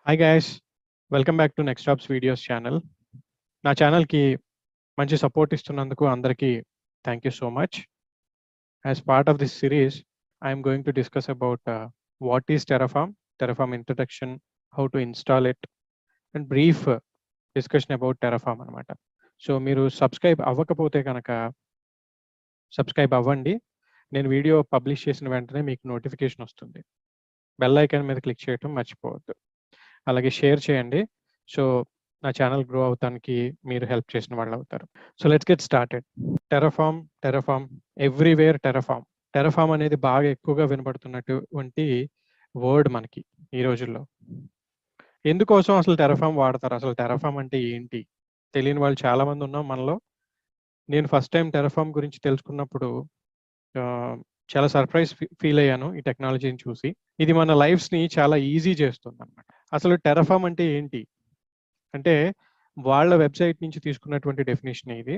Hi guys, welcome back to NextOps videos channel. నా ఛానల్కి మంచి సపోర్ట్ ఇస్తున్నందుకు అందరికీ thank you so much. As part of this series, I'm going to discuss about what is Terraform introduction, how to install it and brief discussion about Terraform అనమాట. So మీరు subscribe అవ్వకపోతే కనుక subscribe అవ్వండి. నేను video publish చేసిన వెంటనే మీకు notification వస్తుంది. బెల్ ఐకాన్ మీద క్లిక్ చేయడం మర్చిపోవద్దు. అలాగే షేర్ చేయండి. సో నా ఛానల్ గ్రో అవడానికి మీరు హెల్ప్ చేసిన వాళ్ళు అవుతారు. So let's get started. Terraform everywhere. Terraform అనేది బాగా ఎక్కువగా వినపడుతున్నటువంటి వర్డ్ మనకి ఈ రోజుల్లో. ఎందుకోసం అసలు టెరాఫార్మ్ వాడతారు? అసలు టెరాఫార్మ్ అంటే ఏంటి తెలియని వాళ్ళు చాలా మంది ఉన్నాం మనలో. నేను ఫస్ట్ టైం టెరాఫార్మ్ గురించి తెలుసుకున్నప్పుడు చాలా సర్ప్రైజ్ ఫీల్ అయ్యాను ఈ టెక్నాలజీని చూసి. ఇది మన లైఫ్స్ని చాలా ఈజీ చేస్తుంది అన్నమాట. అసలు టెరాఫార్మ్ అంటే ఏంటి అంటే, వాళ్ళ వెబ్సైట్ నుంచి తీసుకున్నటువంటి డెఫినేషన్ ఇది.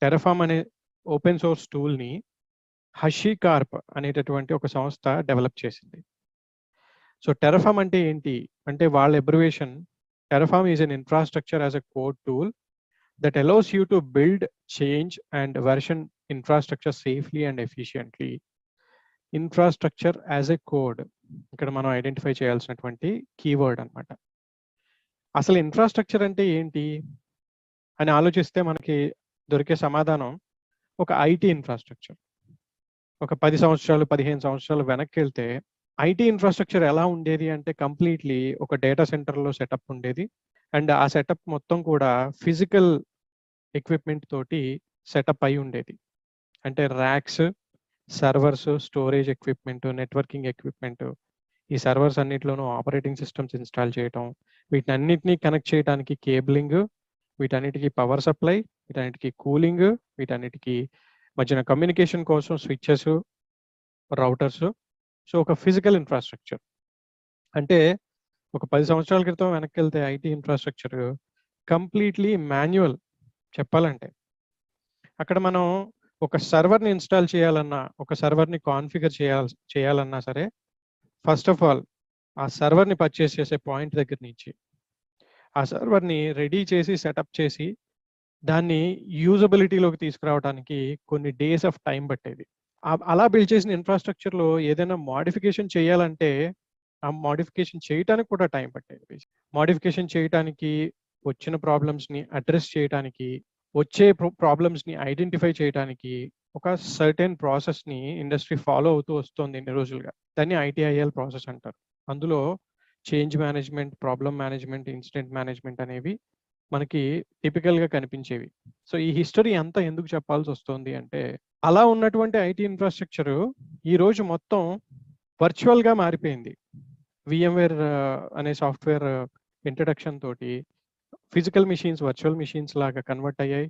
టెరాఫార్మ్ అనే ఓపెన్ సోర్స్ టూల్ని హషీకార్ప్ అనేటటువంటి ఒక సంస్థ డెవలప్ చేసింది. సో టెరాఫార్మ్ అంటే ఏంటి అంటే, వాళ్ళ abbreviation Terraform is an infrastructure as a code tool that allows you to build, change and version infrastructure safely and efficiently. Infrastructure as a code, ఇక్కడ మనం ఐడెంటిఫై చేయాల్సినటువంటి కీవర్డ్ అన్నమాట. అసలు ఇన్ఫ్రాస్ట్రక్చర్ అంటే ఏంటి అని ఆలోచిస్తే మనకి దొరికే సమాధానం ఒక ఐటీ ఇన్ఫ్రాస్ట్రక్చర్. ఒక 10 సంవత్సరాలు 15 సంవత్సరాలు వెనక్కి వెళ్తే ఐటీ ఇన్ఫ్రాస్ట్రక్చర్ ఎలా ఉండేది అంటే, కంప్లీట్లీ ఒక డేటా సెంటర్లో సెటప్ ఉండేది. అండ్ ఆ సెటప్ మొత్తం కూడా ఫిజికల్ ఎక్విప్మెంట్ తోటి సెటప్ అయి ఉండేది. అంటే racks, servers, storage equipment, networking equipment, ఈ సర్వర్స్ అన్నిటిలోనూ ఆపరేటింగ్ సిస్టమ్స్ ఇన్స్టాల్ చేయటం, వీటన్నిటిని కనెక్ట్ చేయడానికి కేబులింగ్, వీటన్నిటికీ పవర్ సప్లై, వీటన్నిటికీ కూలింగ్, వీటన్నిటికీ మధ్యన కమ్యూనికేషన్ కోసం స్విచ్చెస్, రౌటర్స్. సో ఒక ఫిజికల్ ఇన్ఫ్రాస్ట్రక్చర్. అంటే ఒక 10 సంవత్సరాల క్రితం వెనక్కి వెళ్తే ఐటీ ఇన్ఫ్రాస్ట్రక్చర్ కంప్లీట్లీ మాన్యువల్ చెప్పాలంటే. అక్కడ మనం ఒక సర్వర్ని ఇన్స్టాల్ చేయాలన్నా, ఒక సర్వర్ని కాన్ఫిగర్ చేయాలన్నా సరే, ఫస్ట్ ఆఫ్ ఆల్ ఆ సర్వర్ని పర్చేస్ చేసే పాయింట్ దగ్గర నుంచి ఆ సర్వర్ని రెడీ చేసి సెటప్ చేసి దాన్ని యూజబిలిటీలోకి తీసుకురావడానికి కొన్ని డేస్ ఆఫ్ టైం పట్టేది. అలా బిల్డ్ చేసిన ఇన్ఫ్రాస్ట్రక్చర్లో ఏదైనా మోడిఫికేషన్ చేయాలంటే ఆ మోడిఫికేషన్ చేయడానికి కూడా టైం పట్టేది. మోడిఫికేషన్ చేయడానికి, వచ్చిన ప్రాబ్లమ్స్ని అడ్రస్ చేయడానికి, వచ్చే ప్రాబ్లమ్స్ని ఐడెంటిఫై చేయడానికి ఒక సర్టెన్ ప్రాసెస్ని ఇండస్ట్రీ ఫాలో అవుతూ వస్తుంది ఇన్ని రోజులుగా. దాన్ని ITIL ప్రాసెస్ అంటారు. అందులో change management, problem management, incident management అనేవి మనకి టిపికల్గా కనిపించేవి. సో ఈ హిస్టరీ అంతా ఎందుకు చెప్పాల్సి వస్తుంది అంటే, అలా ఉన్నటువంటి ఐటీ ఇన్ఫ్రాస్ట్రక్చర్ ఈరోజు మొత్తం వర్చువల్గా మారిపోయింది. VMware అనే సాఫ్ట్వేర్ ఇంట్రడక్షన్ తోటి ఫిజికల్ మిషన్స్ వర్చువల్ మిషన్స్ లాగా కన్వర్ట్ అయ్యాయి.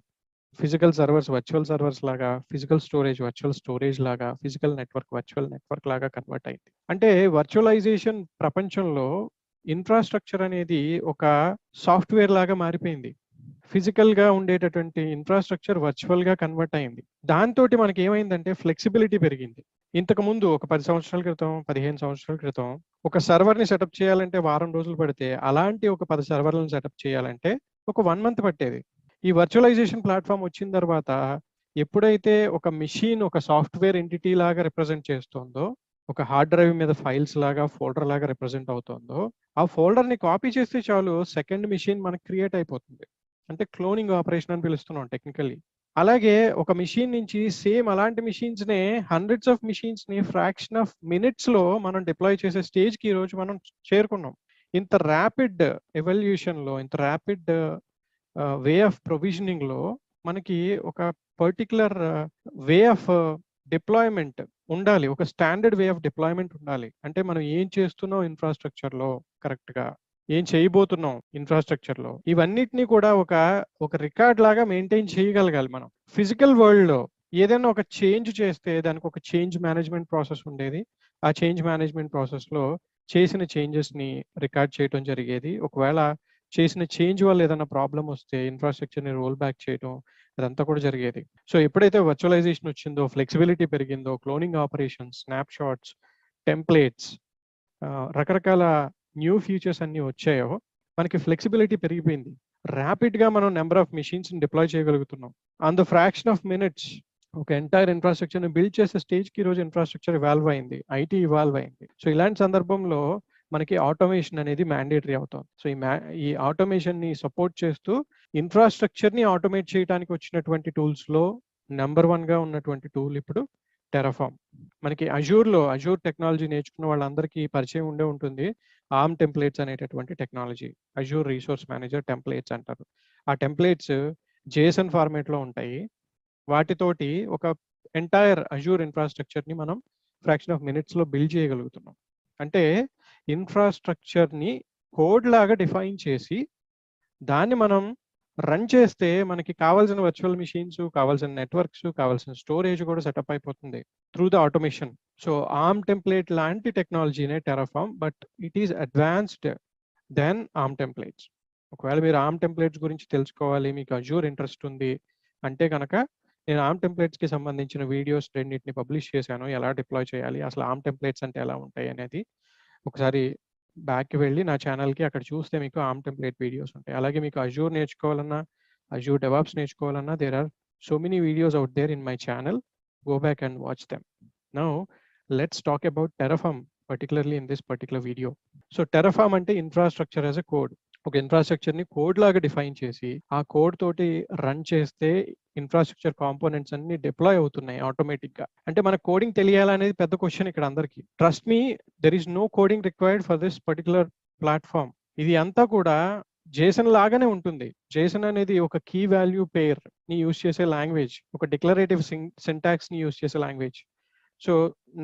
ఫిజికల్ సర్వర్స్ వర్చువల్ సర్వర్స్ లాగా, ఫిజికల్ స్టోరేజ్ వర్చువల్ స్టోరేజ్ లాగా, ఫిజికల్ నెట్వర్క్ వర్చువల్ నెట్వర్క్ లాగా కన్వర్ట్ అయింది. అంటే వర్చువలైజేషన్ ప్రపంచంలో ఇన్ఫ్రాస్ట్రక్చర్ అనేది ఒక సాఫ్ట్వేర్ లాగా మారిపోయింది. ఫిజికల్ గా ఉండేటటువంటి ఇన్ఫ్రాస్ట్రక్చర్ వర్చువల్ గా కన్వర్ట్ అయింది. దాంతో మనకి ఏమైందంటే ఫ్లెక్సిబిలిటీ పెరిగింది. ఇంతకు ముందు ఒక 10 సంవత్సరాల క్రితం, 15 సంవత్సరాల క్రితం ఒక సర్వర్ని సెటప్ చేయాలంటే వారం రోజులు పడితే, అలాంటి ఒక 10 సర్వర్లను సెటప్ చేయాలంటే ఒక 1 మంత్ పట్టేది. ఈ వర్చువలైజేషన్ ప్లాట్ఫామ్ వచ్చిన తర్వాత ఎప్పుడైతే ఒక మిషన్ ఒక సాఫ్ట్వేర్ ఎంటిటీ లాగా రిప్రజెంట్ చేస్తుందో, ఒక హార్డ్ డ్రైవ్ మీద ఫైల్స్ లాగా, ఫోల్డర్ లాగా రిప్రజెంట్ అవుతుందో, ఆ ఫోల్డర్ని కాపీ చేస్తే చాలు సెకండ్ మిషన్ మనకు క్రియేట్ అయిపోతుంది. అంటే క్లోనింగ్ ఆపరేషన్ అని పిలుస్తున్నాం టెక్నికల్లీ. అలాగే ఒక మిషన్ నుంచి సేమ్ అలాంటి మిషన్స్నే, హండ్రెడ్స్ ఆఫ్ మిషన్స్ని ఫ్రాక్షన్ ఆఫ్ మినిట్స్లో మనం డిప్లాయ్ చేసే స్టేజ్కి ఈరోజు మనం చేరుకున్నాం. ఇంత ర్యాపిడ్ ఎవల్యూషన్లో, ఇంత ర్యాపిడ్ వే ఆఫ్ ప్రొవిజనింగ్లో మనకి ఒక పర్టికులర్ వే ఆఫ్ డిప్లాయ్మెంట్ ఉండాలి, ఒక స్టాండర్డ్ వే ఆఫ్ డిప్లాయ్మెంట్ ఉండాలి. అంటే మనం ఏం చేస్తున్నాం ఇన్ఫ్రాస్ట్రక్చర్లో, కరెక్ట్గా ఏం చేయబోతున్నాం ఇన్ఫ్రాస్ట్రక్చర్లో, ఇవన్నిటినీ కూడా ఒక రికార్డ్ లాగా మెయింటైన్ చేయగలగాలి. మనం ఫిజికల్ వరల్డ్లో ఏదైనా ఒక చేంజ్ చేస్తే దానికి ఒక చేంజ్ మేనేజ్మెంట్ ప్రాసెస్ ఉండేది. ఆ చేంజ్ మేనేజ్మెంట్ ప్రాసెస్లో చేసిన చేంజెస్ని రికార్డ్ చేయడం జరిగేది. ఒకవేళ చేసిన చేంజ్ వల్ల ఏదైనా ప్రాబ్లం వస్తే ఇన్ఫ్రాస్ట్రక్చర్ని రోల్ బ్యాక్ చేయడం, అదంతా కూడా జరిగేది. సో ఎప్పుడైతే వర్చువలైజేషన్ వచ్చిందో, ఫ్లెక్సిబిలిటీ పెరిగిందో, cloning operations, snapshots, templates, రకరకాల న్యూ ఫీచర్స్ అన్ని వచ్చాయో మనకి ఫ్లెక్సిబిలిటీ పెరిగిపోయింది. ర్యాపిడ్గా మనం నెంబర్ ఆఫ్ మెషిన్స్ని డిప్లాయ్ చేయగలుగుతున్నాం. On the fraction of minutes ఒక ఎంటైర్ ఇన్ఫ్రాస్ట్రక్చర్ని బిల్డ్ చేసే స్టేజ్కి ఈరోజు ఇన్ఫ్రాస్ట్రక్చర్ ఇవాల్వ్ అయింది, ఐటీ ఇవాల్వ్ అయింది. సో ఇలాంటి సందర్భంలో మనకి ఆటోమేషన్ అనేది మ్యాండేటరీ అవుతుంది. సో ఈ ఆటోమేషన్ని సపోర్ట్ చేస్తూ ఇన్ఫ్రాస్ట్రక్చర్ని ఆటోమేట్ చేయడానికి వచ్చినటువంటి టూల్స్లో నెంబర్ 1గా ఉన్నటువంటి టూల్ ఇప్పుడు టెరాఫార్మ్. మనకి అజూర్ టెక్నాలజీ నేర్చుకున్న వాళ్ళందరికీ పరిచయం ఉండే ఉంటుంది. ఆర్మ్ టెంప్లేట్స్ అనేటటువంటి technology, Azure resource manager templates అంటారు. ఆ టెంప్లేట్స్ జేసన్ ఫార్మేట్లో ఉంటాయి. వాటితోటి ఒక ఎంటైర్ అజూర్ ఇన్ఫ్రాస్ట్రక్చర్ని మనం ఫ్రాక్షన్ ఆఫ్ మినిట్స్లో బిల్డ్ చేయగలుగుతున్నాం. అంటే ఇన్ఫ్రాస్ట్రక్చర్ని కోడ్ లాగా డిఫైన్ చేసి దాన్ని మనం రన్ చేస్తే మనకి కావాల్సిన వర్చువల్ మిషన్స్, కావాల్సిన నెట్వర్క్స్, కావాల్సిన స్టోరేజ్ కూడా సెటప్ అయిపోతుంది through the automation. So ARM template లాంటి టెక్నాలజీనే Terraform, but it is advanced than ARM templates. ఒకవేళ మీరు ఆర్మ్ టెంప్లేట్స్ గురించి తెలుసుకోవాలి, మీకు అజూర్ ఇంట్రెస్ట్ ఉంది అంటే కనుక నేను ఆర్మ్ టెంప్లేట్స్కి సంబంధించిన వీడియోస్ రెండింటిని పబ్లిష్ చేశాను. ఎలా డిప్లాయ్ చేయాలి, అసలు ఆర్మ్ టెంప్లేట్స్ అంటే ఎలా ఉంటాయి అనేది ఒకసారి బ్యాక్కి వెళ్ళి నా ఛానల్కి అక్కడ చూస్తే మీకు ఆర్మ్ టెంప్లేట్ వీడియోస్ ఉంటాయి. అలాగే మీకు అజూర్ నేర్చుకోవాలన్నా, అజూర్ డెవాప్స్ నేర్చుకోవాలన్నా, there are so many videos out there in my channel. Go back and watch them. Now let's talk about Terraform particularly in this particular video. So Terraform అంటే infrastructure as a code. ఒక ఇన్ఫ్రాస్ట్రక్చర్ని code లాగా define చేసి ఆ code తోటి run చేస్తే infrastructure components అన్ని deploy అవుతున్నాయి ఆటోమేటిక్గా. అంటే మన కోడింగ్ తెలియాలనేది పెద్ద క్వశ్చన్ ఇక్కడ అందరికి. Trust me, there is no coding required for this particular platform. ఇది అంతా కూడా జేసన్ లాగానే ఉంటుంది. జేసన్ అనేది ఒక కీ వాల్యూ పేర్ ని యూజ్ చేసే లాంగ్వేజ్, ఒక డిక్లరేటివ్ సింటాక్స్ ని యూజ్ చేసే లాంగ్వేజ్. సో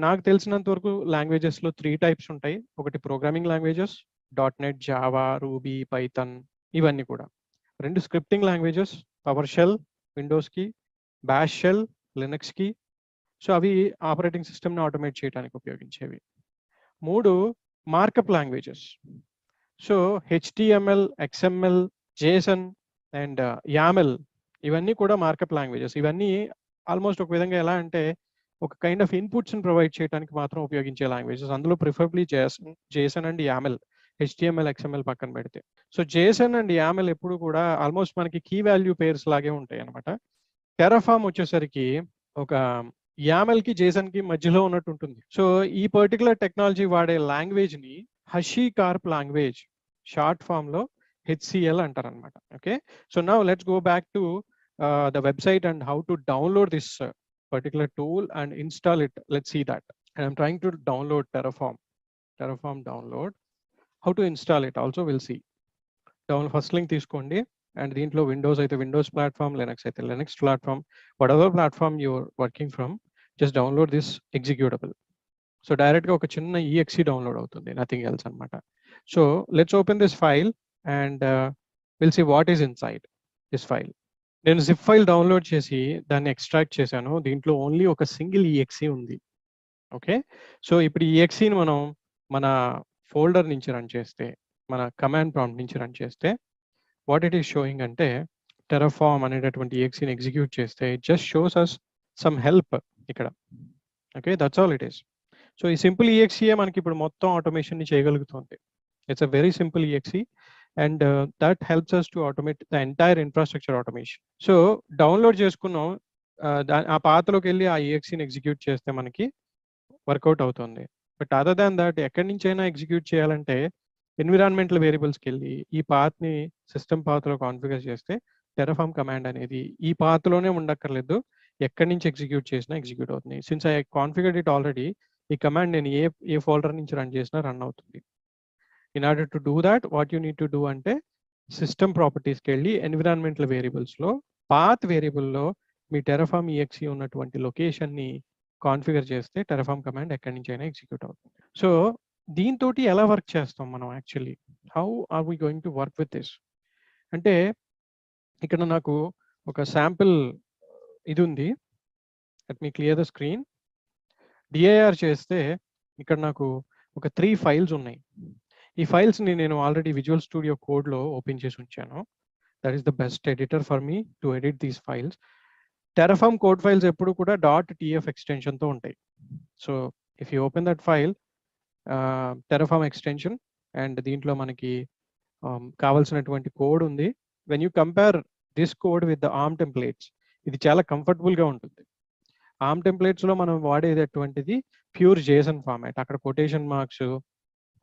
నాకు తెలిసినంత వరకు లాంగ్వేజెస్లో 3 టైప్స్ ఉంటాయి. ఒకటి programming languages, .NET, Java, Ruby, Python, ఇవన్నీ కూడా. 2 స్క్రిప్టింగ్ లాంగ్వేజెస్, పవర్ షెల్ విండోస్కి, బ్యాష్ షెల్ లినక్స్కి. సో అవి ఆపరేటింగ్ సిస్టమ్ని ఆటోమేట్ చేయడానికి ఉపయోగించేవి. 3 markup languages. So HTML, XML, JSON and YAML ఇవన్నీ కూడా మార్కప్ లాంగ్వేజెస్. ఇవన్నీ ఆల్మోస్ట్ ఒక విధంగా ఎలా అంటే ఒక కైండ్ ఆఫ్ ఇన్పుట్స్ని ప్రొవైడ్ చేయడానికి మాత్రం ఉపయోగించే లాంగ్వేజెస్. అందులో preferably JSON and YAML, HTML, XML పక్కన పెడితే. సో JSON అండ్ YAML ఎప్పుడు కూడా ఆల్మోస్ట్ మనకి కీ వాల్యూ పేర్స్ లాగే ఉంటాయి అనమాట. టెరాఫార్మ్ వచ్చేసరికి ఒక YAML కి JSON కి మధ్యలో ఉన్నట్టు ఉంటుంది. సో ఈ పర్టికులర్ టెక్నాలజీ వాడే లాంగ్వేజ్ ని HashiCorp లాంగ్వేజ్, షార్ట్ ఫామ్ లో HCL అంటారు అనమాట. Okay, so now let's go back to the website and how to download this particular tool and install it. Let's see that. And I'm trying to download Terraform download. How to install it also we'll see. Download first link తీసుకోండి, and దీంట్లో Windows అయితే Windows platform, Linux అయితే Linux platform, whatever platform you're working from, just download this executable. So డైరెక్ట్గా ఒక చిన్న exe download అవుతుంది, nothing else అనమాట. So let's open this file and will see what is inside this file. నేను zip file download చేసి దాన్ని extract చేశాను. దీంట్లో ఓన్లీ ఒక సింగిల్ exe ఉంది. ఓకే, సో ఇప్పుడు ఈ exeని మనం మన ఫోల్డర్ నుంచి రన్ చేస్తే, మన కమాండ్ ప్రాంప్ట్ నుంచి రన్ చేస్తే వాట్ ఇట్ ఈస్ షోయింగ్ అంటే టెరాఫార్మ్ అనేటటువంటి exeని ఎగ్జిక్యూట్ చేస్తే it just shows us some help ఇక్కడ. Okay, that's all it is. So ఈ సింపుల్ exe మనకి ఇప్పుడు మొత్తం ఆటోమేషన్ని చేయగలుగుతుంది. It's a very simple exe and that helps us to automate the entire infrastructure automation. So download చేసుకున్నాం, ఆ పాత్రలోకి వెళ్ళి ఆ EXEని ఎగ్జిక్యూట్ చేస్తే మనకి వర్కౌట్ అవుతుంది. బట్ అదర్ దాన్ దాట్ ఎక్కడి నుంచి అయినా ఎగ్జిక్యూట్ చేయాలంటే ఎన్విరాన్మెంటల్ వేరియబుల్స్కి వెళ్ళి ఈ పాత్ని సిస్టమ్ పాత్లో కాన్ఫిగర్ చేస్తే టెరాఫార్మ్ కమాండ్ అనేది ఈ పాత్లోనే ఉండక్కర్లేదు, ఎక్కడి నుంచి ఎగ్జిక్యూట్ చేసినా ఎగ్జిక్యూట్ అవుతుంది. Since I configured it already, ఈ కమాండ్ నేను ఏ ఫోల్డర్ నుంచి రన్ చేసినా రన్ అవుతుంది. In order to do that, what you need to do అంటే సిస్టమ్ ప్రాపర్టీస్కి వెళ్ళి ఎన్విరాన్మెంటల్ వేరియబుల్స్లో పాత్ వేరియబుల్లో మీ టెరాఫార్మ్ exe ఉన్నటువంటి లొకేషన్ని కాన్ఫిగర్ చేస్తే టెరాఫార్మ్ కమాండ్ ఎక్కడి నుంచి అయినా ఎగ్జిక్యూట్ అవుతుంది. సో దీంతో ఎలా వర్క్ చేస్తాం మనం actually, how are we going to work with this అంటే ఇక్కడ నాకు ఒక శాంపిల్ ఇది ఉంది. Let me clear the screen. DIR చేస్తే ఇక్కడ నాకు ఒక 3 ఫైల్స్ ఉన్నాయి. ఈ ఫైల్స్ని నేను ఆల్రెడీ విజువల్ స్టూడియో కోడ్లో ఓపెన్ చేసి ఉంచాను. That is the best editor for me to edit these files. Terraform code files ఎప్పుడు కూడా .tf ఎక్స్టెన్షన్తో ఉంటాయి. So if you open that file, Terraform extension, and దీంట్లో మనకి కావాల్సినటువంటి కోడ్ ఉంది. When you compare this code with the ARM templates, ఇది చాలా కంఫర్టబుల్గా ఉంటుంది. ఆర్మ్ టెంప్లేట్స్లో మనం వాడేటటువంటిది ప్యూర్ జేసన్ ఫార్మాట్. అక్కడ quotation marks,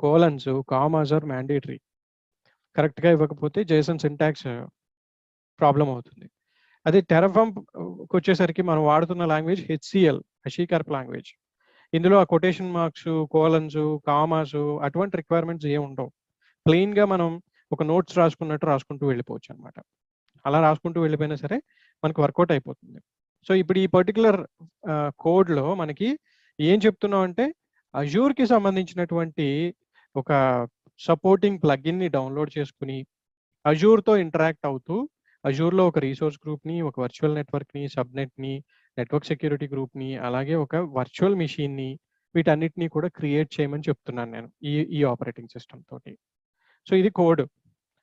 colons, commas are mandatory. కరెక్ట్గా ఇవ్వకపోతే జేసన్ సింటాక్స్ ప్రాబ్లం అవుతుంది. అదే టెరాఫామ్ వచ్చేసరికి మనం వాడుతున్న లాంగ్వేజ్ HCL, హషీకార్ప్ లాంగ్వేజ్. ఇందులో ఆ కొటేషన్ మార్క్స్, కోలన్స్, కామాస్ అటువంటి రిక్వైర్మెంట్స్ ఏమి ఉండవు. ప్లెయిన్గా మనం ఒక నోట్స్ రాసుకున్నట్టు రాసుకుంటూ వెళ్ళిపోవచ్చు అనమాట. అలా రాసుకుంటూ వెళ్ళిపోయినా సరే మనకు వర్కౌట్ అయిపోతుంది. సో ఇప్పుడు ఈ పర్టికులర్ కోడ్లో మనకి ఏం చెప్తున్నాం అంటే అజూర్కి సంబంధించినటువంటి ఒక సపోర్టింగ్ ప్లగిన్ని డౌన్లోడ్ చేసుకుని అజూర్తో ఇంటరాక్ట్ అవుతూ అజూర్లో ఒక రీసోర్స్ గ్రూప్ని, ఒక వర్చువల్ నెట్వర్క్ని, సబ్నెట్ని, నెట్వర్క్ సెక్యూరిటీ గ్రూప్ని, అలాగే ఒక వర్చువల్ మెషిన్ని, వీటన్నిటిని కూడా క్రియేట్ చేయమని చెప్తున్నాను నేను ఈ ఆపరేటింగ్ సిస్టమ్ తోటి. సో ఇది కోడ్.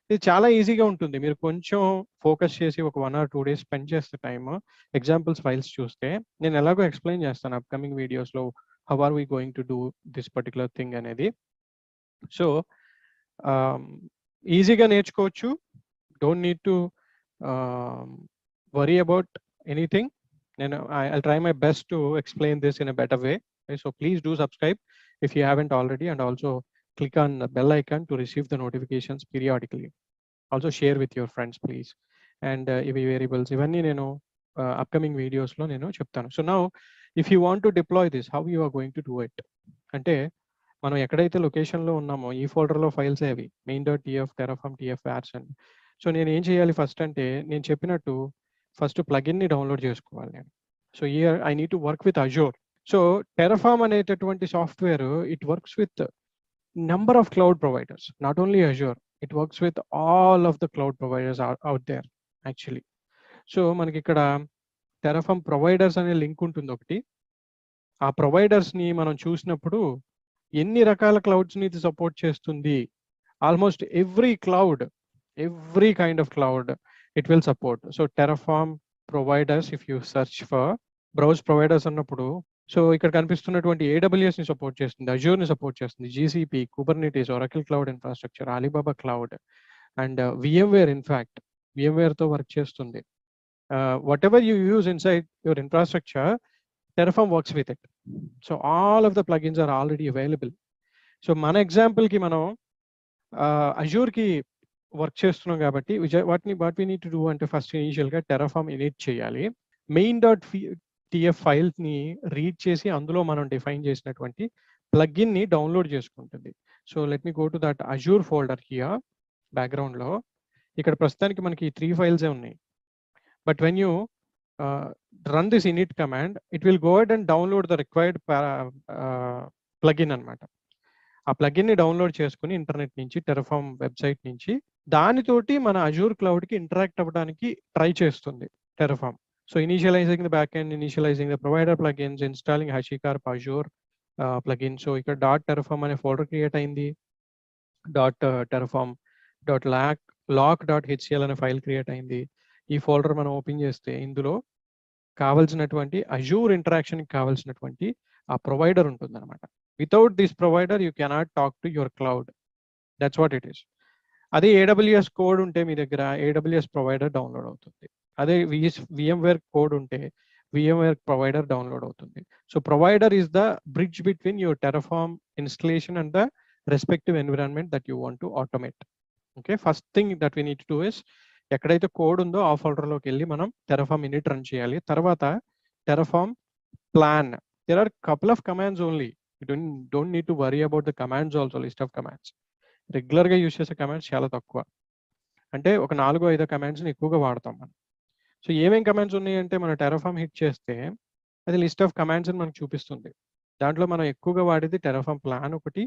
ఇది చాలా ఈజీగా ఉంటుంది. మీరు కొంచెం ఫోకస్ చేసి ఒక 1 or 2 days స్పెండ్ చేస్తే టైమ్, ఎగ్జాంపుల్స్ ఫైల్స్ చూస్తే నేను ఎలాగో ఎక్స్ప్లెయిన్ చేస్తాను అప్కమింగ్ వీడియోస్లో how are we going to do this particular thing అనేది. సో ఈజీగా నేర్చుకోవచ్చు. Don't need to worry about anything. నేను I try my best to explain this in a better way. So please do subscribe if you haven't already, and also click on the bell icon to receive the notifications periodically. Also share with your friends please. And ivi variables ivanni nenu upcoming videos lo nenu cheptanu. So now if you want to deploy this, how you are going to do it ante మనం ఎక్కడైతే లొకేషన్లో ఉన్నామో ఈ ఫోల్డర్లో files అవి main.tf, terraform, tf vars and so నేను ఏం చేయాలి first అంటే నేను చెప్పినట్టు ఫస్ట్ ప్లగిన్ని డౌన్లోడ్ చేసుకోవాలి నేను. So here I need to work with Azure. So Terraform అనేటటువంటి software it works with number of cloud providers, not only Azure, it works with all of the cloud providers out there actually. So మనకి ఇక్కడ Terraform providers అనే link ఉంటుంది ఒకటి. ఆ providers ని మనం చూసినప్పుడు ఎన్ని రకాల క్లౌడ్స్ ని ఇది సపోర్ట్ చేస్తుంది, almost every cloud, every kind of cloud it will support. So Terraform providers, if you search for browse providers అన్నప్పుడు సో ఇక్కడ కనిపిస్తున్నటువంటి AWS ని సపోర్ట్ చేస్తుంది, అజూర్ ని సపోర్ట్ చేస్తుంది, GCP, Kubernetes, Oracle cloud infrastructure, Alibaba cloud and VMware. In fact VMware తో work చేస్తుంది. What ever you use inside your infrastructure, Terraform works with it. So all of the plugins are already available. So మన ఎగ్జాంపుల్కి మనం అజూర్కి work చేస్తున్నాం కాబట్టి what we need to do అంటే first ఇనిషియల్గా Terraform init చేయాలి. main.tf ఫైల్ ని read చేసి అందులో మనం డిఫైన్ చేసినటువంటి ప్లగిన్ ని డౌన్లోడ్ చేసుకుంటుంది. So let me go to that Azure folder here. Background లో ఇక్కడ ప్రస్తుతానికి మనకి 3 ఫైల్సే ఉన్నాయి. But when you run this init command, it will go ahead and download the required plugin అనమాట. ఆ ప్లగిన్ ని డౌన్లోడ్ చేసుకుని ఇంటర్నెట్ నుంచి, Terraform వెబ్సైట్ నుంచి, దానితోటి మన అజూర్ క్లౌడ్ కి ఇంటరాక్ట్ అవ్వడానికి ట్రై చేస్తుంది Terraform. So initializing the backend, initializing the provider plugins, installing HashiCorp Azure plugin. So ఇక్కడ .terraform అనే ఫోల్డర్ క్రియేట్ అయింది. .terraform .lock.hcl అనే ఫైల్ క్రియేట్ అయింది. ఈ ఫోల్డర్ మనం ఓపెన్ చేస్తే ఇందులో కావాల్సినటువంటి అజూర్ ఇంటరాక్షన్ కావాల్సినటువంటి ఆ ప్రొవైడర్ ఉంటుంది అనమాట. Without this provider you cannot talk to your cloud. That's what it is. అదే AWS కోడ్ ఉంటే మీ దగ్గర AWS ప్రొవైడర్ డౌన్లోడ్ అవుతుంది. అదే VMware కోడ్ ఉంటే VMware ప్రొవైడర్ డౌన్లోడ్ అవుతుంది. So provider is the bridge between your Terraform installation and the respective environment that you want to automate. Okay, first thing that we need to do is ఎక్కడైతే code ఉందో ఆ ఫోల్డర్లోకి వెళ్ళి మనం Terraform init run చేయాలి. తర్వాత Terraform plan. There are couple of commands only. You don't need to worry about the commands also. List of commands, రెగ్యులర్గా use చేసే commands చాలా తక్కువ, అంటే ఒక 4-5 కమాండ్స్ని ఎక్కువగా వాడతాం మనం. సో ఏమేం కమాండ్స్ ఉన్నాయంటే మన Terraform హిట్ చేస్తే అది లిస్ట్ ఆఫ్ కమాండ్స్ అని మనకు చూపిస్తుంది. దాంట్లో మనం ఎక్కువగా వాడేది Terraform ప్లాన్ ఒకటి,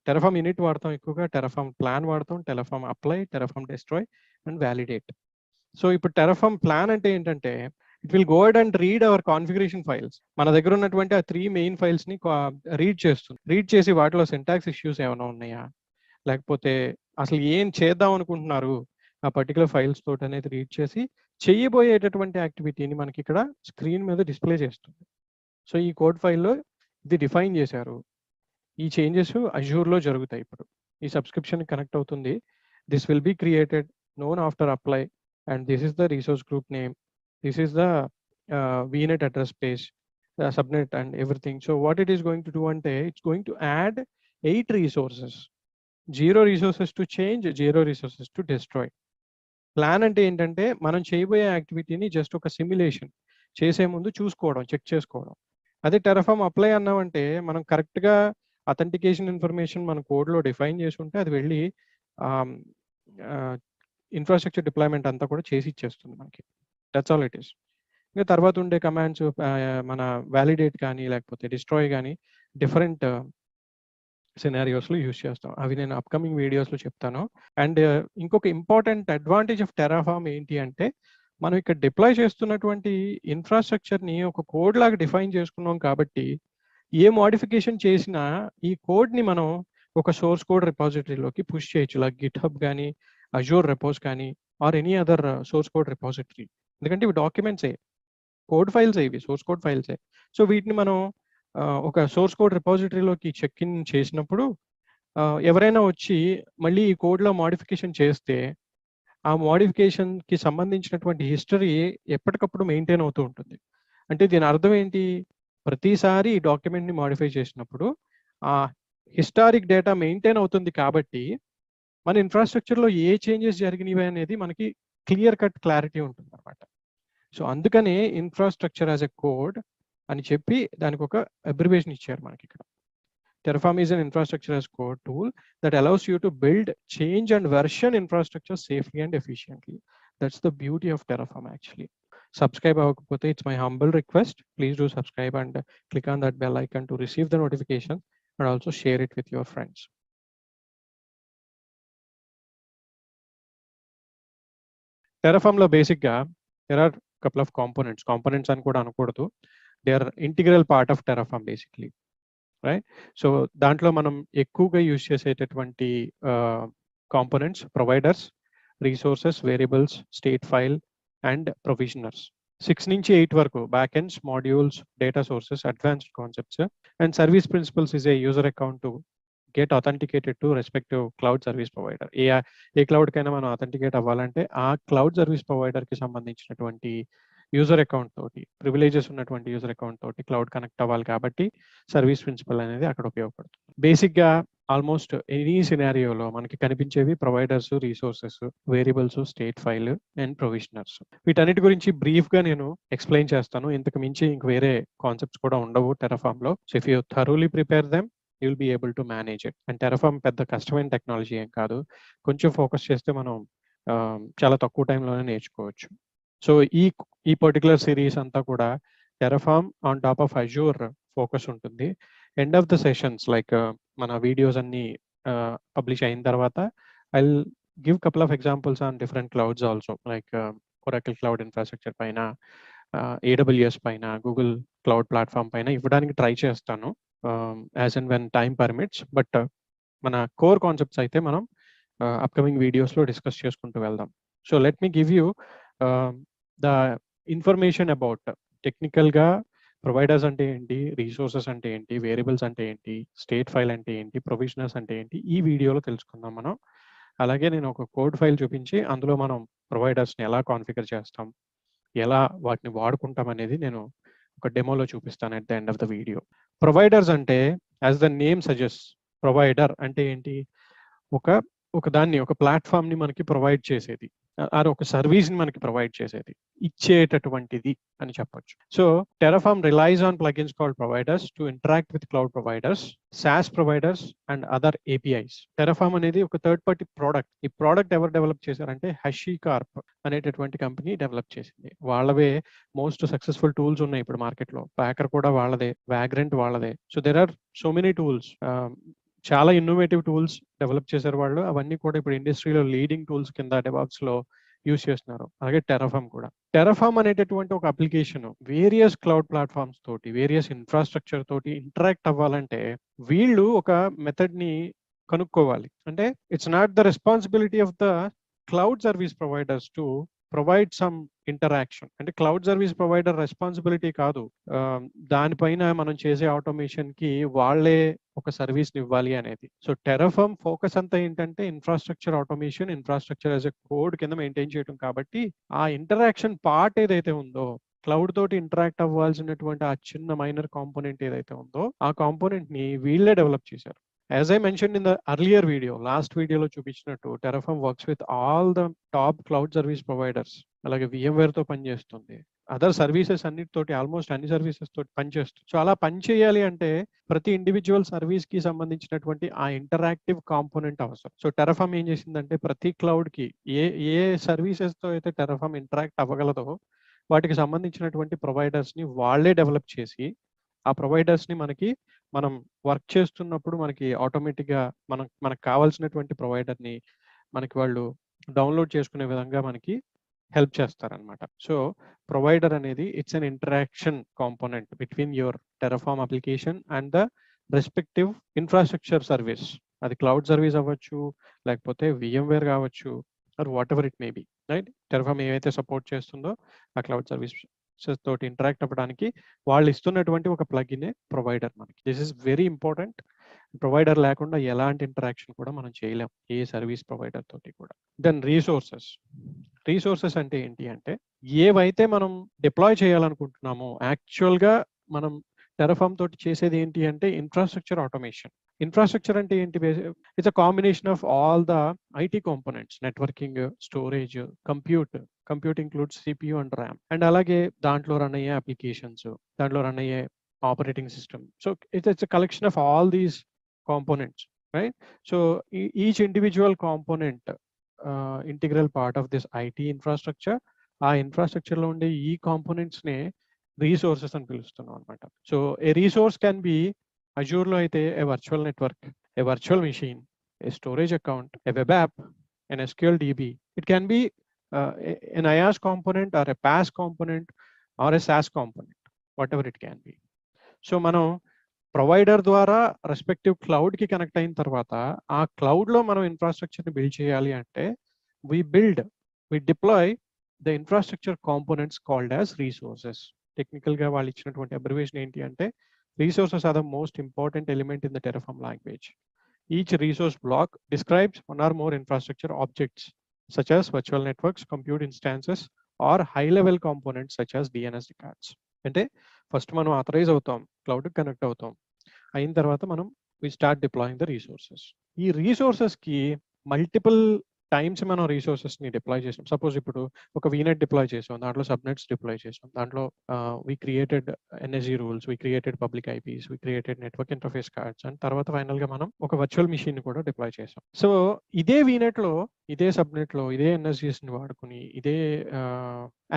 Terraform init వాడతాం ఎక్కువగా, Terraform ప్లాన్ వాడతాం, Terraform apply, Terraform destroy and validate. So ఇప్పుడు Terraform ప్లాన్ అంటే ఏంటంటే it will go ahead and read hour configuration files. మన దగ్గర ఉన్నటువంటి ఆ 3 మెయిన్ ఫైల్స్ ని రీడ్ చేస్తుంది. రీడ్ చేసి వాటిలో సింటాక్స్ ఇష్యూస్ ఏమైనా ఉన్నాయా, లేకపోతే అసలు ఏం చేద్దాం అనుకుంటున్నారు ఆ పర్టికులర్ ఫైల్స్ తోటి అనేది రీడ్ చేసి చేయబోయేటటువంటి యాక్టివిటీని మనకి ఇక్కడ స్క్రీన్ మీద డిస్ప్లే చేస్తుంది. సో ఈ కోడ్ ఫైల్లో ఇది డిఫైన్ చేశారు. ఈ చేంజెస్ అజూర్లో జరుగుతాయి ఇప్పుడు. ఈ సబ్స్క్రిప్షన్ కనెక్ట్ అవుతుంది. This will be created known after apply, and this is the resource group name, this is the vnet address space, subnet and everything. So what it is going to do ante, it's going to add 8 resources, 0 resources to change, 0 resources to destroy. Plan అంటే ఏంటంటే మనం చేయబోయే యాక్టివిటీని just ఒక simulation చేసే ముందు చూసుకోవడం, check చేసుకోవడం. అదే టెరాఫామ్ అప్లై అన్నామంటే మనం కరెక్ట్గా అథెంటికేషన్ ఇన్ఫర్మేషన్ మన కోడ్లో డిఫైన్ చేసి ఉంటే అది వెళ్ళి ఇన్ఫ్రాస్ట్రక్చర్ డిప్లాయ్మెంట్ అంతా కూడా చేసి ఇచ్చేస్తుంది మనకి. That's all it is. ఇంకా తర్వాత ఉండే కమాండ్స్ మన వ్యాలిడేట్ కానీ లేకపోతే డిస్ట్రాయ్ కానీ డిఫరెంట్ సినారియోస్లో యూజ్ చేస్తాం. అవి నేను అప్కమింగ్ వీడియోస్లో చెప్తాను. అండ్ ఇంకొక ఇంపార్టెంట్ అడ్వాంటేజ్ ఆఫ్ టెరాఫామ్ ఏంటి అంటే, మనం ఇక్కడ డిప్లాయ్ చేస్తున్నటువంటి ఇన్ఫ్రాస్ట్రక్చర్ని ఒక కోడ్ లాగా డిఫైన్ చేసుకున్నాం కాబట్టి ఏ మోడిఫికేషన్ చేసినా ఈ కోడ్ని మనం ఒక సోర్స్ కోడ్ రిపాజిటరీలోకి పుష్ చేయొచ్చు, లైక్ గిట్హబ్ కానీ అజూర్ రెపోస్ కానీ are any other source code repository. ఎందుకంటే ఇవి డాక్యుమెంట్సే, కోడ్ ఫైల్సే, ఇవి సోర్స్ కోడ్ ఫైల్సే. సో వీటిని మనం ఒక సోర్స్ కోడ్ రిపాజిటరీలోకి చెక్ ఇన్ చేసినప్పుడు ఎవరైనా వచ్చి మళ్ళీ ఈ కోడ్లో మోడిఫికేషన్ చేస్తే ఆ మోడిఫికేషన్కి సంబంధించినటువంటి హిస్టరీ ఎప్పటికప్పుడు మెయింటైన్ అవుతూ ఉంటుంది. అంటే దీని అర్థం ఏంటి, ప్రతిసారి ఈ డాక్యుమెంట్ని మోడిఫై చేసినప్పుడు ఆ హిస్టారిక్ డేటా మెయింటైన్ అవుతుంది కాబట్టి మన ఇన్ఫ్రాస్ట్రక్చర్లో ఏ చేంజెస్ జరిగినవి అనేది మనకి క్లియర్ కట్ క్లారిటీ ఉంటుంది అనమాట. సో అందుకనే ఇన్ఫ్రాస్ట్రక్చర్ యాజ్ ఎ కోడ్ అని చెప్పి దానికి ఒక అబ్రివేషన్ ఇచ్చారు మనకి ఇక్కడ. Terraform is an infrastructure as code tool that allows you to build, change and version infrastructure safely and efficiently. That's the beauty of Terraform actually. Subscribe avakapothe, it's my humble request. Please do subscribe and click on that bell icon to receive the notification and also share it with your friends. Terraform lo basic ga there are couple of components అని కూడా అనకూడదు. They are integral part of Terraform basically, right? So దాంట్లో మనం ఎక్కువగా use చేసేటటువంటి components providers, resources, variables, state file and provisioners. 6 నుంచి 8 వరకు backends, modules, data sources, advanced concepts and service principals is a user account to get authenticated to respective cloud service provider. ఏ క్లౌడ్కైనా మనం authenticate అవ్వాలంటే ఆ cloud service ప్రొవైడర్కి సంబంధించినటువంటి user account తోటి, ప్రివిలేజెస్ ఉన్నటువంటి యూజర్ అకౌంట్ తోటి క్లౌడ్ కనెక్ట్ అవ్వాలి కాబట్టి సర్వీస్ ప్రిన్సిపల్ అనేది అక్కడ ఉపయోగపడుతుంది. బేసిక్గా ఆల్మోస్ట్ ఎనీ సినారియోలో మనకి కనిపించేవి providers, resources, variables, state file and provisioners. వీటన్నిటి గురించి బ్రీఫ్గా నేను ఎక్స్ప్లెయిన్ చేస్తాను. ఇంతకు మించి ఇంక వేరే కాన్సెప్ట్స్ కూడా ఉండవు టెరాఫామ్లో. So if you thoroughly prepare them you will be able to manage it. And Terraform పెద్ద కష్టమైన టెక్నాలజీ ఏం కాదు, కొంచెం ఫోకస్ చేస్తే మనం చాలా తక్కువ టైంలోనే నేర్చుకోవచ్చు. సో ఈ పర్టికులర్ సిరీస్ అంతా కూడా Terraform on top of Azure focus ఉంటుంది. End of the sessions like మన వీడియోస్ అన్ని పబ్లిష్ అయిన తర్వాత I will give couple of examples on different clouds also, like Oracle cloud infrastructure పైన, AWS పైన, గూగుల్ క్లౌడ్ ప్లాట్ఫామ్ పైన ఇవ్వడానికి try చేస్తాను as and when time permits. But మన కోర్ కాన్సెప్ట్స్ అయితే మనం అప్కమింగ్ వీడియోస్లో డిస్కస్ చేసుకుంటూ వెళ్దాం. So let me give you the information about టెక్నికల్గా ప్రొవైడర్స్ అంటే ఏంటి, రీసోర్సెస్ అంటే ఏంటి, వేరియబుల్స్ అంటే ఏంటి, స్టేట్ ఫైల్ అంటే ఏంటి, ప్రొవిజనర్స్ అంటే ఏంటి, ఈ వీడియోలో తెలుసుకుందాం మనం. అలాగే నేను ఒక కోడ్ ఫైల్ చూపించి అందులో మనం ప్రొవైడర్స్ని ఎలా కాన్ఫిగర్ చేస్తాం, ఎలా వాటిని వాడుకుంటాం అనేది నేను ఒక డెమోలో చూపిస్తాను at the end of the video. Providers అంటే as the name suggest, provider అంటే ఏంటి, ఒక దాన్ని, ఒక ప్లాట్ఫామ్ని మనకి ప్రొవైడ్ చేసేది, అది ఒక సర్వీస్ని మనకి ప్రొవైడ్ చేసేది, ఇచ్చేటటువంటిది అని చెప్పొచ్చు. So Terraform relies on plugins called providers to interact with cloud providers, SaaS providers and other APIs. Terraform అనేది ఒక థర్డ్ పార్టీ ప్రోడక్ట్. ఈ ప్రోడక్ట్ ఎవరు డెవలప్ చేశారంటే HashiCorp అనేటటువంటి కంపెనీ డెవలప్ చేసింది. వాళ్ళవే మోస్ట్ సక్సెస్ఫుల్ టూల్స్ ఉన్నాయి ఇప్పుడు మార్కెట్లో. ప్యాకర్ కూడా వాళ్ళదే, వాగ్రెంట్ వాళ్ళదే. So there are so many tools, చాలా ఇన్నోవేటివ్ టూల్స్ డెవలప్ చేశారు వాళ్ళు. అవన్నీ కూడా ఇప్పుడు ఇండస్ట్రీలో లీడింగ్ టూల్స్ కింద DevOps లో యూజ్ చేస్తున్నారు. అలాగే టెరాఫామ్ కూడా. టెరాఫామ్ అనేటటువంటి ఒక అప్లికేషన్ వేరియస్ క్లౌడ్ ప్లాట్ఫామ్స్ తోటి, వేరియస్ ఇన్ఫ్రాస్ట్రక్చర్ తోటి ఇంటరాక్ట్ అవ్వాలంటే వీళ్ళు ఒక మెథడ్ ని కనుక్కోవాలి. అంటే it's not the responsibility of the cloud service providers to provide some interaction. అంటే క్లౌడ్ సర్వీస్ ప్రొవైడర్ రెస్పాన్సిబిలిటీ కాదు, దానిపైన మనం చేసే ఆటోమేషన్ కి వాళ్ళే ఒక సర్వీస్ ఇవ్వాలి అనేది. సో టెరాఫార్మ్ ఫోకస్ అంతా ఏంటంటే infrastructure automation, infrastructure as a code కింద మెయింటైన్ చేయడం. కాబట్టి ఆ ఇంటరాక్షన్ పార్ట్ ఏదైతే ఉందో, క్లౌడ్ తోటి ఇంటరాక్ట్ అవ్వాల్సినటువంటి ఆ చిన్న మైనర్ కాంపోనెంట్ ఏదైతే ఉందో, ఆ కాంపోనెంట్ ని వీళ్ళే డెవలప్ చేశారు. As I mentioned in the earlier video, last video లో చూపించినట్టు Terraform works with all the top cloud service providers. అలాగే VMware తో పనిచేస్తుంది, అదర్ సర్వీసెస్ అన్నిటితోటి, ఆల్మోస్ట్ అన్ని సర్వీసెస్ తోటి పనిచేస్తుంది. సో అలా పని చేయాలి అంటే ప్రతి ఇండివిజువల్ సర్వీస్ కి సంబంధించినటువంటి ఆ ఇంటరాక్టివ్ కాంపోనెంట్ అవసరం. సో Terraform ఏం చేసిందంటే ప్రతి క్లౌడ్ కి ఏ ఏ సర్వీసెస్ తో అయితే Terraform ఇంటరాక్ట్ అవ్వగలదో వాటికి సంబంధించినటువంటి ప్రొవైడర్స్ ని వాళ్ళే డెవలప్ చేసి, ఆ ప్రొవైడర్స్ ని మనం వర్క్ చేస్తున్నప్పుడు మనకి ఆటోమేటిక్గా మనకు కావాల్సినటువంటి ప్రొవైడర్ని మనకి వాళ్ళు డౌన్లోడ్ చేసుకునే విధంగా మనకి హెల్ప్ చేస్తారనమాట. సో ప్రొవైడర్ అనేది it's an interaction component between your Terraform application and the respective infrastructure service. అది క్లౌడ్ సర్వీస్ అవ్వచ్చు, లేకపోతే VMware కావచ్చు, or whatever it may be, right. Terraform ఏవైతే సపోర్ట్ చేస్తుందో ఆ క్లౌడ్ సర్వీస్ తోటి ఇంటరాక్ట్ అవ్వడానికి వాళ్ళు ఇస్తున్నటువంటి ఒక ప్లగినే ప్రొవైడర్ మనకి. This is very important. Provider లేకుండా ఎలాంటి ఇంటరాక్షన్ కూడా మనం చేయలేం ఏ సర్వీస్ ప్రొవైడర్ తోటి కూడా. దెన్ రీసోర్సెస్ అంటే ఏంటి అంటే ఏవైతే మనం డిప్లాయ్ చేయాలనుకుంటున్నామో, యాక్చువల్గా మనం టెరాఫార్మ్ తోటి చేసేది ఏంటి అంటే ఇన్ఫ్రాస్ట్రక్చర్ ఆటోమేషన్. ఇన్ఫ్రాస్ట్రక్చర్ అంటే ఏంటి? It's a combination of all the IT components, networking, storage, compute includes CPU and RAM, and అలాగే దాంట్లో రన్ అయ్యే అప్లికేషన్స్, దాంట్లో రన్ అయ్యే operating system. So it's a collection of all these components, right. So each individual component integral part of this IT infrastructure. ఆ infrastructure లో ఉండే ఈ components నే రీసోర్సెస్ అని పిలుస్తున్నాం అనమాట. So A resource can be Azure లో అయితే ఏ virtual network, A virtual machine, A storage account, A web app, an SQL DB. It can be an IaaS component or a PaaS component or a SaaS component, whatever it can be. So మనం provider ద్వారా respective cloud కి connect అయిన తర్వాత ఆ cloud లో మనం infrastructure ని build చేయాలి అంటే we deploy the infrastructure components called as resources. Technical గా వాళ్ళు ఇచ్చినటువంటి అబ్రివేషన్ ఏంటి అంటే resources are the most important element in the Terraform language. Each resource block describes one or more infrastructure objects such as virtual networks, compute instances, or high-level components such as DNS records. అంటే first మనం authorise అవుతాం, cloud connect అవుతాం, అయిన తర్వాత మనం we start deploying the resources. ఈ resources కి multiple times మనం రీసోర్సెస్ ని డిప్లాయ్ చేసాం. సపోజ్ ఇప్పుడు ఒక VNet డిప్లాయ్ చేసాం, దాంట్లో సబ్నెట్స్ డిప్లాయ్ చేసాం, దాంట్లో we created NSG rules, we created public IPs, we created network interface cards, and తర్వాత ఫైనల్ గా మనం ఒక వర్చువల్ మిషన్ ని కూడా డిప్లాయ్ చేసాం. సో ఇదే VNet లో, ఇదే సబ్నెట్ లో, ఇదే NSGs ని వాడుకుని ఇదే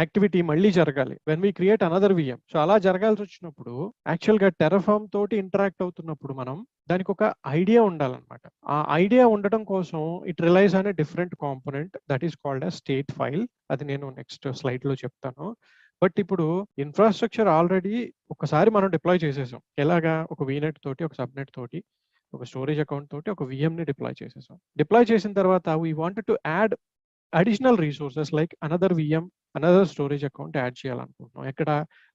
యాక్టివిటీ మళ్ళీ జరగాలి when we create another VM. So అలా జరగాల్సి వచ్చినప్పుడు యాక్చువల్ గా టెరాఫార్మ్ తోటి ఇంటరాక్ట్ అవుతున్నప్పుడు మనం దానికి ఒక ఐడియా ఉండాలన్నమాట. ఆ ఐడియా ఉండటం కోసం it relies on a different component that is called as state file. అది నేను నెక్స్ట్ స్లైడ్ లో చెప్తాను. బట్ ఇప్పుడు ఇన్ఫ్రాస్ట్రక్చర్ ఆల్రెడీ ఒకసారి మనం డిప్లాయ్ చేసేసాం. ఎలాగా? ఒక VNet తోటి, ఒక సబ్నెట్ తోటి, ఒక స్టోరేజ్ అకౌంట్ తోటి ఒక VM ని డిప్లాయ్ చేసేసాం. డిప్లాయ్ చేసిన తర్వాత we wanted to add additional resources like another VM, another storage account add చేయాలనుకుంటున్నాం. ఎక్కడ?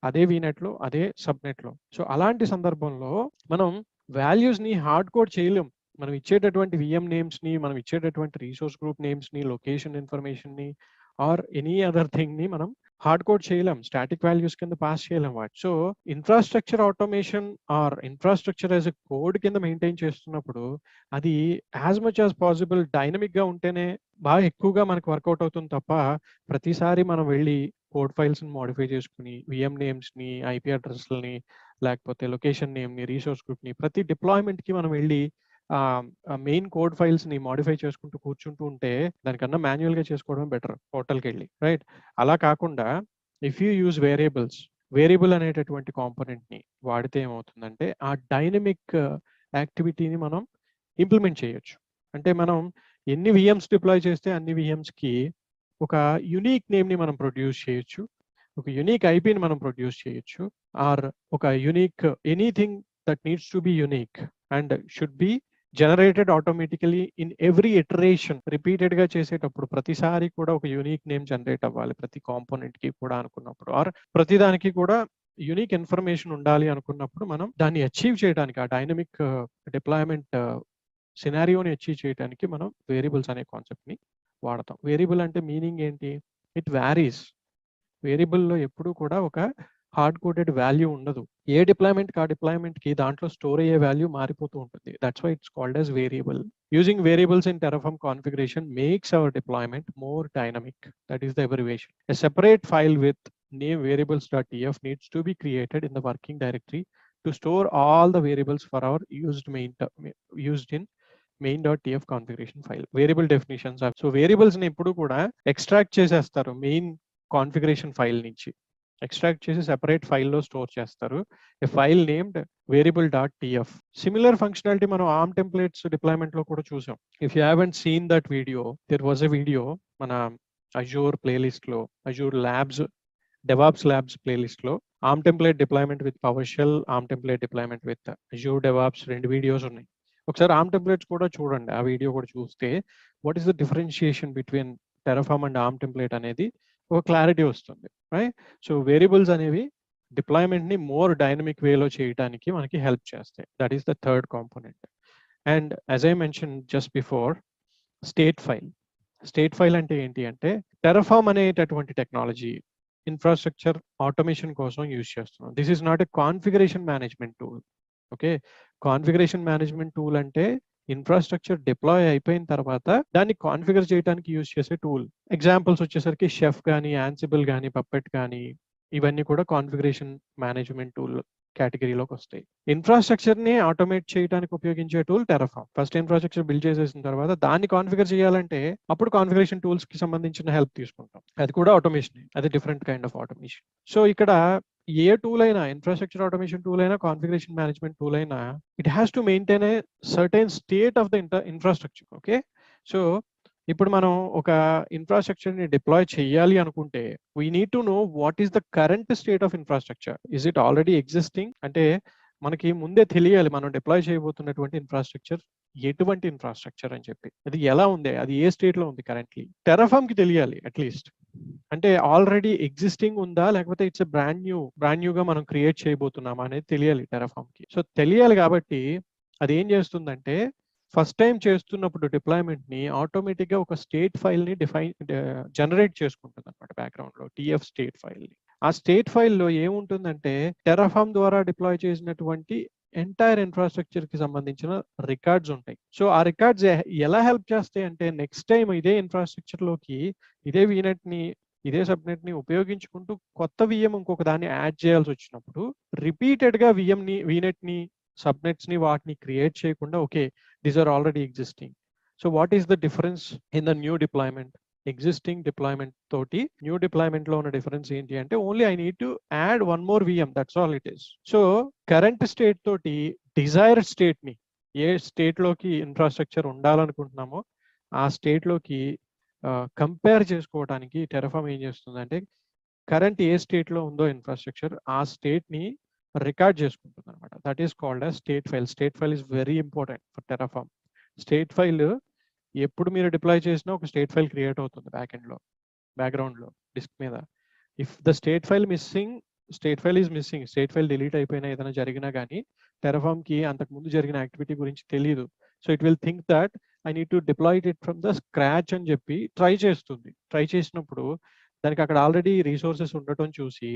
అదే VNet లో, అదే సబ్నెట్ లో. సో అలాంటి సందర్భంలో మనం వాల్యూస్ ని హార్డ్ కోడ్ చేయలేం. మనం ఇచ్చేటటువంటి VM నేమ్స్ ని, మనం ఇచ్చేటటువంటి రీసోర్స్ గ్రూప్ నేమ్స్ ని, లొకేషన్ ఇన్ఫర్మేషన్ ని, ఆర్ ఎనీ అదర్ థింగ్ ని మనం హార్డ్ కోడ్ చేయలేం, స్టాటిక్ వాల్యూస్ కింద పాస్ చేయలేం వాటి. సో infrastructure automation or infrastructure as a code కింద మెయింటైన్ చేస్తున్నప్పుడు అది as much as possible dynamic గా ఉంటేనే బాగా ఎక్కువగా మనకు వర్కౌట్ అవుతుంది తప్ప ప్రతిసారి మనం వెళ్ళి కోడ్ ఫైల్స్ ని మోడిఫై చేసుకుని VM నేమ్స్ ని, IP అడ్రస్లని, లేకపోతే లొకేషన్ నేమ్ ని, రీసోర్స్ గ్రూప్ ని ప్రతి డిప్లాయ్మెంట్ కి మనం వెళ్ళి మెయిన్ కోడ్ ఫైల్స్ ని మోడిఫై చేసుకుంటూ కూర్చుంటూ ఉంటే దానికన్నా మాన్యువల్ గా చేసుకోవడం బెటర్ పోర్టల్కి వెళ్ళి, రైట్. అలా కాకుండా ఇఫ్ యూ యూజ్ వేరియబుల్ అనేటటువంటి కాంపోనెంట్ ని వాడితే ఏమవుతుందంటే ఆ డైనమిక్ యాక్టివిటీని మనం ఇంప్లిమెంట్ చేయొచ్చు. అంటే మనం ఎన్ని VMs డిప్లాయ్ చేస్తే అన్ని VMs కి ఒక యునిక్ నేమ్ ని మనం ప్రొడ్యూస్ చేయొచ్చు, ఒక యునిక్ IPని మనం ప్రొడ్యూస్ చేయొచ్చు, ఆర్ ఒక unique anything that needs to be unique and should be generated automatically in every iteration. Repeated గా చేసేటప్పుడు ప్రతిసారి కూడా ఒక యూనిక్ నేమ్ జనరేట్ అవ్వాలి ప్రతి కాంపోనెంట్ కి కూడా అనుకున్నప్పుడు, ఆర్ ప్రతి దానికి కూడా యూనిక్ ఇన్ఫర్మేషన్ ఉండాలి అనుకున్నప్పుడు మనం దాన్ని అచీవ్ చేయడానికి, ఆ డైనమిక్ డిప్లాయ్మెంట్ సినారియోని అచీవ్ చేయడానికి మనం వేరియబుల్స్ అనే కాన్సెప్ట్ ని వాడతాం. వేరియబుల్ అంటే మీనింగ్ ఏంటి? It varies. వేరియబుల్లో ఎప్పుడు కూడా ఒక హార్డ్ కోడెడ్ వాల్యూ ఉండదు. ఏ డిప్లాయ్మెంట్ కి ఆ డిప్లాయ్మెంట్ కి దాంట్లో స్టోర్ అయ్యే వాల్యూ మారిపోతూ ఉంటుంది. That's why it's called as variable. Using variables in Terraform configuration makes our deployment more dynamic. That is the abbreviation. A separate file with name variables.tf needs to be created in the working directory to store all the variables for our used in main.tf configuration file. Variable definitions are, so variables ని ఎప్పుడు కూడా extract చేసేస్తారు main configuration file నుంచి. Extract చేసి separate ఫైల్లో store చేస్తారు. A file named variable.tf. Similar functionality మనం ARM templates deployment లో కూడా చూసాం. If you haven't seen that video, there was a video మన అజూర్ ప్లేలిస్ట్ లో, Azure labs DevOps Labs playlist లో ARM template deployment with PowerShell, ARM template deployment with Azure DevOps రెండు videos ఉన్నాయి. ఒకసారి ARM templates కూడా చూడండి. ఆ video కూడా చూస్తే what is the differentiation between Terraform and ARM template అనేది ఒక క్లారిటీ వస్తుంది, రైట్? సో వేరియబుల్స్ అనేవి డిప్లాయ్మెంట్ ని మోర్ డైనమిక్ వేలో చేయడానికి మనకి హెల్ప్ చేస్తాయి. That is the third component. And as I mention just before, state file. State file అంటే ఏంటి అంటే, Terraform అనేటటువంటి టెక్నాలజీ ఇన్ఫ్రాస్ట్రక్చర్ ఆటోమేషన్ కోసం యూజ్ చేస్తున్నాం. This is not a configuration management tool. Okay, configuration management tool అంటే infrastructure deploy అయిపోయిన తర్వాత దాన్ని కాన్ఫిగర్ చేయడానికి యూజ్ చేసే టూల్. ఎగ్జాంపుల్స్ వచ్చేసరికి షెఫ్ కానీ, యాన్సిబుల్ కానీ, పప్పెట్ కానీ, ఇవన్నీ కూడా కాన్ఫిగరేషన్ మేనేజ్మెంట్ టూల్ కేటగిరీలోకి వస్తాయి. ఇన్ఫ్రాస్ట్రక్చర్ ని ఆటోమేట్ చేయడానికి ఉపయోగించే tool Terraform. First infrastructure build చేసేసిన తర్వాత దాన్ని కాన్ఫిగర్ చేయాలంటే అప్పుడు కాన్ఫిగరేషన్ టూల్స్ కి సంబంధించిన హెల్ప్ తీసుకుంటాం. అది కూడా ఆటోమేషన్, అది different kind of automation. So ఇక్కడ ఏ టూల్ అయినా, ఇన్ఫ్రాస్ట్రక్చర్ ఆటోమేషన్ టూల్ అయినా, కాన్ఫిగరేషన్ మేనేజ్మెంట్ టూల్ అయినా, it has to maintain a certain state of the infrastructure. Okay, so ఇప్పుడు మనం ఒక ఇన్ఫ్రాస్ట్రక్చర్ ని డిప్లాయ్ చేయాలి అనుకుంటే we need to know what is the current state of infrastructure. Is it already existing? అంటే మనకి ముందే తెలియాలి మనం డిప్లాయ్ చేయబోతున్నటువంటి ఇన్ఫ్రాస్ట్రక్చర్ ఎటువంటి ఇన్ఫ్రాస్ట్రక్చర్ అని చెప్పి, అది ఎలా ఉంది, అది ఏ స్టేట్ లో ఉంది కరెంట్లీ. Terraform కి తెలియాలి అట్లీస్ట్. అంటే ఆల్రెడీ ఎగ్జిస్టింగ్ ఉందా, లేకపోతే ఇట్స్ బ్రాండ్ న్యూ గా మనం క్రియేట్ చేయబోతున్నామా అనేది తెలియాలి Terraform కి. సో తెలియాలి కాబట్టి అది ఏం చేస్తుందంటే, ఫస్ట్ టైం చేస్తున్నప్పుడు డిప్లాయ్మెంట్ ని ఆటోమేటిక్ గా ఒక స్టేట్ ఫైల్ ని జనరేట్ చేసుకుంటుంది అనమాట బ్యాక్గ్రౌండ్ లో, TF స్టేట్ ఫైల్ ని. ఆ స్టేట్ ఫైల్లో ఏముంటుందంటే Terraform ద్వారా డిప్లాయ్ చేసినటువంటి ఎంటైర్ ఇన్ఫ్రాస్ట్రక్చర్ కి సంబంధించిన రికార్డ్స్ ఉంటాయి. సో ఆ రికార్డ్స్ ఎలా హెల్ప్ చేస్తాయి అంటే, నెక్స్ట్ టైం ఇదే ఇన్ఫ్రాస్ట్రక్చర్ లోకి ఇదే వీనెట్ ని, ఇదే సబ్నెట్ ని ఉపయోగించుకుంటూ కొత్త VM ఇంకొక దాన్ని యాడ్ చేయాల్సి వచ్చినప్పుడు రిపీటెడ్ గా వీనెట్ ని, సబ్నెట్స్ ని, వాటిని క్రియేట్ చేయకుండా, okay these are already existing. So what is the difference in the new deployment? Existing deployment తోటి న్యూ డిప్లాయ్మెంట్ లో ఉన్న డిఫరెన్స్ ఏంటి అంటే, only I need to add one more VM, that's all it is. So current state తోటి desired state ని, ఏ state లోకి infrastructure ఉండాలనుకుంటున్నామో ఆ స్టేట్ లోకి కంపేర్ చేసుకోవడానికి Terraform ఏం చేస్తుందంటే, కరెంట్ ఏ స్టేట్ లో ఉందో ఇన్ఫ్రాస్ట్రక్చర్, ఆ స్టేట్ ని రికార్డ్ చేసుకుంటుంది అనమాట. That is called as state file. State file is very important for Terraform. State file ఎప్పుడు మీరు డిప్లాయ్ చేసినా ఒక స్టేట్ ఫైల్ క్రియేట్ అవుతుంది బ్యాక్ఎండ్ లో, బ్యాక్గ్రౌండ్ లో, డిస్క్ మీద. If the state file missing, state file is missing, state file delete అయిపోయినా ఏదైనా జరిగినా కానీ Terraform కి అంతకు ముందు జరిగిన యాక్టివిటీ గురించి తెలియదు. So it will think that I need to deploy it from the scratch అని చెప్పి ట్రై చేస్తుంది. ట్రై చేసినప్పుడు దానికి అక్కడ ఆల్రెడీ రీసోర్సెస్ ఉండటం చూసి,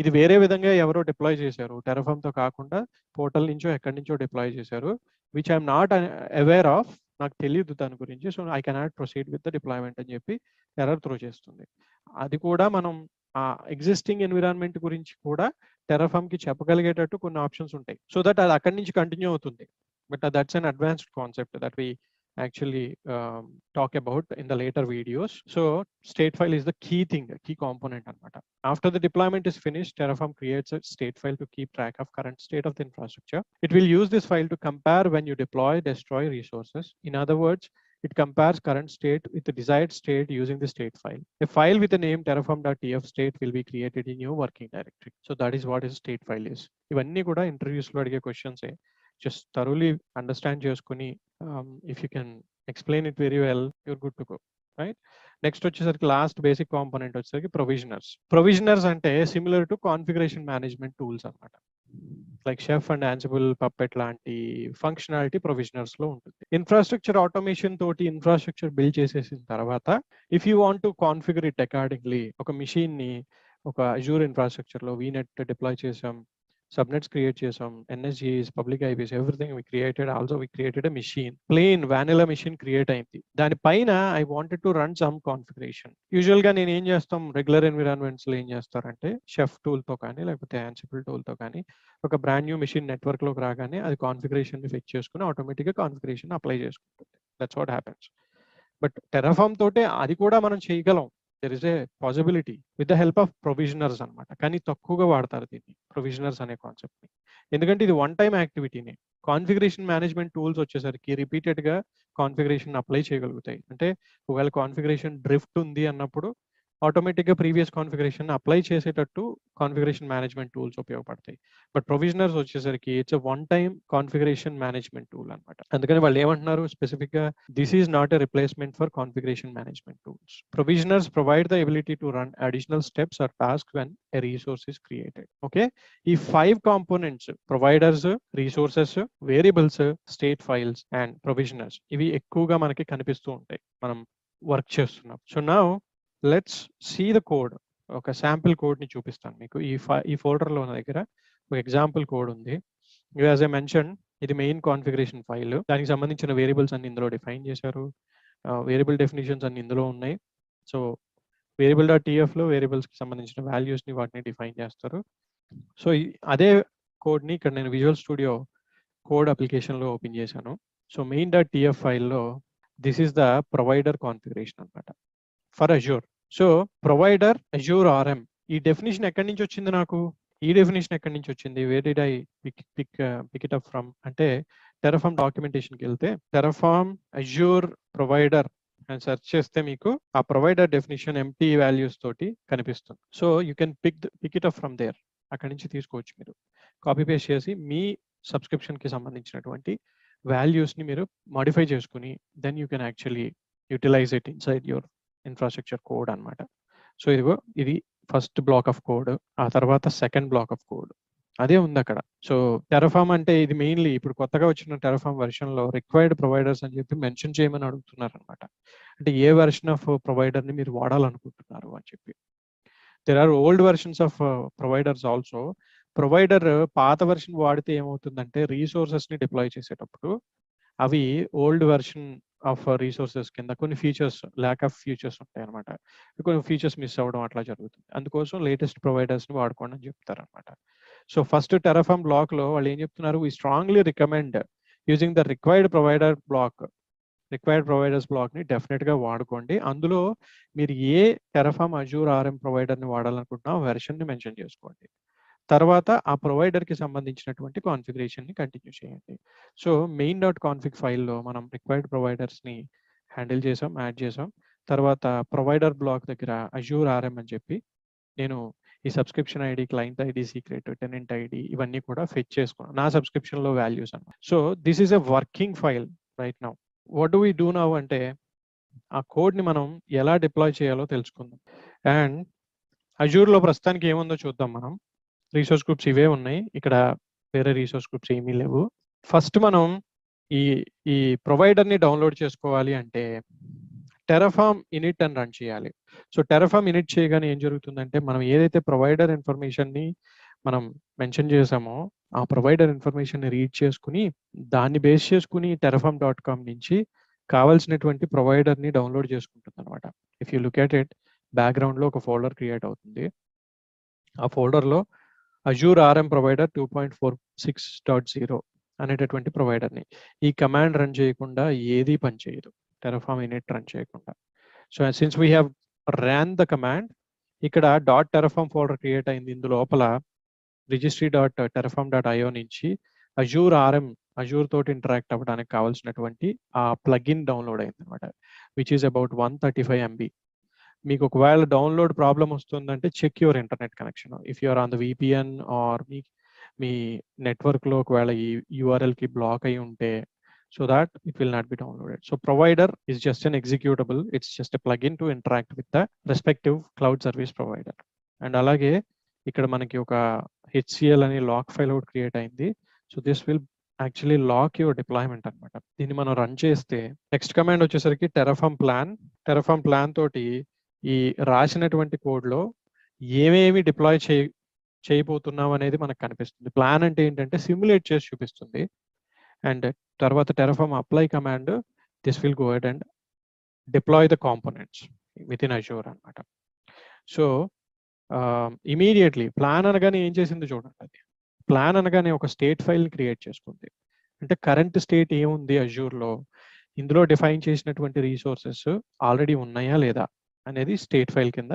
ఇది వేరే విధంగా ఎవరో డిప్లాయ్ చేశారు, Terraform తో కాకుండా పోర్టల్ నుంచో ఎక్కడి నుంచో డిప్లాయ్ చేశారు, which I'm not aware of, నాకు తెలియదు దాని గురించి, so I cannot proceed with the deployment అని చెప్పి ఎర్రర్ త్రో చేస్తుంది. అది కూడా మనం ఆ ఎగ్జిస్టింగ్ ఎన్విరాన్మెంట్ గురించి కూడా Terraform కి చెప్పగలిగేటట్టు కొన్ని ఆప్షన్స్ ఉంటాయి, సో దట్ అది అక్కడి నుంచి కంటిన్యూ అవుతుంది. But that's an advanced concept that we actually talk about in the later videos. So state file is the key thing, key component anamata. After the deployment is finished, Terraform creates a state file to keep track of current state of the infrastructure. It will use this file to compare when you deploy, destroy resources. In other words, it compares current state with the desired state using the state file. A file with the name terraform.tf state will be created in your working directory. So that is what is state file is. ఇవన్నీ కూడా interviews లో అడిగే questions. just thoroughly understand చేసుకుని if you can explain it very well, you're good to go, right? Next వచ్చేసరికి last basic component వచ్చేసరికి provisioners అంటే similar to configuration management tools అన్నమాట. Like Chef and Ansible, Puppet లాంటి functionality provisioners లో ఉంటుంది. Infrastructure automation తోటి infrastructure build చేసేసిన తర్వాత if you want to configure it accordingly, ఒక మిషన్ ని ఒక అజూర్ ఇన్ఫ్రాస్ట్రక్చర్ లో వీనెట్ డిప్లాయ్ చేసాం, subnets create చేసాం, NSGs, public IPs, everything we created. Also we created a machine, plain vanilla machine create అయింది. దానిపైన I wanted to run some configuration. Usual గా నేను ఏం చేస్తాం, రెగ్యులర్ ఎన్విరాన్మెంట్స్ లో ఏం చేస్తారంటే షెఫ్ టూల్ తో కానీ లేకపోతే యాన్సిబుల్ టూల్ తో కానీ ఒక బ్రాండ్ న్యూ మిషన్ నెట్వర్క్ లోకి రాగానే అది కాన్ఫిగరేషన్ ని ఫెచ్ చేసుకుని ఆటోమేటిక్ గా కాన్ఫిగరేషన్ అప్లై చేసుకుంటుంది. That's what happens. But Terraform తోటే అది కూడా మనం చేయగలం. There is a possibility with the help of provisioners అనమాట. కానీ తక్కువగా వాడతారు దీన్ని, ప్రొవిజనర్స్ అనే కాన్సెప్ట్ ని. ఎందుకంటే ఇది వన్ టైం యాక్టివిటీనే. కాన్ఫిగరేషన్ మేనేజ్మెంట్ టూల్స్ వచ్చేసరికి రిపీటెడ్ గా కాన్ఫిగరేషన్ అప్లై చేయగలుగుతాయి. అంటే ఒకవేళ కాన్ఫిగరేషన్ డ్రిఫ్ట్ ఉంది అన్నప్పుడు ఆటోమేటిక్ గా ప్రీవియస్ కాన్ఫిగరేషన్ అప్లై చేసేటట్టు కాన్ఫిగరేషన్ మేనేజ్మెంట్ టూల్స్ ఉపయోగపడతాయి. బట్ ప్రొవిజనర్స్ వచ్చేసరికి it's one time configuration management tool అనమాట. అందుకని వాళ్ళు ఏమంటున్నారు స్పెసిఫిక్ గా, this is not a replacement for configuration management tools. Provisioners provide the ability to run additional steps or task when a resource is created. Okay, ఈ 5 components providers, resources, variables, state files and provisioners, ఇవి ఎక్కువగా మనకి కనిపిస్తూ ఉంటాయి మనం work చేస్తున్నాం. So now let's see the code. ఒక sample code ని చూపిస్తాను మీకు. ఈ ఫోల్డర్ లో నా దగ్గర ఒక ఎగ్జాంపుల్ కోడ్ ఉంది. యాజ్ ఐ మెన్షన్, ఇది మెయిన్ కాన్ఫిగరేషన్ ఫైల్. దానికి సంబంధించిన వేరియబుల్స్ అన్ని ఇందులో డిఫైన్ చేశారు. వేరియబుల్ డెఫినిషన్స్ అన్ని ఇందులో ఉన్నాయి. సో వేరియబుల్ డాట్ టీఎఫ్ లో వేరియబుల్స్ కి సంబంధించిన వాల్యూస్ ని వాటిని డిఫైన్ చేస్తారు. సో అదే కోడ్ ని ఇక్కడ నేను విజువల్ స్టూడియో కోడ్ అప్లికేషన్ లో ఓపెన్ చేశాను. సో మెయిన్ డాట్ టీఎఫ్ ఫైల్లో this is the provider configuration అనమాట for Azure. So provider Azure RM, ఈ డెఫినేషన్ ఎక్కడి నుంచి వచ్చింది నాకు? ఈ డెఫినేషన్ ఎక్కడి నుంచి వచ్చింది? Where did I pick it up from అంటే టెరాఫార్మ్ డాక్యుమెంటేషన్కి వెళ్తే టెరాఫార్మ్ అజూర్ ప్రొవైడర్ అని సెర్చ్ చేస్తే మీకు ఆ ప్రొవైడర్ డెఫినేషన్ ఎంటీ వాల్యూస్ తోటి కనిపిస్తుంది. So you can pick it up from there. అక్కడి నుంచి తీసుకోవచ్చు. మీరు కాపీ పేస్ట్ చేసి మీ సబ్స్క్రిప్షన్ కి సంబంధించినటువంటి వాల్యూస్ ని మీరు మాడిఫై చేసుకుని then you can actually utilize it inside your infrastructure code అనమాట. సో ఇదిగో ఇది ఫస్ట్ బ్లాక్ ఆఫ్ కోడ్, ఆ తర్వాత సెకండ్ బ్లాక్ ఆఫ్ కోడ్ అదే ఉంది అక్కడ. సో టెరాఫార్మ్ అంటే ఇది మెయిన్లీ ఇప్పుడు కొత్తగా వచ్చిన టెరాఫార్మ్ వెర్షన్ లో రిక్వైర్డ్ ప్రొవైడర్స్ అని చెప్పి మెన్షన్ చేయమని అడుగుతున్నారు అనమాట. అంటే ఏ వెర్షన్ ఆఫ్ ప్రొవైడర్ ని మీరు వాడాలనుకుంటున్నారు అని చెప్పి. There are old versions of providers also. Provider పాత వెర్షన్ వాడితే ఏమవుతుందంటే రీసోర్సెస్ ని డిప్లాయ్ చేసేటప్పుడు అవి ఓల్డ్ వెర్షన్ ఆఫ్ రిసోర్సెస్ కింద కొన్ని ఫీచర్స్, ల్యాక్ ఆఫ్ ఫీచర్స్ ఉంటాయి అనమాట. కొన్ని ఫీచర్స్ మిస్ అవ్వడం అట్లా జరుగుతుంది. అందుకోసం లేటెస్ట్ ప్రొవైడర్స్ ని వాడుకోండి అని చెప్తారు అనమాట. సో ఫస్ట్ టెరాఫార్మ్ బ్లాక్ లో వాళ్ళు ఏం చెప్తున్నారు, we strongly recommend using the required provider block. Required providers block ని డెఫినెట్ గా వాడుకోండి. అందులో మీరు ఏ టెరాఫార్మ్ అజూర్ RM ప్రొవైడర్ ని వాడాలనుకుంటున్నా వెర్షన్ ని మెన్షన్ చేసుకోండి. తర్వాత ఆ ప్రొవైడర్ కి సంబంధించినటువంటి కాన్ఫిగరేషన్ ని కంటిన్యూ చేయండి. సో మెయిన్ డాట్ కాన్ఫిగ్ ఫైల్లో మనం రిక్వైర్డ్ ప్రొవైడర్స్ ని హ్యాండిల్ చేసాం, యాడ్ చేసాం. తర్వాత ప్రొవైడర్ బ్లాక్ దగ్గర అజూర్ RM అని చెప్పి నేను ఈ subscription ID, client ID, secret, tenant ID ఇవన్నీ కూడా ఫెచ్ చేసుకున్నాను నా సబ్స్క్రిప్షన్ లో వాల్యూస్ అన్నమాట. So this is a working file right now. What do we do now అంటే ఆ కోడ్ ని మనం ఎలా డిప్లాయ్ చేయాలో తెలుసుకుందాం. అండ్ అజూర్ లో ప్రస్తుతానికి ఏముందో చూద్దాం మనం. రిసోర్స్ గ్రూప్స్ ఇవే ఉన్నాయి, ఇక్కడ వేరే రిసోర్స్ గ్రూప్స్ ఏమీ లేవు. ఫస్ట్ మనం ఈ ప్రొవైడర్ ని డౌన్లోడ్ చేసుకోవాలి అంటే టెరాఫార్మ్ ఇనిట్ అని రన్ చేయాలి. సో టెరాఫార్మ్ ఇనిట్ చేయగానే ఏం జరుగుతుందంటే మనం ఏదైతే ప్రొవైడర్ ఇన్ఫర్మేషన్ ని మనం మెన్షన్ చేసామో ఆ ప్రొవైడర్ ఇన్ఫర్మేషన్ ని రీడ్ చేసుకుని దాన్ని బేస్ చేసుకుని terraform.com నుంచి కావాల్సినటువంటి ప్రొవైడర్ ని డౌన్లోడ్ చేసుకుంటుంది అనమాట. If you look at it, background లో ఒక ఫోల్డర్ క్రియేట్ అవుతుంది. ఆ ఫోల్డర్ లో అజూర్ RM ప్రొవైడర్ 2.46.0 అనేటటువంటి ప్రొవైడర్ ని ఈ కమాండ్ రన్ చేయకుండా ఏది పని చేయదు, టెరాఫార్మ్ ఇనిట్ రన్ చేయకుండా. So since we have ran the command, ఇక్కడ .terraform ఫోల్డర్ క్రియేట్ అయింది. ఇందు లోపల registry.terraform.io నుంచి అజూర్ RM, అజూర్ తోటి ఇంటరాక్ట్ అవ్వడానికి కావాల్సినటువంటి ఆ ప్లగిన్ డౌన్లోడ్ అయింది అనమాట, విచ్ ఈస్ అబౌట్ 135 MB. మీకు ఒకవేళ డౌన్లోడ్ ప్రాబ్లం వస్తుందంటే check your internet connection. If you're on the VPN or మీ నెట్వర్క్లో ఒకవేళ ఈ యూఆర్ఎల్కి బ్లాక్ అయి ఉంటే so that it will not be downloaded. So provider is just an executable. It's just a plugin to interact with the respective cloud service provider. And alage ikkada manaki oka HCL ani lock file out create ayindi. So this will actually lock your deployment anamata. Dini మనం run చేస్తే next command వచ్చేసరికి Terraform plan తోటి ఈ రాసినటువంటి కోడ్లో ఏమేమి deploy చేయబోతున్నాం అనేది మనకు కనిపిస్తుంది. ప్లాన్ అంటే ఏంటంటే సిమ్యులేట్ చేసి చూపిస్తుంది. And తర్వాత Terraform apply command, this will go ahead and deploy the components within Azure అన్నమాట. సో ఇమీడియట్లీ ప్లాన్ అనగానే ఏం చేసింది చూడండి. అది ప్లాన్ అనగానే ఒక స్టేట్ ఫైల్ క్రియేట్ చేసుకుంది. అంటే కరెంట్ స్టేట్ ఏముంది అజూర్లో, ఇందులో డిఫైన్ చేసినటువంటి రీసోర్సెస్ ఆల్రెడీ ఉన్నాయా లేదా అనేది స్టేట్ ఫైల్ కింద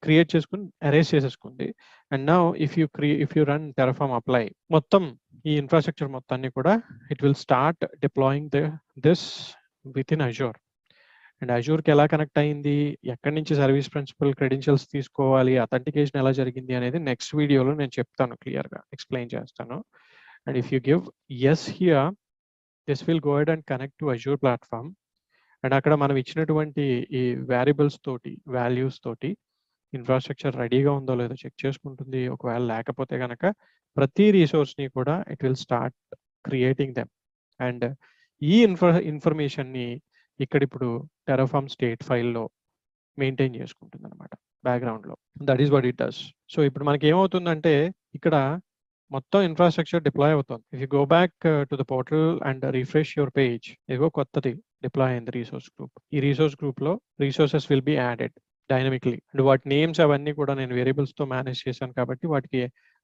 క్రియేట్ చేసుకుని అరేంజ్ చేసేసుకుంది. And now if you run Terraform apply, మొత్తం ఈ ఇన్ఫ్రాస్ట్రక్చర్ మొత్తాన్ని కూడా it will start deploying this within Azure. And అజూర్కి ఎలా కనెక్ట్ అయింది, ఎక్కడి నుంచి సర్వీస్ ప్రిన్సిపల్ క్రెడెన్షియల్స్ తీసుకోవాలి, అథెంటికేషన్ ఎలా జరిగింది అనేది నెక్స్ట్ వీడియోలో నేను చెప్తాను, క్లియర్గా ఎక్స్ప్లెయిన్ చేస్తాను. And if you give yes here, this will go ahead and connect to Azure platform. అండ్ అక్కడ మనం ఇచ్చినటువంటి ఈ వేరియబుల్స్ తోటి, వాల్యూస్ తోటి ఇన్ఫ్రాస్ట్రక్చర్ రెడీగా ఉందో లేదో చెక్ చేసుకుంటుంది. ఒకవేళ లేకపోతే కనుక ప్రతి రిసోర్స్ని కూడా it will start creating them. And ఈ ఇన్ఫర్మేషన్ని ఇక్కడ ఇప్పుడు టెరాఫార్మ్ స్టేట్ ఫైల్లో మెయింటైన్ చేసుకుంటుంది అనమాట బ్యాక్గ్రౌండ్లో. That is what it does. So ఇప్పుడు మనకి ఏమవుతుందంటే ఇక్కడ మొత్తం ఇన్ఫ్రాస్ట్రక్చర్ డిప్లాయ్ అవుతుంది. If you go back to the portal and refresh your page, ఇదిగో కొత్తది డిప్లాయ్ అయింది రీసోర్స్ గ్రూప్. ఈ రీసోర్స్ గ్రూప్లో resources will be added dynamically. And వాటి నేమ్స్ అవన్నీ కూడా నేను వేరియబుల్స్ తో మేనేజ్ చేశాను కాబట్టి వాటికి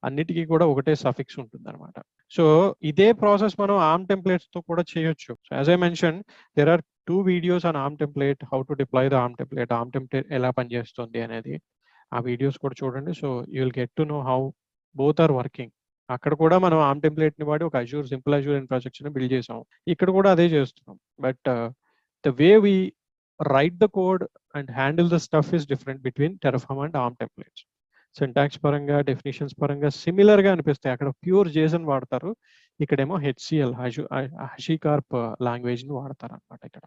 అన్నిటికీ కూడా ఒకటే సఫిక్స్ ఉంటుంది అనమాట. సో ఇదే ప్రాసెస్ మనం ఆర్మ్ టెంప్లెట్స్ తో కూడా చేయొచ్చు. So as I mention, there are 2 videos on ARM template, how to deploy the ARM template, ARM template ఎలా పనిచేస్తుంది అనేది. ఆ వీడియోస్ కూడా చూడండి. So you will get to know how both are working. అక్కడ కూడా మనం ఆర్మ్ టెంప్లెట్ ని వాడి ఒక అజూర్ సింపుల్ అజూర్ ఇన్ఫ్రాస్ట్రక్చర్ ని బిల్డ్ చేసాం. ఇక్కడ కూడా అదే చేస్తున్నాం. But the way we write the code and handle the stuff is different between Terraform and ARM templates. Syntax పరంగా, డెఫినిషన్స్ పరంగా సిమిలర్ గా అనిపిస్తాయి. అక్కడ ప్యూర్ JSON వాడతారు, ఇక్కడేమో HCL HashiCorp లాంగ్వేజ్ ని వాడతారు అనమాట ఇక్కడ.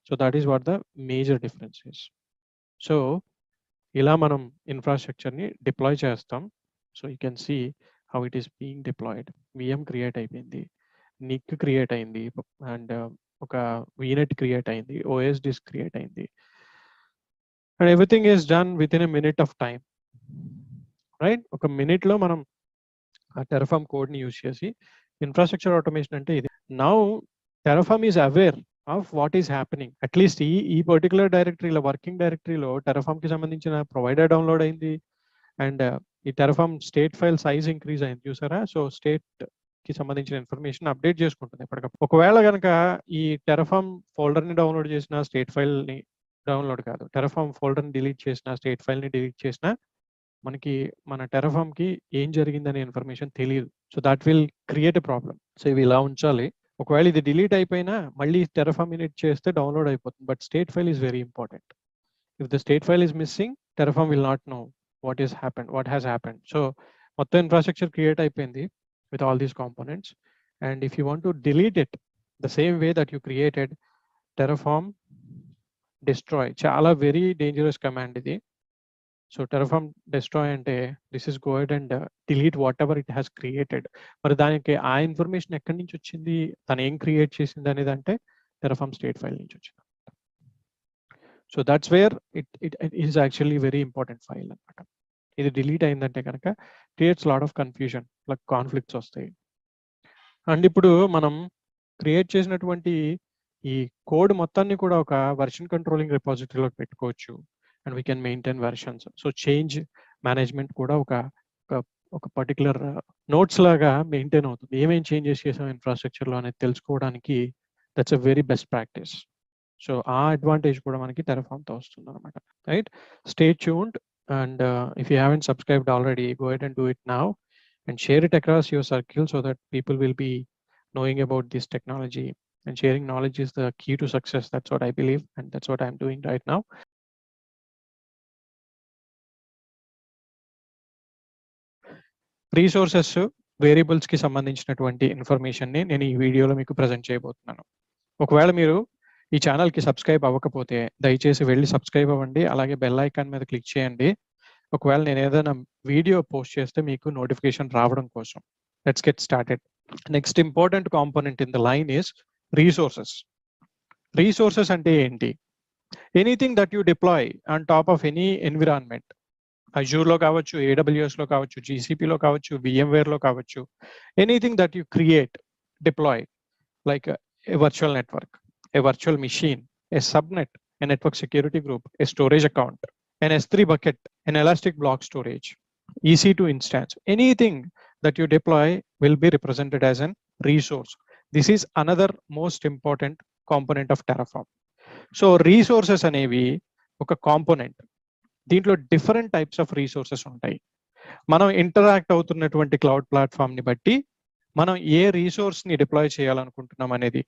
So that is what the major difference is. So ఇలా మనం ఇన్ఫ్రాస్ట్రక్చర్ ని డిప్లాయ్ చేస్తాం. So you can see how it is being deployed. VM create అయిపోయింది, నిక్ క్రియేట్ అయింది, అండ్ ఒక VNet క్రియేట్ అయింది, OS disk క్రియేట్ అయింది. And everything is done within a minute of time, right? ఒక మినిట్లో మనం ఆ టెరాఫార్మ్ కోడ్ని యూజ్ చేసి ఇన్ఫ్రాస్ట్రక్చర్ ఆటోమేషన్ అంటే ఇది. Now Terraform is aware of what is happening. At least ఈ పర్టికులర్ డైరెక్టరీలో, వర్కింగ్ డైరెక్టరీలో టెరాఫార్మ్కి సంబంధించిన ప్రొవైడర్ డౌన్లోడ్ అయింది. అండ్ ఈ Terraform state file size increase అయింది, చూసారా? సో స్టేట్ కి సంబంధించిన ఇన్ఫర్మేషన్ అప్డేట్ చేసుకుంటుంది ఎప్పటికప్పుడు. ఒకవేళ కనుక ఈ టెరాఫార్మ్ ఫోల్డర్ ని డౌన్లోడ్ చేసిన, స్టేట్ ఫైల్ ని డౌన్లోడ్ కాదు, టెరాఫార్మ్ ఫోల్డర్ ని డిలీట్ చేసిన, స్టేట్ ఫైల్ ని డిలీట్ చేసిన, మనకి మన టెరాఫార్మ్ కి ఏం జరిగిందనే ఇన్ఫర్మేషన్ తెలియదు. So that will create a problem. So ఇవి ఇలా ఉంచాలి. ఒకవేళ ఇది డిలీట్ అయిపోయినా మళ్ళీ టెరాఫార్మ్ ఇనిట్ చేస్తే డౌన్లోడ్ అయిపోతుంది. But state file is very important. If the state file is missing, Terraform will not know what has happened. So మొత్తం ఇన్ఫ్రాస్ట్రక్చర్ క్రియేట్ అయిపోయింది with all these components. And if you want to delete it the same way that you created, Terraform destroy, chala very dangerous command idi. So Terraform destroy ante this is go ahead and delete whatever it has created. Mari daniki aa information ekkadi nunchi ochindi, tanu em create chesindi anedi ante Terraform state file nunchi ochindi. So that's where it is actually very important file anamata. ఇది delete అయిందంటే కనుక creates lot of confusion, like conflicts వస్తాయి. And ఇప్పుడు మనం create చేసినటువంటి ఈ code మొత్తాన్ని కూడా ఒక వెర్షన్ కంట్రోలింగ్ రిపాజిటరీలో పెట్టుకోవచ్చు. And we can maintain versions. So change management కూడా ఒక పర్టికులర్ నోట్స్ లాగా మెయింటైన్ అవుతుంది. ఏమేం చేంజెస్ చేసాం ఇన్ఫ్రాస్ట్రక్చర్లో అనేది తెలుసుకోవడానికి that's a very best practice. So ఆ అడ్వాంటేజ్ కూడా మనకి టెరాఫార్మ్తో వస్తుంది అనమాట, right? Stay tuned. And if you haven't subscribed already, go ahead and do it now and share it across your circle so that people will be knowing about this technology. And sharing knowledge is the key to success. That's what I believe, and that's what I'm doing right now. Resources variables కి సంబంధించినటువంటి information ని నేను ఈ వీడియోలో మీకు present చేయబోతున్నాను. ఒకవేళ మీరు ఈ ఛానల్ కి సబ్స్క్రైబ్ అవ్వకపోతే దయచేసి వెళ్ళి సబ్స్క్రైబ్ అవ్వండి, అలాగే బెల్ ఐకాన్ మీద క్లిక్ చేయండి. ఒకవేళ నేను ఏదైనా వీడియో పోస్ట్ చేస్తే మీకు నోటిఫికేషన్ రావడం కోసం. Let's get started. Next important component in the line is resources. Resources అంటే ఏంటి? Anything that you deploy on top of any environment. Azure లో కావచ్చు, AWS లో కావచ్చు, GCP లో కావచ్చు, VMware లో కావచ్చు. Anything that you create, deploy, like a virtual network, a virtual machine, a subnet, a network security group, a storage account, an S3 bucket, an elastic block storage, EC2 instance. Anything that you deploy will be represented as an resource. This is another most important component of Terraform. So resources అనేవి ఒక component. దీంట్లో different types of resources ఉంటాయి. మనం interact అవుతున్నటువంటి cloud platform ని బట్టి మనం ఏ resource ని డిప్లాయ్ చేయాలనుకుంటున్నాం అనేది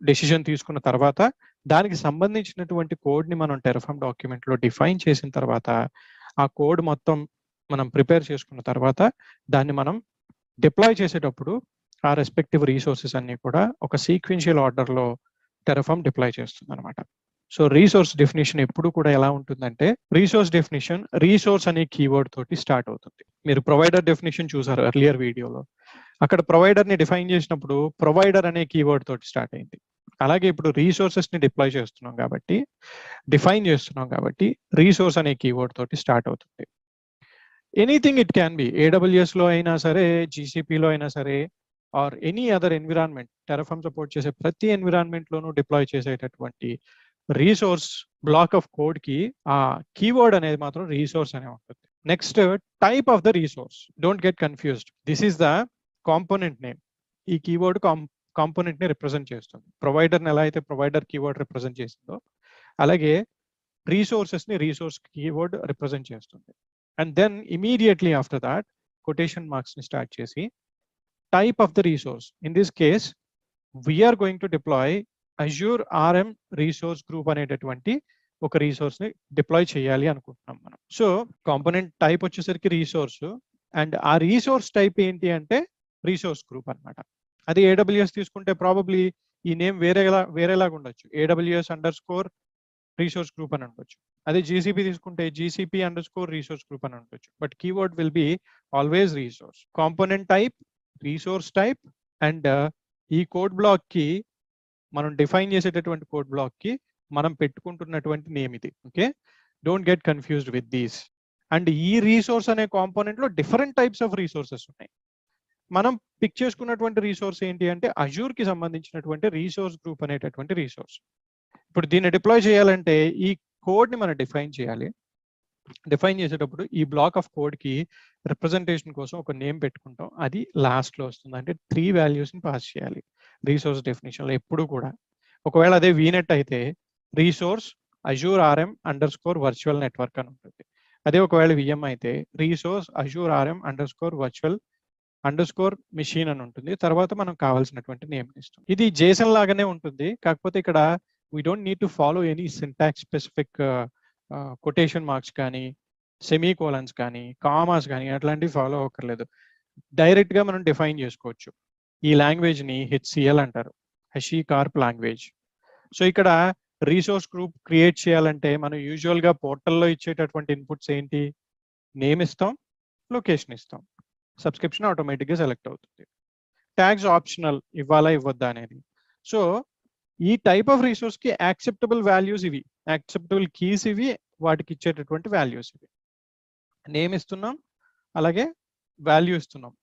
డెసిషన్ తీసుకున్న తర్వాత దానికి సంబంధించినటువంటి కోడ్ ని మనం టెరఫార్మ్ డాక్యుమెంట్ లో డిఫైన్ చేసిన తర్వాత ఆ కోడ్ మొత్తం మనం ప్రిపేర్ చేసుకున్న తర్వాత దాన్ని మనం డిప్లాయ్ చేసేటప్పుడు ఆ రెస్పెక్టివ్ రీసోర్సెస్ అన్ని కూడా ఒక సీక్వెన్షియల్ ఆర్డర్ లో టెరఫార్మ్ డిప్లాయ్ చేస్తుంది అనమాట. సో రీసోర్స్ డెఫినేషన్ ఎప్పుడు కూడా ఎలా ఉంటుందంటే, రీసోర్స్ డెఫినేషన్ రీసోర్స్ అనే కీవర్డ్ తోటి స్టార్ట్ అవుతుంది. మీరు ప్రొవైడర్ డెఫినేషన్ చూసారు ఎర్లియర్ వీడియోలో. అక్కడ ప్రొవైడర్ ని డిఫైన్ చేసినప్పుడు ప్రొవైడర్ అనే కీవర్డ్ తోటి స్టార్ట్ అయింది. అలాగే ఇప్పుడు రీసోర్సెస్ ని డిప్లాయ్ చేస్తున్నాం కాబట్టి, డిఫైన్ చేస్తున్నాం కాబట్టి రీసోర్స్ అనే కీవర్డ్ తోటి స్టార్ట్ అవుతుంది. Anything it can be, AWS లో అయినా సరే, GCP లో అయినా సరే, or any other environment. Terraform support చేసే ప్రతి ఎన్విరాన్మెంట్ లోనూ డిప్లాయ్ చేసేటటువంటి రీసోర్స్ బ్లాక్ ఆఫ్ కోడ్ కి ఆ కీవర్డ్ అనేది మాత్రం రీసోర్స్ అనే ఉంటుంది. Next, type of the resource. Don't get confused. This is the component name. ఈ కీవర్డ్ కాంపోనెంట్ ని రిప్రజెంట్ చేస్తుంది. ప్రొవైడర్ ని ఎలా అయితే ప్రొవైడర్ కీవర్డ్ రిప్రజెంట్ చేసిందో అలాగే రీసోర్సెస్ ని రీసోర్స్ కీవర్డ్ రిప్రజెంట్ చేస్తుంది. And then immediately after that quotation marks ని స్టార్ట్ చేసి type of the resource. In this case we're going to deploy Azure RM resource group అనేటటువంటి ఒక రీసోర్స్ ని deploy చేయాలి అనుకుంటున్నాం మనం. సో కాంపోనెంట్ టైప్ వచ్చేసరికి రీసోర్స్, అండ్ ఆ రీసోర్స్ టైప్ ఏంటి అంటే రీసోర్స్ గ్రూప్ అన్నమాట. అది AWS తీసుకుంటే ప్రాబబ్లీ ఈ నేమ్ వేరేలాగా ఉండొచ్చు. AWS_ రీసోర్స్ గ్రూప్ అని ఉండొచ్చు. అదే GCP తీసుకుంటే GCP_ రీసోర్స్ గ్రూప్ అని ఉండొచ్చు. But keyword will be always resource. Component type, resource type, and ఈ కోడ్ బ్లాక్ కి మనం డిఫైన్ చేసేటటువంటి కోడ్ బ్లాక్ కి మనం పెట్టుకుంటున్నటువంటి నేమ్ ఇది. Okay, don't get confused with these. And ఈ రీసోర్స్ అనే కాంపోనెంట్ లో డిఫరెంట్ టైప్స్ ఆఫ్ రీసోర్సెస్ ఉన్నాయి. మనం పిక్ చేసుకున్నటువంటి రీసోర్స్ ఏంటి అంటే అజూర్ కి సంబంధించినటువంటి రీసోర్స్ గ్రూప్ అనేటటువంటి రీసోర్స్. ఇప్పుడు దీన్ని డిప్లాయ్ చేయాలంటే ఈ కోడ్ ని మనం డిఫైన్ చేయాలి. డిఫైన్ చేసేటప్పుడు ఈ బ్లాక్ ఆఫ్ కోడ్ కి రిప్రజెంటేషన్ కోసం ఒక నేమ్ పెట్టుకుంటాం. అది లాస్ట్ లో వస్తుంది. అంటే 3 వాల్యూస్ ని పాస్ చేయాలి రీసోర్స్ డెఫినేషన్ లో ఎప్పుడు కూడా. ఒకవేళ అదే VNet అయితే resource Azure RM_ virtual network అని ఉంటుంది. అదే ఒకవేళ VM అయితే resource Azure RM_ virtual machine అని ఉంటుంది. తర్వాత మనం కావాల్సినటువంటి నేమ్ ఇస్తాం. ఇది JSON లాగానే ఉంటుంది. కాకపోతే ఇక్కడ we don't need to follow any syntax specific quotation marks కానీ, సెమీకోలన్స్ కానీ, కామాస్ కానీ అట్లాంటివి ఫాలో అవ్వక్కర్లేదు. డైరెక్ట్ గా మనం డిఫైన్ చేసుకోవచ్చు. ఈ లాంగ్వేజ్ ని HCL అంటారు, HashiCorp లాంగ్వేజ్. సో ఇక్కడ రీసోర్స్ గ్రూప్ క్రియేట్ చేయాలంటే మనం యూజువల్ గా పోర్టల్లో ఇచ్చేటటువంటి ఇన్పుట్స్ ఏంటి? నేమ్ ఇస్తాం, లొకేషన్ ఇస్తాం, సబ్స్క్రిప్షన్ ఆటోమేటిక్ గా సెలెక్ట్ అవుతుంది. ట్యాగ్స్ ఆప్షనల్, ఇవ్వాలా ఇవ్వద్దా అనేది. సో ఈ టైప్ ఆఫ్ రీసోర్స్ కి యాక్సెప్టబుల్ వాల్యూస్ ఇవి, యాక్సెప్టబుల్ కీస్ ఇవి, వాటికి ఇచ్చేటటువంటి వాల్యూస్ ఇవి. నేమ్ ఇస్తున్నాం, అలాగే వాల్యూ ఇస్తున్నాం.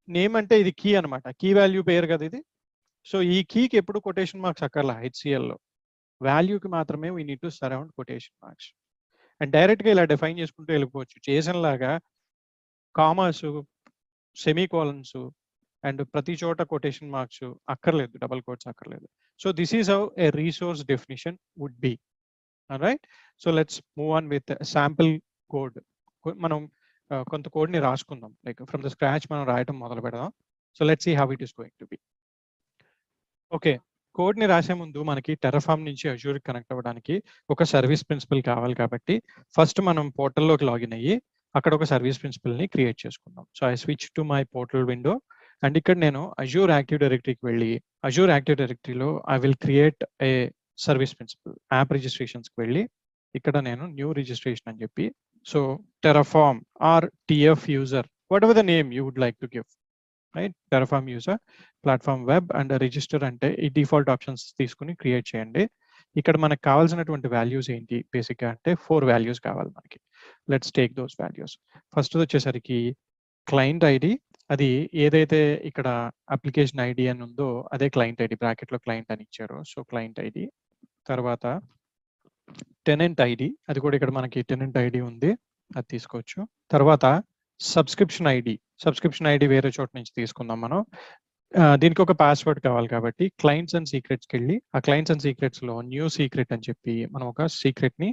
నేమ్ అంటే ఇది కీ అనమాట, కీ వాల్యూ పేరు కదా ఇది. సో ఈ కీకి ఎప్పుడు కొటేషన్ మార్క్స్ అక్కర్లా HCL లో. వాల్యూకి మాత్రమే we need to surround quotation marks. And direct గా ఇలా డిఫైన్ చేసుకుంటూ వెళ్ళిపోవచ్చు. JSON లాగా కామర్స్, సెమీకోలన్స్ అండ్ ప్రతి చోట కొటేషన్ మార్క్స్ అక్కర్లేదు, డబల్ కోట్స్ అక్కర్లేదు. So this is how a resource definition would be. Right, so let's move on with sample code. మనం కొంత కోడ్ ని రాసుకుందాం, లైక్ ఫ్రమ్ ద స్క్రాచ్ మనం రాయటం మొదలు పెడదాం. So let's see how it is going to be. Okay, code ని రాసే ముందు మనకి టెర్రఫార్మ్ నుంచి అజూర్ కనెక్ట్ అవ్వడానికి ఒక సర్వీస్ ప్రిన్సిపల్ కావాలి. కాబట్టి ఫస్ట్ మనం పోర్టల్లోకి లాగిన్ అయ్యి అక్కడ ఒక సర్వీస్ ప్రిన్సిపల్ ని క్రియేట్ చేసుకుందాం. So I switch to my portal window and ఇక్కడ నేను అజూర్ యాక్టివ్ డైరెక్టరీకి వెళ్ళి అజూర్ యాక్టివ్ డైరెక్టరీలో I will create a service principal. App రిజిస్ట్రేషన్స్కి వెళ్ళి ఇక్కడ నేను న్యూ రిజిస్ట్రేషన్ అని చెప్పి so Terraform or TF user, whatever the name you would like to give, right? Terraform user, platform web and register అంటే ఈ default options తీసుకుని create చేయండి. ఇక్కడ మనకు కావాల్సినటువంటి వాల్యూస్ ఏంటి బేసిక్గా అంటే 4 వాల్యూస్ కావాలి మనకి. Let's take those values. First వచ్చేసరికి క్లయింట్ ఐడి, అది ఏదైతే ఇక్కడ అప్లికేషన్ ఐడి అని ఉందో అదే క్లయింట్ ఐడి, బ్రాకెట్లో క్లయింట్ అని ఇచ్చారు. So client ID. తర్వాత టెనెంట్ ఐడి, అది కూడా ఇక్కడ మనకి టెనెంట్ ఐడి ఉంది, అది తీసుకోవచ్చు. తర్వాత సబ్స్క్రిప్షన్ ఐడి వేరే చోట నుంచి తీసుకుందాం మనం. దీనికి ఒక పాస్వర్డ్ కావాలి కాబట్టి క్లయింట్స్ అండ్ సీక్రెట్స్కి వెళ్ళి ఆ క్లయింట్స్ అండ్ సీక్రెట్స్ లో న్యూ సీక్రెట్ అని చెప్పి మనం ఒక సీక్రెట్ ని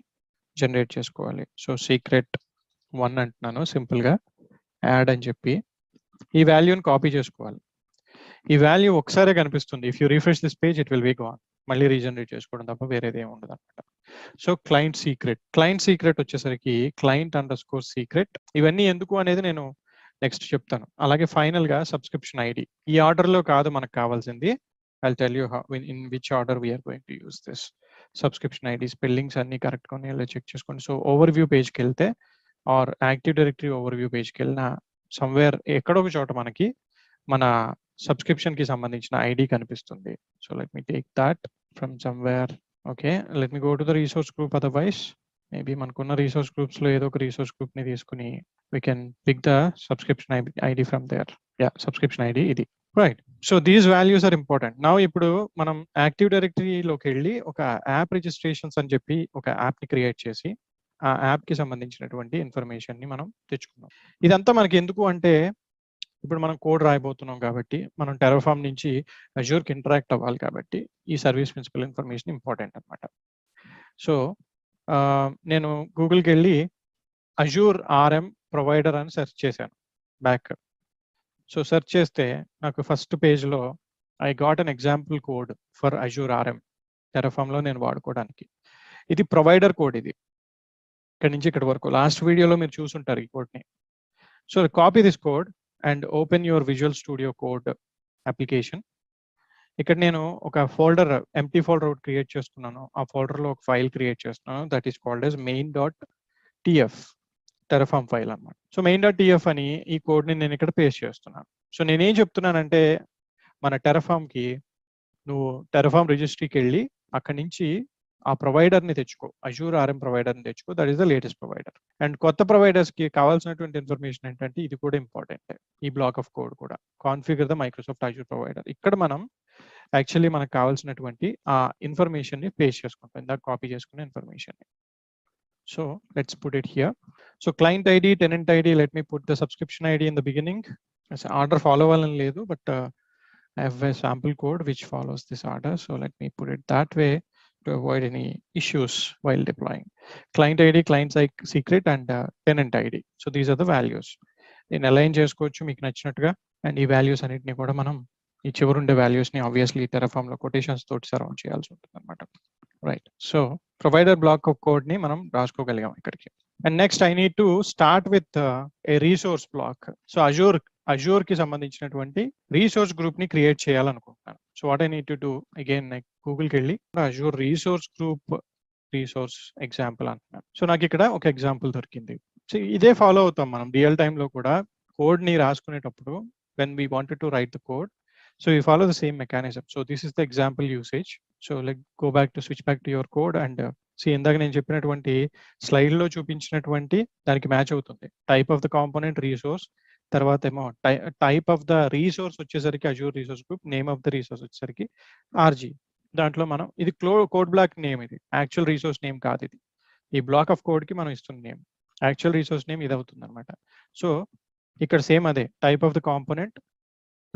జనరేట్ చేసుకోవాలి. సో సీక్రెట్ 1 అంటున్నాను, సింపుల్ గా యాడ్ అని చెప్పి ఈ వాల్యూని కాపీ చేసుకోవాలి. ఈ వాల్యూ ఒకసారే కనిపిస్తుంది. If you refresh this page it will be gone. మళ్ళీ రీజనరేట్ చేసుకోవడం తప్ప వేరేది ఏమి ఉండదు అనమాట. సో క్లయింట్ సీక్రెట్ వచ్చేసరికి client_secret సీక్రెట్. ఇవన్నీ ఎందుకు అనేది నేను నెక్స్ట్ చెప్తాను. అలాగే ఫైనల్ గా సబ్స్క్రిప్షన్ ఐడి. ఈ ఆర్డర్ లో కాదు మనకు కావాల్సింది. I'll tell you how in which order we are going to use this. Subscription ID spellings అన్ని కరెక్ట్ గా ఇలా చెక్ చేసుకోండి. సో ఓవర్వ్యూ పేజ్కి వెళ్తే ఆర్ యాక్టివ్ డైరెక్టరీ ఓవర్వ్యూ పేజ్కి వెళ్ళిన సమ్వేర్ ఎక్కడో ఒక చోట మనకి మన సబ్స్క్రిప్షన్ కి సంబంధించిన ఐడి కనిపిస్తుంది. So let me take that from somewhere. Okay, let me go to the resource group. Otherwise maybe మనకున్న రిసోర్స్ గ్రూప్స్ లో ఏదో ఒక రిసోర్స్ గ్రూప్ ని తీసుకుని we can pick the subscription ID from there. Yeah, subscription ID ఇది. Right. So these values are important. Now ఇప్పుడు మనం active డైరెక్టరీలోకి వెళ్ళి ఒక యాప్ రిజిస్ట్రేషన్స్ అని చెప్పి ఒక యాప్ ని క్రియేట్ చేసి ఆ యాప్ కి సంబంధించినటువంటి ఇన్ఫర్మేషన్ ని మనం తెచ్చుకున్నాం. ఇదంతా మనకి ఎందుకు అంటే ఇప్పుడు మనం కోడ్ రాయబోతున్నాం కాబట్టి మనం Terraform నుంచి అజూర్కి ఇంటరాక్ట్ అవ్వాలి కాబట్టి ఈ సర్వీస్ ప్రిన్సిపల్ ఇన్ఫర్మేషన్ ఇంపార్టెంట్ అనమాట. సో నేను గూగుల్కి వెళ్ళి అజూర్ RM ప్రొవైడర్ అని సెర్చ్ చేశాను బ్యాక్. సో సెర్చ్ చేస్తే నాకు ఫస్ట్ పేజ్లో I got an example code for Azure RM Terraformలో నేను వాడుకోవడానికి. ఇది ప్రొవైడర్ కోడ్. ఇది ఇక్కడ నుంచి ఇక్కడ వరకు లాస్ట్ వీడియోలో మీరు చూసుంటారు ఈ కోడ్ని. So copy this code and open your visual Studio Code application. ఇక్కడ నేను ఒక ఫోల్డర్ ఎంప్టీ ఫోల్డర్ ఒకటి క్రియేట్ చేస్తున్నాను. ఆ ఫోల్డర్లో ఒక ఫైల్ క్రియేట్ చేస్తున్నాను, that is called as main.tf Terraform file అన్నమాట. సో main.tf అని ఈ కోడ్ని నేను ఇక్కడ పేస్ట్ చేస్తున్నాను. సో నేనేం చెప్తున్నానంటే మన Terraformకి నువ్వు Terraform రిజిస్ట్రీకి వెళ్ళి అక్కడి నుంచి ఆ ప్రొవైడర్ని తెచ్చుకో, అజూర్ RM ప్రొవైడర్ని తెచ్చుకో, that is the latest provider. And కొత్త ప్రొవైడర్స్కి కావాల్సినటువంటి ఇన్ఫర్మేషన్ ఏంటంటే ఇది కూడా ఇంపార్టెంట్. ఈ బ్లాక్ ఆఫ్ కోడ్ కూడా configure the Microsoft Azure provider. ఇక్కడ మనం యాక్చువల్లీ మనకు కావాల్సినటువంటి ఆ ఇన్ఫర్మేషన్ని పేస్ట్ చేసుకుంటాం, ఇందాక కాపీ చేసుకున్న information. So let's put it here. So client ID, tenant ID, let me put the subscription ID in the beginning. Order follow అవ్వాలని లేదు, but I have a sample code which follows this order. So let me put it that way to avoid any issues while deploying. Client ID, client secret and tenant ID. So these are the values. In align చేసుకోవచ్చు మీకు నచ్చినట్టుగా. And ఈ values అన్నిటిని కూడా మనం ఈ చివరుండే values ని ఆబ్వియస్లీ Terraform లో కొటేషన్స్ తోటి సరౌండ్ చేయాల్సి ఉంటుంది అనమాట. Right. So provider block of code ని మనం రాసుకోగలిగాం ఇక్కడికి. And next I need to start with a resource block. So Azure కి సంబంధించినటువంటి రీసోర్స్ గ్రూప్ ని క్రియేట్ చేయాలనుకుంటున్నాను. So what I need to do, again గూగుల్కి వెళ్ళి Azure resource group resource example అంటున్నాను. సో నాకు ఇక్కడ ఒక ఎగ్జాంపుల్ దొరికింది. సో ఇదే ఫాలో అవుతాం మనం రియల్ టైమ్ లో కూడా. కోడ్ ని రాసుకునేటప్పుడు when we wanted to write the code, so we follow the same mechanism. So this is the example usage. So let's go back to switch back to your code and see ఇందాక నేను చెప్పినటువంటి slide లో చూపించినటువంటి దానికి match అవుతుంది. Type of the component resource, తర్వాత ఏమో type of the resource వచ్చేసరికి Azure resource group, name of the resource వచ్చేసరికి RG. దాంట్లో మనం ఇది కోడ్ బ్లాక్ నేమ్, ఇది యాక్చువల్ రీసోర్స్ నేమ్ కాదు. ఇది ఈ బ్లాక్ ఆఫ్ కోడ్ కి మనం ఇస్తున్న నేమ్, యాక్చువల్ రీసోర్స్ నేమ్ ఇది అవుతుంది అనమాట. సో ఇక్కడ సేమ్ అదే type of the component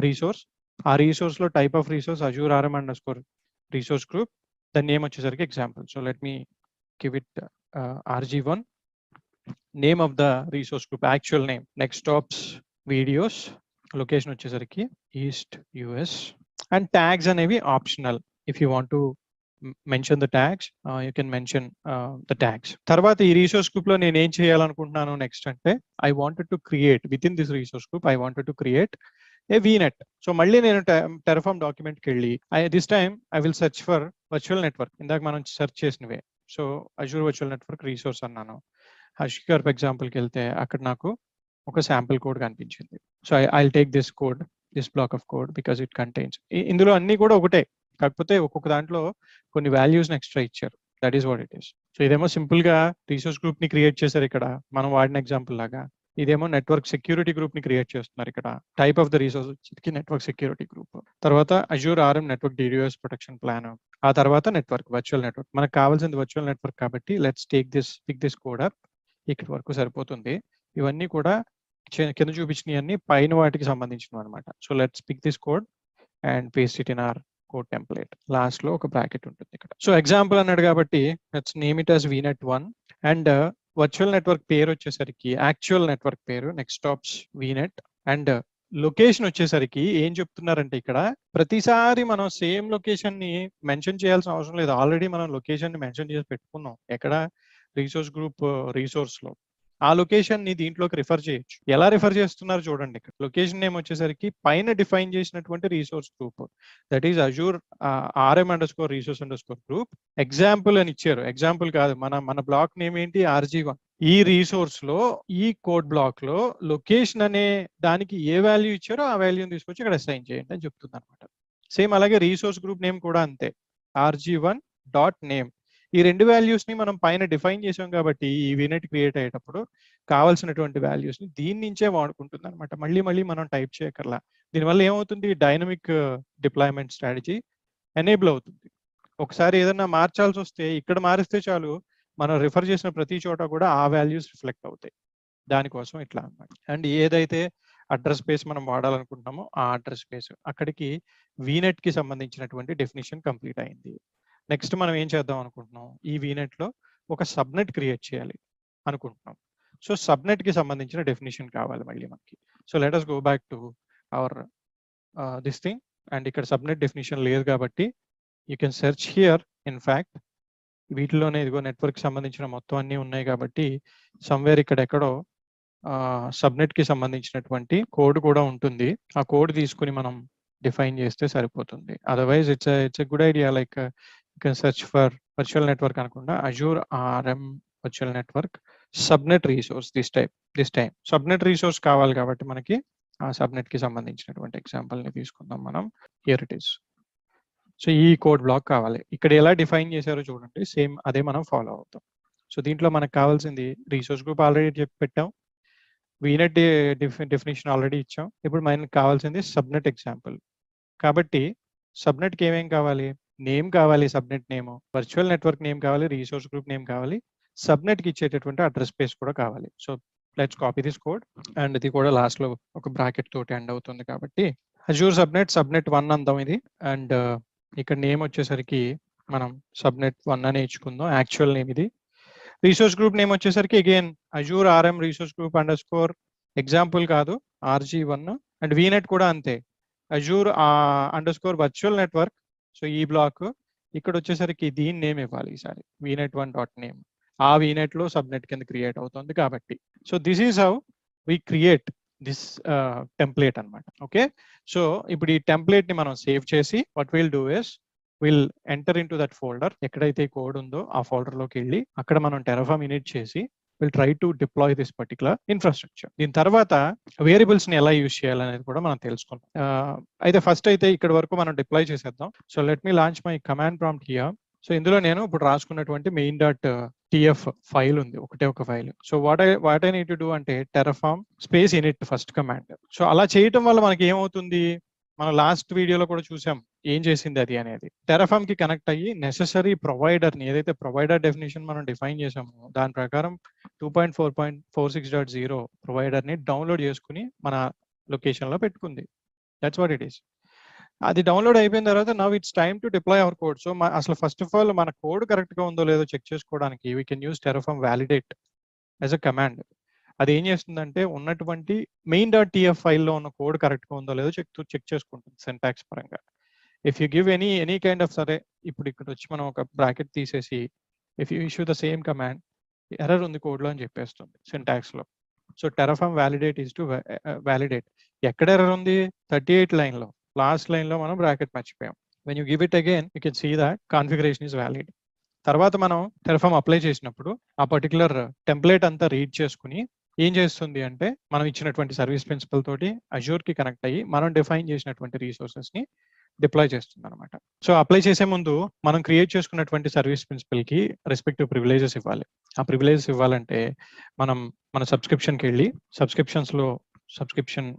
resource, ఆ రీసోర్స్ లో type of resource Azure RM_ resource group, దాని నేమ్ వచ్చేసరికి example. So let me give it RG1. Name of the resource group actual name NextOps videos, location వచ్చేసరికి east US. And tags అనేవి optional. If you want to mention the tags, you can mention the tags. తర్వాత ఈ resource group లో నేను ఏం చేయాలనుకుంటున్నాను next అంటే I wanted to create within this resource group, I wanted to create a VNet. So మళ్ళీ నేను Terraform document కి వెళ్ళి this time I will search for virtual network. ఇందాక మనం సెర్చ్ చేసినవే. So Azure virtual network resource అన్నాను. HashiCorp ఎగ్జాంపుల్కి వెళ్తే అక్కడ నాకు ఒక శాంపుల్ కోడ్ కనిపించింది. So I'll take this code, this block of code because it contains, ఇందులో అన్ని కూడా ఒకటే, కాకపోతే ఒక్కొక్క దాంట్లో కొన్ని వాల్యూస్ ఎక్స్ట్రా ఇచ్చారు. That is what it is. So ఇదేమో సింపుల్ గా రిసోర్స్ గ్రూప్ ని క్రియేట్ చేశారు ఇక్కడ మనం వాడిన ఎగ్జాంపుల్ లాగా. ఇదేమో నెట్వర్క్ సెక్యూరిటీ గ్రూప్ ని క్రియేట్ చేస్తున్నారు ఇక్కడ. Type of the resource network security group. తర్వాత Azure RM network DDoS protection plan. ఆ తర్వాత నెట్వర్క్ వర్చువల్ నెట్వర్క్. మనకు కావాల్సింది వర్చువల్ నెట్వర్క్ కాబట్టి let's pick this code up. ఇక్కడ వరకు సరిపోతుంది. ఇవన్నీ కూడా కింద చూపించినవి అన్ని పైన వాటికి సంబంధించినవి అనమాట. So let's pick this code and paste it in our code template. Last లో ఒక బ్రాకెట్ ఉంటుంది ఇక్కడ. సో ఎగ్జాంపుల్ అన్నాడు కాబట్టి let's name it as VNet1 and virtual network పేరు వచ్చేసరికి యాక్చువల్ నెట్వర్క్ పేరు NextOps VNet అండ్ లొకేషన్ వచ్చేసరికి ఏం చెప్తున్నారంటే ఇక్కడ ప్రతిసారి మనం సేమ్ లొకేషన్ ని మెన్షన్ చేయాల్సిన అవసరం లేదు. ఆల్రెడీ మనం లొకేషన్ ని మెన్షన్ చేసి పెట్టుకున్నాం ఎక్కడ రిసోర్స్ గ్రూప్ రిసోర్స్ లో. ఆ లొకేషన్ ని దీంట్లోకి రిఫర్ చేయొచ్చు. ఎలా రిఫర్ చేస్తున్నారు చూడండి. ఇక్కడ లొకేషన్ నేమ్ వచ్చేసరికి పైన డిఫైన్ చేసినటువంటి resource group, that is Azure RM_resource_ group example అని ఇచ్చారు. ఎగ్జాంపుల్ కాదు, మన బ్లాక్ నేమ్ ఏంటి RG1. ఈ రిసోర్స్ లో ఈ కోడ్ బ్లాక్ లో లొకేషన్ అనే దానికి ఏ వాల్యూ ఇచ్చారో ఆ వాల్యూని తీసుకొచ్చి ఇక్కడ అసైన్ చేయండి అని చెప్తుంది అనమాట. సేమ్ అలాగే రిసోర్స్ గ్రూప్ నేమ్ కూడా అంతే, RG1.name. ఈ రెండు వాల్యూస్ ని మనం పైన డిఫైన్ చేసాం కాబట్టి ఈ VNet క్రియేట్ అయ్యేటప్పుడు కావాల్సినటువంటి వాల్యూస్ ని దీని నుంచే వాడుకుంటుంది అనమాట. మళ్ళీ మనం టైప్ చేయకర్లా. దీనివల్ల ఏమవుతుంది, డైనమిక్ డిప్లాయ్మెంట్ స్ట్రాటజీ ఎనేబుల్ అవుతుంది. ఒకసారి ఏదన్నా మార్చాల్సి వస్తే ఇక్కడ మారిస్తే చాలు, మనం రిఫర్ చేసిన ప్రతి చోట కూడా ఆ వాల్యూస్ రిఫ్లెక్ట్ అవుతాయి. దానికోసం ఇట్లా అన్నమాట. అండ్ ఏదైతే అడ్రస్ స్పేస్ మనం వాడాలనుకుంటున్నామో ఆ అడ్రస్ స్పేస్ అక్కడికి VNet కి సంబంధించినటువంటి డెఫినేషన్ కంప్లీట్ అయింది. నెక్స్ట్ మనం ఏం చేద్దాం అనుకుంటున్నాం, ఈ VNet లో ఒక సబ్నెట్ క్రియేట్ చేయాలి అనుకుంటున్నాం. సో సబ్నెట్ కి సంబంధించిన డెఫినేషన్ కావాలి మళ్ళీ మనకి. So let us go back to our this thing. And ఇక్కడ సబ్నెట్ డెఫినేషన్ లేదు కాబట్టి you can search here. In fact వీటిలోనే ఇదిగో నెట్వర్క్ సంబంధించిన మొత్తం అన్ని ఉన్నాయి కాబట్టి సమ్వేర్ ఇక్కడ ఎక్కడో సబ్నెట్ కి సంబంధించినటువంటి కోడ్ కూడా ఉంటుంది. ఆ కోడ్ తీసుకుని మనం డిఫైన్ చేస్తే సరిపోతుంది. Otherwise it's a good idea. Like you can search for virtual network అనుకుండా Azure RM virtual network subnet resource this time subnet resource కావాలి కాబట్టి మనకి ఆ సబ్నెట్ కి సంబంధించినటువంటి ఎగ్జాంపుల్ ని తీసుకుందాం మనం. Here it is. సో ఈ కోడ్ బ్లాక్ కావాలి. ఇక్కడ ఎలా డిఫైన్ చేశారో చూడండి, సేమ్ అదే మనం ఫాలో అవుతాం. సో దీంట్లో మనకు కావాల్సింది రిసోర్స్ గ్రూప్ ఆల్రెడీ చెప్పి పెట్టాం, VNet డెఫినేషన్ ఆల్రెడీ ఇచ్చాం. ఇప్పుడు మనకి కావాల్సింది సబ్నెట్ ఎగ్జాంపుల్. కాబట్టి సబ్నెట్ కి ఏమేం కావాలి, నేమ్ కావాలి, subnet name, virtual network name కావాలి, రిసోర్స్ గ్రూప్ నేమ్ కావాలి, సబ్నెట్ కి ఇచ్చేటటువంటి అడ్రస్ స్పేస్ కూడా కావాలి. So let's copy this code and ఇది కూడా లాస్ట్ లో ఒక బ్రాకెట్ తోటి ఎండ్ అవుతుంది కాబట్టి అజూర్ సబ్నెట్1 అందాం ఇది. అండ్ ఇక్కడ నేమ్ వచ్చేసరికి మనం సబ్నెట్1 అని ఇచ్చుకుందాం, యాక్చువల్ నేమ్ ఇది. రిసోర్స్ గ్రూప్ నేమ్ వచ్చేసరికి again Azure RM resource group _ example కాదు RG1. అండ్ VNet కూడా అంతే, అజూర్ _ వర్చువల్ నెట్వర్క్. సో ఈ బ్లాక్ ఇక్కడ వచ్చేసరికి దీని నేమ్ ఇవ్వాలి ఈసారి, VNet1.name. ఆ VNet లో సబ్నెట్ కింద క్రియేట్ అవుతుంది కాబట్టి. So this is how we create this template అనమాట. ఓకే, సో ఇప్పుడు ఈ టెంప్లేట్ ని మనం సేవ్ చేసి what will do is will enter into that folder. ఎక్కడైతే కోడ్ ఉందో ఆ ఫోల్డర్ లోకి వెళ్ళి అక్కడ మనం Terraform init చేసి will try to deploy this particular infrastructure. దీని తర్వాత వేరియబుల్స్ ని ఎలా యూజ్ చేయాలనేది కూడా మనం తెలుసుకుందాం. అయితే ఫస్ట్ అయితే ఇక్కడ వరకు మనం డిప్లాయ్ చేసేద్దాం. So let me launch my command prompt here. So ఇందులో నేను ఇప్పుడు రాసుకున్నటువంటి main.tf ఫైల్ ఉంది, ఒకటే ఒక file. So what I need to do అంటే Terraform init first command. So అలా చేయటం వల్ల మనకి ఏమవుతుంది, మనం లాస్ట్ వీడియోలో కూడా చూసాం ఏం చేసింది అది అనేది. Terraform కి కనెక్ట్ అయ్యి నెసెసరీ ప్రొవైడర్ ని, ఏదైతే ప్రొవైడర్ డెఫినేషన్ మనం డిఫైన్ చేసామో దాని ప్రకారం 2.4.46.0 ప్రొవైడర్ ని డౌన్లోడ్ చేసుకుని మన లొకేషన్ లో పెట్టుకుంది. That's what it is. అది డౌన్లోడ్ అయిపోయిన తర్వాత now it's time to deploy hour code. So అసలు ఫస్ట్ ఆఫ్ ఆల్ మన కోడ్ కరెక్ట్ గా ఉందో లేదో చెక్ చేసుకోవడానికి we can use Terraform validate as a command. అది ఏం చేస్తుందంటే ఉన్నటువంటి main.tf ఫైల్లో ఉన్న కోడ్ కరెక్ట్ గా ఉందో లేదో చెక్ చేసుకుంటుంది సింటాక్స్ పరంగా. If you give any kind of సరే ఇప్పుడు ఇక్కడ వచ్చి మనం ఒక బ్రాకెట్ తీసేసి if you issue the same command error ఉంది కోడ్లో అని చెప్పేస్తుంది సింటాక్స్లో. So Terraform validate is to validate. ఎక్కడ ఎర్రర్ ఉంది? 38 లైన్లో, లాస్ట్ లైన్లో మనం బ్రాకెట్ మర్చిపోయాం. When you give it again you can see that configuration is valid. తర్వాత మనం టెరాఫార్మ్ అప్లై చేసినప్పుడు ఆ పర్టికులర్ టెంప్లెట్ అంతా రీడ్ చేసుకుని ఏం చేస్తుంది అంటే మనం ఇచ్చినటువంటి సర్వీస్ ప్రిన్సిపల్ తోటి అజూర్ కి కనెక్ట్ అయ్యి మనం డిఫైన్ చేసినటువంటి రిసోర్సెస్ ని డిప్లాయ్ చేస్తుంది అనమాట. సో అప్లై చేసే ముందు మనం క్రియేట్ చేసుకున్నటువంటి సర్వీస్ ప్రిన్సిపల్ కి రెస్పెక్టివ్ ప్రివిలేజెస్ ఇవ్వాలి. ఆ ప్రివిలేజెస్ ఇవ్వాలంటే మనం మన సబ్స్క్రిప్షన్కి వెళ్ళి సబ్స్క్రిప్షన్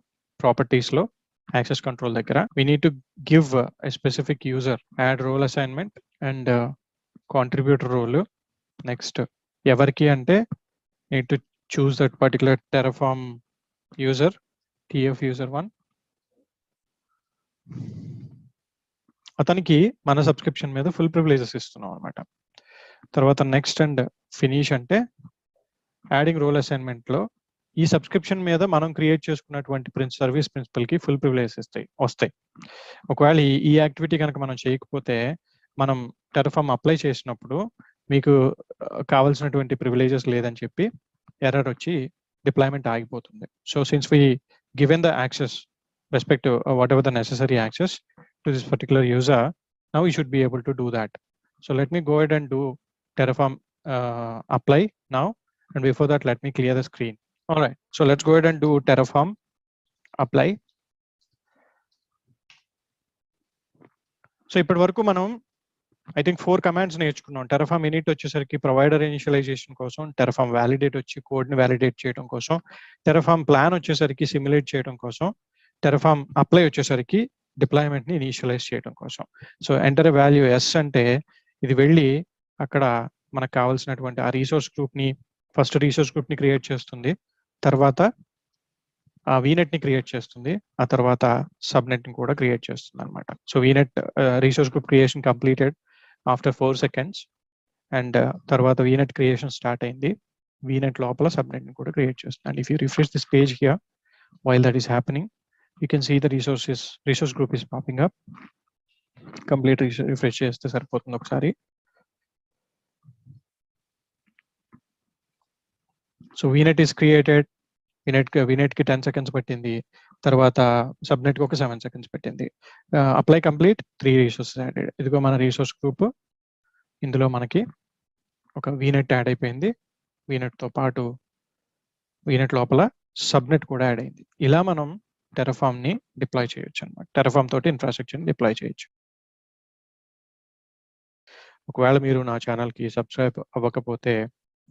ప్రాపర్టీస్ లో యాక్సెస్ కంట్రోల్ దగ్గర we need to give a specific user, add role assignment and contributor role. Next ఎవరికి అంటే need to choose that particular Terraform user, TF user 1. అతనికి మన సబ్స్క్రిప్షన్ మీద ఫుల్ ప్రివిలేజెస్ ఇస్తున్నాం అనమాట. తర్వాత నెక్స్ట్ అండ్ ఫినిష్ అంటే యాడింగ్ రోల్ అసైన్మెంట్ లో ఈ సబ్స్క్రిప్షన్ మీద మనం క్రియేట్ చేసుకున్నటువంటి సర్వీస్ ప్రిన్సిపల్ కి ఫుల్ ప్రివిలేజెస్ వస్తాయి. ఒకవేళ ఈ యాక్టివిటీ కనుక మనం చేయకపోతే మనం టెరాఫార్మ్ అప్లై చేసినప్పుడు మీకు కావాల్సినటువంటి ప్రివిలేజెస్ లేదని చెప్పి ఎర్రర్ వచ్చి డిప్లాయ్మెంట్ ఆగిపోతుంది. So since we given the access respect whatever the necessary access to this particular user, now you should be able to do that. So let me go ahead and do Terraform apply now, and before that let me clear the screen. All right, so let's go ahead and do Terraform apply. So ఇప్పటి వరకు మనం I think 4 commands నేర్చుకున్నాం. Terraform init వచ్చేసరికి provider initialization కోసం, Terraform validate వచ్చి code ని validate చేయడం కోసం, Terraform ప్లాన్ వచ్చేసరికి సిమ్యులేట్ చేయడం కోసం, Terraform అప్లై వచ్చేసరికి డిప్లాయ్మెంట్ ని ఇనిషియలైజ్ చేయడం కోసం. So enter a value yes అంటే ఇది వెళ్ళి అక్కడ మనకు కావాల్సినటువంటి ఆ రిసోర్స్ గ్రూప్ ని ఫస్ట్ రిసోర్స్ గ్రూప్ ని క్రియేట్ చేస్తుంది, తర్వాత ఆ వీనెట్ ని క్రియేట్ చేస్తుంది, ఆ తర్వాత సబ్నెట్ ని కూడా క్రియేట్ చేస్తుంది అనమాట. So vignette resource group creation completed after 4 seconds and తర్వాత వీనెట్ క్రియేషన్ స్టార్ట్ అయింది. వీనెట్ లోపల సబ్నెట్ ని కూడా క్రియేట్ చేస్తుంది. And if you refresh this page here while that is happening, you can see the resource group is popping up. Complete refresh cheste saripothundi okasari. So vnet is created. vnet ki 10 seconds pattindi, tarvata subnet ki oka 7 seconds pattindi. Apply complete, 3 resources added. idigo mana resource group, indulo manaki oka vnet add అయిపోయింది. vnet తో పాటు vnet లోపల subnet కూడా add అయింది. ఇలా మనం Terraform ని deploy చేయొచ్చు అనమాట. టెరాఫార్మ్ తోటి ఇన్ఫ్రాస్ట్రక్చర్ ని డిప్లాయ్ చేయొచ్చు. ఒకవేళ మీరు నా ఛానల్ కి సబ్స్క్రైబ్ అవ్వకపోతే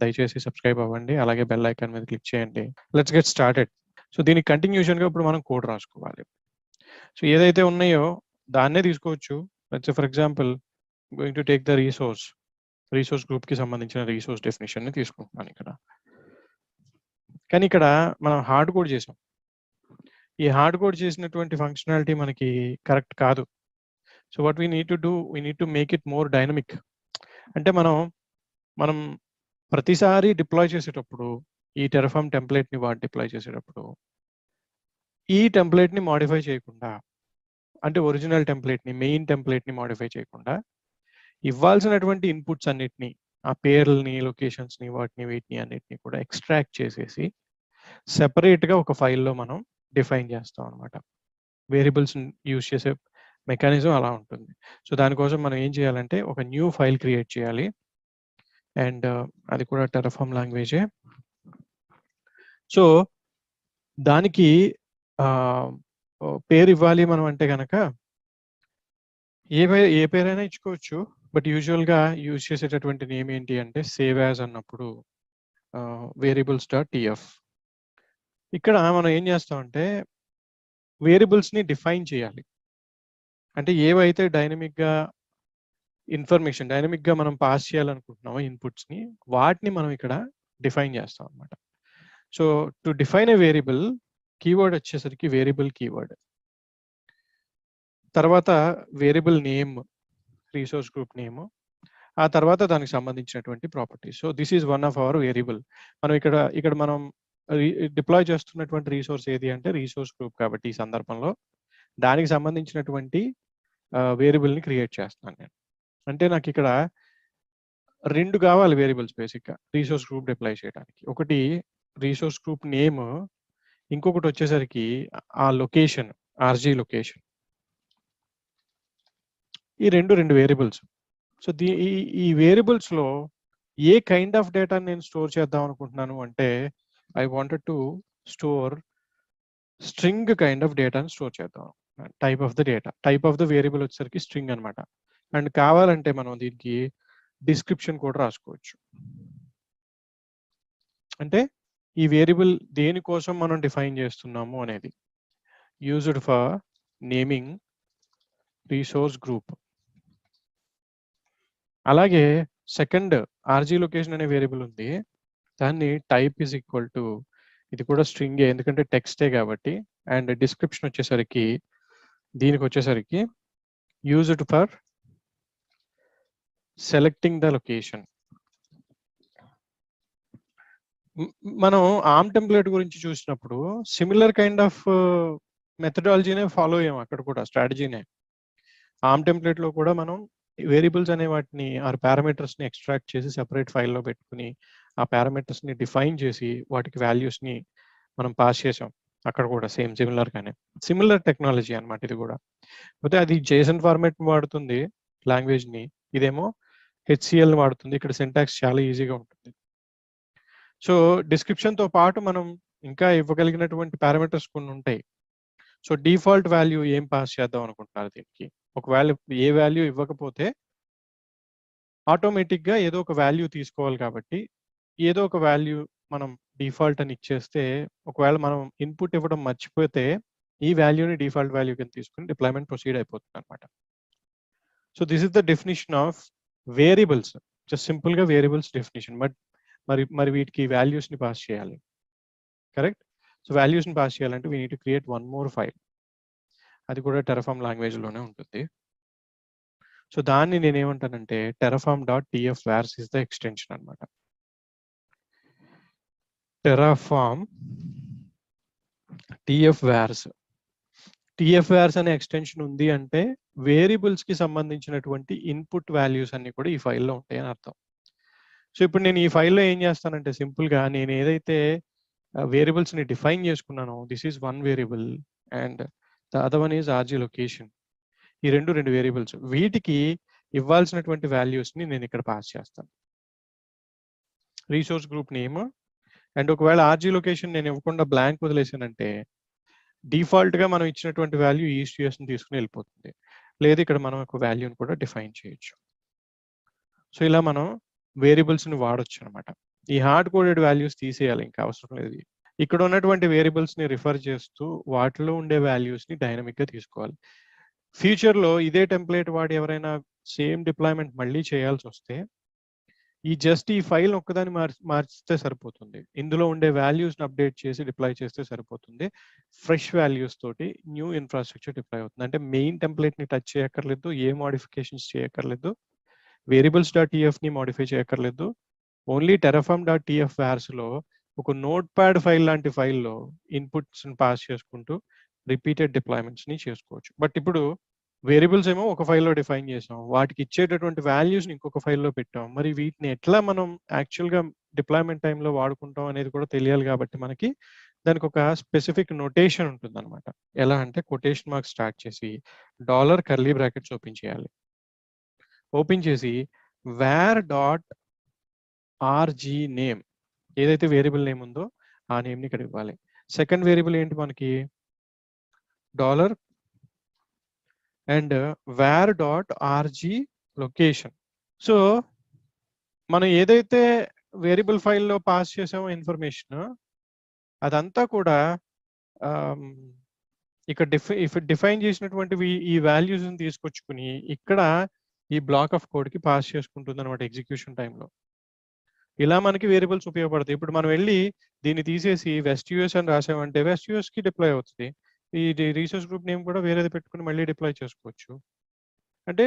దయచేసి సబ్స్క్రైబ్ అవ్వండి, అలాగే బెల్ ఐకాన్ మీద క్లిక్ చేయండి. Let's get started. సో దీనికి కంటిన్యూషన్ గా ఇప్పుడు మనం కోడ్ రాసుకోవాలి. సో ఏదైతే ఉన్నాయో దాన్నే తీసుకోవచ్చు. Let's for example going to take the resource group కి సంబంధించిన రిసోర్స్ డెఫినేషన్ ని తీసుకుంటున్నాను ఇక్కడ. కానీ ఇక్కడ మనం హార్డ్ కోడ్ చేసాం. ఈ హార్డ్ కోడ్ చేసినటువంటి ఫంక్షనాలిటీ మనకి కరెక్ట్ కాదు. So what we need to do, we need to make it more dynamic. అంటే మనం ప్రతిసారి డిప్లాయ్ చేసేటప్పుడు ఈ టెరాఫార్మ్ టెంప్లెట్ ని డిప్లాయ్ చేసేటప్పుడు ఈ టెంప్లెట్ ని మాడిఫై చేయకుండా, అంటే ఒరిజినల్ టెంప్లెట్ ని మెయిన్ టెంప్లెట్ ని మాడిఫై చేయకుండా ఇవ్వాల్సినటువంటి ఇన్పుట్స్ అన్నిటిని, ఆ పేర్లని, లొకేషన్స్ ని, వీటిని అన్నిటిని కూడా ఎక్స్ట్రాక్ట్ చేసేసి సెపరేట్ గా ఒక ఫైల్లో మనం డిఫైన్ చేస్తాం అనమాట. వేరియబుల్స్ యూజ్ చేసే మెకానిజం అలా ఉంటుంది. సో దానికోసం మనం ఏం చేయాలంటే ఒక న్యూ ఫైల్ క్రియేట్ చేయాలి, అండ్ అది కూడా టెరాఫార్మ్ లాంగ్వేజే. సో దానికి పేరు ఇవ్వాలి మనం అంటే కనుక ఏ పేరైనా ఇచ్చుకోవచ్చు. బట్ యూజువల్ గా యూజ్ చేసేటటువంటి నేమ్ ఏంటి అంటే సేవ్ యాజ్ అన్నప్పుడు variables.tf. ఇక్కడ మనం ఏం చేస్తామంటే వేరియబుల్స్ ని డిఫైన్ చేయాలి. అంటే ఏవైతే డైనమిక్ గా మనం పాస్ చేయాలనుకుంటున్నామో ఇన్పుట్స్ ని, వాటిని మనం ఇక్కడ డిఫైన్ చేస్తాం అనమాట. So to define A variable, keyword వచ్చేసరికి వేరియబుల్ కీవర్డ్, తర్వాత variable name, resource group name, ఆ తర్వాత దానికి సంబంధించినటువంటి properties. So this is one of our variable. మనం ఇక్కడ మనం డిప్లాయ్ చేస్తున్నటువంటి రిసోర్స్ ఏది అంటే రిసోర్స్ గ్రూప్, కాబట్టి ఈ సందర్భంలో దానికి సంబంధించినటువంటి వేరియబుల్ ని క్రియేట్ చేస్తున్నాను నేను. అంటే నాకు ఇక్కడ 2 కావాలి వేరియబుల్స్ బేసిక్గా రీసోర్స్ గ్రూప్ డిప్లాయ్ చేయడానికి. ఒకటి రీసోర్స్ గ్రూప్ నేమ్, ఇంకొకటి వచ్చేసరికి ఆ లొకేషన్, ఆర్జీ లొకేషన్. ఈ రెండు వేరియబుల్స్. సో ఈ వేరియబుల్స్ లో ఏ కైండ్ ఆఫ్ డేటా నేను స్టోర్ చేద్దాం అనుకుంటున్నాను అంటే I wanted to store string kind of డేటాను స్టోర్ చేద్దాం. Type of the data, type of the variable వచ్చేసరికి స్ట్రింగ్ అనమాట. అండ్ కావాలంటే మనం దీనికి డిస్క్రిప్షన్ కూడా రాసుకోవచ్చు. అంటే ఈ వేరియబుల్ దేనికోసం మనం డిఫైన్ చేస్తున్నాము అనేది. Used for naming resource group. అలాగే సెకండ్ ఆర్జీ లొకేషన్ అనే వేరియబుల్ ఉంది, దాన్ని టైప్ ఈజ్ ఈక్వల్ టు, ఇది కూడా స్ట్రింగే ఎందుకంటే టెక్స్టే కాబట్టి. అండ్ డిస్క్రిప్షన్ వచ్చేసరికి దీనికి వచ్చేసరికి used for selecting the location. మనం ఆర్మ్ టెంప్లెట్ గురించి చూసినప్పుడు సిమిలర్ కైండ్ ఆఫ్ మెథడాలజీనే ఫాలో అయ్యాం అక్కడ కూడా, స్ట్రాటజీనే. ఆర్మ్ టెంప్లెట్ లో కూడా మనం వేరియబుల్స్ అనే వాటిని పారామీటర్స్ ని ఎక్స్ట్రాక్ట్ చేసి సెపరేట్ ఫైల్లో పెట్టుకుని ఆ పారామీటర్స్ ని డిఫైన్ చేసి వాటికి వాల్యూస్ ని మనం పాస్ చేసాం. అక్కడ కూడా సేమ్ సిమిలర్ గానే, సిమిలర్ టెక్నాలజీ అనమాట ఇది కూడా. అయితే అది జేసన్ ఫార్మాట్ వాడుతుంది లాంగ్వేజ్ ని, ఇదేమో హెచ్సిఎల్ వాడుతుంది. ఇక్కడ సింటాక్స్ చాలా ఈజీగా ఉంటుంది. సో డిస్క్రిప్షన్ తో పాటు మనం ఇంకా ఇవ్వగలిగినటువంటి పారామీటర్స్ కొన్ని ఉంటాయి. సో డిఫాల్ట్ వాల్యూ ఏం పాస్ చేద్దాం అనుకుంటున్నారు దీనికి. ఒకవేళ ఏ వాల్యూ ఇవ్వకపోతే ఆటోమేటిక్ గా ఏదో ఒక వాల్యూ తీసుకోవాలి కాబట్టి ఏదో ఒక వాల్యూ మనం డిఫాల్ట్ అని ఇచ్చేస్తే, ఒకవేళ మనం ఇన్పుట్ ఇవ్వడం మర్చిపోతే ఈ వాల్యూని డిఫాల్ట్ వాల్యూ కింద తీసుకుని డిప్లాయ్మెంట్ ప్రొసీడ్ అయిపోతుంది అనమాట. So this is the definition of variables. Just simple గా వేరియబుల్స్ డెఫినిషన్. మరి వీటికి వాల్యూస్ ని పాస్ చేయాలి, కరెక్ట్? సో వాల్యూస్ ని పాస్ చేయాలంటే we need to create one more file. అది కూడా టెరఫార్మ్ లాంగ్వేజ్ లోనే ఉంటుంది. సో దాన్ని నేను ఏమంటానంటే terraform.tfvars ఇస్ ద ఎక్స్టెన్షన్ అనమాట. Terraform tfvars. tfvars అనే ఎక్స్టెన్షన్ ఉంది అంటే వేరియబుల్స్ కి సంబంధించినటువంటి ఇన్పుట్ వాల్యూస్ అన్ని కూడా ఈ ఫైల్లో ఉంటాయి అని అర్థం. సో ఇప్పుడు నేను ఈ ఫైల్లో ఏం చేస్తానంటే సింపుల్ గా నేను ఏదైతే వేరియబుల్స్ ని డిఫైన్ చేసుకున్నానో, this is one variable and the other one is RG location. ఈ రెండు వేరియబుల్స్, వీటికి ఇవ్వాల్సినటువంటి వాల్యూస్ ని నేను ఇక్కడ పాస్ చేస్తాను. రీసోర్స్ గ్రూప్ నేమ్ అండ్ ఒకవేళ ఆర్జీ లొకేషన్ నేను ఇవ్వకుండా బ్లాంక్ వదిలేసానంటే డిఫాల్ట్ గా మనం ఇచ్చినటువంటి వాల్యూ ఈస్ట్ యూఎస్ ని తీసుకుని వెళ్ళిపోతుంది. లేదు ఇక్కడ మనం ఒక వాల్యూని కూడా డిఫైన్ చేయొచ్చు. సో ఇలా మనం వేరియబుల్స్ ని వాడొచ్చు అనమాట. ఈ హార్డ్ కోడెడ్ వాల్యూస్ తీసేయాలి, ఇంకా అవసరం లేదు. ఇక్కడ ఉన్నటువంటి వేరియబుల్స్ ని రిఫర్ చేస్తూ వాటిలో ఉండే వాల్యూస్ ని డైనమిక్ గా తీసుకోవాలి. ఫ్యూచర్ లో ఇదే టెంప్లెట్ వాడి ఎవరైనా సేమ్ డిప్లాయ్మెంట్ మళ్ళీ చేయాల్సి వస్తే ఈ ఫైల్ ఒక్కదాన్ని మార్చితే సరిపోతుంది. ఇందులో ఉండే వాల్యూస్ ని అప్డేట్ చేసి డిప్లాయ్ చేస్తే సరిపోతుంది. ఫ్రెష్ వాల్యూస్ తోటి న్యూ ఇన్ఫ్రాస్ట్రక్చర్ డిప్లాయ్ అవుతుంది. అంటే మెయిన్ టెంప్లెట్ ని టచ్ చేయక్కర్లేదు, ఏ మోడిఫికేషన్స్ చేయక్కర్లేదు, వేరియబుల్స్.tf ని మోడిఫై చేయక్కర్లేదు. ఓన్లీ terraform.tfvars లో ఒక నోట్ ప్యాడ్ ఫైల్ లాంటి ఫైల్లో ఇన్పుట్స్ పాస్ చేసుకుంటూ రిపీటెడ్ డిప్లాయ్మెంట్స్ ని చేసుకోవచ్చు. బట్ ఇప్పుడు వేరియబుల్స్ ఏమో ఒక ఫైల్లో డిఫైన్ చేసాం, వాటికి ఇచ్చేటటువంటి వాల్యూస్ ని ఇంకొక ఫైల్లో పెట్టాం. మరి వీటిని ఎట్లా మనం యాక్చువల్ గా డిప్లాయ్మెంట్ టైంలో వాడుకుంటాం అనేది కూడా తెలియాలి. కాబట్టి మనకి దానికి ఒక స్పెసిఫిక్ నొటేషన్ ఉంటుంది అనమాట. ఎలా అంటే కొటేషన్ మార్క్స్ స్టార్ట్ చేసి $కర్లీ బ్రాకెట్స్ ఓపెన్ చేయాలి. ఓపెన్ చేసి var.rg నేమ్, ఏదైతే వేరియబుల్ నేమ్ ఉందో ఆ నేమ్ ని ఇక్కడ ఇవ్వాలి. సెకండ్ వేరియబుల్ ఏంటి మనకి, dollar and var.rg location. So మనం ఏదైతే వేరియబుల్ ఫైల్లో పాస్ చేసామో ఇన్ఫర్మేషన్ అదంతా కూడా ఇక్కడ డిఫైన్ చేసినటువంటివి ఈ వాల్యూస్ తీసుకొచ్చుకుని ఇక్కడ ఈ బ్లాక్ ఆఫ్ కోడ్ కి పాస్ చేసుకుంటుంది అనమాట ఎగ్జిక్యూషన్ టైంలో. ఇలా మనకి వేరియబుల్స్ ఉపయోగపడతాయి. ఇప్పుడు మనం వెళ్ళి దీన్ని తీసేసి వెస్ట్ యూఎస్ అని రాసామంటే వెస్ట్ యూఎస్ కి డిప్లాయ్ అవుతుంది. ఈ రీసోర్స్ గ్రూప్ నేమ్ కూడా వేరేది పెట్టుకుని మళ్ళీ డిప్లాయ్ చేసుకోవచ్చు. అంటే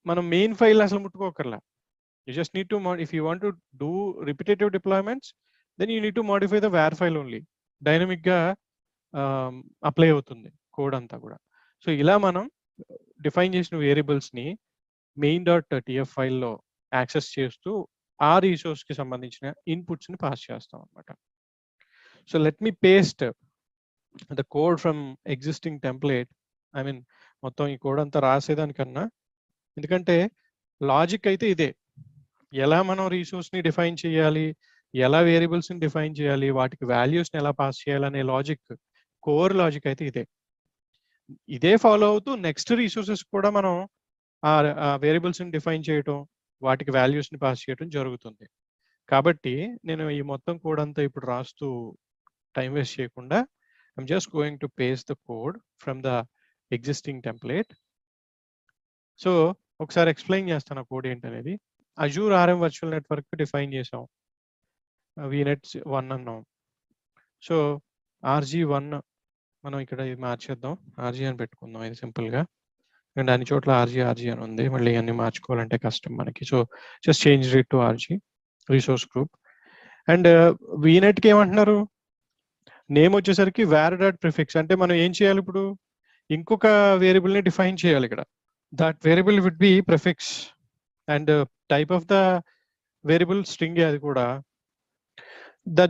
మనం మెయిన్ ఫైల్ అసలు ముట్టుకోకర్లా. You just need to if you want to do repetitive deployments then you need to modify the var file only. Dynamic గా అప్లై అవుతుంది కోడ్ అంతా కూడా. సో ఇలా మనం డిఫైన్ చేసిన వేరియబుల్స్ ని main.tf ఫైల్లో యాక్సెస్ చేస్తూ ఆ రిసోర్స్కి సంబంధించిన ఇన్పుట్స్ని పాస్ చేస్తాం అనమాట. So let me paste the code from existing template. I mean మొత్తం ఈ కోడ్ అంతా రాసేదానికన్నా, ఎందుకంటే లాజిక్ అయితే ఇదే, ఎలా మనం రిసోర్స్ని డిఫైన్ చేయాలి, ఎలా వేరియబుల్స్ని డిఫైన్ చేయాలి, వాటికి వాల్యూస్ని ఎలా పాస్ చేయాలనే లాజిక్, కోర్ లాజిక్ అయితే ఇదే ఫాలో అవుతూ నెక్స్ట్ రిసోర్సెస్ కూడా మనం ఆ వేరియబుల్స్ని డిఫైన్ చేయటం, వాటికి వాల్యూస్ని పాస్ చేయడం జరుగుతుంది. కాబట్టి నేను ఈ మొత్తం కోడ్ అంతా ఇప్పుడు రాస్తూ టైం వేస్ట్ చేయకుండా I'm just going to paste the code from the existing template. So ఒకసారి ఎక్స్ప్లెయిన్ చేస్తాను ఆ కోడ్ ఏంటనేది. Azure RM virtual network define చేసాం, వీనెట్ 1 అన్నాం. సో RG1 మనం ఇక్కడ ఇది మార్చేద్దాం, ఆర్జీ అని పెట్టుకుందాం ఇది సింపుల్గా. అండ్ అన్ని చోట్ల ఆర్జీ అని ఉంది, మళ్ళీ అన్ని మార్చుకోవాలంటే కష్టం మనకి. So just change it to RG resource group. And వీనెట్కి ఏమంటున్నారు, నేమ్ వచ్చేసరికి var.prefix. ప్రిఫిక్స్ అంటే మనం ఏం చేయాలి, ఇప్పుడు ఇంకొక వేరియబుల్ని డిఫైన్ చేయాలి ఇక్కడ. That variable would be prefix and type of the variable string, అది కూడా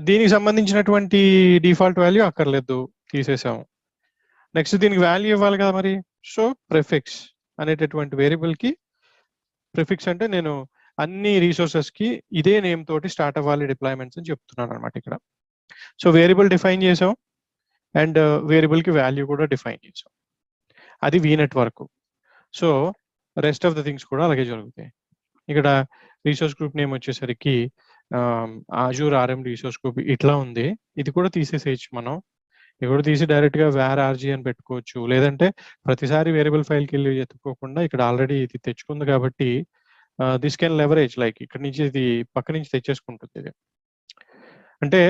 దీనికి సంబంధించినటువంటి డిఫాల్ట్ వాల్యూ అక్కర్లేదు, తీసేసాము. నెక్స్ట్ దీనికి వాల్యూ ఇవ్వాలి కదా మరి. సో ప్రిఫిక్స్ అనేటటువంటి వేరియబుల్కి ప్రిఫిక్స్ అంటే నేను అన్ని రిసోర్సెస్కి ఇదే నేమ్ తోటి స్టార్ట్ అవ్వాలి డిప్లాయ్మెంట్స్ అని చెప్తున్నాను అనమాట ఇక్కడ. సో వేరియబుల్ డిఫైన్ చేసాం అండ్ వేరియబుల్కి వాల్యూ కూడా డిఫైన్ చేసాం, అది వీనెట్ వరకు. So rest of the things కూడా అలాగే జరుగుతాయి. ఇక్కడ రిసోర్స్ గ్రూప్ నేమ్ వచ్చేసరికి అజూర్ ఆర్ఎం రిసోర్స్ గ్రూప్ ఇట్లా ఉంది, ఇది కూడా తీసేసేయచ్చు మనం. ఇది కూడా తీసి డైరెక్ట్గా var.rg అని పెట్టుకోవచ్చు, లేదంటే ప్రతిసారి వేరియబుల్ ఫైల్కి వెళ్ళి ఎత్తుకోకుండా ఇక్కడ ఆల్రెడీ ఇది తెచ్చుకుంది కాబట్టి దిస్ కెన్ లెవరేజ్, లైక్ ఇక్కడ నుంచి ఇది పక్క నుంచి తెచ్చేసుకుంటుంది ఇది. అంటే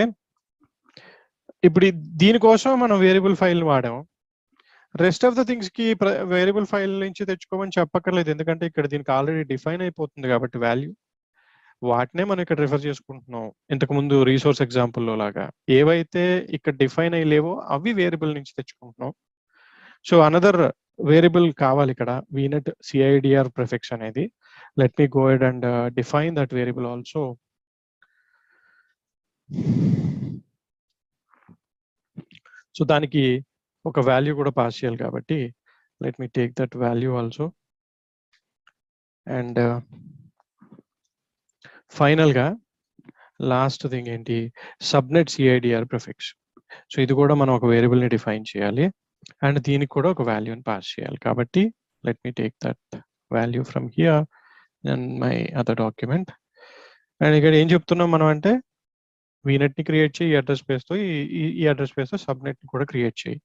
ఇప్పుడు దీనికోసం మనం వేరియబుల్ ఫైల్ వాడాం, రెస్ట్ ఆఫ్ ద థింగ్స్ కి వేరియబుల్ ఫైల్ నుంచి తెచ్చుకోమని చెప్పక్కర్లేదు, ఎందుకంటే ఇక్కడ దీనికి ఆల్రెడీ డిఫైన్ అయిపోతుంది కాబట్టి వాల్యూ, వాటినే మనం ఇక్కడ రిఫర్ చేసుకుంటున్నాం. ఇంతకు ముందు రీసోర్స్ ఎగ్జాంపుల్లో లాగా ఏవైతే ఇక్కడ డిఫైన్ అయ్యలేవో అవి వేరియబుల్ నుంచి తెచ్చుకుంటున్నాం. సో అనదర్ వేరియబుల్ కావాలి ఇక్కడ, వీనెట్ CIDR ప్రిఫిక్స్ అనేది. Let me go ahead and define that variable also. So దానికి ఒక వాల్యూ కూడా పాస్ చేయాలి కాబట్టి let me take that value also. And ఫైనల్గా లాస్ట్ థింగ్ ఏంటి, సబ్నెట్ CIDR ప్రిఫిక్స్. సో ఇది కూడా మనం ఒక వేరియబుల్ని డిఫైన్ చేయాలి అండ్ దీనికి కూడా ఒక వాల్యూని పాస్ చేయాలి. కాబట్టి let me take that value from here and my other document. And ఇక్కడ ఏం చెప్తున్నాం మనం అంటే, వీనెట్ని క్రియేట్ చేయి, ఈ అడ్రస్ స్పేస్తో ఈ అడ్రస్ స్పేస్తో సబ్నెట్ని కూడా క్రియేట్ చేయి.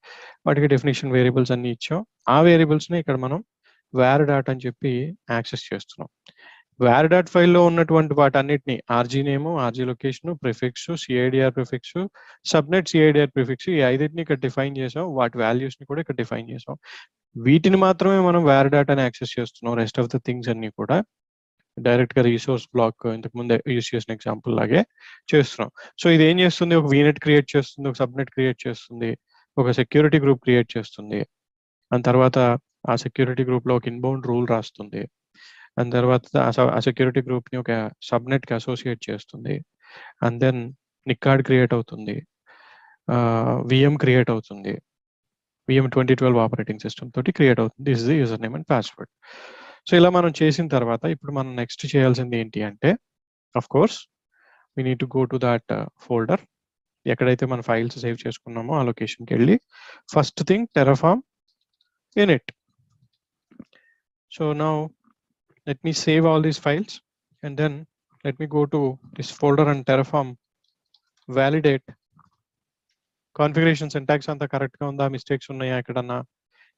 వాటికి డెఫినేషన్ వేరియబుల్స్ అన్ని ఇచ్చాం, ఆ వేరియబుల్స్ని ఇక్కడ మనం var.డాట్ అని చెప్పి యాక్సెస్ చేస్తున్నాం. var.డాట్ ఫైల్లో ఉన్నటువంటి వాటన్నిటిని RG name, RG location, prefix, CIDR prefix, subnet CIDR prefix, ఈ ఐదింటిని ఇక్కడ డిఫైన్ చేసాం, వాటి వాల్యూస్ని కూడా ఇక్కడ డిఫైన్ చేసాం. వీటిని మాత్రమే మనం var.డాట్ అని యాక్సెస్ చేస్తున్నాం, రెస్ట్ ఆఫ్ ద థింగ్స్ అన్ని కూడా డైరెక్ట్గా రిసోర్స్ బ్లాక్ ఇంతకు ముందే యూజ్ చేసిన ఎగ్జాంపుల్ లాగే చేస్తున్నాం. సో ఇది ఏం చేస్తుంది, ఒక వీనెట్ క్రియేట్ చేస్తుంది, ఒక సబ్నెట్ క్రియేట్ చేస్తుంది, ఒక సెక్యూరిటీ గ్రూప్ క్రియేట్ చేస్తుంది, అండ్ తర్వాత ఆ సెక్యూరిటీ గ్రూప్లో ఒక ఇన్బౌండ్ రూల్ రాస్తుంది, అండ్ తర్వాత ఆ సెక్యూరిటీ గ్రూప్ని ఒక సబ్నెట్కి అసోసియేట్ చేస్తుంది, అండ్ దెన్ నిక్కార్డ్ క్రియేట్ అవుతుంది, VM క్రియేట్ అవుతుంది, VM 2012 ఆపరేటింగ్ సిస్టమ్ తోటి క్రియేట్ అవుతుంది. This is the user name and password. So ఇలా మనం చేసిన తర్వాత ఇప్పుడు మనం నెక్స్ట్ చేయాల్సింది ఏంటి అంటే, of course we need to go to that folder, ఎక్కడైతే మన ఫైల్స్ సేవ్ చేసుకున్నామో ఆ లొకేషన్కి వెళ్ళి first thing Terraform init. So now let me save all these files and then let me go to this folder and Terraform validate configuration syntax అంతా కరెక్ట్గా ఉందా, mistakes ఉన్నాయా, ఎక్కడన్నా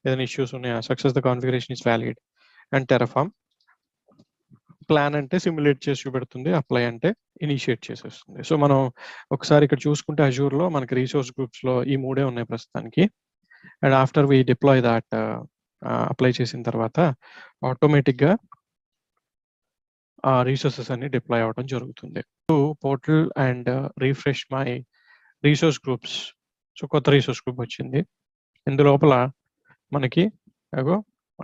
ఏదైనా ఇష్యూస్ ఉన్నాయా, success the configuration is valid. And Terraform plan అంటే simulate చేసి చూపెడుతుంది, అప్లై అంటే ఇనిషియేట్ చేసేస్తుంది. సో మనం ఒకసారి ఇక్కడ చూసుకుంటే అజూర్లో మనకి రిసోర్స్ గ్రూప్స్లో ఈ మూడే ఉన్నాయి ప్రస్తుతానికి. And after we deploy that, apply చేసిన తర్వాత ఆటోమేటిక్గా ఆ రిసోర్సెస్ అన్ని డిప్లాయ్ అవ్వడం జరుగుతుంది. Portal and refresh my resource groups. So కొత్త రిసోర్స్ గ్రూప్ వచ్చింది, ఇందులోపల మనకి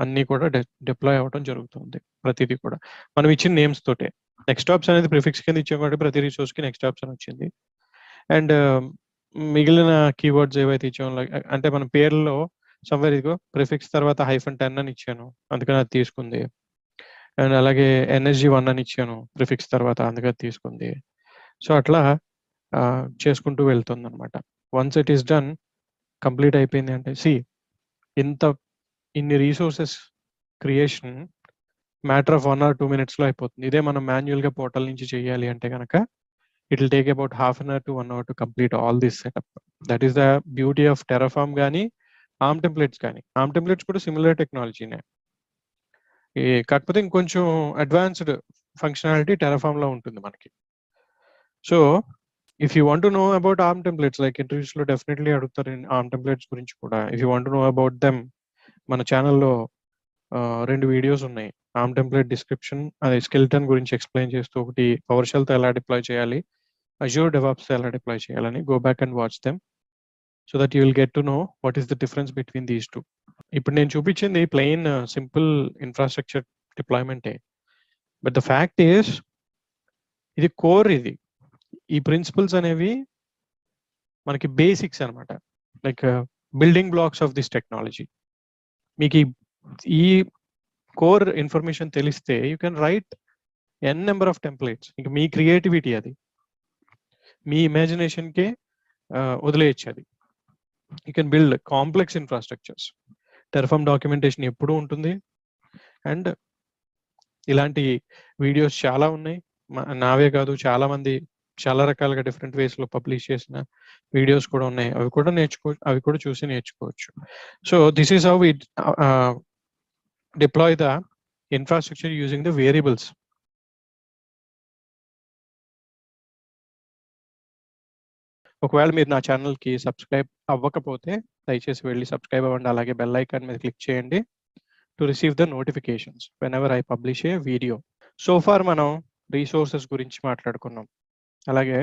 అన్నీ కూడా డిప్లాయ్ అవ్వడం జరుగుతుంది. ప్రతిదీ కూడా మనం ఇచ్చిన నేమ్స్ తోటే. NextOps అనేది ప్రిఫిక్స్ కింద ఇచ్చాం కాబట్టి ప్రతి రిసోర్స్కి NextOps అని వచ్చింది. అండ్ మిగిలిన కీవర్డ్స్ ఏవైతే ఇచ్చామో అంటే మన పేర్లలో సమ్వేర్ ఇదిగో ప్రిఫిక్స్ తర్వాత -10 అని ఇచ్చాను, అందుకని అది తీసుకుంది. అండ్ అలాగే NSG1 అని ఇచ్చాను ప్రిఫిక్స్ తర్వాత, అందుకని తీసుకుంది. సో అట్లా చేసుకుంటూ వెళ్తుంది అనమాట. Once it is done, complete అయిపోయింది అంటే ఇన్ని resources creation matter of 1 or 2 minutes లో అయిపోతుంది. ఇదే మనం మాన్యువల్గా పోర్టల్ నుంచి చేయాలి అంటే కనుక it will take about ½ an hour to 1 hour to complete all this setup. That is the beauty of Terraform కానీ ARM templates కానీ. ARM templates కూడా సిమిలర్ టెక్నాలజీనే, కాకపోతే ఇంకొంచెం అడ్వాన్స్డ్ ఫంక్షనాలిటీ Terraform లో ఉంటుంది మనకి. So if you want to know about ARM templates, like interviews లో definitely అడుగుతారు ARM templates గురించి కూడా. If you want to know about them, మన ఛానల్లో 2 వీడియోస్ ఉన్నాయి. ARM template డిస్క్రిప్షన్, అది స్కెల్టన్ గురించి ఎక్స్ప్లెయిన్ చేస్తూ, ఒకటి PowerShell తో ఎలా డిప్లాయ్ చేయాలి, Azure DevOps ఎలా డిప్లాయ్ చేయాలని. Go back and watch them so that you will get to know what is the difference between these two. ఇప్పుడు నేను చూపించింది ప్లెయిన్ సింపుల్ ఇన్ఫ్రాస్ట్రక్చర్ డిప్లాయ్మెంటే, బట్ ద ఫ్యాక్ట్ ఈస్ ఇది కోర్. ఈ principles అనేవి మనకి బేసిక్స్ అనమాట, like building blocks of this technology. మీకు ఈ కోర్ ఇన్ఫర్మేషన్ తెలిస్తే you can write n number of templates. ఇంక మీ క్రియేటివిటీ, అది మీ ఇమాజినేషన్కే వదిలేయచ్చు. అది you can build complex infrastructures. Terraform documentation ఎప్పుడూ ఉంటుంది. అండ్ ఇలాంటి వీడియోస్ చాలా ఉన్నాయి, నావే కాదు, చాలా మంది చాలా రకాలుగా డిఫరెంట్ వేస్ లో పబ్లిష్ చేసిన వీడియోస్ కూడా ఉన్నాయి. అవి కూడా చూసి నేర్చుకోవచ్చు. So this is how we deploy the infrastructure using the variables. ఒకవేళ మీరు నా ఛానల్కి సబ్స్క్రైబ్ అవ్వకపోతే దయచేసి వెళ్ళి సబ్స్క్రైబ్ అవ్వండి. అలాగే బెల్ ఐకాన్ మీద క్లిక్ చేయండి to receive the notifications whenever I publish a video. So far మనం రీసోర్సెస్ గురించి మాట్లాడుకున్నాం, అలాగే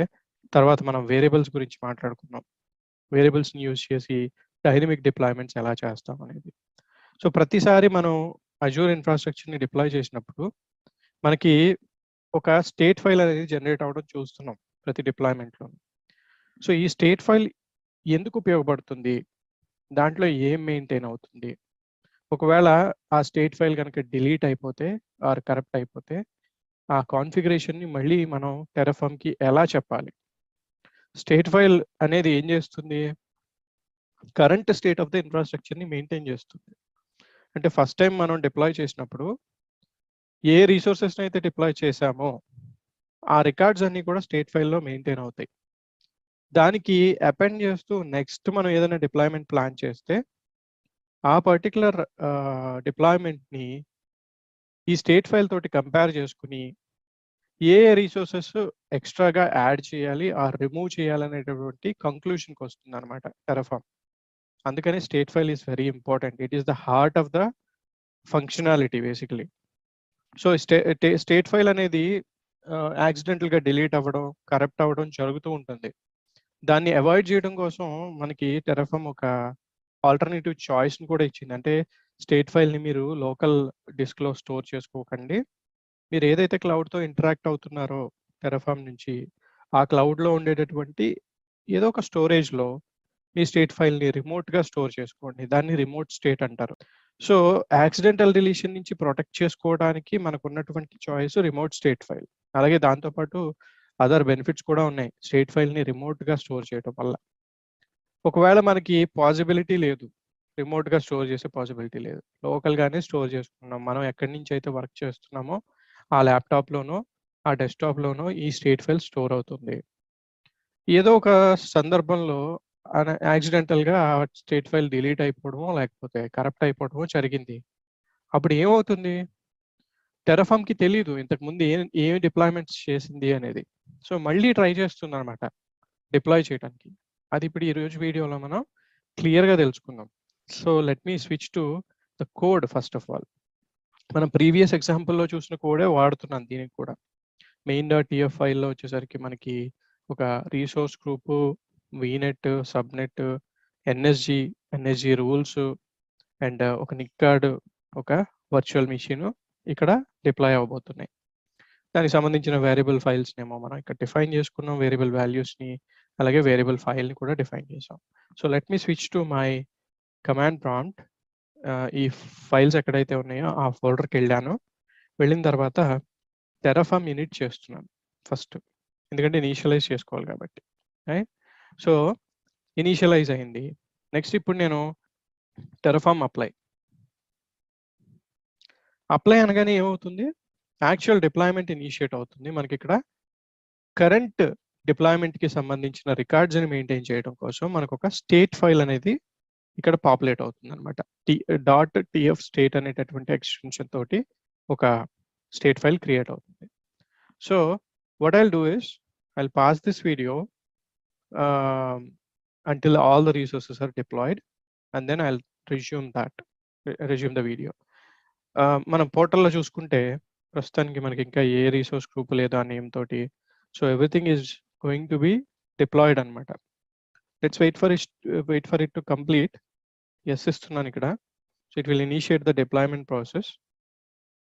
తర్వాత మనం వేరియబుల్స్ గురించి మాట్లాడుకున్నాం. వేరియబుల్స్ని యూజ్ చేసి డైనమిక్ డిప్లాయ్మెంట్స్ ఎలా చేస్తాం అనేది. సో ప్రతిసారి మనం అజూర్ ఇన్ఫ్రాస్ట్రక్చర్ని డిప్లాయ్ చేసినప్పుడు మనకి ఒక స్టేట్ ఫైల్ అనేది జనరేట్ అవ్వడం చూస్తున్నాం ప్రతి డిప్లాయ్మెంట్లో. సో ఈ స్టేట్ ఫైల్ ఎందుకు ఉపయోగపడుతుంది, దాంట్లో ఏం మెయింటైన్ అవుతుంది, ఒకవేళ ఆ స్టేట్ ఫైల్ కనుక డిలీట్ అయిపోతే ఆర్ కరప్ట్ అయిపోతే ఆ కాన్ఫిగరేషన్ని మళ్ళీ మనం టెరాఫామ్కి ఎలా చెప్పాలి. స్టేట్ ఫైల్ అనేది ఏం చేస్తుంది, కరెంట్ స్టేట్ ఆఫ్ ద ఇన్ఫ్రాస్ట్రక్చర్ని మెయింటైన్ చేస్తుంది. అంటే ఫస్ట్ టైం మనం డిప్లాయ్ చేసినప్పుడు ఏ రీసోర్సెస్ని అయితే డిప్లాయ్ చేసామో ఆ రికార్డ్స్ అన్నీ కూడా స్టేట్ ఫైల్లో మెయింటైన్ అవుతాయి. దానికి అపెండ్ చేస్తూ నెక్స్ట్ మనం ఏదైనా డిప్లాయ్మెంట్ ప్లాన్ చేస్తే ఆ పర్టికులర్ డిప్లాయ్మెంట్ని ఈ స్టేట్ ఫైల్ తోటి కంపేర్ చేసుకుని ఏ రీసోర్సెస్ ఎక్స్ట్రాగా యాడ్ చేయాలి ఆ రిమూవ్ చేయాలనేటటువంటి కంక్లూషన్కి వస్తుంది అనమాట టెరాఫామ్. అందుకని state file is very important. It is the heart of the functionality basically. So state file అనేది యాక్సిడెంటల్గా డిలీట్ అవ్వడం, కరప్ట్ అవ్వడం జరుగుతూ ఉంటుంది. దాన్ని అవాయిడ్ చేయడం కోసం మనకి టెరాఫామ్ ఒక ఆల్టర్నేటివ్ చాయిస్ని కూడా ఇచ్చింది. అంటే స్టేట్ ఫైల్ని మీరు లోకల్ డిస్క్లో స్టోర్ చేసుకోకండి, మీరు ఏదైతే క్లౌడ్తో ఇంటరాక్ట్ అవుతున్నారో టెరాఫామ్ నుంచి ఆ క్లౌడ్లో ఉండేటటువంటి ఏదో ఒక స్టోరేజ్లో మీ స్టేట్ ఫైల్ని రిమోట్గా స్టోర్ చేసుకోండి. దాన్ని రిమోట్ స్టేట్ అంటారు. సో యాక్సిడెంటల్ డిలీషన్ నుంచి ప్రొటెక్ట్ చేసుకోవడానికి మనకు ఉన్నటువంటి చాయిస్ రిమోట్ స్టేట్ ఫైల్. అలాగే దాంతోపాటు అదర్ బెనిఫిట్స్ కూడా ఉన్నాయి స్టేట్ ఫైల్ని రిమోట్గా స్టోర్ చేయడం వల్ల. ఒకవేళ మనకి పాసిబిలిటీ లేదు, రిమోట్గా స్టోర్ చేసే పాసిబిలిటీ లేదు, లోకల్గానే స్టోర్ చేసుకున్నాం, మనం ఎక్కడి నుంచి అయితే వర్క్ చేస్తున్నామో ఆ ల్యాప్టాప్లోనో ఆ డెస్క్టాప్లోనో ఈ స్టేట్ ఫైల్ స్టోర్ అవుతుంది. ఏదో ఒక సందర్భంలో యాక్సిడెంటల్గా ఆ స్టేట్ ఫైల్ డిలీట్ అయిపోవడమో లేకపోతే కరప్ట్ అయిపోవడమో జరిగింది. అప్పుడు ఏమవుతుంది, టెరాఫామ్కి తెలియదు ఇంతకుముందు ఏమి డిప్లాయ్మెంట్స్ చేసింది అనేది. సో మళ్ళీ ట్రై చేస్తుంది అనమాట డిప్లాయ్ చేయడానికి. అది ఇప్పుడు ఈరోజు వీడియోలో మనం క్లియర్గా తెలుసుకుందాం. So let me switch to the code. First of all మనం ప్రీవియస్ ఎగ్జాంపుల్లో చూసిన కోడే వాడుతున్నాం దీనికి కూడా. main.tf ఫైల్లో వచ్చేసరికి మనకి ఒక resource group, vignette, subnet, NSG rules and ఒక నిక్ కార్డ్ ఒక వర్చువల్ మిషన్ ఇక్కడ డిప్లాయ్ అవబోతున్నాయి. దానికి సంబంధించిన వేరియబుల్ ఫైల్స్ ఏమో మనం ఇక్కడ డిఫైన్ చేసుకున్నాం, వేరియబుల్ వాల్యూస్ని, అలాగే వేరియబుల్ ఫైల్ని కూడా డిఫైన్ చేసాం. So let me switch to my command prompt. ఈ ఫైల్స్ ఎక్కడైతే ఉన్నాయో ఆ ఫోల్డర్కి వెళ్ళాను. వెళ్ళిన తర్వాత టెరాఫామ్ ఇనిట్ చేస్తున్నాను ఫస్ట్, ఎందుకంటే ఇనీషియలైజ్ చేసుకోవాలి కాబట్టి. రైట్, సో ఇనీషియలైజ్ అయింది. నెక్స్ట్ ఇప్పుడు నేను టెరాఫామ్ అప్లై అనగానే ఏమవుతుంది, యాక్చువల్ డిప్లాయ్మెంట్ ఇనిషియేట్ అవుతుంది. మనకి ఇక్కడ కరెంట్ డిప్లాయ్మెంట్కి సంబంధించిన రికార్డ్స్ని మెయింటైన్ చేయడం కోసం మనకు ఒక స్టేట్ ఫైల్ అనేది ఇక్కడ పాపులేట్ అవుతుంది అనమాట. .tf స్టేట్ అనేటటువంటి ఎక్స్టెన్షన్ తోటి ఒక స్టేట్ ఫైల్ క్రియేట్ అవుతుంది. So what I'll do is I'll pause this video until all the resources are deployed, and then I'll resume the video. మనం పోర్టల్లో చూసుకుంటే ప్రస్తుతానికి మనకి ఇంకా ఏ రిసోర్స్ గ్రూప్ లేదు ఆ నేమ్ తోటి. So everything is going to be deployed అనమాట. Let's wait for it to complete. Yes ఇస్తున్నాను ఇక్కడ. So it will initiate the deployment process.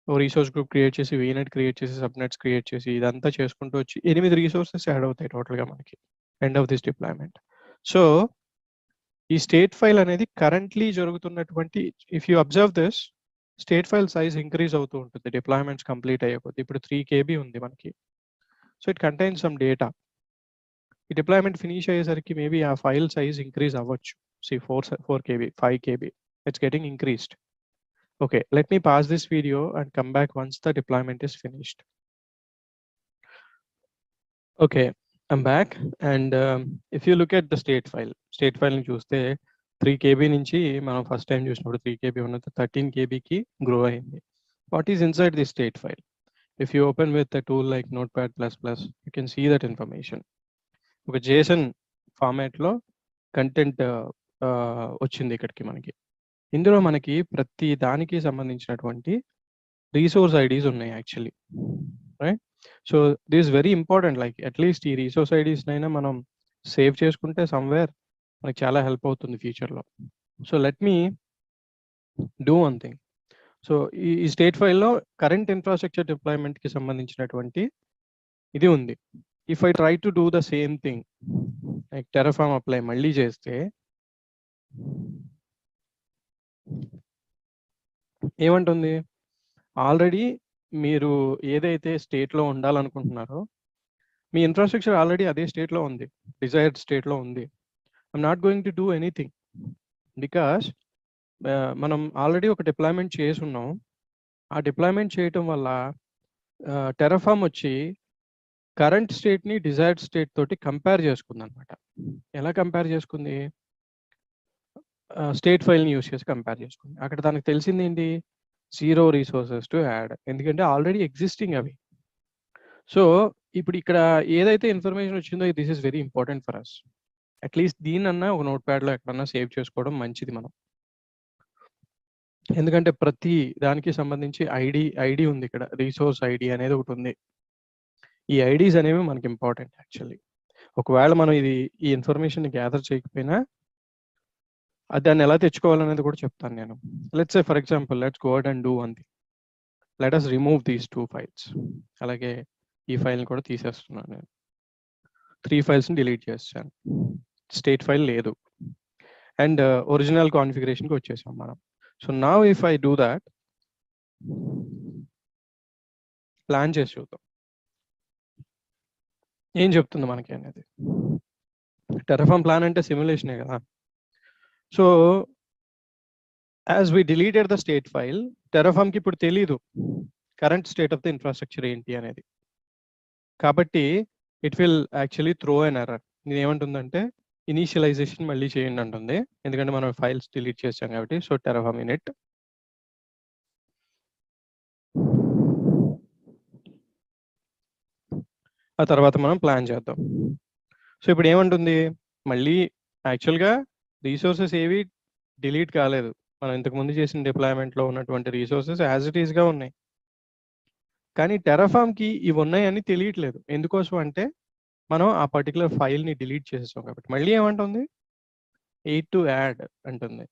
ఓ రిసోర్స్ గ్రూప్ క్రియేట్ చేసి, వీనెట్ క్రియేట్ చేసి, సబ్నెట్స్ క్రియేట్ చేసి, ఇదంతా చేసుకుంటూ వచ్చి 8 రిసోర్సెస్ యాడ్ అవుతాయి టోటల్గా మనకి end of this deployment. So ఈ స్టేట్ ఫైల్ అనేది కరెంట్లీ జరుగుతున్నటువంటి, if you observe this, state file size increase అవుతూ ఉంటుంది డిప్లాయ్మెంట్స్ కంప్లీట్ అయ్యేకొద్ది. ఇప్పుడు 3 KB ఉంది మనకి. So it contains some data. ఈ డిప్లాయ్మెంట్ ఫినిష్ అయ్యేసరికి మేబీ ఆ ఫైల్ సైజ్ ఇంక్రీజ్ అవ్వచ్చు. 4 KB, 5 KB, it's getting increased. Okay, let me pause this video and come back once the deployment is finished. Okay, I'm back, and if you look at the state file ni chuste 3 KB nunchi manam first time chusinapudu 3 KB unnadi 13 KB ki grow ayindi. What is inside this state file? If you open with a tool like Notepad++, you can see that information. Okay, JSON format lo content వచ్చింది ఇక్కడికి మనకి. ఇందులో మనకి ప్రతి దానికి సంబంధించినటువంటి resource IDs ఉన్నాయి actually, right? So this is very important. Like at least ఈ రీసోర్స్ ఐడీస్ నైనా మనం సేవ్ చేసుకుంటే సమ్వేర్ మనకి చాలా హెల్ప్ అవుతుంది ఫ్యూచర్లో. So let me do one thing. So ఈ స్టేట్ ఫైల్లో కరెంట్ ఇన్ఫ్రాస్ట్రక్చర్ డిప్లాయ్మెంట్కి సంబంధించినటువంటి ఇది ఉంది. If I try to do the same thing like Terraform apply మళ్ళీ చేస్తే ఏమంటుంది, ఆల్రెడీ మీరు ఏదైతే స్టేట్లో ఉండాలనుకుంటున్నారో మీ ఇన్ఫ్రాస్ట్రక్చర్ ఆల్రెడీ అదే స్టేట్లో ఉంది, డిజైర్డ్ స్టేట్లో ఉంది. I'm not going to do anything because మనం ఆల్రెడీ ఒక డిప్లాయ్మెంట్ చేసి ఉన్నాం. ఆ డిప్లాయ్మెంట్ చేయటం వల్ల టెరాఫామ్ వచ్చి కరెంట్ స్టేట్ని డిజైర్డ్ స్టేట్ తోటి కంపేర్ చేసుకుంది అనమాట. ఎలా కంపేర్ చేసుకుంది? స్టేట్ ఫైల్ని యూస్ చేసి కంపేర్ చేసుకుంది. అక్కడ దానికి తెలిసింది ఏంటి, 0 రిసోర్సెస్ టు యాడ్, ఎందుకంటే ఆల్రెడీ ఎగ్జిస్టింగ్ అవి. సో ఇప్పుడు ఇక్కడ ఏదైతే ఇన్ఫర్మేషన్ వచ్చిందో this is very important for us. At least దీన్నన్నా ఒక నోట్ ప్యాడ్లో ఎక్కడన్నా సేవ్ చేసుకోవడం మంచిది మనం. ఎందుకంటే ప్రతి దానికి సంబంధించి ఐడి ఉంది ఇక్కడ, రిసోర్స్ ఐడి అనేది ఒకటి ఉంది. ఈ ఐడీస్ అనేవి మనకి ఇంపార్టెంట్ యాక్చువల్లీ. ఒకవేళ మనం ఈ ఇన్ఫర్మేషన్ గ్యాదర్ చేయకపోయినా దాన్ని ఎలా తెచ్చుకోవాలనేది కూడా చెప్తాను నేను. Let's say for example, let's go ahead and do one thing. Let us remove these 2 files. అలాగే ఈ ఫైల్ని కూడా తీసేస్తున్నాను నేను. 3 ఫైల్స్ని డిలీట్ చేస్తాను. స్టేట్ ఫైల్ లేదు అండ్ ఒరిజినల్ కాన్ఫిగరేషన్కి వచ్చేసాం మనం. So now if I do that, plan చేసి చూద్దాం ఏం చెప్తుంది మనకి అనేది. టెరాఫామ్ ప్లాన్ అంటే సిమ్యులేషనే కదా. So as we deleted the state file, టెరాఫామ్కి ఇప్పుడు తెలీదు current state of the infrastructure ఏంటి అనేది. కాబట్టి it will actually throw an error. ఇది ఏమంటుందంటే ఇనీషియలైజేషన్ మళ్ళీ చేయండి అంటుంది, ఎందుకంటే మనం ఫైల్స్ డిలీట్ చేసాం కాబట్టి. సో టెరాఫామ్ ఇనిట్, ఆ తర్వాత మనం ప్లాన్ చేద్దాం. సో ఇప్పుడు ఏమంటుంది, మళ్ళీ యాక్చువల్గా రీసోర్సెస్ ఏవి డిలీట్ కాలేదు. మనం ఇంతకుముందు చేసిన డిప్లాయ్మెంట్లో ఉన్నటువంటి రీసోర్సెస్ యాజ్ ఇట్ ఈస్గా ఉన్నాయి. కానీ టెరాఫామ్కి ఇవి ఉన్నాయని తెలియట్లేదు. ఎందుకోసం అంటే మనం ఆ పర్టికులర్ ఫైల్ని డిలీట్ చేసేసాం కాబట్టి. మళ్ళీ ఏమంటుంది, 8 to యాడ్ అంటుంది.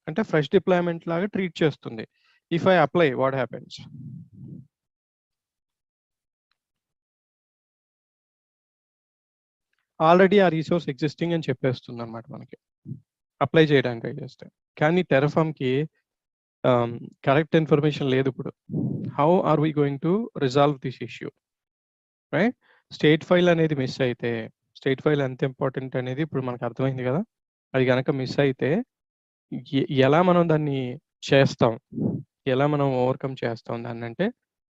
అంటే ఫ్రెష్ డిప్లాయ్మెంట్ లాగా ట్రీట్ చేస్తుంది. If I apply, what happens? Already ఆ రీసోర్స్ ఎగ్జిస్టింగ్ అని చెప్పేస్తుంది అనమాట మనకి అప్లై చేయడానికి ట్రై చేస్తే. కానీ టెరఫామ్కి కరెక్ట్ ఇన్ఫర్మేషన్ లేదు. ఇప్పుడు how are we going to resolve this issue, right? State file అనేది మిస్ అయితే, స్టేట్ ఫైల్ ఎంత ఇంపార్టెంట్ అనేది ఇప్పుడు మనకు అర్థమైంది కదా. అది కనుక మిస్ అయితే ఎలా మనం దాన్ని చేస్తాం, ఎలా మనం ఓవర్కమ్ చేస్తాం దాన్ని అంటే,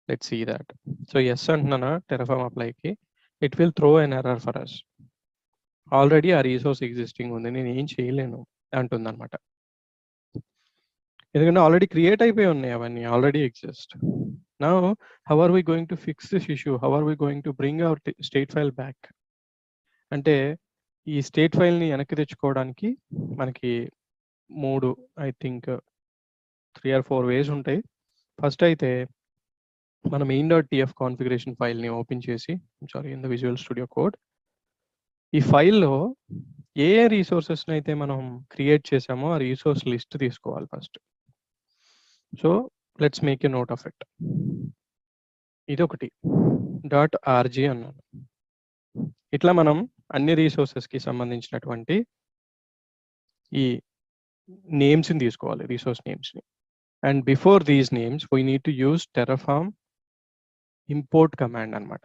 let's see that. So yes అంటున్నాను టెరఫామ్ అప్లైకి, it will throw an error for us. Already ఆ రీసోర్స్ ఎగ్జిస్టింగ్ ఉంది, నేను ఏం చేయలేను అంటుంది అనమాట. ఎందుకంటే ఆల్రెడీ క్రియేట్ అయిపోయి ఉన్నాయి అవన్నీ, already exist. Now how are we going to fix this issue, how are we going to bring our state file back అంటే, ఈ స్టేట్ ఫైల్ని వెనక్కి తెచ్చుకోవడానికి మనకి ఐ థింక్ 3 or 4 వేస్ ఉంటాయి. ఫస్ట్ అయితే మన main.tf కాన్ఫిగరేషన్ ఫైల్ని ఓపెన్ చేసి, in the visual Studio code, ఈ ఫైల్లో ఏ రీసోర్సెస్ని అయితే మనం క్రియేట్ చేసామో ఆ రీసోర్స్ లిస్ట్ తీసుకోవాలి first. So let's make a note of it. ఇది ఒకటి .rg అన్నాను. ఇట్లా మనం అన్ని రీసోర్సెస్కి సంబంధించినటువంటి ఈ నేమ్స్ని తీసుకోవాలి, రీసోర్స్ నేమ్స్ని. And before these names we need to use Terraform import command అనమాట.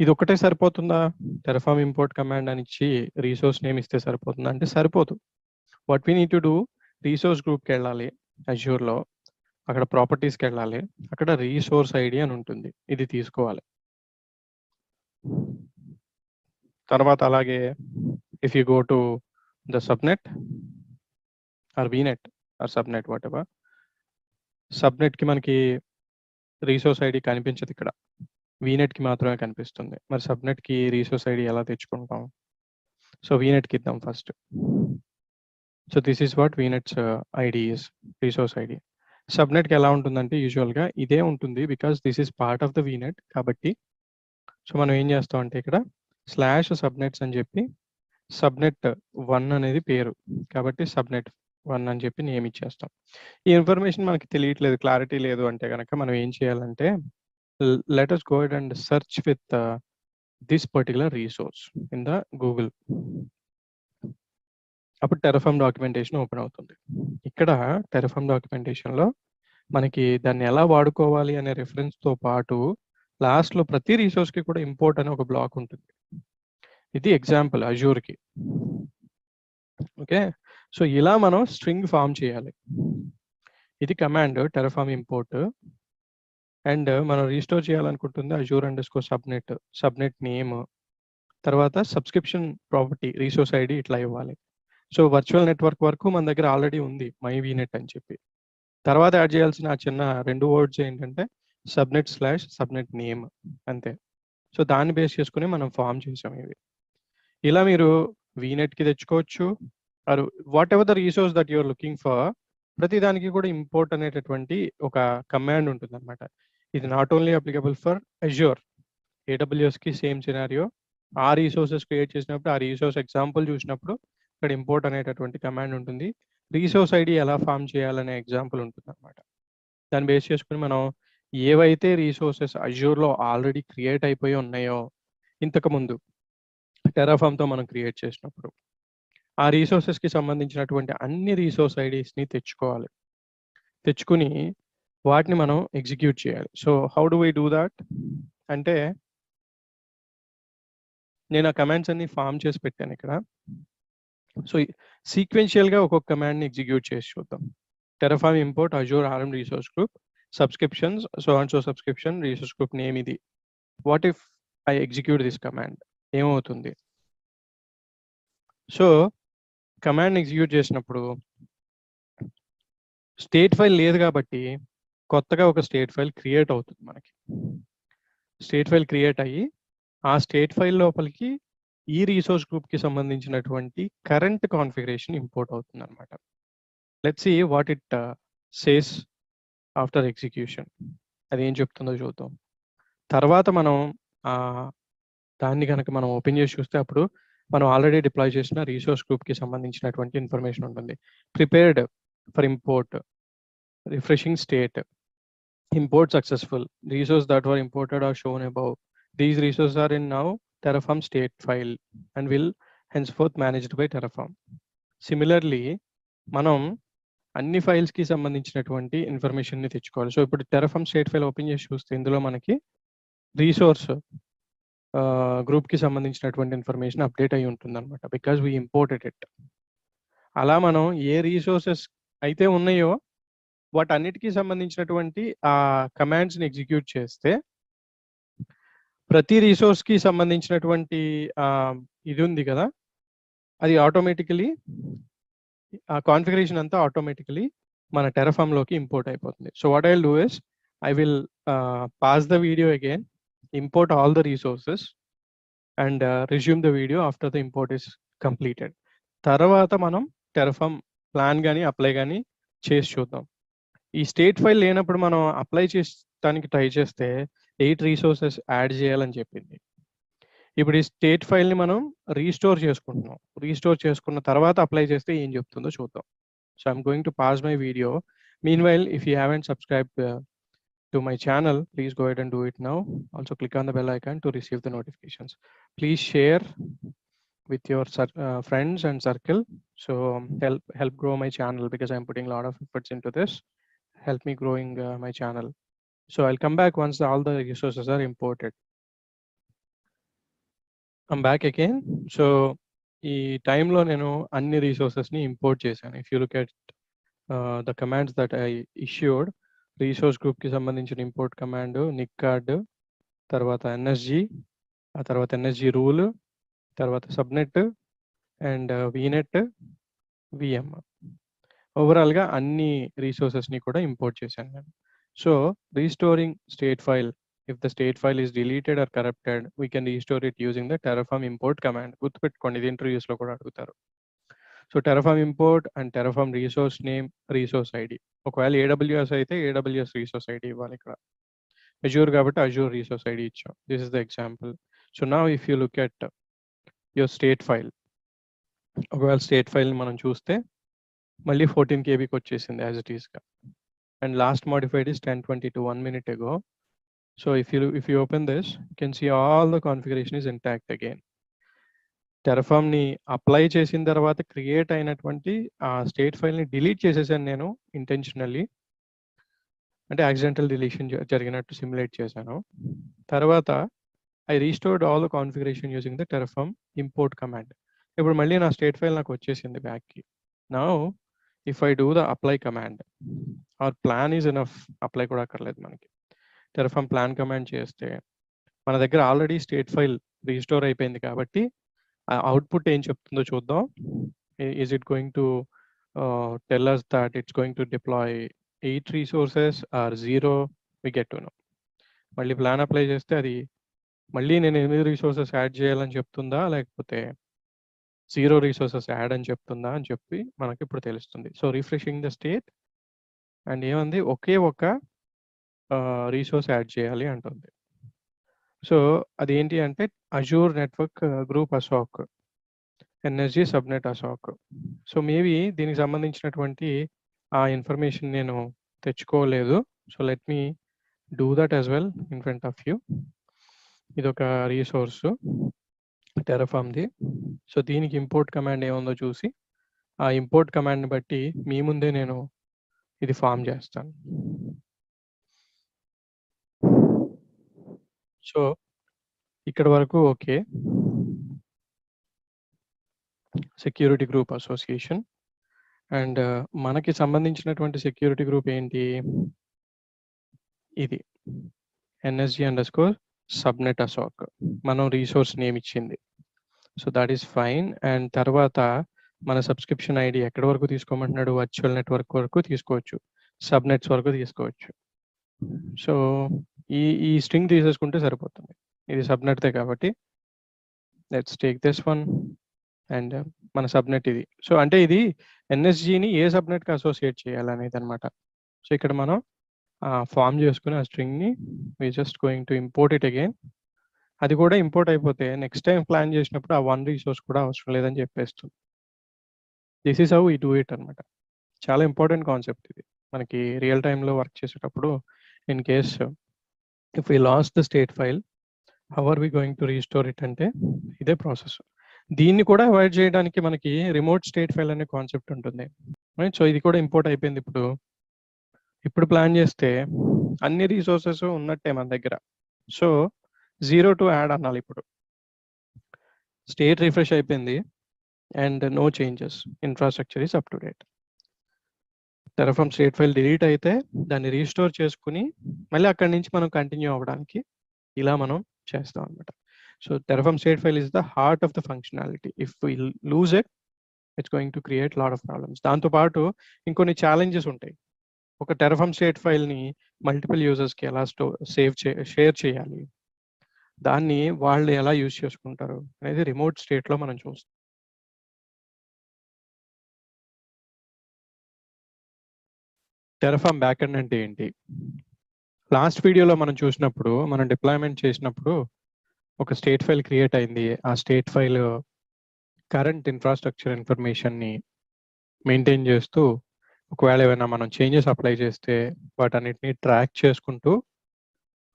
ఇది ఒకటే సరిపోతుందా? టెరఫామ్ ఇంపోర్ట్ కమాండ్ అని ఇచ్చి రీసోర్స్ నేమ్ ఇస్తే సరిపోతుందా అంటే సరిపోదు. What we need to do, resource గ్రూప్కి వెళ్ళాలి అజ్యూర్లో, అక్కడ ప్రాపర్టీస్కి వెళ్ళాలి, అక్కడ రీసోర్స్ ఐడి అని ఉంటుంది, ఇది తీసుకోవాలి. తర్వాత అలాగే if you go to the subnet or vnet or subnet whatever, సబ్నెట్కి మనకి రీసోర్స్ ఐడి కనిపించదు, ఇక్కడ వీనెట్కి మాత్రమే కనిపిస్తుంది. మరి సబ్నెట్కి రీసోర్స్ ఐడి ఎలా తెచ్చుకుంటాం? సో వీనెట్కి ఇద్దాం first. So this is what vnet's ID is, resource ID. సబ్నెట్కి ఎలా ఉంటుందంటే యూజువల్గా ఇదే ఉంటుంది, because this is part of the vnet కాబట్టి. సో మనం ఏం చేస్తాం అంటే ఇక్కడ /subnets అని చెప్పి, సబ్నెట్ 1 అనేది పేరు కాబట్టి సబ్నెట్ 1 అని చెప్పి నేమ్ ఇచ్చేస్తాం. ఈ ఇన్ఫర్మేషన్ మనకి తెలియట్లేదు, క్లారిటీ లేదు అంటే కనుక మనం ఏం చేయాలంటే, let us go ahead and search with this particular resource in the Google. అప్పుడు టెరఫామ్ డాక్యుమెంటేషన్ ఓపెన్ అవుతుంది. ఇక్కడ టెరఫామ్ డాక్యుమెంటేషన్లో మనకి దాన్ని ఎలా వాడుకోవాలి అనే రెఫరెన్స్తో పాటు లాస్ట్లో ప్రతి రీసోర్స్కి కూడా ఇంపోర్ట్ అనే ఒక బ్లాక్ ఉంటుంది. ఇది ఎగ్జాంపుల్ అజూర్కి. ఓకే, సో ఇలా మనం స్ట్రింగ్ ఫామ్ చేయాలి. ఇది కమాండ్ టెరఫామ్ ఇంపోర్ట్. అండ్ మనం రీస్టోర్ చేయాలనుకుంటుంది azure_subnet, సబ్నెట్ నేమ్, తర్వాత సబ్స్క్రిప్షన్ ప్రాపర్టీ రీసోర్స్ ఐడి ఇట్లా ఇవ్వాలి. సో వర్చువల్ నెట్వర్క్ వరకు మన దగ్గర ఆల్రెడీ ఉంది మై వీనెట్ అని చెప్పి. తర్వాత యాడ్ చేయాల్సిన చిన్న 2 వర్డ్స్ ఏంటంటే subnet/subnet నేమ్ అంతే. సో దాన్ని బేస్ చేసుకుని మనం ఫామ్ చేసాం ఇవి. ఇలా మీరు వీనెట్కి తెచ్చుకోవచ్చు, or whatever the resource that you're looking for, ప్రతి దానికి కూడా ఇంపోర్ట్ అనేటటువంటి ఒక కమాండ్ ఉంటుంది అనమాట. ఇది not only applicable for Azure, AWSకి సేమ్ సినారియో. ఆ రీసోర్సెస్ క్రియేట్ చేసినప్పుడు, ఆ రీసోర్స్ ఎగ్జాంపుల్ చూసినప్పుడు ఇక్కడ ఇంపోర్ట్ అనేటటువంటి కమాండ్ ఉంటుంది. రీసోర్స్ ఐడి ఎలా ఫామ్ చేయాలనే ఎగ్జాంపుల్ ఉంటుంది అనమాట. దాన్ని బేస్ చేసుకుని మనం ఏవైతే రీసోర్సెస్ అజ్యూర్లో ఆల్రెడీ క్రియేట్ అయిపోయి ఉన్నాయో ఇంతకుముందు టెరాఫామ్తో మనం క్రియేట్ చేసినప్పుడు, ఆ రీసోర్సెస్కి సంబంధించినటువంటి అన్ని రీసోర్స్ ఐడీస్ని తెచ్చుకోవాలి. తెచ్చుకుని వాటిని మనం ఎగ్జిక్యూట్ చేయాలి. So how do we do that అంటే, నేను ఆ కమాండ్స్ అన్ని ఫామ్ చేసి పెట్టాను ఇక్కడ. సో సీక్వెన్షియల్గా ఒక్కొక్క కమాండ్ని ఎగ్జిక్యూట్ చేసి చూద్దాం. Terraform import Azure RM resource group subscriptions so subscription resource group name ఇది. What if I execute this command, ఏమవుతుంది? సో కమాండ్ ఎగ్జిక్యూట్ చేసినప్పుడు స్టేట్ ఫైల్ లేదు కాబట్టి కొత్తగా ఒక స్టేట్ ఫైల్ క్రియేట్ అవుతుంది మనకి. స్టేట్ ఫైల్ క్రియేట్ అయ్యి ఆ స్టేట్ ఫైల్ లోపలికి ఈ రీసోర్స్ గ్రూప్కి సంబంధించినటువంటి కరెంట్ కాన్ఫిగరేషన్ ఇంపోర్ట్ అవుతుంది అనమాట. Let's see what it says after execution. అది ఏం చెప్తుందో చూద్దాం. తర్వాత మనం దాన్ని కనుక మనం ఓపెన్ చేసి చూస్తే అప్పుడు మనం ఆల్రెడీ డిప్లాయ్ చేసిన రీసోర్స్ గ్రూప్కి సంబంధించినటువంటి ఇన్ఫర్మేషన్ ఉంటుంది. Prepared for import, refreshing state, import successful, resources that were imported are shown above. These resources are in now Terraform state file and will henceforth managed by Terraform. Similarly, మనం అన్ని files కి సంబంధించినటువంటి information ని తెచ్చుకోవాలి. So ఇప్పుడు Terraform state file open చేసి చూస్తే ఇందులో మనకి రీసోర్స్ గ్రూప్ కి సంబంధించినటువంటి ఇన్ఫర్మేషన్ అప్డేట్ అయి ఉంటుంది అనమాట, బికాజ్ వీ ఇంపోర్టెడ్ ఇట్. అలా మనం ఏ రీసోర్సెస్ అయితే ఉన్నాయో వాటన్నిటికీ సంబంధించినటువంటి ఆ కమాండ్స్ ని ఎగ్జిక్యూట్ చేస్తే ప్రతి రిసోర్స్ కి సంబంధించినటువంటి ఇది ఉంది కదా, అది ఆటోమేటికలీ ఆ కాన్ఫిగరేషన్ అంతా ఆటోమేటికలీ మన టెరఫామ్ లోకి ఇంపోర్ట్ అయిపోతుంది. So what I will do is I will pass the video again, import all the resources and resume the video after the import is completed. తర్వాత మనం టెరఫామ్ ప్లాన్ కానీ apply కానీ చేసి చూద్దాం. ఈ స్టేట్ ఫైల్ లేనప్పుడు మనం అప్లై చేయడానికి ట్రై చేస్తే 8 రీసోర్సెస్ యాడ్ చేయాలని చెప్పింది. ఇప్పుడు ఈ స్టేట్ ఫైల్ని మనం రీస్టోర్ చేసుకుంటున్నాం. రీస్టోర్ చేసుకున్న తర్వాత అప్లై చేస్తే ఏం చెప్తుందో చూద్దాం. So I'm going to pass my video. Meanwhile, if you haven't subscribed to my channel, please go ahead and do it now. Also click on the bell icon to receive the notifications. Please share with your friends and circle. So help grow my channel, because I'm putting a lot of efforts into this. Help me growing my channel. So I'll come back once all the resources are imported. I'm back again. So ఈ టైంలో నేను అన్ని రిసోర్సెస్ని import చేశాను. If you look at the commands that I issued, resource గ్రూప్కి సంబంధించిన import command NIC card, తర్వాత NSG, ఆ తర్వాత ఎన్ఎస్జి రూల్, తర్వాత సబ్నెట్ అండ్ వీనెట్, విఎం. ఓవరాల్గా అన్ని రీసోర్సెస్ని కూడా ఇంపోర్ట్ చేశాను నేను. So restoring state file, if the state file is deleted or corrupted, we can restore it using the Terraform import command. గుర్తుపెట్టుకోండి, ఇది ఇంటర్వ్యూస్లో కూడా అడుగుతారు. So Terraform import and Terraform resource name, resource ID. ఒకవేళ AWS అయితే AWS resource ID ఇవ్వాలి. ఇక్కడ Azure కాబట్టి అజూర్ రిసోర్స్ ఐడి ఇచ్చాం. This is the example. So now if you look at your state file, ఒకవేళ స్టేట్ ఫైల్ని మనం చూస్తే మళ్ళీ 14 KBకి వచ్చేసింది యాజ్ ఇట్ ఈస్గా. And last modified is 10:22, 1 minute ago. సో if you open this, you can see all the configuration is intact again. టెరఫామ్ని అప్లై చేసిన తర్వాత క్రియేట్ అయినటువంటి ఆ స్టేట్ ఫైల్ని డిలీట్ చేసేసాను నేను ఇంటెన్షనల్లీ, అంటే యాక్సిడెంటల్ డిలీషన్ జరిగినట్టు సిమ్యులేట్ చేశాను. తర్వాత I restored all the configuration using the Terraform import command. ఇప్పుడు మళ్ళీ నా స్టేట్ ఫైల్ నాకు వచ్చేసింది బ్యాక్కి. Now if I do the apply command, or plan is enough, apply కూడా అక్కర్లేదు మనకి. టెరఫామ్ ప్లాన్ కమాండ్ చేస్తే మన దగ్గర ఆల్రెడీ స్టేట్ ఫైల్ రీస్టోర్ అయిపోయింది కాబట్టి అవుట్పుట్ ఏం చెప్తుందో చూద్దాం. Is it going to tell us that it's going to deploy 8 resources or 0? we get to know. మళ్ళీ ప్లాన్ అప్లై చేస్తే అది మళ్ళీ నేను 8 రిసోర్సెస్ యాడ్ చేయాలని చెప్తుందా, లేకపోతే 0 రిసోర్సెస్ యాడ్ అని చెప్తుందా అని చెప్పి మనకి ఇప్పుడు తెలుస్తుంది. So refreshing the state and ఏమంది, ఒకే ఒక రిసోర్స్ యాడ్ చేయాలి అంటుంది. సో అదేంటి అంటే Azure network group assoc, NSG subnet assoc. So maybe దీనికి సంబంధించినటువంటి ఆ ఇన్ఫర్మేషన్ నేను తెచ్చుకోలేదు. So let me do that as well in front of you. ఇది ఒక రీసోర్స్ టెరఫామ్ది. సో దీనికి ఇంపోర్ట్ కమాండ్ ఏముందో చూసి ఆ ఇంపోర్ట్ కమాండ్ని బట్టి మీ ముందే నేను ఇది ఫామ్ చేస్తాను. సో ఇక్కడ వరకు okay. Security group association and మనకి సంబంధించినటువంటి సెక్యూరిటీ గ్రూప్ ఏంటి, ఇది NSG_ సబ్నెట్ అసోక్, మనం రీసోర్స్ నేమ్ ఇచ్చింది. So that is fine. And తర్వాత మన సబ్స్క్రిప్షన్ ఐడి ఎక్కడి వరకు తీసుకోమంటున్నాడు, వర్చువల్ నెట్వర్క్ వరకు తీసుకోవచ్చు, సబ్నెట్స్ వరకు తీసుకోవచ్చు. సో ఈ స్ట్రింగ్ తీసేసుకుంటే సరిపోతుంది, ఇది సబ్నెట్దే కాబట్టి. Let's take this one and మన సబ్నెట్ ఇది. సో అంటే ఇది ఎన్ఎస్జిని ఏ సబ్నెట్కి అసోసియేట్ చేయాలనేది అనమాట. సో ఇక్కడ మనం ఫామ్ చేసుకుని ఆ స్ట్రింగ్ని we just going to import it again అది కూడా ఇంపోర్ట్ అయిపోతే నెక్స్ట్ టైం ప్లాన్ చేసినప్పుడు ఆ వన్ రీసోర్స్ కూడా అవసరం లేదని చెప్పేస్తుంది. This is how we do it అనమాట. చాలా ఇంపార్టెంట్ కాన్సెప్ట్ ఇది మనకి రియల్ టైంలో వర్క్ చేసేటప్పుడు. In case if we lost the state file, how are we going to restore it అంటే ఇదే ప్రాసెస్. దీన్ని కూడా అవాయిడ్ చేయడానికి మనకి రిమోట్ స్టేట్ ఫైల్ అనే కాన్సెప్ట్ ఉంటుంది. రైట్, సో ఇది కూడా ఇంపోర్ట్ అయిపోయింది. ఇప్పుడు ప్లాన్ చేస్తే అన్ని రీసోర్సెస్ ఉన్నట్టే మన దగ్గర. సో 0 to యాడ్ అనాలి. ఇప్పుడు స్టేట్ రిఫ్రెష్ అయిపోయింది and no changes, infrastructure is up to date. Terraform state file delete అయితే దాన్ని రీస్టోర్ చేసుకుని మళ్ళీ అక్కడి నుంచి మనం కంటిన్యూ అవ్వడానికి ఇలా మనం చేస్తాం అనమాట. So Terraform state file is the heart of the functionality. If we lose it, it's going to create lot of problems. దాంతోపాటు ఇంకొన్ని ఛాలెంజెస్ ఉంటాయి. ఒక టెరాఫార్మ్ స్టేట్ ఫైల్ని మల్టిపుల్ యూజర్స్కి ఎలా షేర్ చేయాలి, దాన్ని వాళ్ళు ఎలా యూజ్ చేసుకుంటారు అనేది రిమోట్ స్టేట్లో మనం చూస్తాం. టెరాఫార్మ్ బ్యాకెండ్ అంటే ఏంటి? లాస్ట్ వీడియోలో మనం చూసినప్పుడు, మనం డిప్లాయ్మెంట్ చేసినప్పుడు ఒక స్టేట్ ఫైల్ క్రియేట్ అయింది. ఆ స్టేట్ ఫైల్ కరెంట్ ఇన్ఫ్రాస్ట్రక్చర్ ఇన్ఫర్మేషన్ని మెయింటైన్ చేస్తూ, ఒకవేళ ఏమైనా మనం చేంజెస్ అప్లై చేస్తే వాటన్నిటిని ట్రాక్ చేసుకుంటూ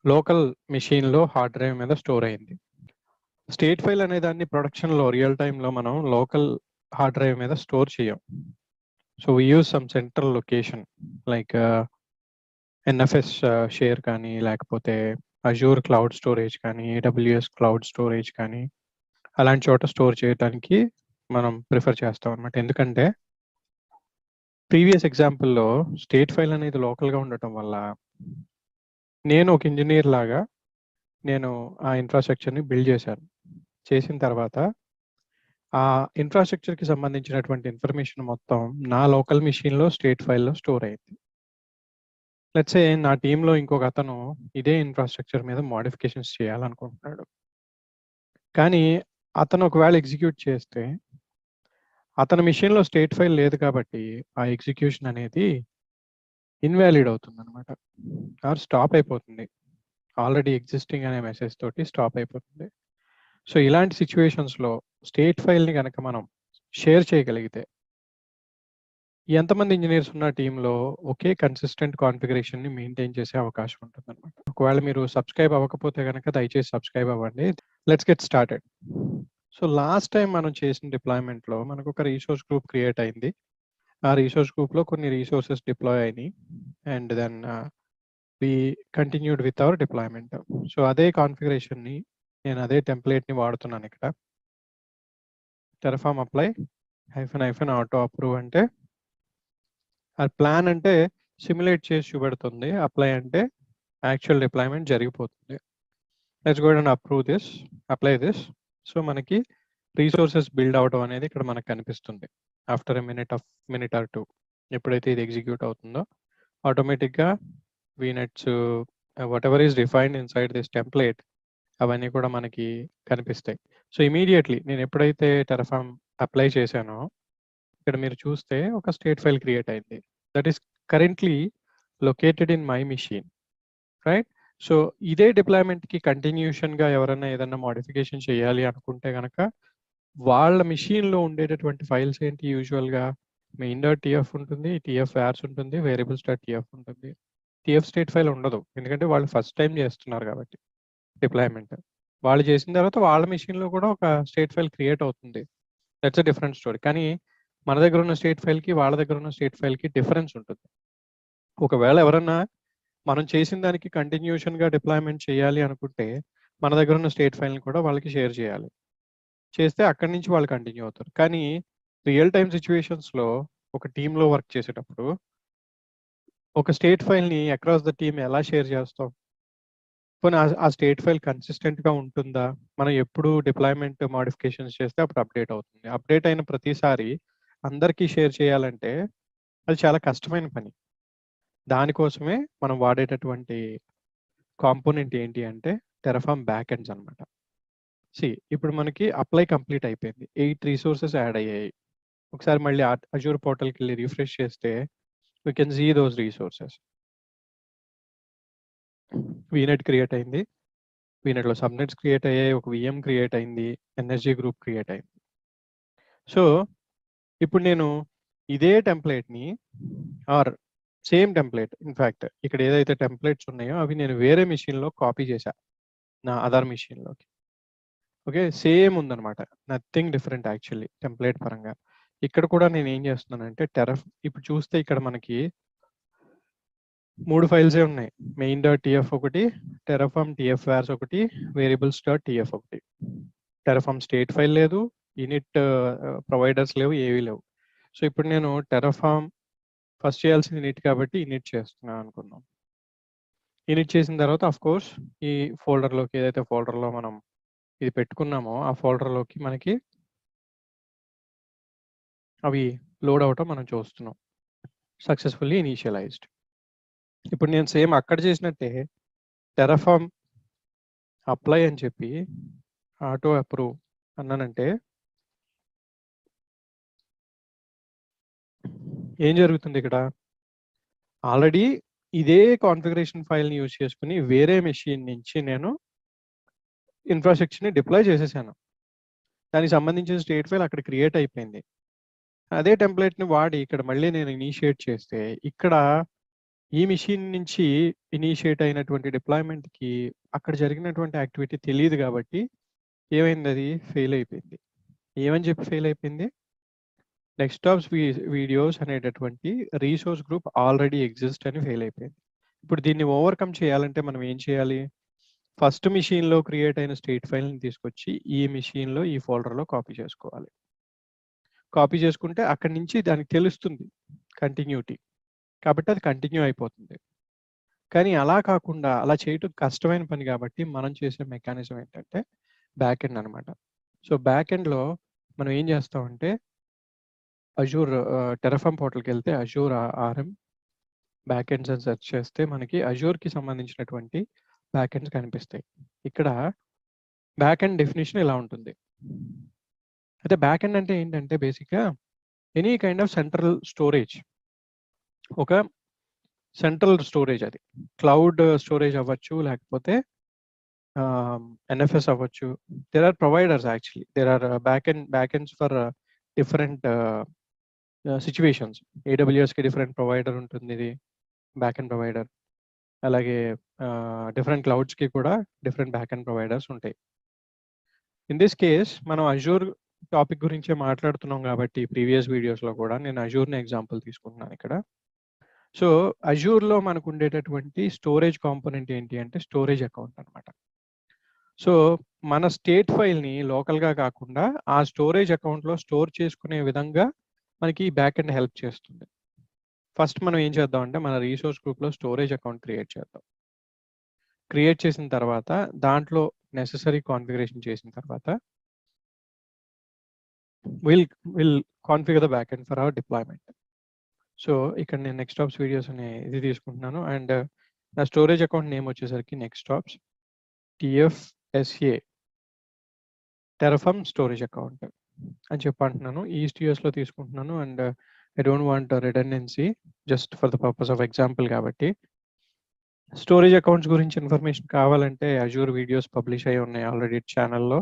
లోకల్ మెషిన్లో హార్డ్ డ్రైవ్ మీద స్టోర్ అయింది. స్టేట్ ఫైల్ అనే దాన్ని ప్రొడక్షన్లో రియల్ టైంలో మనం లోకల్ హార్డ్ డ్రైవ్ మీద స్టోర్ చేయం. So we use some central location like NFS share కానీ, లేకపోతే అజూర్ క్లౌడ్ స్టోరేజ్ కానీ, ఏడబ్ల్యూఎస్ క్లౌడ్ స్టోరేజ్ కానీ, అలాంటి చోట స్టోర్ చేయడానికి మనం ప్రిఫర్ చేస్తాం అనమాట. ఎందుకంటే ప్రీవియస్ ఎగ్జాంపుల్లో స్టేట్ ఫైల్ అనేది లోకల్గా ఉండటం వల్ల నేను ఒక ఇంజనీర్ లాగా నేను ఆ ఇన్ఫ్రాస్ట్రక్చర్ని బిల్డ్ చేశాను. చేసిన తర్వాత ఆ ఇన్ఫ్రాస్ట్రక్చర్కి సంబంధించినటువంటి ఇన్ఫర్మేషన్ మొత్తం నా లోకల్ మెషిన్లో స్టేట్ ఫైల్లో స్టోర్ అయింది. లెట్స్ సే నా టీంలో ఇంకొక అతను ఇదే ఇన్ఫ్రాస్ట్రక్చర్ మీద మోడిఫికేషన్స్ చేయాలనుకుంటున్నాడు. కానీ అతను ఒకవేళ ఎగ్జిక్యూట్ చేస్తే అతని మెషిన్లో స్టేట్ ఫైల్ లేదు కాబట్టి ఆ ఎగ్జిక్యూషన్ అనేది ఇన్వాలిడ్ అవుతుంది అనమాట, ఆర్ స్టాప్ అయిపోతుంది. ఆల్రెడీ ఎగ్జిస్టింగ్ అనే మెసేజ్ తోటి స్టాప్ అయిపోతుంది. సో ఇలాంటి సిచ్యువేషన్స్లో స్టేట్ ఫైల్ని కనుక మనం షేర్ చేయగలిగితే, ఎంతమంది ఇంజనీర్స్ ఉన్న టీంలో ఒకే కన్సిస్టెంట్ కాన్ఫిగరేషన్ని మెయింటైన్ చేసే అవకాశం ఉంటుంది అనమాట. ఒకవేళ మీరు సబ్స్క్రైబ్ అవ్వకపోతే కనుక దయచేసి సబ్స్క్రైబ్ అవ్వండి. Let's get started. So last time మనం చేసిన డిప్లాయ్మెంట్లో మనకు ఒక రీసోర్స్ గ్రూప్ క్రియేట్ అయింది. ఆ రీసోర్స్ గ్రూప్లో కొన్ని రీసోర్సెస్ డిప్లాయ్ అయినాయి and then we continued with our deployment. So అదే కాన్ఫిగరేషన్ని, నేను అదే టెంప్లెట్ని వాడుతున్నాను ఇక్కడ. టెరాఫార్మ్ అప్లై --- ఆటో అప్రూవ్ అంటే ఆ ప్లాన్ అంటే సిమ్యులేట్ చేసి చూపెడుతుంది, అప్లై అంటే యాక్చువల్ డిప్లాయ్మెంట్ జరిగిపోతుంది. Let's go and approve this, apply this. So మనకి రీసోర్సెస్ బిల్డ్ అవడం అనేది ఇక్కడ మనకు కనిపిస్తుంది. ఆఫ్టర్ మినిట్ ఆర్ 2 ఎప్పుడైతే ఇది ఎగ్జిక్యూట్ అవుతుందో ఆటోమేటిక్గా vignettes whatever is defined inside this template అవన్నీ కూడా మనకి కనిపిస్తాయి. సో ఇమీడియట్లీ నేను ఎప్పుడైతే టెరాఫార్మ్ అప్లై చేశానో ఇక్కడ మీరు చూస్తే ఒక స్టేట్ ఫైల్ క్రియేట్ అయింది. That is currently located in my machine, right? So ఇదే డిప్లాయ్మెంట్కి కంటిన్యూషన్గా ఎవరైనా ఏదైనా మోడిఫికేషన్ చేయాలి అనుకుంటే కనుక వాళ్ళ మెషిన్లో ఉండేటటువంటి ఫైల్స్ ఏంటి? యూజువల్గా main.tf ఉంటుంది, tf vars ఉంటుంది, variables.tf ఉంటుంది. tf స్టేట్ ఫైల్ ఉండదు, ఎందుకంటే వాళ్ళు ఫస్ట్ టైం చేస్తున్నారు కాబట్టి డిప్లాయ్మెంట్. వాళ్ళు చేసిన తర్వాత వాళ్ళ మెషిన్లో కూడా ఒక స్టేట్ ఫైల్ క్రియేట్ అవుతుంది. That's a different story. కానీ మన దగ్గర ఉన్న స్టేట్ ఫైల్కి వాళ్ళ దగ్గర ఉన్న స్టేట్ ఫైల్కి డిఫరెన్స్ ఉంటుంది. ఒకవేళ ఎవరన్నా మనం చేసిన దానికి కంటిన్యూషన్గా డిప్లాయ్మెంట్ చేయాలి అనుకుంటే మన దగ్గర ఉన్న స్టేట్ ఫైల్ని కూడా వాళ్ళకి షేర్ చేయాలి. చేస్తే అక్కడి నుంచి వాళ్ళు కంటిన్యూ అవుతారు. కానీ రియల్ టైమ్ సిచ్యువేషన్స్లో ఒక టీంలో వర్క్ చేసేటప్పుడు ఒక స్టేట్ ఫైల్ని అక్రాస్ ద టీమ్ ఎలా షేర్ చేస్తాం? పోనీ ఆ స్టేట్ ఫైల్ కన్సిస్టెంట్గా ఉంటుందా? మనం ఎప్పుడు డిప్లాయ్మెంట్ మోడిఫికేషన్స్ చేస్తే అప్పుడు అప్డేట్ అవుతుంది. అప్డేట్ అయిన ప్రతిసారి అందరికీ షేర్ చేయాలంటే అది చాలా కష్టమైన పని. దానికోసమే మనం వాడేటటువంటి కాంపోనెంట్ ఏంటి అంటే టెరాఫార్మ్ బ్యాకెండ్స్ అనమాట. ఇప్పుడు మనకి అప్లై కంప్లీట్ అయిపోయింది. 8 రీసోర్సెస్ యాడ్ అయ్యాయి. ఒకసారి మళ్ళీ అజూర్ పోర్టల్కి వెళ్ళి రిఫ్రెష్ చేస్తే we can see those resources. VNet create అయింది, వీనిలో సబ్నెట్స్ క్రియేట్ అయ్యాయి, ఒక విఎం క్రియేట్ అయింది, ఎన్ఎస్జీ గ్రూప్ క్రియేట్ అయింది. సో ఇప్పుడు నేను ఇదే టెంప్లేట్ని ఆర్ సేమ్ టెంప్లేట్, ఇన్ఫ్యాక్ట్ ఇక్కడ ఏదైతే టెంప్లేట్స్ ఉన్నాయో అవి నేను వేరే మిషన్లో కాపీ చేశా, నా అదర్ మిషన్లోకి. ఓకే, సేమ్ ఉందన్నమాట, నథింగ్ డిఫరెంట్ యాక్చువల్లీ టెంప్లేట్ పరంగా. ఇక్కడ కూడా నేను ఏం చేస్తున్నానంటే ఇప్పుడు చూస్తే ఇక్కడ మనకి 3 ఫైల్సే ఉన్నాయి. main.tf ఒకటి, టెరాఫామ్ tf-vars ఒకటి, variables.tf ఒకటి. టెరాఫామ్ స్టేట్ ఫైల్ లేదు, ఇనిట్ ప్రొవైడర్స్ లేవు, ఏవీ లేవు. సో ఇప్పుడు నేను టెరాఫామ్ ఫస్ట్ చేయాల్సింది ఇనిట్ కాబట్టి ఇనిట్ చేస్తున్నాను అనుకుందాం. ఇనిట్ చేసిన తర్వాత అఫ్ కోర్స్ ఈ ఫోల్డర్లోకి, ఏదైతే ఫోల్డర్లో మనం ఇది పెట్టుకున్నామో ఆ ఫోల్డర్లోకి మనకి అవి లోడ్ అవటం మనం చూస్తున్నాం. Successfully initialised. ఇప్పుడు నేను సేమ్ అక్కడ చేసినట్టే టెరాఫామ్ అప్లై అని చెప్పి ఆటో అప్రూవ్ అన్నానంటే ఏం జరుగుతుంది ఇక్కడ? ఆల్రెడీ ఇదే కాన్ఫిగరేషన్ ఫైల్ని యూజ్ చేసుకుని వేరే మెషిన్ నుంచి నేను ఇన్ఫ్రాస్ట్రక్చర్ని డిప్లాయ్ చేసేసాను. దానికి సంబంధించిన స్టేట్ ఫైల్ అక్కడ క్రియేట్ అయిపోయింది. అదే టెంప్లేట్ని వాడి ఇక్కడ మళ్ళీ నేను ఇనిషియేట్ చేస్తే ఇక్కడ ఈ మిషన్ నుంచి ఇనిషియేట్ అయినటువంటి డిప్లాయ్మెంట్కి అక్కడ జరిగినటువంటి యాక్టివిటీ తెలియదు కాబట్టి ఏమైంది? అది ఫెయిల్ అయిపోయింది. ఏమని చెప్పి ఫెయిల్ అయిపోయింది? నెక్స్టాప్స్ వీడియోస్ అనేటటువంటి రీసోర్స్ గ్రూప్ ఆల్రెడీ ఎగ్జిస్ట్ అని ఫెయిల్ అయిపోయింది. ఇప్పుడు దీన్ని ఓవర్కమ్ చేయాలంటే మనం ఏం చేయాలి? ఫస్ట్ మిషన్లో క్రియేట్ అయిన స్టేట్ ఫైల్ని తీసుకొచ్చి ఈ మిషన్లో ఈ ఫోల్డర్లో కాపీ చేసుకోవాలి. కాపీ చేసుకుంటే అక్కడి నుంచి దానికి తెలుస్తుంది కంటిన్యూటీ, కాబట్టి అది కంటిన్యూ అయిపోతుంది. కానీ అలా కాకుండా అలా చేయటం కష్టమైన పని కాబట్టి మనం చేసే మెకానిజం ఏంటంటే బ్యాక్ ఎండ్ అనమాట. సో బ్యాక్ ఎండ్లో మనం ఏం చేస్తామంటే అజూర్ టెరాఫామ్ పోర్టల్కి వెళ్తే అజూర్ ఆర్ఎం బ్యాక్ ఎండ్స్ అని సెర్చ్ చేస్తే మనకి అజూర్కి సంబంధించినటువంటి బ్యాక్ ఎండ్స్ కనిపిస్తాయి. ఇక్కడ బ్యాక్ ఎండ్ డెఫినేషన్ ఇలా ఉంటుంది. అయితే బ్యాక్ ఎండ్ అంటే ఏంటంటే బేసిక్గా any kind of central storage, ఒక సెంట్రల్ స్టోరేజ్, అది క్లౌడ్ స్టోరేజ్ అవ్వచ్చు, లేకపోతే ఎన్ఎఫ్ఎస్ అవ్వచ్చు. There are providers actually, there are backends for different situations. ఏడబ్ల్యూఎస్కి డిఫరెంట్ ప్రొవైడర్ ఉంటుంది, ఇది బ్యాకెండ్ ప్రొవైడర్. అలాగే డిఫరెంట్ క్లౌడ్స్కి కూడా డిఫరెంట్ బ్యాకెండ్ ప్రొవైడర్స్ ఉంటాయి. ఇన్ దిస్ కేస్ మనం అజూర్ టాపిక్ గురించే మాట్లాడుతున్నాం కాబట్టి ప్రీవియస్ వీడియోస్లో కూడా నేను అజూర్ని ఎగ్జాంపుల్ తీసుకుంటున్నాను ఇక్కడ. సో అజూర్లో మనకు ఉండేటటువంటి స్టోరేజ్ కాంపోనెంట్ ఏంటి అంటే స్టోరేజ్ అకౌంట్ అనమాట. సో మన స్టేట్ ఫైల్ని లోకల్గా కాకుండా ఆ స్టోరేజ్ అకౌంట్లో స్టోర్ చేసుకునే విధంగా మనకి బ్యాక్ ఎండ్ హెల్ప్ చేస్తుంది. ఫస్ట్ మనం ఏం చేద్దాం అంటే మన రీసోర్స్ గ్రూప్లో స్టోరేజ్ అకౌంట్ క్రియేట్ చేద్దాం. క్రియేట్ చేసిన తర్వాత దాంట్లో నెసెసరీ కాన్ఫిగరేషన్ చేసిన తర్వాత will configure the back end for hour deployment. So ఇక్కడ నేను నెక్స్టాప్స్ వీడియోస్ అనే ఇది తీసుకుంటున్నాను అండ్ నా స్టోరేజ్ అకౌంట్ నేమ్ వచ్చేసరికి నెక్స్టాప్స్ TFSA టెరాఫామ్ స్టోరేజ్ అకౌంట్ అని చెప్పి అంటున్నాను. ఈస్ట్ యూఎస్లో తీసుకుంటున్నాను and I don't want redundancy, just for the purpose of example కాబట్టి. స్టోరేజ్ అకౌంట్స్ గురించి ఇన్ఫర్మేషన్ కావాలంటే అజూర్ వీడియోస్ పబ్లిష్ అయ్యి ఉన్నాయి ఆల్రెడీ ఛానల్లో,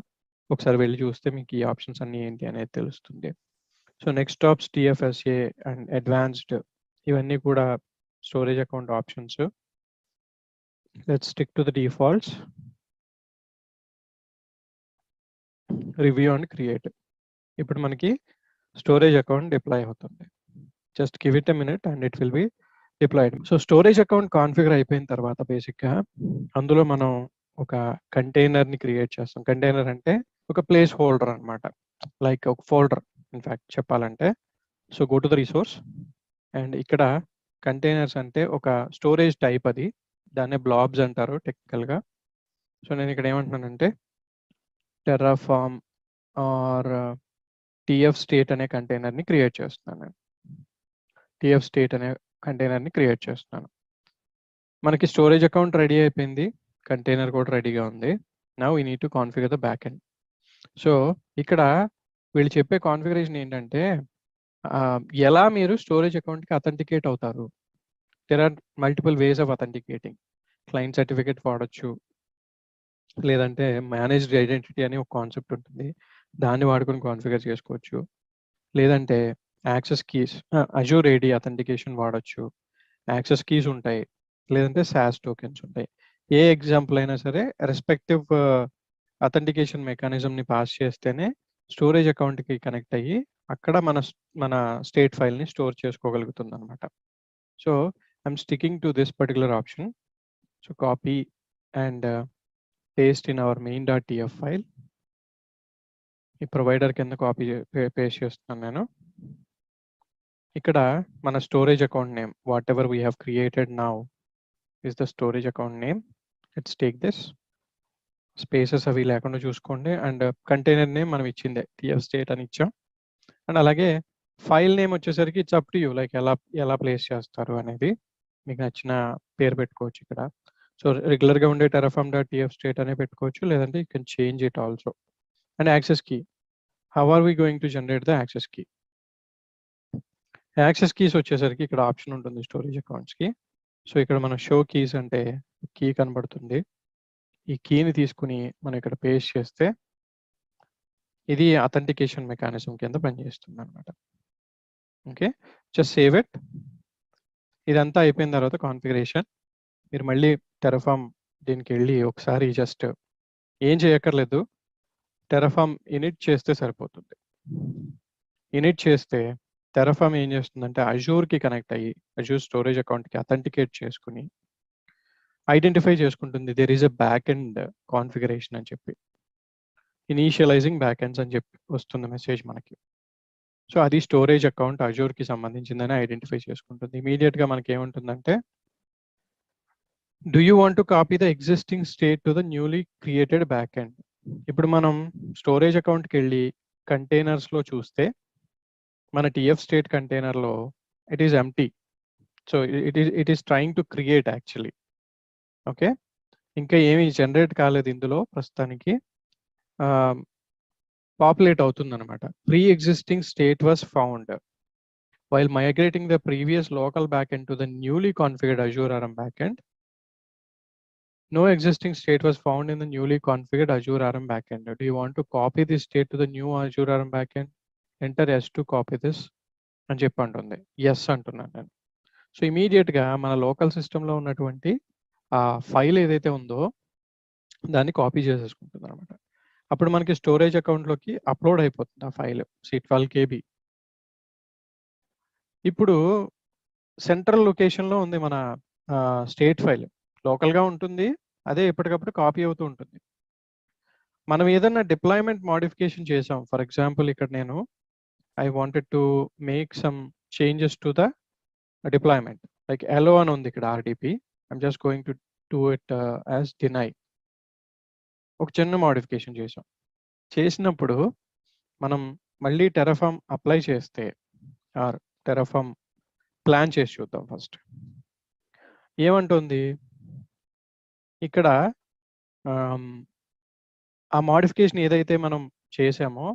ఒకసారి వెళ్ళి చూస్తే మీకు ఈ ఆప్షన్స్ అన్ని ఏంటి అనేది తెలుస్తుంది. So NextOps TFSA and advanced ఇవన్నీ కూడా storage account options. Let's stick to the defaults. Review and create. ఇప్పుడు మనకి స్టోరేజ్ అకౌంట్ డిప్లాయ్ అవుతుంది. Just give it a minute and it will be deployed. So storage account configure అయిపోయిన తర్వాత బేసిక్గా అందులో మనం ఒక కంటైనర్ని క్రియేట్ చేస్తాం. కంటైనర్ అంటే ఒక ప్లేస్ హోల్డర్ అనమాట, లైక్ ఒక ఫోల్డర్ ఇన్ఫ్యాక్ట్ చెప్పాలంటే. So go to the resource and ఇక్కడ కంటైనర్స్ అంటే ఒక స్టోరేజ్ టైప్, అది దాన్నే బ్లాబ్స్ అంటారు టెక్నికల్గా. సో నేను ఇక్కడ ఏమంటున్నానంటే టెరాఫామ్ ఆర్ TF స్టేట్ అనే కంటైనర్ని క్రియేట్ చేస్తున్నాను. TF స్టేట్ అనే కంటైనర్ని క్రియేట్ చేస్తున్నాను. మనకి స్టోరేజ్ అకౌంట్ రెడీ అయిపోయింది, కంటైనర్ కూడా రెడీగా ఉంది. Now we need to configure the back end. So ఇక్కడ వీళ్ళు చెప్పే కాన్ఫిగరేషన్ ఏంటంటే ఎలా మీరు స్టోరేజ్ అకౌంట్కి అథెంటికేట్ అవుతారు. There are multiple ways of authenticating. Client certificate వాడచ్చు, లేదంటే మేనేజ్డ్ ఐడెంటిటీ అని ఒక కాన్సెప్ట్ ఉంటుంది, దాన్ని వాడుకొని కాన్ఫిగర్ చేసుకోవచ్చు. లేదంటే access keys, Azure AD authentication వాడచ్చు, యాక్సెస్ కీస్ ఉంటాయి, లేదంటే సాస్ టోకెన్స్ ఉంటాయి. ఏ ఎగ్జాంపుల్ అయినా సరే రెస్పెక్టివ్ అథెంటికేషన్ మెకానిజంని పాస్ చేస్తేనే స్టోరేజ్ అకౌంట్కి కనెక్ట్ అయ్యి అక్కడ మన స్టేట్ ఫైల్ని స్టోర్ చేసుకోగలుగుతుంది అనమాట. So I'm sticking to this particular option. So copy and paste in our main.tf file. ఈ ప్రొవైడర్ కింద కాపీ పేస్ట్ చేస్తున్నాను నేను. ఇక్కడ మన storage account name whatever we have created now is the storage account name. Let's take this. Spaces అవి లేకుండా చూసుకోండి. And container name మనం ఇచ్చిందే టిఎఫ్ స్టేట్ అని ఇచ్చాం. అండ్ అలాగే ఫైల్ నేమ్ వచ్చేసరికి it's up to you, like ఎలా ప్లేస్ చేస్తారు అనేది మీకు నచ్చిన పేరు పెట్టుకోవచ్చు ఇక్కడ. సో రెగ్యులర్గా ఉండే terraform.tf స్టేట్ అనే పెట్టుకోవచ్చు, లేదంటే you can change it also. And access key, how are we going to generate the access key? Access keys వచ్చేసరికి ఇక్కడ ఆప్షన్ ఉంటుంది స్టోరేజ్ అకౌంట్స్కి. సో ఇక్కడ మన షో కీస్ అంటే కీ కనబడుతుంది. ఈ కీని తీసుకుని మనం ఇక్కడ పేస్ట్ చేస్తే ఇది అథెంటికేషన్ మెకానిజం కింద పనిచేస్తుంది అనమాట. Okay, just save it. ఇదంతా అయిపోయిన తర్వాత కాన్ఫిగరేషన్ మీరు మళ్ళీ టెరఫామ్ దీనికి వెళ్ళి ఒకసారి జస్ట్ ఏం చేయక్కర్లేదు, టెరఫామ్ ఇనిట్ చేస్తే సరిపోతుంది. ఇనిట్ చేస్తే టెరఫామ్ ఏం చేస్తుందంటే అజూర్కి కనెక్ట్ అయ్యి అజూర్ స్టోరేజ్ అకౌంట్కి అథెంటికేట్ చేసుకుని ఐడెంటిఫై చేసుకుంటుంది there is a back end configuration అని చెప్పి, ఇనీషియలైజింగ్ బ్యాక్ ఎండ్స్ అని చెప్పి వస్తుంది మెసేజ్ మనకి. సో అది స్టోరేజ్ అకౌంట్ అజూర్కి సంబంధించిందని ఐడెంటిఫై చేసుకుంటుంది. ఇమీడియట్గా మనకి ఏముంటుందంటే do you want to copy the existing state to the newly created back end? ఇప్పుడు మనం స్టోరేజ్ అకౌంట్కి వెళ్ళి కంటైనర్స్లో చూస్తే మన టిఎఫ్ స్టేట్ కంటైనర్లో it is empty. So it is trying to create actually. Okay, ఇంకా ఏమీ జనరేట్ కాలేదు ఇందులో ప్రస్తుతానికి, పాపులేట్ అవుతుంది అనమాట. Pre existing state was found while migrating the previous local backend to the newly configured Azure RM backend. No existing state was found in the newly configured Azure RM backend. Do you want to copy this state to the new Azure RM backend? Enter S to copy this అని చెప్పి అంటుంది. Yes అంటున్నాను నేను. So ఇమీడియట్గా మన local సిస్టంలో ఉన్నటువంటి ఆ ఫైల్ ఏదైతే ఉందో దాన్ని కాపీ చేసేసుకుంటుంది అనమాట. అప్పుడు మనకి స్టోరేజ్ అకౌంట్లోకి అప్లోడ్ అయిపోతుంది ఆ ఫైల్, 12 KB. ఇప్పుడు సెంట్రల్ లొకేషన్లో ఉంది మన స్టేట్ ఫైల్, లోకల్గా ఉంటుంది, అదే ఎప్పటికప్పుడు కాపీ అవుతూ ఉంటుంది. మనం ఏదన్నా డిప్లాయ్మెంట్ మోడిఫికేషన్ చేసాం, ఫర్ ఎగ్జాంపుల్ ఇక్కడ నేను I wanted to make some changes to the deployment, like allow అని ఉంది ఇక్కడ RDP. I'm just going to do it as deny. ఒక చిన్న మోడిఫికేషన్ చేసినప్పుడు మనం మళ్ళీ టెరఫామ్ అప్లై చేస్తే ఆర్ టెరఫామ్ ప్లాన్ చేసి చూద్దాం ఫస్ట్. ఏమంటుంది ఇక్కడ, ఆ మోడిఫికేషన్ ఏదైతే మనం చేసామో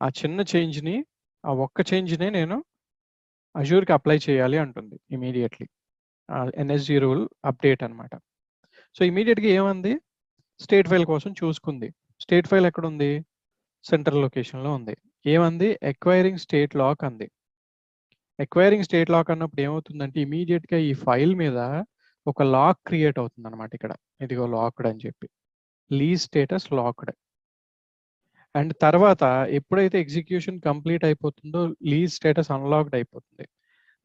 ఆ చిన్న చేంజ్ని, ఆ ఒక్క చేంజ్నే నేను అజూర్కి అప్లై చేయాలి అంటుంది ఇమీడియట్లీ. NSG రూల్ అప్డేట్ అనమాట. సో ఇమీడియట్గా ఏమంది, స్టేట్ ఫైల్ కోసం చూసుకుంది. స్టేట్ ఫైల్ ఎక్కడ ఉంది, సెంట్రల్ లొకేషన్లో ఉంది. ఏమంది, ఎక్వైరింగ్ స్టేట్ లాక్ అంది. ఎక్వైరింగ్ స్టేట్ లాక్ అన్నప్పుడు ఏమవుతుందంటే ఇమీడియట్గా ఈ ఫైల్ మీద ఒక లాక్ క్రియేట్ అవుతుంది అనమాట. ఇక్కడ ఇదిగో లాక్డ్ అని చెప్పి, లీజ్ స్టేటస్ లాక్డ్. అండ్ తర్వాత ఎప్పుడైతే ఎగ్జిక్యూషన్ కంప్లీట్ అయిపోతుందో లీజ్ స్టేటస్ అన్లాక్డ్ అయిపోతుంది.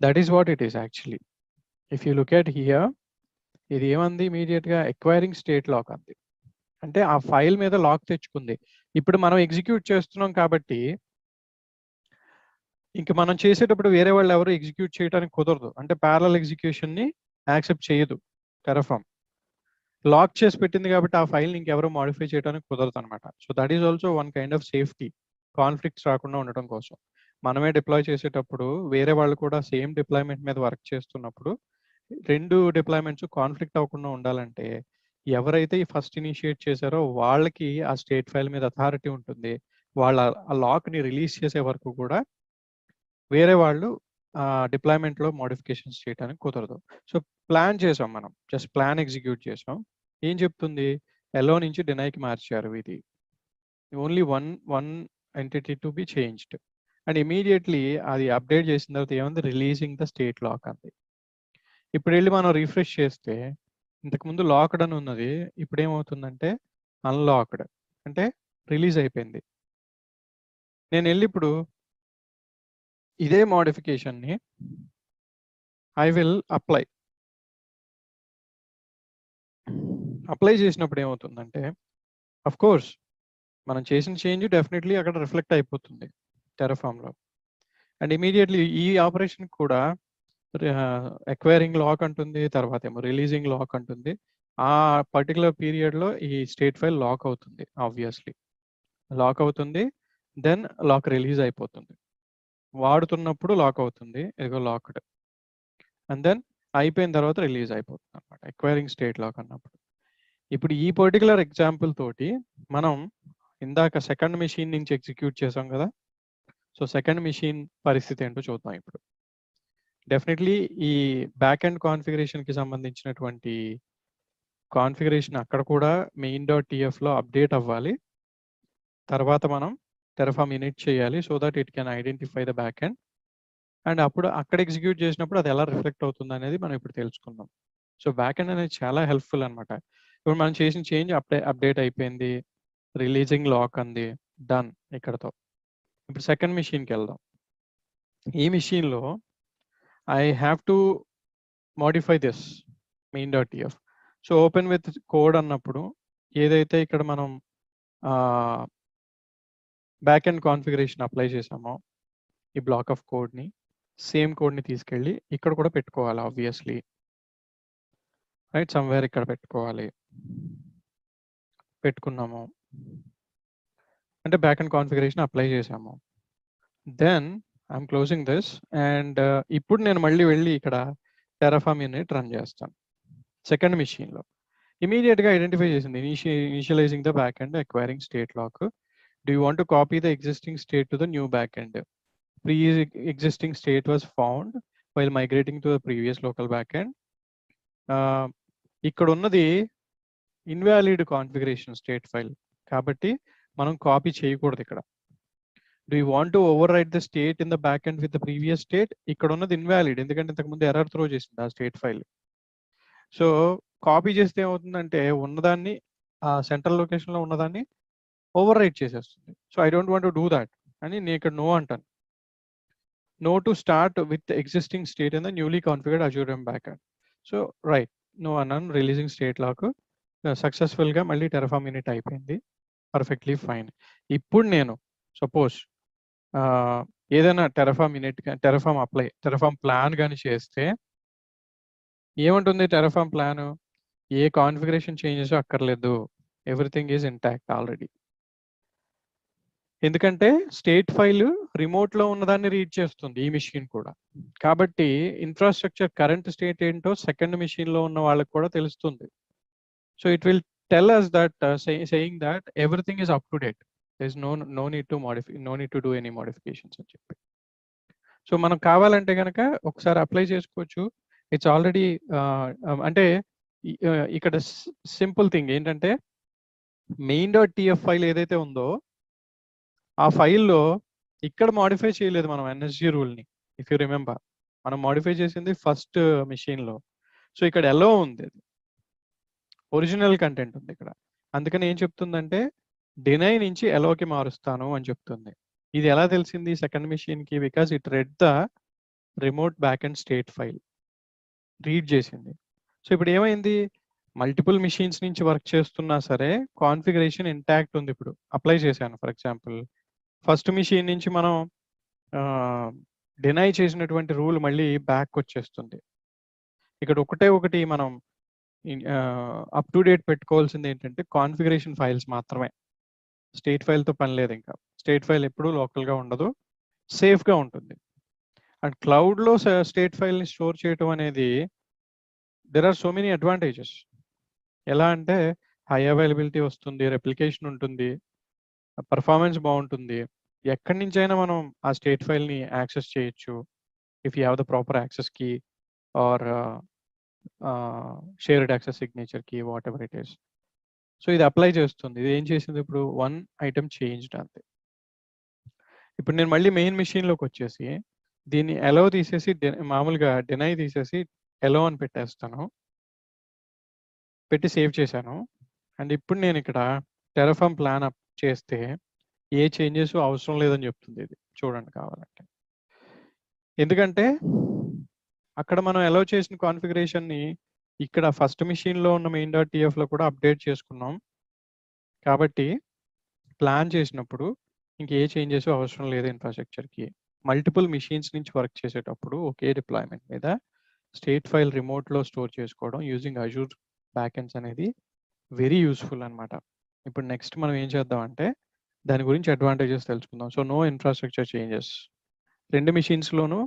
That is what it is actually. If you look at here, ఇది ఏమంది, ఇమీడియట్గా ఎక్వైరింగ్ స్టేట్ లాక్ అంది. అంటే ఆ ఫైల్ మీద లాక్ తెచ్చుకుంది. ఇప్పుడు మనం ఎగ్జిక్యూట్ చేస్తున్నాం కాబట్టి ఇంక మనం చేసేటప్పుడు వేరే వాళ్ళు ఎవరు ఎగ్జిక్యూట్ చేయడానికి కుదరదు. అంటే ప్యారలల్ ఎగ్జిక్యూషన్ని యాక్సెప్ట్ చేయదు టెరఫామ్. లాక్ చేసి పెట్టింది కాబట్టి ఆ ఫైల్ని ఇంకెవరు మాడిఫై చేయడానికి కుదరదు అనమాట. So that is also one kind of safety, conflicts రాకుండా ఉండటం కోసం. మనమే డిప్లాయ్ చేసేటప్పుడు వేరే వాళ్ళు కూడా సేమ్ డిప్లాయ్మెంట్ మీద వర్క్ చేస్తున్నప్పుడు 2 డిప్లాయ్మెంట్స్ కాన్ఫ్లిక్ట్ అవ్వకుండా ఉండాలంటే ఎవరైతే ఫస్ట్ ఇనిషియేట్ చేశారో వాళ్ళకి ఆ స్టేట్ ఫైల్ మీద అథారిటీ ఉంటుంది. వాళ్ళ ఆ లాక్ని రిలీజ్ చేసే వరకు కూడా వేరే వాళ్ళు డిప్లాయ్మెంట్లో మోడిఫికేషన్స్ చేయడానికి కుదరదు. సో ప్లాన్ చేసాం మనం, జస్ట్ ప్లాన్ ఎగ్జిక్యూట్ చేసాం. ఏం చెప్తుంది, ఎల్లో నుంచి డినైకి మార్చారు. ఇది only one entity to be changed and immediately అది అప్డేట్ చేసిన తర్వాత ఏముంది, రిలీజింగ్ ద స్టేట్ లాక్ అంది. ఇప్పుడు వెళ్ళి మనం రిఫ్రెష్ చేస్తే ఇంతకుముందు లాక్డ్ అని ఉన్నది, ఇప్పుడు ఏమవుతుందంటే అన్లాక్డ్, అంటే రిలీజ్ అయిపోయింది. నేను వెళ్ళి ఇప్పుడు ఇదే మోడిఫికేషన్ని ఐ విల్ అప్లై చేసినప్పుడు ఏమవుతుందంటే, అఫ్ కోర్స్ మనం చేసిన చేంజ్ డెఫినెట్లీ అక్కడ రిఫ్లెక్ట్ అయిపోతుంది టెరాఫామ్లో. అండ్ ఇమీడియట్లీ ఈ ఆపరేషన్ కూడా ఎక్వైరింగ్ లాక్ అంటుంది, తర్వాత ఏమో రిలీజింగ్ లాక్ అంటుంది. ఆ పర్టికులర్ పీరియడ్లో ఈ స్టేట్ ఫైల్ లాక్ అవుతుంది, ఆబ్వియస్లీ లాక్ అవుతుంది. దెన్ లాక్ రిలీజ్ అయిపోతుంది, వాడుతున్నప్పుడు లాక్ అవుతుంది, ఇదిగో లాక్డ్. అండ్ దెన్ అయిపోయిన తర్వాత రిలీజ్ అయిపోతుంది అనమాట, ఎక్వైరింగ్ స్టేట్ లాక్ అన్నప్పుడు. ఇప్పుడు ఈ పర్టికులర్ ఎగ్జాంపుల్ తోటి మనం ఇందాక సెకండ్ మెషిన్ నుంచి ఎగ్జిక్యూట్ చేసాం కదా, సో సెకండ్ మెషిన్ పరిస్థితి ఏంటో చూద్దాం ఇప్పుడు. డెఫినెట్లీ ఈ బ్యాక్ ఎండ్ కాన్ఫిగరేషన్కి సంబంధించినటువంటి కాన్ఫిగరేషన్ అక్కడ కూడా main.tfలో అప్డేట్ అవ్వాలి. తర్వాత మనం టెరాఫామ్ ఇనిట్ చేయాలి so that it can identify the back end. And అప్పుడు అక్కడ ఎగ్జిక్యూట్ చేసినప్పుడు అది ఎలా రిఫ్లెక్ట్ అవుతుంది అనేది మనం ఇప్పుడు తెలుసుకుందాం. సో బ్యాక్ ఎండ్ అనేది చాలా హెల్ప్ఫుల్ అనమాట. ఇప్పుడు మనం చేసిన చేంజ్ అప్డేట్ అయిపోయింది, రిలీజింగ్ లాక్ అంది, డన్ ఇక్కడతో. ఇప్పుడు సెకండ్ మెషిన్కి వెళ్దాం. ఈ మెషిన్లో I have to modify this main.tf. So open with code అన్నప్పుడు ఏదైతే ఇక్కడ మనం బ్యాక్ ఎండ్ కాన్ఫిగరేషన్ అప్లై చేసామో ఈ బ్లాక్ ఆఫ్ కోడ్ని, సేమ్ కోడ్ని తీసుకెళ్ళి ఇక్కడ కూడా పెట్టుకోవాలి ఆబ్వియస్లీ, రైట్, సమ్వేర్ ఇక్కడ పెట్టుకోవాలి. పెట్టుకున్నాము అంటే బ్యాక్ ఎండ్ కాన్ఫిగరేషన్ అప్లై చేసాము. Then I'm closing this and ఇప్పుడు నేను మళ్ళీ వెళ్ళి ఇక్కడ టెరాఫామ్ యూనిట్ రన్ చేస్తాను సెకండ్ మెషిన్లో. ఇమీడియట్గా ఐడెంటిఫై చేసింది initializing the back end, acquiring state lock. Do you want to copy the existing state to the new back end? Pre-existing state was found while migrating to the previous local backend. ఇక్కడ ఉన్నది invalid configuration state file కాబట్టి మనం copy చేయకూడదు ఇక్కడ. Do you want to over right the state in the back end with the previous state? ఇక్కడ ఉన్నది invalid ఎందుకంటే ఇంతకుముందు ఎర్రర్ త్రో చేసింది ఆ స్టేట్ ఫైల్. సో కాపీ చేస్తే ఏమవుతుందంటే ఉన్నదాన్ని ఆ సెంట్రల్ లొకేషన్లో ఉన్నదాన్ని ఓవర్ రైట్ చేసేస్తుంది. So I don't want to do that అని నేను ఇక్కడ నో అంటాను. No to start with the existing state in the newly configured Azure backend. So right, no anan releasing state lock successful ga malli Terraform init అయిపోయింది, perfectly fine. ఇప్పుడు నేను suppose ఏదైనా Terraform init Terraform apply Terraform plan కానీ చేస్తే ఏమంటుంది Terraform plan? ఏ configuration changes అక్కర్లేదు, everything is intact already. ఎందుకంటే స్టేట్ ఫైల్ రిమోట్లో ఉన్నదాన్ని రీడ్ చేస్తుంది ఈ మెషిన్ కూడా, కాబట్టి ఇన్ఫ్రాస్ట్రక్చర్ కరెంట్ స్టేట్ ఏంటో సెకండ్ మెషిన్లో ఉన్న వాళ్ళకి కూడా తెలుస్తుంది. So it will tell us that saying that everything is up to date, there is no need to do any modifications అని చెప్పి. సో మనం కావాలంటే కనుక ఒకసారి అప్లై చేసుకోవచ్చు. ఇట్స్ ఆల్రెడీ అంటే ఇక్కడ సింపుల్ థింగ్ ఏంటంటే main.tf ఫైల్ ఏదైతే ఉందో ఆ ఫైల్లో ఇక్కడ మాడిఫై చేయలేదు మనం ఎన్ఎస్జి రూల్ని. ఇఫ్ యూ రిమెంబర్ మనం మాడిఫై చేసింది ఫస్ట్ మెషిన్లో. సో ఇక్కడ ఎల్లో ఉంది, ఒరిజినల్ కంటెంట్ ఉంది ఇక్కడ. అందుకని ఏం చెప్తుందంటే డినై నుంచి ఎలోకి మారుస్తాను అని చెప్తుంది. ఇది ఎలా తెలిసింది సెకండ్ మెషిన్కి? Because it read the remote backend state file, read చేసింది. సో ఇప్పుడు ఏమైంది, మల్టిపుల్ మెషిన్స్ నుంచి వర్క్ చేస్తున్నా సరే కాన్ఫిగరేషన్ ఇంటాక్ట్ ఉంది. ఇప్పుడు అప్లై చేశాను ఫర్ ఎగ్జాంపుల్ ఫస్ట్ మెషిన్ నుంచి మనం డినై చేసినటువంటి రూల్ మళ్ళీ బ్యాక్ వచ్చేస్తుంది. ఇక్కడ ఒకటి మనం అప్ టు డేట్ పెట్టుకోవాల్సింది ఏంటంటే కాన్ఫిగరేషన్ ఫైల్స్ మాత్రమే, స్టేట్ ఫైల్తో పని లేదు. ఇంకా స్టేట్ ఫైల్ ఎప్పుడూ లోకల్గా ఉండదు, సేఫ్గా ఉంటుంది. అండ్ క్లౌడ్లో స్టేట్ ఫైల్ని స్టోర్ చేయడం అనేది there are so many advantages. ఎలా అంటే హై అవైలబిలిటీ వస్తుంది, రెప్లికేషన్ ఉంటుంది, పర్ఫార్మెన్స్ బాగుంటుంది, ఎక్కడి నుంచైనా మనం ఆ స్టేట్ ఫైల్ని యాక్సెస్ చేయొచ్చు if you have the proper access key or shared access signature key, whatever it is. So ఇది అప్లై చేస్తుంది. ఇది ఏం చేసింది ఇప్పుడు 1 ఐటమ్ చేంజ్డ్ అంతే. ఇప్పుడు నేను మళ్ళీ మెయిన్ మెషిన్లోకి వచ్చేసి దీన్ని అలౌ తీసేసి మామూలుగా డినై తీసేసి అలౌ అని పెట్టేస్తాను, పెట్టి సేవ్ చేశాను. అండ్ ఇప్పుడు నేను ఇక్కడ టెరాఫార్మ్ ప్లాన్ అప్ చేస్తే ఏ చేంజెస్ అవసరం లేదని చెప్తుంది ఇది. చూడండి కావాలంటే. ఎందుకంటే అక్కడ మనం అలౌ చేసిన కాన్ఫిగరేషన్ని ఇక్కడ ఫస్ట్ మెషిన్లో ఉన్న మెయిన్ డాట్ టీఎఫ్లో కూడా అప్డేట్ చేసుకున్నాం. కాబట్టి ప్లాన్ చేసినప్పుడు ఇంకే చేంజెస్ అవసరం లేదు ఇన్ఫ్రాస్ట్రక్చర్కి. మల్టిపుల్ మెషిన్స్ నుంచి వర్క్ చేసేటప్పుడు ఒకే డిప్లాయ్మెంట్ మీద స్టేట్ ఫైల్ రిమోట్లో స్టోర్ చేసుకోవడం యూజింగ్ అజూర్ బ్యాకెండ్స్ అనేది వెరీ యూస్ఫుల్ అనమాట. ఇప్పుడు నెక్స్ట్ మనం ఏం చేద్దాం అంటే దాని గురించి అడ్వాంటేజెస్ తెలుసుకుందాం. సో నో ఇన్ఫ్రాస్ట్రక్చర్ చేంజెస్, 2 మెషిన్స్లోనూ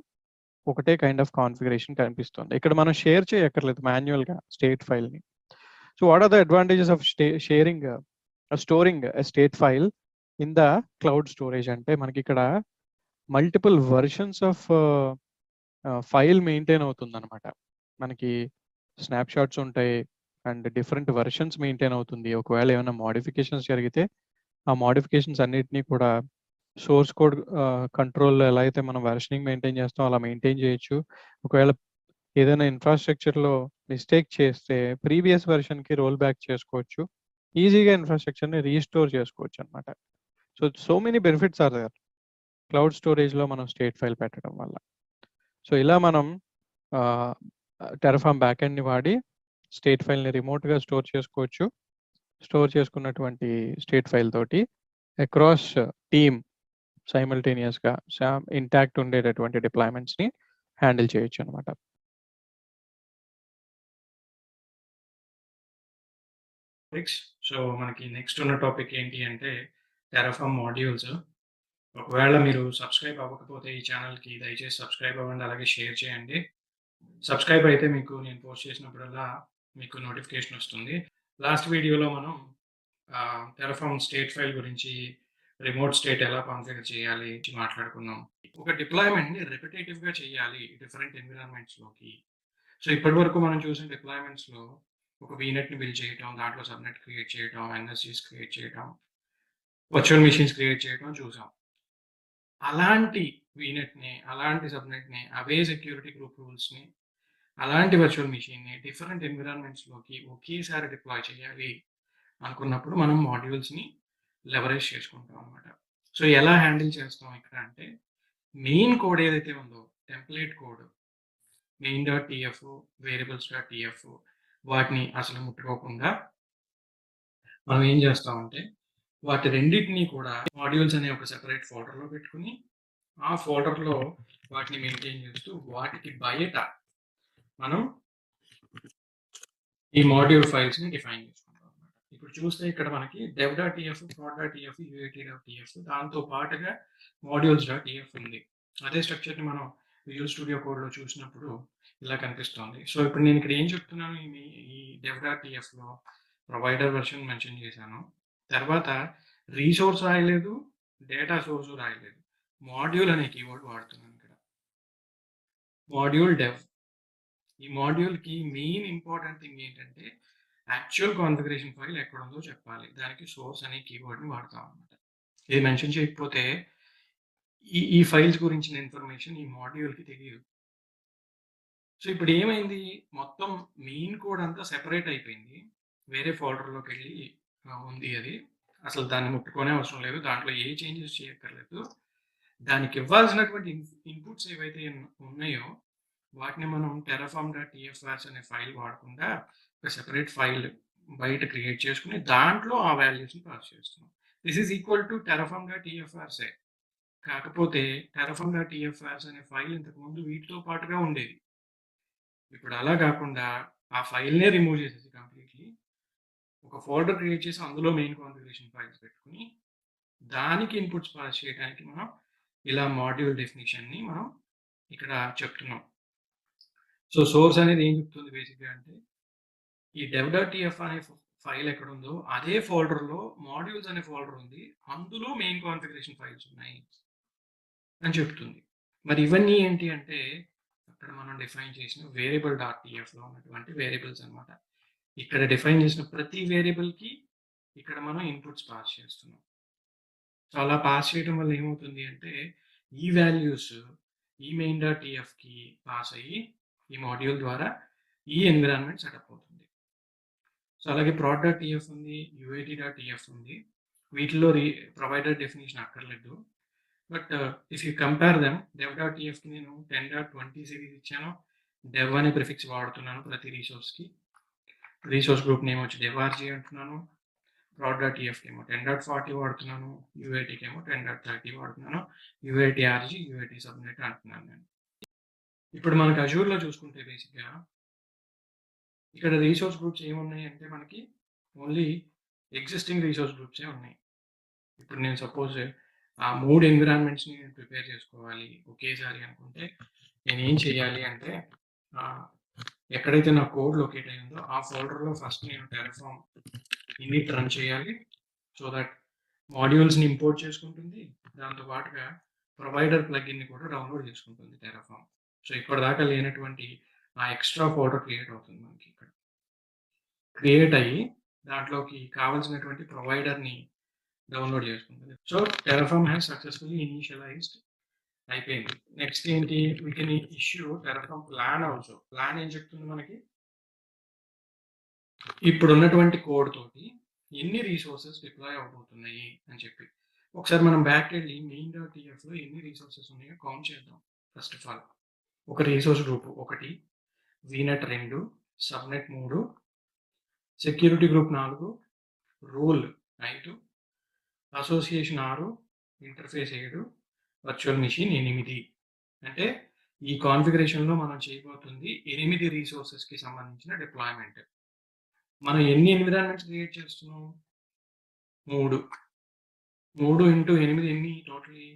ఒకటే కైండ్ ఆఫ్ కాన్ఫిగరేషన్ కనిపిస్తుంది. ఇక్కడ మనం షేర్ చేయక్కర్లేదు మాన్యువల్గా స్టేట్ ఫైల్ని. So what are the advantages of storing state file in the cloud storage అంటే మనకి ఇక్కడ multiple versions of file maintain అవుతుంది అనమాట. మనకి స్నాప్ షాట్స్ ఉంటాయి అండ్ డిఫరెంట్ వర్షన్స్ మెయింటైన్ అవుతుంది. ఒకవేళ ఏమైనా మోడిఫికేషన్స్ జరిగితే ఆ మోడిఫికేషన్స్ అన్నిటినీ కూడా సోర్స్ కోడ్ కంట్రోల్లో ఎలా అయితే మనం వర్షనింగ్ మెయింటైన్ చేస్తాం అలా మెయింటైన్ చేయొచ్చు. ఒకవేళ ఏదైనా ఇన్ఫ్రాస్ట్రక్చర్లో మిస్టేక్ చేస్తే ప్రీవియస్ వెర్షన్కి రోల్ బ్యాక్ చేసుకోవచ్చు. ఈజీగా ఇన్ఫ్రాస్ట్రక్చర్ని రీస్టోర్ చేసుకోవచ్చు అనమాట. So many benefits are there cloud స్టోరేజ్లో మనం స్టేట్ ఫైల్ పెట్టడం వల్ల. సో ఇలా మనం టెరాఫార్మ్ బ్యాకెండ్ని వాడి స్టేట్ ఫైల్ని రిమోట్గా స్టోర్ చేసుకోవచ్చు. స్టోర్ చేసుకున్నటువంటి స్టేట్ ఫైల్ తోటి అక్రాస్ టీమ్ సైమల్టేనియస్గా ఇంటాక్ట్ ఉండేటటువంటి డిప్లాయ్మెంట్స్ని హ్యాండిల్ చేయొచ్చు అనమాట. సో మనకి నెక్స్ట్ ఉన్న టాపిక్ ఏంటి అంటే టెరాఫార్మ్ మాడ్యూల్స్. ఒకవేళ మీరు సబ్స్క్రైబ్ అవ్వకపోతే ఈ ఛానల్కి దయచేసి సబ్స్క్రైబ్ అవ్వండి, అలాగే షేర్ చేయండి. సబ్స్క్రైబ్ అయితే మీకు నేను పోస్ట్ చేసినప్పుడల్లా మీకు నోటిఫికేషన్ వస్తుంది. లాస్ట్ వీడియోలో మనం టెరాఫార్మ్ స్టేట్ ఫైల్ గురించి, రిమోట్ స్టేట్ ఎలా కాన్ఫిగర్ చేయాలి మాట్లాడుకున్నాం. ఒక డిప్లాయ్మెంట్ని రిపిటేటివ్గా చేయాలి డిఫరెంట్ ఎన్విరాన్మెంట్స్లోకి. సో ఇప్పటి వరకు మనం చూసిన డిప్లాయ్మెంట్స్లో ఒక వీనెట్ని బిల్డ్ చేయటం, దాంట్లో సబ్నెట్ క్రియేట్ చేయటం, ఎన్ఎస్జీస్ క్రియేట్ చేయటం, వర్చువల్ మెషిన్స్ క్రియేట్ చేయటం చూసాం. అలాంటి వీనెట్ని, అలాంటి సబ్నెట్ని, అవే సెక్యూరిటీ గ్రూప్ రూల్స్ని, అలాంటి వర్చువల్ మెషిన్ని డిఫరెంట్ ఎన్విరాన్మెంట్స్లోకి ఒకేసారి డిప్లాయ్ చేయాలి అనుకున్నప్పుడు మనం మాడ్యూల్స్ని లెవరేజ్ చేసుకుంటాం అనమాట. సో ఎలా హ్యాండిల్ చేస్తాం ఇక్కడ అంటే మెయిన్ కోడ్ ఏదైతే ఉందో template code, main dot TF, variables dot TF, వాటిని అసలు ముట్టుకోకుండా మనం ఏం చేస్తామంటే వాటి రెండింటినీ కూడా మాడ్యూల్స్ అనే ఒక సెపరేట్ ఫోల్డర్లో పెట్టుకుని ఆ ఫోల్డర్లో వాటిని మెయింటైన్ చేస్తూ వాటికి బయట మనం ఈ మాడ్యూల్ ఫైల్స్ని డిఫైన్ చేసుకుంటాం అనమాట. ఇప్పుడు చూస్తే ఇక్కడ మనకి dev.tf, prod.tf, uat.tf, దాంతో పాటుగా modules.tf ఉంది. అదే స్ట్రక్చర్ని మనం విజువల్ స్టూడియో కోడ్లో చూసినప్పుడు ఇలా కనిపిస్తుంది. సో ఇప్పుడు నేను ఇక్కడ ఏం చెప్తున్నాను, ఈ dev.tfలో ప్రొవైడర్ వెర్షన్ మెన్షన్ చేశాను. తర్వాత రీసోర్స్ రాయలేదు, డేటా సోర్స్ రాయలేదు, మాడ్యూల్ అనే కీవర్డ్ వాడుతున్నాను ఇక్కడ. Module dev. ఈ మాడ్యూల్కి మెయిన్ ఇంపార్టెంట్ థింగ్ ఏంటంటే యాక్చువల్ కాన్ఫిగరేషన్ ఫైల్ ఎక్కడ ఉందో చెప్పాలి. దానికి సోర్స్ అనే కీవర్డ్ని వాడతాం అనమాట. ఇది మెన్షన్ చేయకపోతే ఈ ఫైల్స్ గురించిన ఇన్ఫర్మేషన్ ఈ మాడ్యూల్కి తెలియదు. సో ఇప్పుడు ఏమైంది, మొత్తం మెయిన్ కోడ్ అంతా సెపరేట్ అయిపోయింది, వేరే ఫోల్డర్లోకి వెళ్ళి ఉంది. అది అసలు దాన్ని ముట్టుకోనే అవసరం లేదు, దాంట్లో ఏ చేంజెస్ చేయక్కర్లేదు. దానికి ఇవ్వాల్సినటువంటి ఇన్పుట్స్ ఏవైతే ఉన్నాయో వాటిని మనం terraform.tfs అనే ఫైల్ వాడకుండా ఒక సెపరేట్ ఫైల్ బయట క్రియేట్ చేసుకుని దాంట్లో ఆ వాల్యూస్ని పాస్ చేస్తున్నాం. This is equal to terraform.tfs. కాకపోతే terraform.tfs అనే ఫైల్ ఇంతకుముందు వీటితో పాటుగా ఉండేది. ఇప్పుడు అలా కాకుండా ఆ ఫైల్నే రిమూవ్ చేసేసి కంప్లీట్లీ ఒక ఫోల్డర్ క్రియేట్ చేసి అందులో మెయిన్ కాన్ఫిగరేషన్ ఫైల్స్ పెట్టుకుని దానికి ఇన్పుట్స్ పాస్ చేయడానికి మనం ఇలా మాడ్యూల్ డెఫినిషన్ని మనం ఇక్కడ చెప్తున్నాం. సో సోర్స్ అనేది ఏం చెప్తుంది బేసిక్గా అంటే ఈ dev.tf అనే ఫైల్ ఎక్కడ ఉందో అదే ఫోల్డర్లో మాడ్యూల్స్ అనే ఫోల్డర్ ఉంది, అందులో మెయిన్ కాన్ఫిగరేషన్ ఫైల్స్ ఉన్నాయి అని చెప్తుంది. మరి ఇవన్నీ ఏంటి అంటే అక్కడ మనం డిఫైన్ చేసిన వేరియబుల్.tfలో ఉన్నటువంటి వేరియబుల్స్ అనమాట. ఇక్కడ డిఫైన్ చేసిన ప్రతి వేరియబుల్కి ఇక్కడ మనం ఇన్పుట్స్ పాస్ చేస్తున్నాం. సో అలా పాస్ చేయడం వల్ల ఏమవుతుంది అంటే ఈ వాల్యూస్ ఈ main.tfకి పాస్ అయ్యి ఈ మాడ్యూల్ ద్వారా ఈ ఎన్విరాన్మెంట్ సెటప్ అవుతుంది. సో అలాగే prod.tf ఉంది, uat.tf ఉంది. వీటిలో ప్రొవైడర్ డెఫినేషన్ అక్కర్లేదు. But if you compare them dev.tfకి నేను 10.20 సిరీస్ ఇచ్చాను. dev అనే ప్రిఫిక్స్ వాడుతున్నాను ప్రతి రిసోర్స్కి. రిసోర్స్ గ్రూప్ నేమ్ వచ్చి devrg అంటున్నాను. prod.tfకి ఏమో 10.40 వాడుతున్నాను. uatకి ఏమో 10.30 వాడుతున్నాను. uatrg, uat subnet అంటున్నాను నేను. ఇప్పుడు మనకి అజూర్లో చూసుకుంటే బేసిక్గా ఇక్కడ రిసోర్స్ గ్రూప్స్ ఏమున్నాయి అంటే మనకి ఓన్లీ ఎగ్జిస్టింగ్ రిసోర్స్ గ్రూప్సే ఉన్నాయి. ఇప్పుడు నేను సపోజ్ ఆ 3 ఎన్విరాన్మెంట్స్ని నేను ప్రిపేర్ చేసుకోవాలి ఒకేసారి అనుకుంటే నేను ఏం చేయాలి అంటే ఎక్కడైతే నా కోడ్ లొకేట్ అయిందో ఆ ఫోల్డర్లో ఫస్ట్ నేను Terraform init రన్ చేయాలి. సో దట్ మాడ్యూల్స్ని ఇంపోర్ట్ చేసుకుంటుంది. దాంతో పాటుగా ప్రొవైడర్ ప్లగిన్ని కూడా డౌన్లోడ్ చేసుకుంటుంది Terraform. సో ఇప్పటిదాకా లేనటువంటి ఆ ఎక్స్ట్రా ఫోల్డర్ క్రియేట్ అవుతుంది మనకి ఇక్కడ. క్రియేట్ అయ్యి దాంట్లోకి కావాల్సినటువంటి ప్రొవైడర్ని డౌన్లోడ్ చేసుకుంటుంది. So Terraform has successfully initialised అయిపోయింది. నెక్స్ట్ ఏంటి, we can issue Terraform plan also. Plan ఏం చెప్తుంది మనకి, ఇప్పుడు ఉన్నటువంటి కోడ్ తోటి ఎన్ని రిసోర్సెస్ డిప్లాయ్ అవబోతున్నాయి అని చెప్పి ఒకసారి మనం బ్యాక్ వెళ్ళి main.tfలో ఎన్ని రిసోర్సెస్ ఉన్నాయో కౌంట్ చేద్దాం. ఫస్ట్ ఆఫ్ ఆల్ ఒక resource group 1, vnet 2, subnet 3, security group 4, rule 5, association 6, interface 7, virtual machine 8. అంటే ఈ కాన్ఫిగరేషన్లో మనం చేయబోతుంది 8 రిసోర్సెస్కి సంబంధించిన డిప్లాయ్మెంట్. మనం ఎన్ని ఎన్విరాన్మెంట్స్ క్రియేట్ చేస్తున్నాం? 3 × 8 ఎన్ని? టోటలీ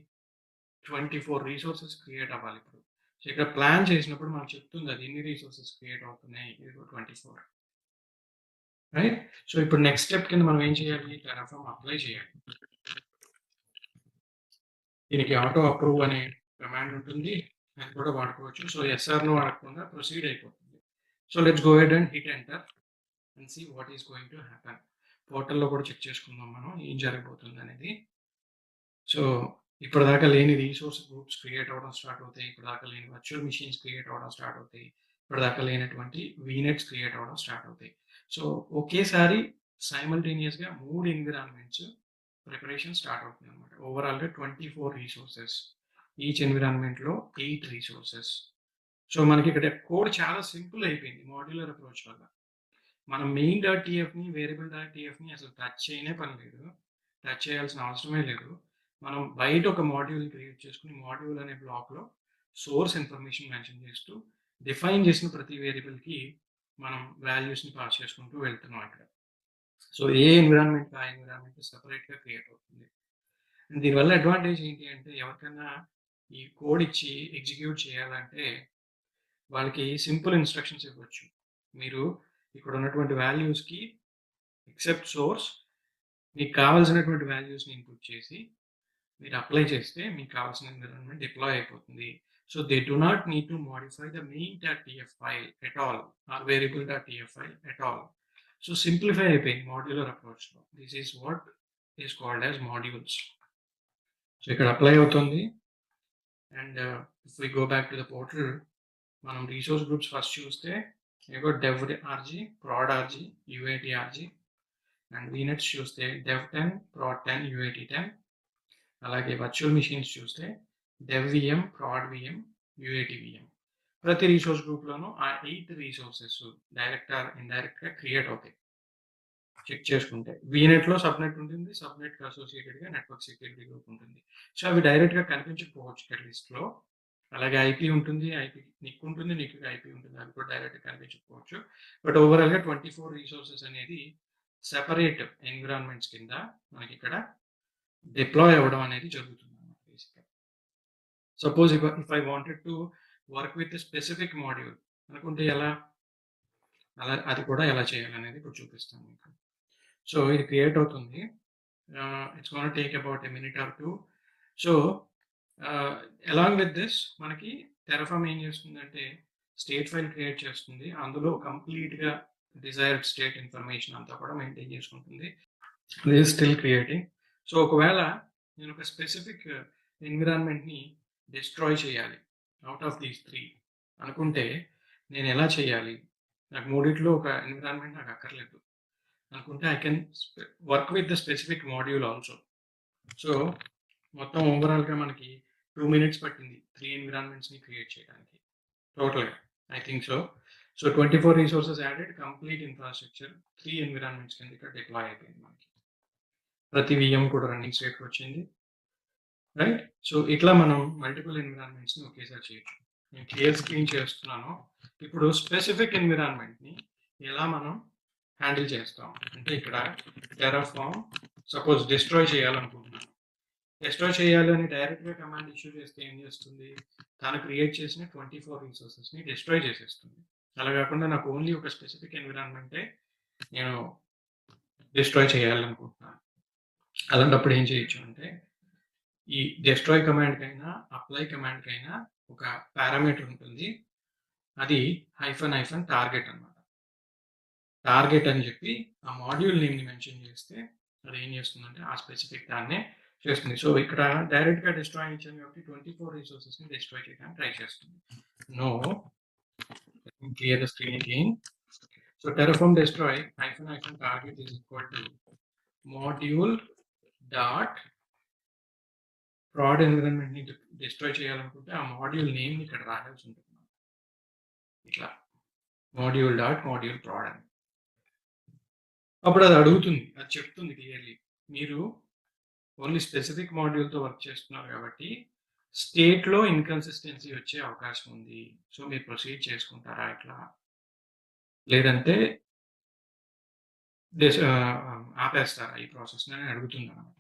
24 రిసోర్సెస్ క్రియేట్ అవ్వాలి ఇప్పుడు. సో ఇక్కడ ప్లాన్ చేసినప్పుడు మనం చెప్తుంది అది ఎన్ని రిసోర్సెస్ క్రియేట్ అవుతున్నాయి, 24, రైట్? సో ఇప్పుడు నెక్స్ట్ స్టెప్ కింద మనం ఏం చేయాలి, Terraform అప్లై చేయాలి. దీనికి ఆటో అప్రూవ్ అనే కమాండ్ ఉంటుంది, అది కూడా వాడుకోవచ్చు. సో ఎస్ఆర్ను వాడకుండా ప్రొసీడ్ అయిపోతుంది. So let's go head and hit enter and see what is going to happen. పోర్టల్లో కూడా చెక్ చేసుకుందాం మనం ఏం జరగబోతుంది అనేది. సో ఇప్పటిదాకా లేని రిసోర్స్ గ్రూప్స్ క్రియేట్ అవ్వడం స్టార్ట్ అవుతాయి. ఇప్పటిదాకా లేని వర్చువల్ మిషన్స్ క్రియేట్ అవ్వడం స్టార్ట్ అవుతాయి. ఇప్పటిదాకా లేనటువంటి వీనెట్స్ క్రియేట్ అవ్వడం స్టార్ట్ అవుతాయి. సో ఒకేసారి సైమల్టేనియస్గా 3 ఎన్విరాన్మెంట్స్ ప్రిపరేషన్ స్టార్ట్ అవుతుంది అనమాట. ఓవరాల్గా 24 రిసోర్సెస్, ఈచ్ ఎన్విరాన్మెంట్లో 8 రిసోర్సెస్. సో మనకి ఇక్కడ కోడ్ చాలా సింపుల్ అయిపోయింది మాడ్యులర్ అప్రోచ్ వల్ల. మనం main.tfని వేరియబుల్.tfని అసలు టచ్ చేయనే పని లేదు, టచ్ చేయాల్సిన అవసరమే లేదు. మనం బయట ఒక మాడ్యూల్ని క్రియేట్ చేసుకుని మాడ్యూల్ అనే బ్లాక్లో సోర్స్ ఇన్ఫర్మేషన్ మెన్షన్ చేస్తూ డిఫైన్ చేసిన ప్రతి వేరియబుల్కి మనం వాల్యూస్ని పాస్ చేసుకుంటూ వెళ్తున్నాం అక్కడ. సో ఏ ఎన్విరాన్మెంట్ ఆ ఎన్విరాన్మెంట్ సపరేట్గా క్రియేట్ అవుతుంది. అండ్ దీనివల్ల అడ్వాంటేజ్ ఏంటి అంటే ఎవరికైనా ఈ కోడ్ ఇచ్చి ఎగ్జిక్యూట్ చేయాలంటే వాళ్ళకి సింపుల్ ఇన్స్ట్రక్షన్స్ ఇవ్వచ్చు. మీరు ఇక్కడ ఉన్నటువంటి వాల్యూస్కి ఎక్సెప్ట్ సోర్స్ మీకు కావాల్సినటువంటి వాల్యూస్ని ఇన్పుట్ చేసి మీరు అప్లై చేస్తే మీకు కావాల్సిన ఎన్విరాన్మెంట్ డిప్లాయ్ అయిపోతుంది. So they do not need to modify the main.tf file at all or వేరియబుల్.tf file at all. So simplify అయిపోయింది మాడ్యులర్ అప్రోచ్లో. This is what is called as modules. So ఇక్కడ అప్లై అవుతుంది. And if we go back to the portal, మనం resource groups first చూస్తే ఇగో devrg, prod.rg, uat.rg, and VNets చూస్తే dev10, prod10, uat10. అలాగే virtual machines చూస్తే devvm, prodvm, uatvm. ప్రతి resource గ్రూప్లోనూ ఆ 8 రిసోర్సెస్ డైరెక్ట్ ఆర్ ఇండైరెక్ట్గా క్రియేట్ అవుతాయి. చెక్ చేసుకుంటే వీనెట్లో సబ్నెట్ ఉంటుంది, సబ్నెట్కి అసోసియేటెడ్గా నెట్వర్క్ సెక్యూరిటీ గ్రూప్ ఉంటుంది. సో అవి డైరెక్ట్గా కనిపించకపోవచ్చు ఇక్కడ లిస్ట్లో. అలాగే ఐపీ ఉంటుంది, ఐపీ నీకు ఉంటుంది, నీకు ఐపీ ఉంటుంది, అవి కూడా డైరెక్ట్గా కనిపించకపోవచ్చు. బట్ ఓవరాల్గా 24 రిసోర్సెస్ అనేది సెపరేట్ ఎన్విరాన్మెంట్స్ కింద మనకి ఇక్కడ డిప్లాయ్ అవ్వడం అనేది జరుగుతుంది అన్నమాట బేసిక్గా. Suppose if I wanted to work with specific module అనుకుంటే ఎలా, అలా అది కూడా ఎలా చేయాలనేది ఇప్పుడు చూపిస్తాను మీకు. సో ఇది క్రియేట్ అవుతుంది. It's gonna take about a minute or 2. So along with this మనకి Terraform ఏం చేస్తుందంటే స్టేట్ ఫైల్ క్రియేట్ చేస్తుంది. అందులో కంప్లీట్గా డిజైర్డ్ స్టేట్ ఇన్ఫర్మేషన్ అంతా కూడా మెయింటైన్ చేసుకుంటుంది. This is still creating. So ఒకవేళ నేను ఒక స్పెసిఫిక్ ఎన్విరాన్మెంట్ని డిస్ట్రాయ్ చేయాలి అవుట్ ఆఫ్ దీస్ 3 అనుకుంటే నేను ఎలా చేయాలి? నాకు మూడిట్లో ఒక ఎన్విరాన్మెంట్ నాకు అక్కర్లేదు అనుకుంటే I can work with the specific module also. So మొత్తం ఓవరాల్గా మనకి 2 minutes పట్టింది 3 ఎన్విరాన్మెంట్స్ని క్రియేట్ చేయడానికి టోటల్గా. I think so. So 24 resources added, complete infrastructure 3 environments కింద ఇక్కడ డిప్లాయ్ అయిపోయింది మనకి. ప్రతి VM కూడా రన్నింగ్ స్టేట్కి వచ్చింది, రైట్? సో ఇట్లా మనం మల్టిపుల్ ఎన్విరాన్మెంట్స్ని ఒకేసారి చేయొచ్చు. నేను క్లియర్ స్క్రీన్ చేస్తున్నాను. ఇప్పుడు స్పెసిఫిక్ ఎన్విరాన్మెంట్ని ఎలా మనం హ్యాండిల్ చేస్తాం అంటే ఇక్కడ టెరాఫార్మ్ సపోజ్ డిస్ట్రాయ్ చేయాలనుకుంటున్నాను. డిస్ట్రాయ్ చేయాలి అని డైరెక్ట్గా కమాండ్ ఇష్యూ చేస్తే ఏం చేస్తుంది? తాను క్రియేట్ చేసిన 24 రిసోర్సెస్ని డిస్ట్రాయ్ చేసేస్తుంది. అలా కాకుండా నాకు ఓన్లీ ఒక స్పెసిఫిక్ ఎన్విరాన్మెంటే నేను డిస్ట్రాయ్ చేయాలనుకుంటున్నాను. అలాంటప్పుడు ఏం చేయొచ్చు అంటే ఈ డిస్ట్రాయ్ కమాండ్కైనా అప్లై కమాండ్కైనా ఒక పారామీటర్ ఉంటుంది, అది --- టార్గెట్ అన్నమాట. టార్గెట్ అని చెప్పి ఆ మాడ్యూల్ నేమ్ని మెన్షన్ చేస్తే అది ఏం చేస్తుందంటే ఆ స్పెసిఫిక్ దాన్నే చేస్తుంది. సో ఇక్కడ డైరెక్ట్గా డిస్ట్రాయ్ ఇచ్చాను కాబట్టి 24 రిసోర్సెస్ని డిస్ట్రాయ్ చేయడానికి ట్రై చేస్తుంది. No, clear the screen again. So Terraform destroy --- target is equal to module dot prod environment ని డిస్ట్రాయ్ చేయాలనుకుంటే ఆ మాడ్యూల్ నేమ్ ఇక్కడ రాయాల్సి ఉంటుంది. ఇట్లా module dot module prod అని. అప్పుడు అది అడుగుతుంది, అది చెప్తుంది క్లియర్లీ మీరు ఓన్లీ స్పెసిఫిక్ మాడ్యూల్తో వర్క్ చేస్తున్నారు కాబట్టి స్టేట్లో ఇన్కన్సిస్టెన్సీ వచ్చే అవకాశం ఉంది. సో మీరు ప్రొసీడ్ చేసుకుంటారా ఇట్లా, లేదంటే ఆపేస్తారా ఈ ప్రాసెస్ని అని అడుగుతుంది అనమాట.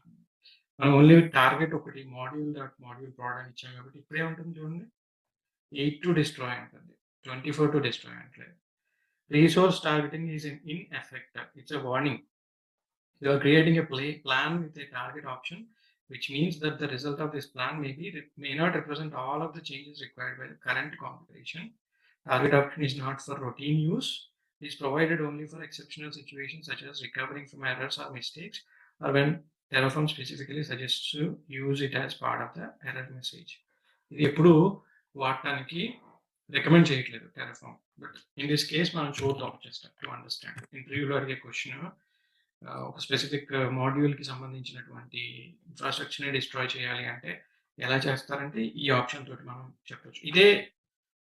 మనం ఓన్లీ టార్గెట్ ఒకటి module dot module prod అని ఇచ్చాం కాబట్టి ఇప్పుడే ఉంటుంది చూడండి, 8 to destroy ఉంటుంది, 24 to destroy అంటలేదు. Resource targeting is in effect. It's a warning. You are creating a plan with a target option, which means that the result of this plan may not represent all of the changes required by the current configuration. Target option is not for routine use. It is provided only for exceptional situations such as recovering from errors or mistakes, or when Terraform specifically suggests to use it as part of the error message. ఇది ఎప్పుడు వాడటానికి recommend చేయట్లేదు Terraform. But in this case మనం చూద్దాం just to understand. ఇంటర్వ్యూలో అడిగే question ఒక specific మాడ్యూల్కి సంబంధించినటువంటి ఇన్ఫ్రాస్ట్రక్చర్ని డిస్ట్రాయ్ చేయాలి అంటే ఎలా చేస్తారంటే ఈ ఆప్షన్ తోటి మనం చెప్పొచ్చు. ఇదే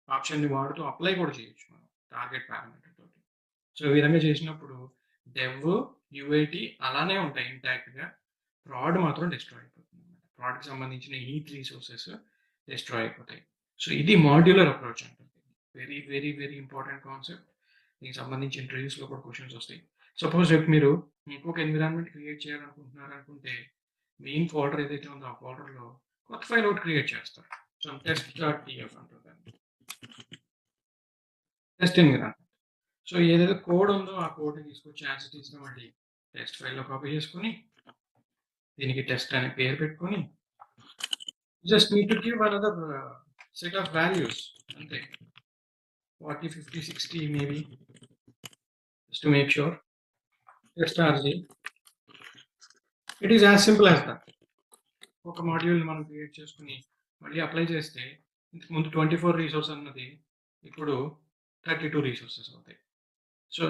ఆప్షన్ని వాడుతూ అప్లై కూడా చేయొచ్చు మనం టార్గెట్ పారామీటర్ తోటి. సో ఈ విధంగా చేసినప్పుడు డెవ్ UAT అలానే ఉంటాయి ఇంటాక్ట్గా, ప్రాడ్ మాత్రం డిస్ట్రాయ్ అయిపోతుంది అనమాట. ప్రాడ్కి సంబంధించిన ఈ 3 రిసోర్సెస్ డిస్ట్రాయ్ అయిపోతాయి. సో ఇది మాడ్యులర్ అప్రోచ్ అంటుంది. Very very very important concept. దీనికి సంబంధించి ఇంటర్వ్యూస్లో కూడా క్వశ్చన్స్ వస్తాయి. సపోజ్ రేపు మీరు ఇంకొక ఎన్విరాన్మెంట్ క్రియేట్ చేయాలనుకుంటున్నారు అనుకుంటే మెయిన్ ఫోల్డర్ ఏదైతే ఉందో ఆ ఫోల్డర్లో కొత్త ఫైల్ ఒకటి క్రియేట్ చేస్తారు. సో test.tf అంటుంది, టెస్ట్ ఎన్విరాన్మెంట్. సో ఏదైతే కోడ్ ఉందో ఆ కోడ్ని తీసుకొచ్చి యాజ్ ఇట్ ఈస్గా మళ్ళీ టెస్ట్ ఫైల్లో కాపీ చేసుకుని దీనికి టెస్ట్ అనే పేరు పెట్టుకొని just need to give another set of values అంతే, 40, 50, 60 maybe, just to make sure. Test RG. It is as simple as that. ఒక మాడ్యూల్ని మనం క్రియేట్ చేసుకుని మళ్ళీ అప్లై చేస్తే ఇంతకుముందు 24 రిసోర్స్ అన్నది ఇప్పుడు 32 రిసోర్సెస్ అవుతాయి. సో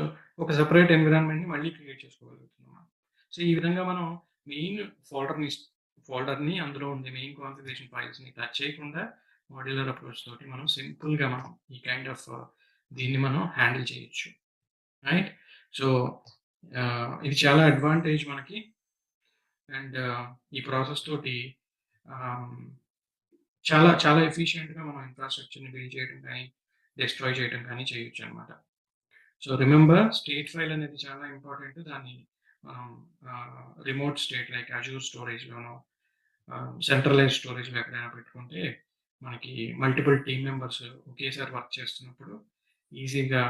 ఒక సెపరేట్ ఎన్విరాన్మెంట్ని మళ్ళీ క్రియేట్ చేసుకోగలుగుతున్నాం. సో ఈ విధంగా మనం మెయిన్ ఫోల్డర్ని అందులో ఉండే మెయిన్ కాన్ఫిగరేషన్ ఫైల్స్ని టచ్ చేయకుండా మాడ్యులర్ అప్రోచ్ తోటి మనం సింపుల్గా మనం ఈ కైండ్ ఆఫ్ దీన్ని మనం హ్యాండిల్ చేయొచ్చు, రైట్? సో ఇది చాలా అడ్వాంటేజ్ మనకి. అండ్ ఈ ప్రాసెస్ తోటి చాలా చాలా ఎఫిషియెంట్గా మనం ఇన్ఫ్రాస్ట్రక్చర్ని బిల్డ్ చేయడం కానీ డిస్ట్రాయ్ చేయడం కానీ చేయొచ్చు అనమాట. సో రిమెంబర్, స్టేట్ ఫైల్ అనేది చాలా ఇంపార్టెంట్. దాన్ని మనం రిమోట్ స్టేట్ లైక్ అజూర్ స్టోరేజ్లోనో సెంట్రలైజ్ స్టోరేజ్లో ఎక్కడైనా పెట్టుకుంటే మనకి మల్టిపుల్ టీమ్ మెంబర్స్ ఒకేసారి వర్క్ చేస్తున్నప్పుడు ఈజీగా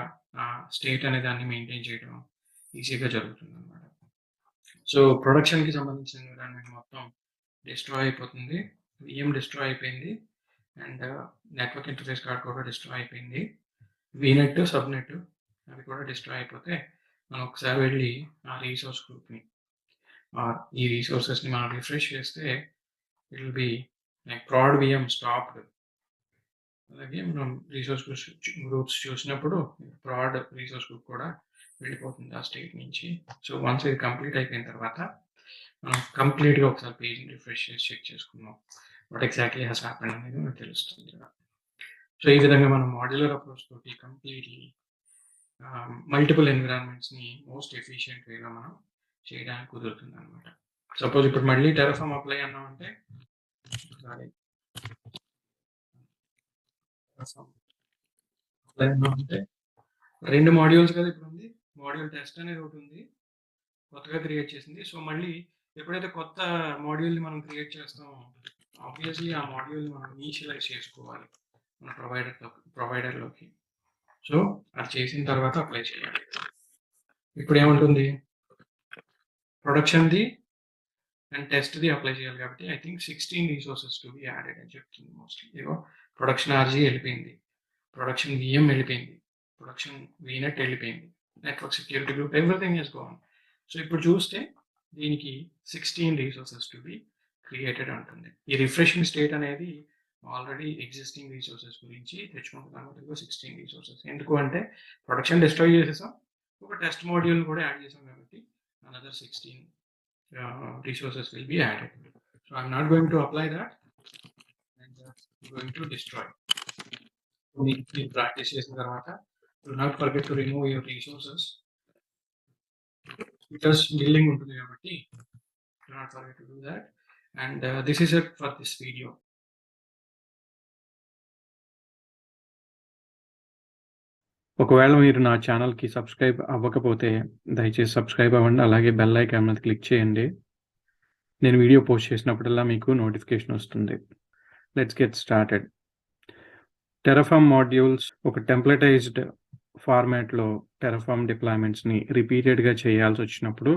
స్టేట్ అనే దాన్ని మెయింటైన్ చేయడం ఈజీగా జరుగుతుంది అనమాట. సో ప్రొడక్షన్కి సంబంధించిన ఎన్విరాన్మెంట్ మొత్తం డిస్ట్రాయ్ అయిపోతుంది. VM డిస్ట్రాయ్ అయిపోయింది అండ్ నెట్వర్క్ ఇంటర్ఫేస్ కార్డ్ కూడా డిస్ట్రాయ్ అయిపోయింది. VNet, సబ్నెట్ అవి కూడా డిస్ట్రాయ్ అయిపోతే మనం ఒకసారి వెళ్ళి ఆ రీసోర్స్ గ్రూప్ని ఈ రిసోర్సెస్ని మనం రిఫ్రెష్ చేస్తే it will be like prod VM stopped. అలాగే మనం రిసోర్స్ గ్రూప్స్ చూసినప్పుడు ప్రాడ్ రిసోర్స్ గ్రూప్ కూడా వెళ్ళిపోతుంది ఆ స్టేట్ నుంచి. సో వన్స్ ఇది కంప్లీట్ అయిపోయిన తర్వాత మనం కంప్లీట్గా ఒకసారి పేజ్ని రిఫ్రెష్ చేసి చెక్ చేసుకున్నాం వాట్ ఎగ్జాక్ట్లీ హ్యాస్ హ్యాపెండ్ అనేది మనకు తెలుస్తుంది. సో ఈ విధంగా మనం మాడ్యులర్ అప్రోచ్ తోటి కంప్లీట్లీ మల్టిపుల్ ఎన్విరాన్మెంట్స్ని మోస్ట్ ఎఫిషియెంట్ వేగా మనం చేయడానికి కుదురుతుంది అనమాట. సపోజ్ ఇప్పుడు మళ్ళీ టెరఫామ్ అప్లై అన్నామంటే అంటే 2 మాడ్యూల్స్ కదా ఇప్పుడు ఉంది. మాడ్యూల్ టెస్ట్ అనేది ఒకటి ఉంది, కొత్తగా క్రియేట్ చేసింది. సో మళ్ళీ ఎప్పుడైతే కొత్త మాడ్యూల్ని మనం క్రియేట్ చేస్తామో ఆబ్వియస్లీ ఆ మాడ్యూల్ని మనం ఇనిషియలైజ్ చేసుకోవాలి మన ప్రొవైడర్లోకి. సో అది చేసిన తర్వాత అప్లై చేయాలి. ఇప్పుడు ఏముంటుంది, ప్రొడక్షన్ది అండ్ టెస్ట్ది అప్లై చేయాలి కాబట్టి I think 16 resources to be added అని చెప్తుంది మోస్ట్లీ. ఇగో ప్రొడక్షన్ ఆర్జీ వెళ్ళిపోయింది, ప్రొడక్షన్ విఎం వెళ్ళిపోయింది, ప్రొడక్షన్ వీనెట్ వెళ్ళిపోయింది, network security group everything is gone. So ఇప్పుడు చూస్తే దీనికి 16 రిసోర్సెస్ టు బి క్రియేటెడ్ ఉంటుంది. ఈ రిఫ్రెషింగ్ స్టేట్ అనేది ఆల్రెడీ ఎగ్జిస్టింగ్ రిసోర్సెస్ గురించి తెచ్చుకుంటున్నాం. 16 రిసోర్సెస్ ఎందుకు అంటే ప్రొడక్షన్ డిస్ట్రాయ్ చేసేసాం, ఒక టెస్ట్ మాడ్యూల్ కూడా యాడ్ చేసాం కాబట్టి another 16 resources will be added. So I'm not going to apply that and I'm going to destroy. In practice చేసిన తర్వాత do not forget to remove your resources because billing ఉంటుంది కాబట్టి do not forget to do that. And this is it for this video. ఒకవేళ మీరు నా ఛానల్కి subscribe అవ్వకపోతే దయచేసి సబ్స్క్రైబ్ అవ్వండి, అలాగే బెల్ ఐకాన్ మీద క్లిక్ చేయండి. నేను వీడియో పోస్ట్ చేసినప్పుడల్లా మీకు నోటిఫికేషన్ వస్తుంది. Let's get started. Terraform modules ఒక టెంప్లటైజ్డ్ ఫార్మాట్లో టెరాఫామ్ డిప్లాయ్మెంట్స్ని రిపీటెడ్గా చేయాల్సి వచ్చినప్పుడు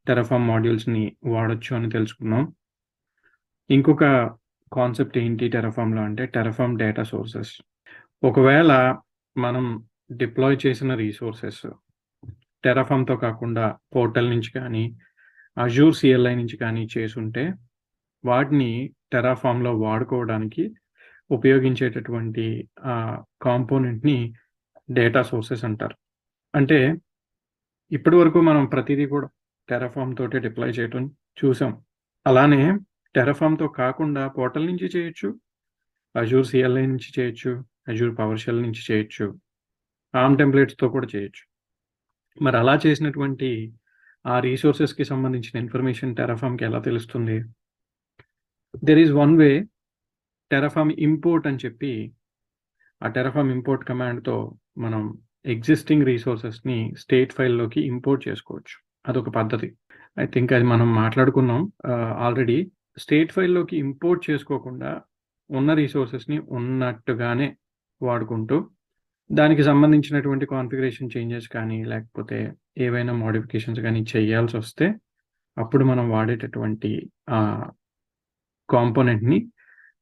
టెరాఫామ్ మాడ్యూల్స్ని వాడచ్చు అని తెలుసుకున్నాం. ఇంకొక కాన్సెప్ట్ ఏంటి టెరాఫామ్లో అంటే టెరాఫామ్ డేటా సోర్సెస్. ఒకవేళ మనం డిప్లాయ్ చేసిన రీసోర్సెస్ టెరాఫామ్తో కాకుండా పోర్టల్ నుంచి కానీ అజూర్ సిఎల్ఐ నుంచి కానీ చేసుంటే వాటిని టెరాఫామ్లో వాడుకోవడానికి ఉపయోగించేటటువంటి కాంపోనెంట్ని డేటా సోర్సెస్ అంటారు. అంటే ఇప్పటి వరకు మనం ప్రతిదీ కూడా టెరాఫామ్ తోటి డిప్లాయ్ చేయటం చూసాం. అలానే టెరాఫామ్తో కాకుండా పోర్టల్ నుంచి చేయొచ్చు, అజూర్ సిఎల్ఐ నుంచి చేయొచ్చు, అజూర్ పవర్ షెల్ నుంచి చేయొచ్చు, ఆర్మ్ టెంప్లెట్స్తో కూడా చేయొచ్చు. మరి అలా చేసినటువంటి ఆ రీసోర్సెస్కి సంబంధించిన ఇన్ఫర్మేషన్ టెరాఫామ్కి ఎలా తెలుస్తుంది? There is one way, Terraform import అని చెప్పి ఆ టెరాఫామ్ ఇంపోర్ట్ కమాండ్తో మనం ఎగ్జిస్టింగ్ రీసోర్సెస్ని స్టేట్ ఫైల్లోకి ఇంపోర్ట్ చేసుకోవచ్చు. అదొక పద్ధతి. ఐ థింక్ అది మనం మాట్లాడుకున్నాం ఆల్రెడీ. స్టేట్ ఫైల్లోకి ఇంపోర్ట్ చేసుకోకుండా ఉన్న రీసోర్సెస్ని ఉన్నట్టుగానే వాడుకుంటూ దానికి సంబంధించినటువంటి కాన్ఫిగరేషన్ చేంజెస్ కానీ లేకపోతే ఏవైనా మోడిఫికేషన్స్ కానీ చేయాల్సి వస్తే అప్పుడు మనం వాడేటటువంటి కాంపోనెంట్ని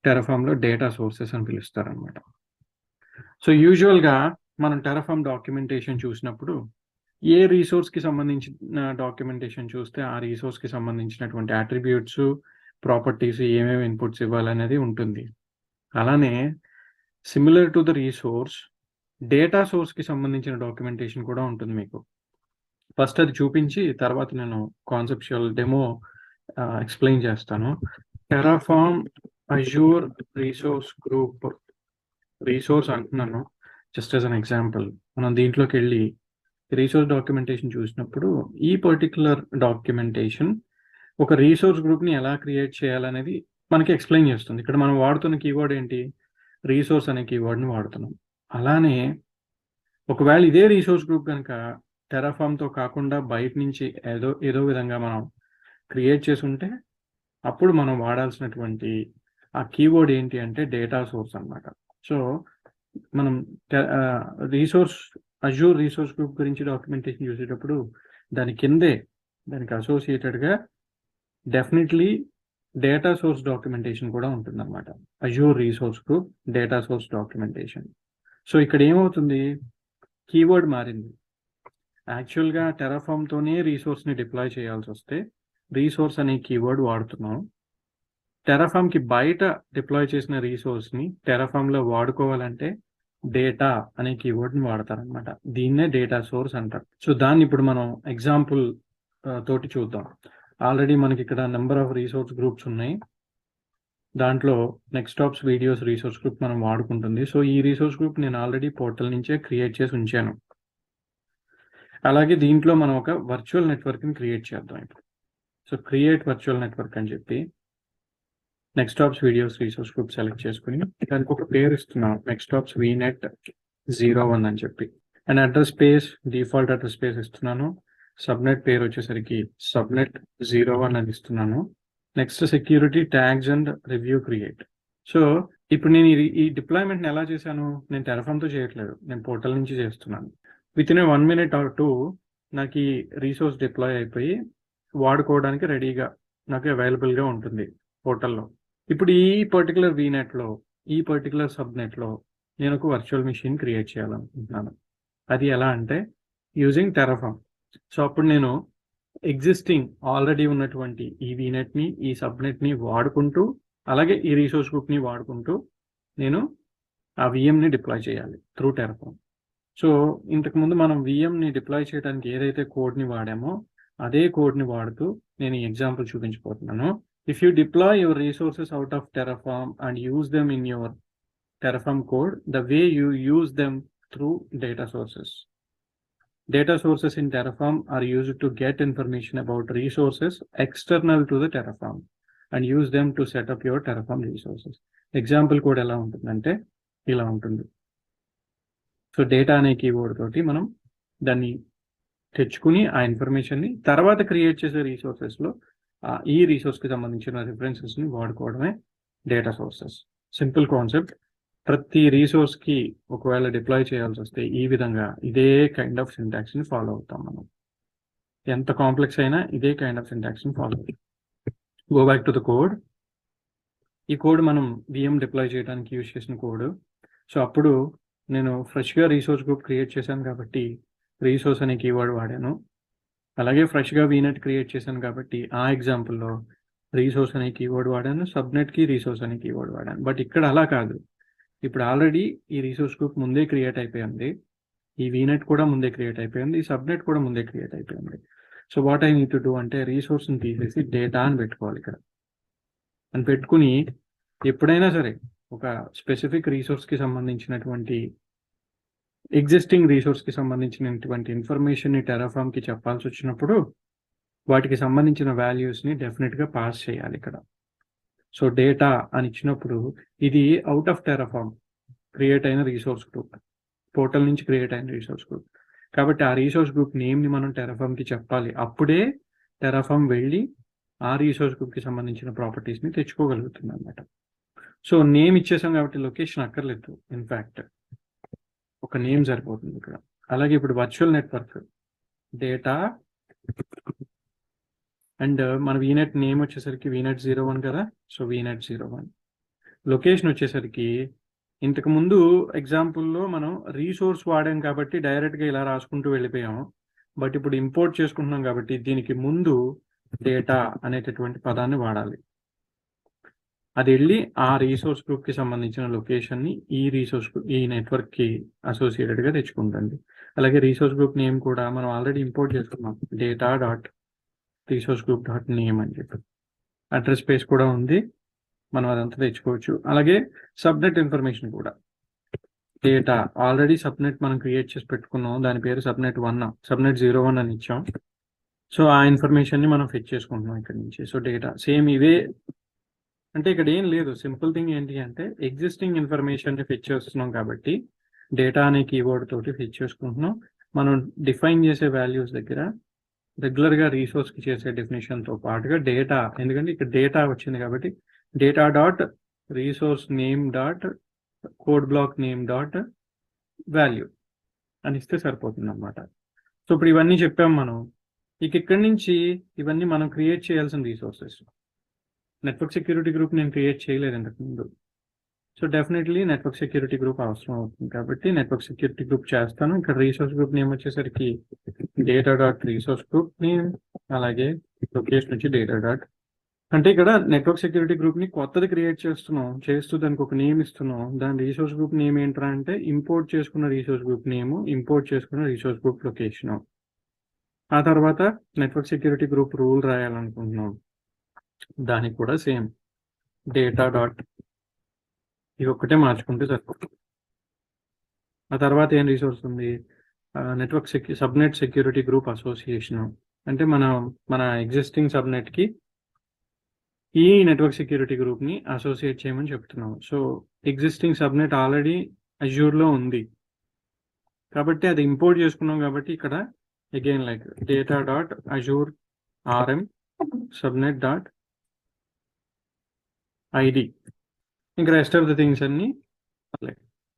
టెరాఫామ్లో డేటా సోర్సెస్ అని పిలుస్తారనమాట. సో యూజువల్గా మనం టెరాఫామ్ డాక్యుమెంటేషన్ చూసినప్పుడు ఏ రీసోర్స్కి సంబంధించిన డాక్యుమెంటేషన్ చూస్తే ఆ రీసోర్స్కి సంబంధించినటువంటి అట్రిబ్యూట్స్, ప్రాపర్టీస్, ఏమేమి ఇన్పుట్స్ ఇవ్వాలనేది ఉంటుంది. అలానే similar to the resource data సోర్స్కి సంబంధించిన డాక్యుమెంటేషన్ కూడా ఉంటుంది మీకు. ఫస్ట్ అది చూపించి తర్వాత నేను కాన్సెప్చువల్ డెమో ఎక్స్ప్లెయిన్ చేస్తాను. Terraform Azure resource group resource అంటున్నాను జస్ట్ యాజ్ అన్ ఎగ్జాంపుల్. మనం దీంట్లోకి వెళ్ళి రీసోర్స్ డాక్యుమెంటేషన్ చూసినప్పుడు ఈ పర్టికులర్ డాక్యుమెంటేషన్ ఒక రీసోర్స్ గ్రూప్ని ఎలా క్రియేట్ చేయాలనేది మనకి ఎక్స్ప్లెయిన్ చేస్తుంది. ఇక్కడ మనం వాడుతున్న కీవర్డ్ ఏంటి? రీసోర్స్ అనే కీవర్డ్ని వాడుతున్నాం. అలానే ఒకవేళ ఇదే రీసోర్స్ గ్రూప్ కనుక టెరాఫామ్తో కాకుండా బయట నుంచి ఏదో విధంగా మనం క్రియేట్ చేసి ఉంటే అప్పుడు మనం వాడాల్సినటువంటి ఆ కీవర్డ్ ఏంటి అంటే డేటా సోర్స్ అన్నమాట. సో మనం అజూర్ రీసోర్స్ గ్రూప్ గురించి డాక్యుమెంటేషన్ చూసేటప్పుడు దాని కిందే దానికి అసోసియేటెడ్గా డెఫినెట్లీ డేటా సోర్స్ డాక్యుమెంటేషన్ కూడా ఉంటుందన్నమాట. Azure resource group data source documentation. So ఇక్కడ ఏమవుతుంది, కీవర్డ్ మారింది. యాక్చువల్గా టెరాఫామ్తోనే రీసోర్స్ని డిప్లాయ్ చేయాల్సి వస్తే రీసోర్స్ అనే కీవర్డ్ వాడుతున్నాం. టెరాఫామ్ కి బయట డిప్లాయ్ చేసిన రీసోర్స్ ని టెరాఫామ్ లో వాడుకోవాలంటే డేటా అనే కీవర్డ్ ని వాడతారనమాట. దీన్నే డేటా సోర్స్ అంటారు. సో దాన్ని ఇప్పుడు మనం ఎగ్జాంపుల్ తోటి చూద్దాం. ఆల్రెడీ మనకి ఇక్కడ నెంబర్ ఆఫ్ రీసోర్స్ గ్రూప్స్ ఉన్నాయి. దాంట్లో NextOps వీడియోస్ రీసోర్స్ గ్రూప్ మనం వాడుకుంటుంది. సో ఈ రీసోర్స్ గ్రూప్ నేను ఆల్రెడీ పోర్టల్ నుంచే క్రియేట్ చేసి ఉంచాను. అలాగే దీంట్లో మనం ఒక వర్చువల్ నెట్వర్క్ ని క్రియేట్ చేద్దాం ఇప్పుడు. సో క్రియేట్ వర్చువల్ నెట్వర్క్ అని చెప్పి NextOps videos resource group select చేసుకుని దానికి ఒక పేరు ఇస్తున్నాం, NextOps VNet 01 అని చెప్పి. And address space default address space ఇస్తున్నాను. సబ్నెట్ పేరు వచ్చేసరికి సబ్నెట్ 01 అని ఇస్తున్నాను. Next security tags and review create. So ఇప్పుడు నేను ఈ డిప్లాయ్మెంట్ ఎలా చేశాను? నేను Terraform తో చేయట్లేదు, నేను పోర్టల్ నుంచి చేస్తున్నాను. విత్ ఇన్ 1 minute or 2 నాకు ఈ రీసోర్స్ డిప్లాయ్ అయిపోయి వాడుకోవడానికి రెడీగా నాకు అవైలబుల్గా ఉంటుంది పోర్టల్లో. ఇప్పుడు ఈ పర్టికులర్ VNetలో, ఈ పర్టికులర్ సబ్నెట్లో నేను ఒక వర్చువల్ మెషిన్ క్రియేట్ చేయాలనుకుంటున్నాను. అది ఎలా అంటే యూజింగ్ Terraform. సో అప్పుడు నేను ఎగ్జిస్టింగ్ ఆల్రెడీ ఉన్నటువంటి ఈ VNetని, ఈ సబ్నెట్ని వాడుకుంటూ, అలాగే ఈ రీసోర్స్ గ్రూప్ని వాడుకుంటూ నేను ఆ VMని డిప్లాయ్ చేయాలి త్రూ Terraform. సో ఇంతకుముందు మనం VMని డిప్లాయ్ చేయడానికి ఏదైతే కోడ్ని వాడామో అదే కోడ్ని వాడుతూ నేను ఈ ఎగ్జాంపుల్ చూపించబోతున్నాను. If you deploy your resources out of Terraform and use them in your Terraform code, the way you use them through data sources. Data sources in Terraform are used to get information about resources external to the Terraform and use them to set up your Terraform resources. Example code ఎలా ఉంటుందంటే ఇలా ఉంటుంది. So data అనే keyword తోటి మనం దాన్ని తెచ్చుకుని ఆ ఇన్ఫర్మేషన్ని తర్వాత క్రియేట్ చేసే రీసోర్సెస్లో ఈ రీసోర్స్కి సంబంధించిన రిఫరెన్సెస్ని వాడుకోవడమే డేటా సోర్సెస్. Simple concept. ప్రతి రీసోర్స్కి ఒకవేళ డిప్లాయ్ చేయాల్సి వస్తే ఈ విధంగా ఇదే కైండ్ ఆఫ్ సింటాక్స్ని ఫాలో అవుతాం మనం. ఎంత కాంప్లెక్స్ అయినా ఇదే కైండ్ ఆఫ్ సింటాక్స్ని ఫాలో అవుతాం. Go back to the code. ఈ కోడ్ మనం VM డిప్లాయ్ చేయడానికి యూజ్ చేసిన కోడ్. సో అప్పుడు నేను ఫ్రెష్గా రీసోర్స్ గ్రూప్ క్రియేట్ చేశాను కాబట్టి రీసోర్స్ అనే కీవర్డ్ వాడాను. అలాగే ఫ్రెష్గా VNet క్రియేట్ చేశాను కాబట్టి ఆ ఎగ్జాంపుల్లో రీసోర్స్ అనే కీవర్డ్ వాడాను, సబ్నెట్కి రీసోర్స్ అనే కీవర్డ్ వాడాను. బట్ ఇక్కడ అలా కాదు. ఇప్పుడు ఆల్రెడీ ఈ రీసోర్స్ గ్రూప్ ముందే క్రియేట్ అయిపోయింది, ఈ VNet కూడా ముందే క్రియేట్ అయిపోయింది, ఈ సబ్నెట్ కూడా ముందే క్రియేట్ అయిపోయింది. So what I need to do అంటే రీసోర్స్ని తీసేసి డేటా అని పెట్టుకోవాలి ఇక్కడ. అని పెట్టుకుని ఎప్పుడైనా సరే ఒక స్పెసిఫిక్ రీసోర్స్కి సంబంధించినటువంటి ఎగ్జిస్టింగ్ రీసోర్స్కి సంబంధించినటువంటి ఇన్ఫర్మేషన్ని టెరాఫామ్కి చెప్పాల్సి వచ్చినప్పుడు వాటికి సంబంధించిన వాల్యూస్ని డెఫినెట్గా పాస్ చేయాలి ఇక్కడ. సో డేటా అని ఇచ్చినప్పుడు ఇది అవుట్ ఆఫ్ టెరాఫామ్ క్రియేట్ అయిన రీసోర్స్ గ్రూప్, పోర్టల్ నుంచి క్రియేట్ అయిన రీసోర్స్ గ్రూప్ కాబట్టి ఆ రీసోర్స్ గ్రూప్ నేమ్ని మనం టెరాఫామ్కి చెప్పాలి. అప్పుడే టెరాఫామ్ వెళ్ళి ఆ రీసోర్స్ గ్రూప్కి సంబంధించిన ప్రాపర్టీస్ని తెచ్చుకోగలుగుతుంది అన్నమాట. సో నేమ్ ఇచ్చేసాం కాబట్టి లొకేషన్ అక్కర్లేదు, ఇన్ఫ్యాక్ట్ ఒక నేమ్ సరిపోతుంది ఇక్కడ. అలాగే ఇప్పుడు వర్చువల్ నెట్వర్క్ డేటా అండ్ మన VNet నేమ్ వచ్చేసరికి VNet 01 కదా. సో VNet 01 లొకేషన్ వచ్చేసరికి ఇంతకు ముందు ఎగ్జాంపుల్లో మనం రీసోర్స్ వాడాం కాబట్టి డైరెక్ట్గా ఇలా రాసుకుంటూ వెళ్ళిపోయాము. బట్ ఇప్పుడు ఇంపోర్ట్ చేసుకుంటున్నాం కాబట్టి దీనికి ముందు డేటా అనేటటువంటి పదాన్ని వాడాలి. అది వెళ్ళి ఆ రీసోర్స్ గ్రూప్కి సంబంధించిన లొకేషన్ని ఈ నెట్వర్క్కి అసోసియేటెడ్గా తెచ్చుకుంటుంది. అలాగే రీసోర్స్ గ్రూప్ నేమ్ కూడా మనం ఆల్రెడీ ఇంపోర్ట్ చేసుకున్నాం, data dot resource group dot name అని చెప్పి. అడ్రస్ స్పేస్ కూడా ఉంది, మనం అదంతా తెచ్చుకోవచ్చు. అలాగే సబ్నెట్ ఇన్ఫర్మేషన్ కూడా డేటా ఆల్రెడీ సబ్నెట్ మనం క్రియేట్ చేసి పెట్టుకున్నాం, దాని పేరు సబ్నెట్ 01 అని ఇచ్చాం. సో ఆ ఇన్ఫర్మేషన్ని మనం ఫెచ్ చేసుకుంటున్నాం ఇక్కడ నుంచి. సో డేటా సేమ్ ఇవే, అంటే ఇక్కడ ఏం లేదు, సింపుల్ థింగ్ ఏంటి అంటే ఎగ్జిస్టింగ్ ఇన్ఫర్మేషన్ని ఫెచ్ చేస్తున్నాం కాబట్టి డేటా అనే కీవర్డ్ తోటి ఫెచ్ చేసుకుంటున్నాం. మనం డిఫైన్ చేసే వాల్యూస్ దగ్గర రెగ్యులర్గా రీసోర్స్కి చేసే డెఫినేషన్తో పాటుగా డేటా, ఎందుకంటే ఇక్కడ డేటా వచ్చింది కాబట్టి data dot resource name dot code block name dot value అని ఇస్తే సరిపోతుంది అన్నమాట. సో ఇప్పుడు ఇవన్నీ చెప్పాం మనం. ఇక్కడి నుంచి ఇవన్నీ మనం క్రియేట్ చేయాల్సిన రీసోర్సెస్. నెట్వర్క్ సెక్యూరిటీ గ్రూప్ నేను క్రియేట్ చేయలేదు ఇంతకుముందు. So definitely network security group అవసరం అవుతుంది కాబట్టి నెట్వర్క్ సెక్యూరిటీ గ్రూప్ చేస్తాను. ఇక్కడ రీసోర్స్ గ్రూప్ నేమ్ వచ్చేసరికి data dot resource group name, అలాగే లొకేషన్ వచ్చి డేటా డాట్. అంటే ఇక్కడ నెట్వర్క్ సెక్యూరిటీ గ్రూప్ ని కొత్తది క్రియేట్ చేస్తున్నాం, చేస్తూ దానికి ఒక నేమ్ ఇస్తున్నాం. దాని రీసోర్స్ గ్రూప్ నేమ్ ఏంట్రా అంటే ఇంపోర్ట్ చేసుకున్న రీసోర్స్ గ్రూప్ నేమ్, ఇంపోర్ట్ చేసుకున్న రీసోర్స్ గ్రూప్ లొకేషన్. ఆ తర్వాత నెట్వర్క్ సెక్యూరిటీ గ్రూప్ రూల్ రాయాలనుకుంటున్నాం, దానికి కూడా సేమ్ డేటా డాట్ ఇది ఒక్కటే మార్చుకుంటే సరిపోతుంది. ఆ తర్వాత ఏం రిసోర్స్ ఉంది, network subnet security group association. అంటే మన ఎగ్జిస్టింగ్ సబ్నెట్ కి ఈ నెట్వర్క్ సెక్యూరిటీ గ్రూప్ ని అసోసియేట్ చేయమని చెప్తున్నాం. So existing subnet already Azure లో ఉంది కాబట్టి అది ఇంపోర్ట్ చేసుకున్నాం. కాబట్టి ఇక్కడ again like data dot Azure RM subnet dot ID, ఇంకా రెస్ట్ ఆఫ్ ద థింగ్స్ అన్ని.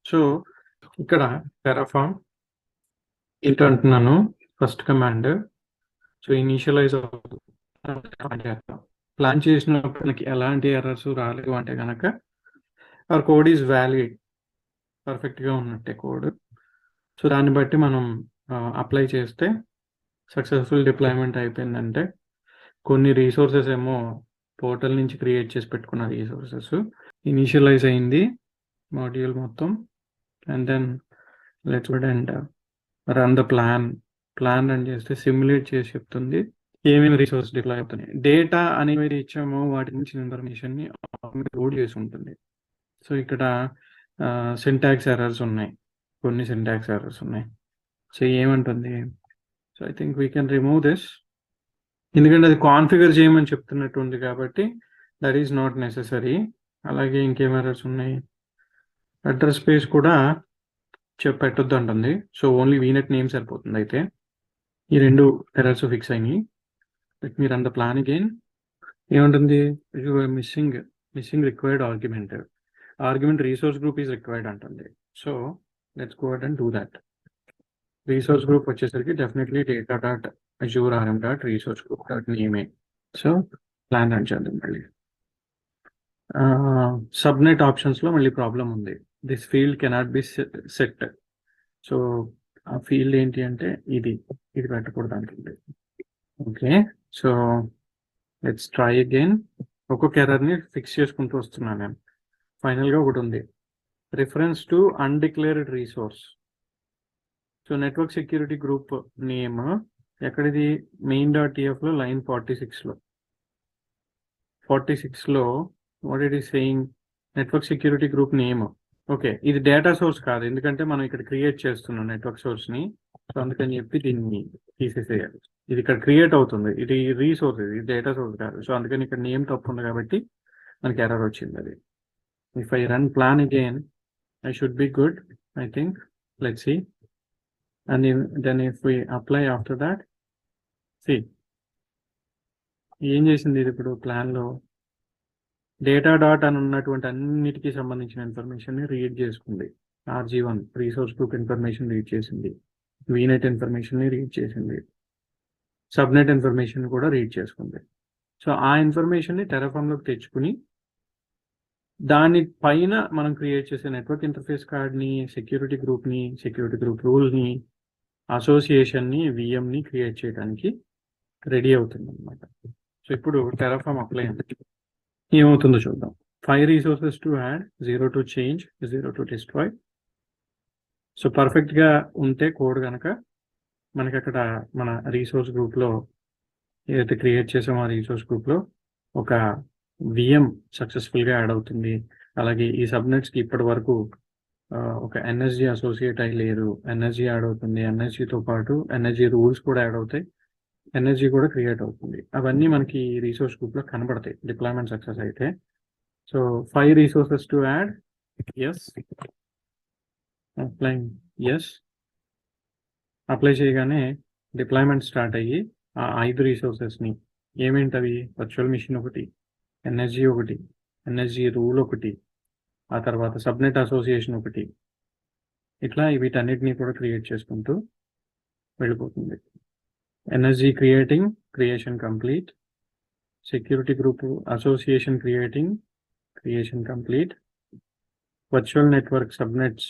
సో ఇక్కడ టెరాఫార్మ్ ఏంటో అంటున్నాను, first command. So initialise plan చేసినప్పుడు మనకి ఎలాంటి ఎర్రర్స్ రాలేదు అంటే కనుక ఆర్ కోడ్ ఈజ్ వ్యాలిడ్, పర్ఫెక్ట్గా ఉన్నట్టే కోడ్. సో దాన్ని బట్టి మనం అప్లై చేస్తే సక్సెస్ఫుల్ డిప్లాయ్మెంట్ అయిపోయిందంటే కొన్ని రీసోర్సెస్ ఏమో పోర్టల్ నుంచి క్రియేట్ చేసి పెట్టుకున్న రీసోర్సెస్ ఇనిషియలైజ్ అయింది మాడ్యూల్ మొత్తం. And then let's go and run the plan run చేస్తే సిమ్యులేట్ చేసి చెప్తుంది ఏమేమి రిసోర్స్ డిప్లాయ్ అవుతున్నాయి. డేటా అనేవి ఇచ్చామో వాటి నుంచి ఇన్ఫర్మేషన్ ని లోడ్ చేసి ఉంటుంది. సో ఇక్కడ సింటాక్స్ ఎర్రర్స్ ఉన్నాయి, కొన్ని సింటాక్స్ ఎర్రర్స్ ఉన్నాయి. సో ఏమంటుంది, so I think we can remove this, ఎందుకంటే అది కాన్ఫిగర్ చేయమని చెప్తున్నట్టు ఉంది కాబట్టి దట్ ఈస్ నాట్ నెసెసరీ. అలాగే ఇంకేం ఎర్రర్స్ ఉన్నాయి, అడ్రస్ స్పేస్ కూడా పెట్టొద్దు అంటుంది. సో ఓన్లీ వీనెట్ నేమ్ సరిపోతుంది. అయితే ఈ రెండు ఎర్రర్స్ ఫిక్స్ అయినాయి. Let me run the plan again. ఏముంటుంది, missing required argument resource group is required అంటుంది. So let's go and do that. Resource group వచ్చేసరికి definitely data dot Azure RM dot resource group dot నేమే. So plan run చేద్దాం. మళ్ళీ subnet options లో మళ్ళీ problem ఉంది, this field cannot be set. So ఆ field ఏంటి అంటే ఇది పెట్టకూడదు అంటుంది. Okay, so let's try again. ఒక్కొక్క ఎర్రర్ని ఫిక్స్ చేసుకుంటూ వస్తున్నాను నేను. ఫైనల్గా ఒకటి ఉంది, reference to undeclared resource. So network security group name ఎక్కడిది, main.tf లో లైన్ 46లో what it is saying, network security group name. Okay, ఇది డేటా సోర్స్ కాదు, ఎందుకంటే మనం ఇక్కడ క్రియేట్ చేస్తున్నాం నెట్వర్క్ సోర్స్ ని. సో అందుకని చెప్పి దీన్ని తీసేసేయాలి. ఇది ఇక్కడ క్రియేట్ అవుతుంది, ఇది రీసోర్స్, ఇది డేటా సోర్స్ కాదు. సో అందుకని ఇక్కడ నేమ్ తప్పు ఉంది కాబట్టి మనకి ఎర్రర్ వచ్చింది. అది if I run plan again I should be good, I think. Let's see. And then if we apply after that, see, ఏం చేసింది ఇది ఇప్పుడు ప్లాన్ లో, డేటా డాట్ అని ఉన్నటువంటి అన్నిటికీ సంబంధించిన ఇన్ఫర్మేషన్ ని రీడ్ చేసుకుంది. RG1 resource group information read చేసింది, వీనెట్ ఇన్ఫర్మేషన్ ని రీడ్ చేసింది, సబ్నెట్ ఇన్ఫర్మేషన్ కూడా రీడ్ చేసుకుంది. సో ఆ ఇన్ఫర్మేషన్ ని టెరాఫార్మ్ లోకి తెచ్చుకుని దాని పైన మనం క్రియేట్ చేసే నెట్వర్క్ ఇంటర్ఫేస్ కార్డ్ని, సెక్యూరిటీ గ్రూప్ని, సెక్యూరిటీ గ్రూప్ రూల్ని, అసోసియేషన్ని, విఎంని క్రియేట్ చేయడానికి రెడీ అవుతుంది అనమాట. సో ఇప్పుడు టెరాఫార్మ్ అప్లై ఏమవుతుందో చూద్దాం. 5 resources to add, 0 to change, 0 to destroy. So పర్ఫెక్ట్గా ఉంటే కోడ్ కనుక మనకి అక్కడ మన రీసోర్స్ గ్రూప్లో ఏదైతే క్రియేట్ చేసామో ఆ రీసోర్స్ గ్రూప్లో ఒక విఎం సక్సెస్ఫుల్గా యాడ్ అవుతుంది. అలాగే ఈ సబ్నెట్స్కి ఇప్పటి వరకు ఒక ఎన్ఎస్జీ అసోసియేట్ అయ్యి లేదు, ఎన్ఎస్జీ యాడ్ అవుతుంది. ఎన్ఎస్జీతో పాటు ఎన్ఎస్జీ రూల్స్ కూడా యాడ్ అవుతాయి, ఎన్ఎస్జీ కూడా క్రియేట్ అవుతుంది. అవన్నీ మనకి రీసోర్స్ గ్రూప్లో కనబడతాయి డిప్లాయ్మెంట్ సక్సెస్ అయితే. So 5 resources to add, yes, applying, yes. Apply చేయగానే డిప్లాయ్మెంట్ స్టార్ట్ అయ్యి ఆ 5 రీసోర్సెస్ని ఏమేంటవి, వర్చువల్ మిషన్ ఒకటి, ఎన్ఎస్జీ ఒకటి, ఎన్ఎస్జీ రూల్ ఒకటి, ఆ తర్వాత సబ్నెట్ అసోసియేషన్ ఒకటి, ఇట్లా వీటన్నిటిని కూడా క్రియేట్ చేసుకుంటూ వెళ్ళిపోతుంది. NSG creation complete, security group association creation complete, virtual network subnets,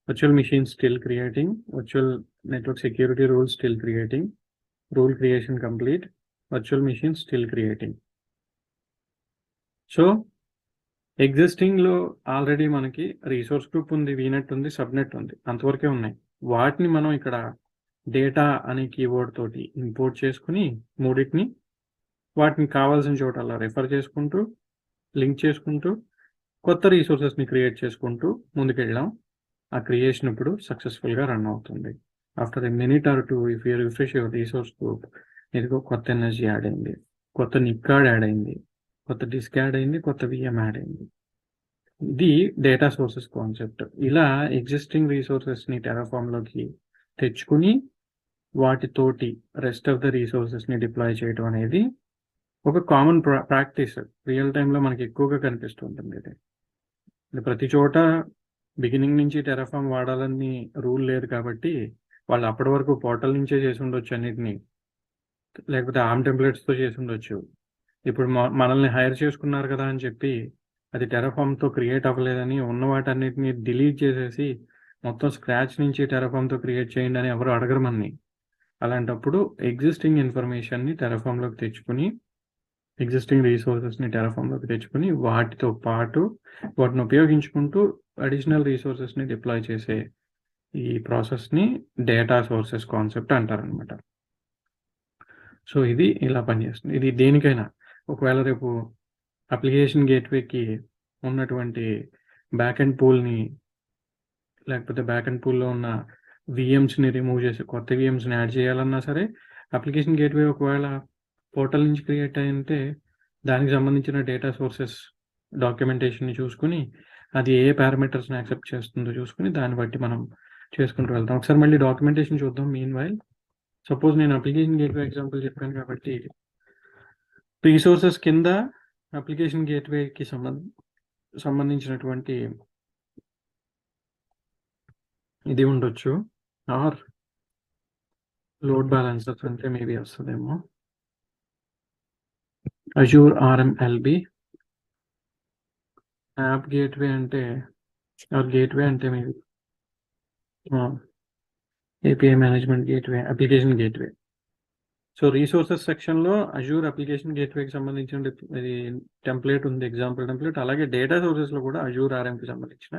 virtual machine still creating, virtual network security rules still creating, rule creation complete, virtual machine still creating. So ఎగ్జిస్టింగ్లో already మనకి resource group ఉంది, VNet ఉంది, subnet ఉంది, అంతవరకే ఉన్నాయి. వాటిని మనం ఇక్కడ డేటా అనే కీవర్డ్ తోటి ఇంపోర్ట్ చేసుకుని మూడింటిని వాటిని కావాల్సిన చోట అలా రెఫర్ చేసుకుంటూ లింక్ చేసుకుంటూ కొత్త రీసోర్సెస్ని క్రియేట్ చేసుకుంటూ ముందుకెళ్ళాం. ఆ క్రియేషన్ ఇప్పుడు సక్సెస్ఫుల్గా రన్ అవుతుంది. After a minute or two if you refresh your resource group, ఇదిగో కొత్త ఎనర్జీ యాడ్ అయింది, కొత్త నిక్ కార్డ్ యాడ్ అయింది, కొత్త డిస్క్ యాడ్ అయింది, కొత్త విఎం యాడ్ అయింది. ఇది డేటా సోర్సెస్ కాన్సెప్ట్. ఇలా ఎగ్జిస్టింగ్ రీసోర్సెస్ని టెరాఫామ్లోకి తెచ్చుకుని వాటితోటి రెస్ట్ ఆఫ్ ద రీసోర్సెస్ని డిప్లాయ్ చేయడం అనేది ఒక కామన్ ప్రాక్టీస్. రియల్ టైంలో మనకి ఎక్కువగా కనిపిస్తుంటుంది. ఇది ప్రతి చోట బిగినింగ్ నుంచి టెరాఫామ్ వాడాలని రూల్ లేదు కాబట్టి వాళ్ళు అప్పటి వరకు పోర్టల్ నుంచే చేసి ఉండొచ్చు అన్నిటిని, లేకపోతే ఆర్మ్ టెంప్లెట్స్తో చేసి ఉండొచ్చు. ఇప్పుడు మనల్ని హైర్ చేసుకున్నారు కదా అని చెప్పి అది టెరాఫామ్తో క్రియేట్ అవ్వలేదని ఉన్న వాటన్నిటిని డిలీట్ చేసేసి మొత్తం స్క్రాచ్ నుంచి టెరాఫామ్తో క్రియేట్ చేయండి అని ఎవరు అడగరు మనని. అలాంటప్పుడు ఎగ్జిస్టింగ్ ఇన్ఫర్మేషన్ని టెరాఫామ్లోకి తెచ్చుకుని ఎగ్జిస్టింగ్ రీసోర్సెస్ని టెరాఫామ్లోకి తెచ్చుకుని వాటితో పాటు వాటిని ఉపయోగించుకుంటూ అడిషనల్ రీసోర్సెస్ని డిప్లాయ్ చేసే ఈ ప్రాసెస్ని డేటా సోర్సెస్ కాన్సెప్ట్ అంటారనమాట. సో ఇది ఇలా పనిచేస్తుంది. ఇది దేనికైనా ఒకవేళ రేపు అప్లికేషన్ గేట్వేకి ఉన్నటువంటి బ్యాకెండ్ పూల్ని లేకపోతే బ్యాకెండ్ పూల్లో ఉన్న విఎమ్స్ని రిమూవ్ చేసి కొత్త విఎమ్స్ని యాడ్ చేయాలన్నా సరే అప్లికేషన్ గేట్వే ఒకవేళ పోర్టల్ నుంచి క్రియేట్ అయితే దానికి సంబంధించిన డేటా సోర్సెస్ డాక్యుమెంటేషన్ని చూసుకుని అది ఏ పారామీటర్స్ని యాక్సెప్ట్ చేస్తుందో చూసుకుని దాన్ని బట్టి మనం చేసుకుంటూ వెళ్తాం. ఒకసారి మళ్ళీ డాక్యుమెంటేషన్ చూద్దాం. మీన్ వైల్ సపోజ్ నేను అప్లికేషన్ గేట్వే ఎగ్జాంపుల్ చెప్పాను కాబట్టి రీసోర్సెస్ కింద అప్లికేషన్ గేట్వేకి సంబంధించినటువంటి ఇది ఉండొచ్చు, ఆర్ లోడ్ బ్యాలెన్సర్స్ అంటే మేబీ వస్తుందేమో, అజూర్ ఆర్ఎంఎల్బి, యాప్ గేట్వే అంటే ఆర్ గేట్వే అంటే maybe API management gateway, application gateway. So resources సెక్షన్లో అజూర్ అప్లికేషన్ గేట్వేకి సంబంధించిన ఇది టెంప్లెట్ ఉంది, ఎగ్జాంపుల్ టెంప్లెట్. అలాగే డేటా సోర్సెస్లో కూడా అజూర్ ఆర్ఎంకి సంబంధించిన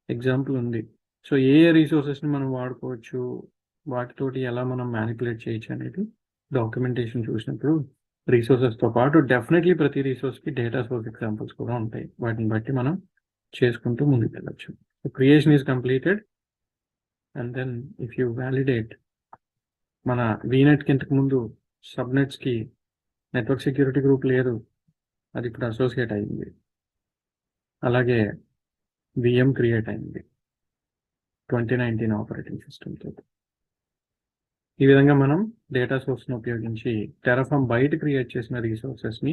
ఎగ్జాంపుల్ ఉంది. సో ఏ రీసోర్సెస్ని మనం వాడుకోవచ్చు, వాటితోటి ఎలా మనం మ్యానిపులేట్ చేయొచ్చు అనేది డాక్యుమెంటేషన్ చూసినప్పుడు రీసోర్సెస్తో పాటు డెఫినెట్లీ ప్రతి రీసోర్స్కి డేటా సోర్స్ ఎగ్జాంపుల్స్ కూడా ఉంటాయి. వాటిని బట్టి మనం చేసుకుంటూ ముందుకు వెళ్ళచ్చు. So creation is completed and then if you validate, మన వీనెట్కి ఇంతకు ముందు సబ్నెట్స్కి నెట్వర్క్ సెక్యూరిటీ గ్రూప్ లేదు, అది ఇప్పుడు అసోసియేట్ అయింది. అలాగే విఎం క్రియేట్ అయింది 2019 ఆపరేటింగ్ సిస్టమ్తో. ఈ విధంగా మనం డేటా సోర్స్ని ఉపయోగించి టెరాఫామ్ బయట క్రియేట్ చేసిన రీసోర్సెస్ని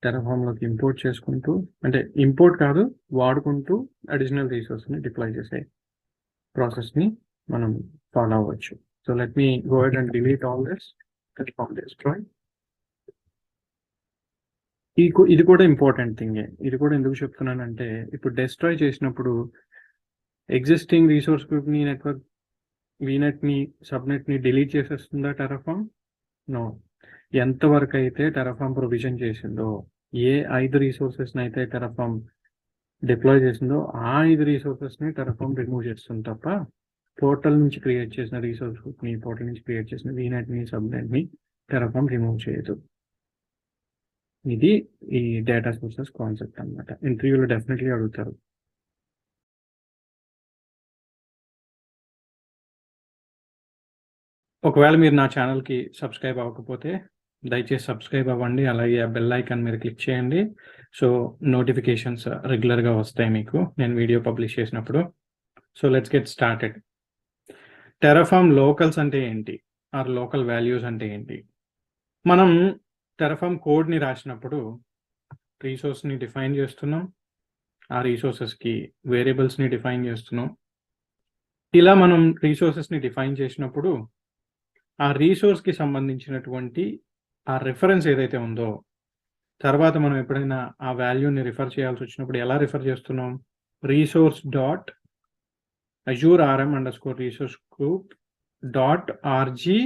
టెరాఫామ్లోకి ఇంపోర్ట్ చేసుకుంటూ, అంటే ఇంపోర్ట్ కాదు వాడుకుంటూ అడిషనల్ రీసోర్స్ని డిప్లాయ్ చేసే ప్రాసెస్ని మనం ఫాలో అవ్వచ్చు. So let me go ahead and delete all this, Terraform destroy. ఇది కూడా ఇంపార్టెంట్ థింగే. ఇది కూడా ఎందుకు చెప్తున్నానంటే ఇప్పుడు డిస్ట్రాయ్ చేసినప్పుడు ఎగ్జిస్టింగ్ రీసోర్స్ గ్రూప్ని, నెట్వర్క్ వీనెట్ని, సబ్నెట్ని డిలీట్ చేసేస్తుందా టెరాఫామ్? నో. ఎంతవరకు అయితే టెరాఫామ్ ప్రొవిజన్ చేసిందో, ఏ 5 రీసోర్సెస్ని అయితే టెరాఫామ్ డిప్లాయ్ చేసిందో ఆ 5 రీసోర్సెస్ని టెరాఫామ్ రిమూవ్ చేస్తుంది తప్ప పోర్టల్ నుంచి క్రియేట్ చేసిన రీసోర్స్ గ్రూప్ని, పోర్టల్ నుంచి క్రియేట్ చేసిన వీనెట్ని, సబ్నెట్ని టెరాఫామ్ రిమూవ్ చేయదు. ఇది ఈ డేటా సోర్సెస్ కాన్సెప్ట్ అనమాట. ఇంటర్వ్యూలో డెఫినెట్లీ అడుగుతారు. ఒకవేళ మీరు నా ఛానల్కి సబ్స్క్రైబ్ అవ్వకపోతే దయచేసి సబ్స్క్రైబ్ అవ్వండి. అలాగే ఆ బెల్ ఐకాన్ మీరు క్లిక్ చేయండి. సో నోటిఫికేషన్స్ రెగ్యులర్గా వస్తాయి మీకు నేను వీడియో పబ్లిష్ చేసినప్పుడు. So let's get started. Terraform locals అంటే ఏంటి, ఆర్ లోకల్ వాల్యూస్ అంటే ఏంటి? మనం టెరాఫామ్ కోడ్ని రాసినప్పుడు రీసోర్స్ని డిఫైన్ చేస్తున్నాం, ఆ రీసోర్సెస్కి వేరియబుల్స్ని డిఫైన్ చేస్తున్నాం. ఇలా మనం రీసోర్సెస్ని డిఫైన్ చేసినప్పుడు ఆ రీసోర్స్కి సంబంధించినటువంటి ఆ రిఫరెన్స్ ఏదైతే ఉందో తర్వాత మనం ఎప్పుడైనా ఆ వాల్యూని రిఫర్ చేయాల్సి వచ్చినప్పుడు ఎలా రిఫర్ చేస్తున్నాం? Resource dot Azure RM underscore resource group dot RG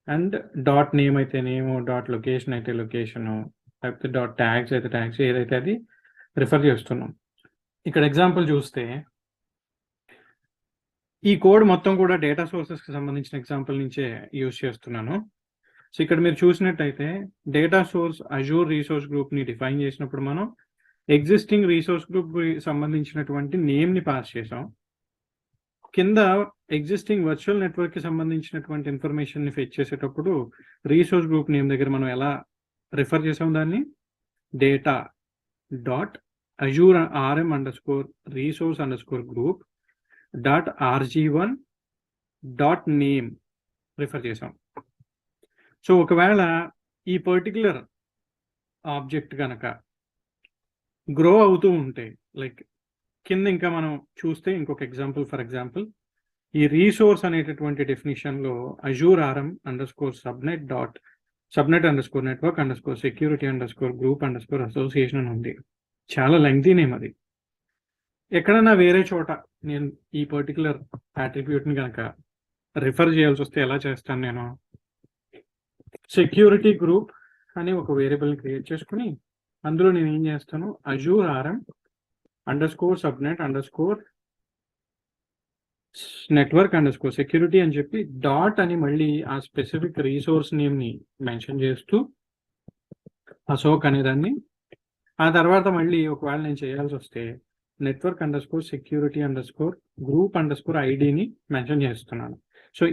and dot name అయితే నేము, డాట్ లొకేషన్ అయితే లొకేషను, లేకపోతే డాట్ ట్యాగ్స్ అయితే ట్యాగ్స్, ఏదైతే అది రిఫర్ చేస్తున్నాం. ఇక్కడ ఎగ్జాంపుల్ చూస్తే ఈ కోడ్ మొత్తం కూడా డేటా సోర్సెస్కి సంబంధించిన ఎగ్జాంపుల్ నుంచే యూజ్ చేస్తున్నాను. సో ఇక్కడ మీరు చూసినట్టయితే డేటా సోర్స్ అజూర్ రీసోర్స్ గ్రూప్ని డిఫైన్ చేసినప్పుడు మనం ఎగ్జిస్టింగ్ రీసోర్స్ గ్రూప్ సంబంధించినటువంటి నేమ్ని పాస్ చేసాం. కింద ఎగ్జిస్టింగ్ వర్చువల్ నెట్వర్క్కి సంబంధించినటువంటి ఇన్ఫర్మేషన్ని ఫెచ్ చేసేటప్పుడు రీసోర్స్ గ్రూప్ నేమ్ దగ్గర మనం ఎలా రిఫర్ చేసాం దాన్ని, data dot Azure RM under score resource under score group dot RG1 dot name refer చేసాం. సో ఒకవేళ ఈ పర్టికులర్ ఆబ్జెక్ట్ కనుక గ్రో అవుతూ ఉంటే, లైక్ కింద ఇంకా మనం చూస్తే ఇంకొక ఎగ్జాంపుల్, ఫర్ ఎగ్జాంపుల్ ఈ రీసోర్స్ అనేటటువంటి డెఫినేషన్లో Azure RM underscore subnet underscore network underscore security underscore group underscore association అని ఉంది. చాలా లెంగ్తీ నేమ్ అది. ఎక్కడన్నా వేరే చోట నేను ఈ పర్టికులర్ అట్రిబ్యూట్ని కనుక రిఫర్ చేయాల్సి వస్తే ఎలా చేస్తాను, నేను సెక్యూరిటీ గ్రూప్ అని ఒక వేరియబుల్ని క్రియేట్ చేసుకుని అందులో నేను ఏం చేస్తాను, Azure RM underscore subnet underscore network underscore security అని చెప్పి డాట్ అని మళ్ళీ ఆ స్పెసిఫిక్ రీసోర్స్ నేమ్ని మెన్షన్ చేస్తూ అశోక్ అనేదాన్ని, ఆ తర్వాత మళ్ళీ ఒకవేళ నేను చేయాల్సి వస్తే network underscore security underscore group under score ఐడిని మెన్షన్ చేస్తున్నాను. సో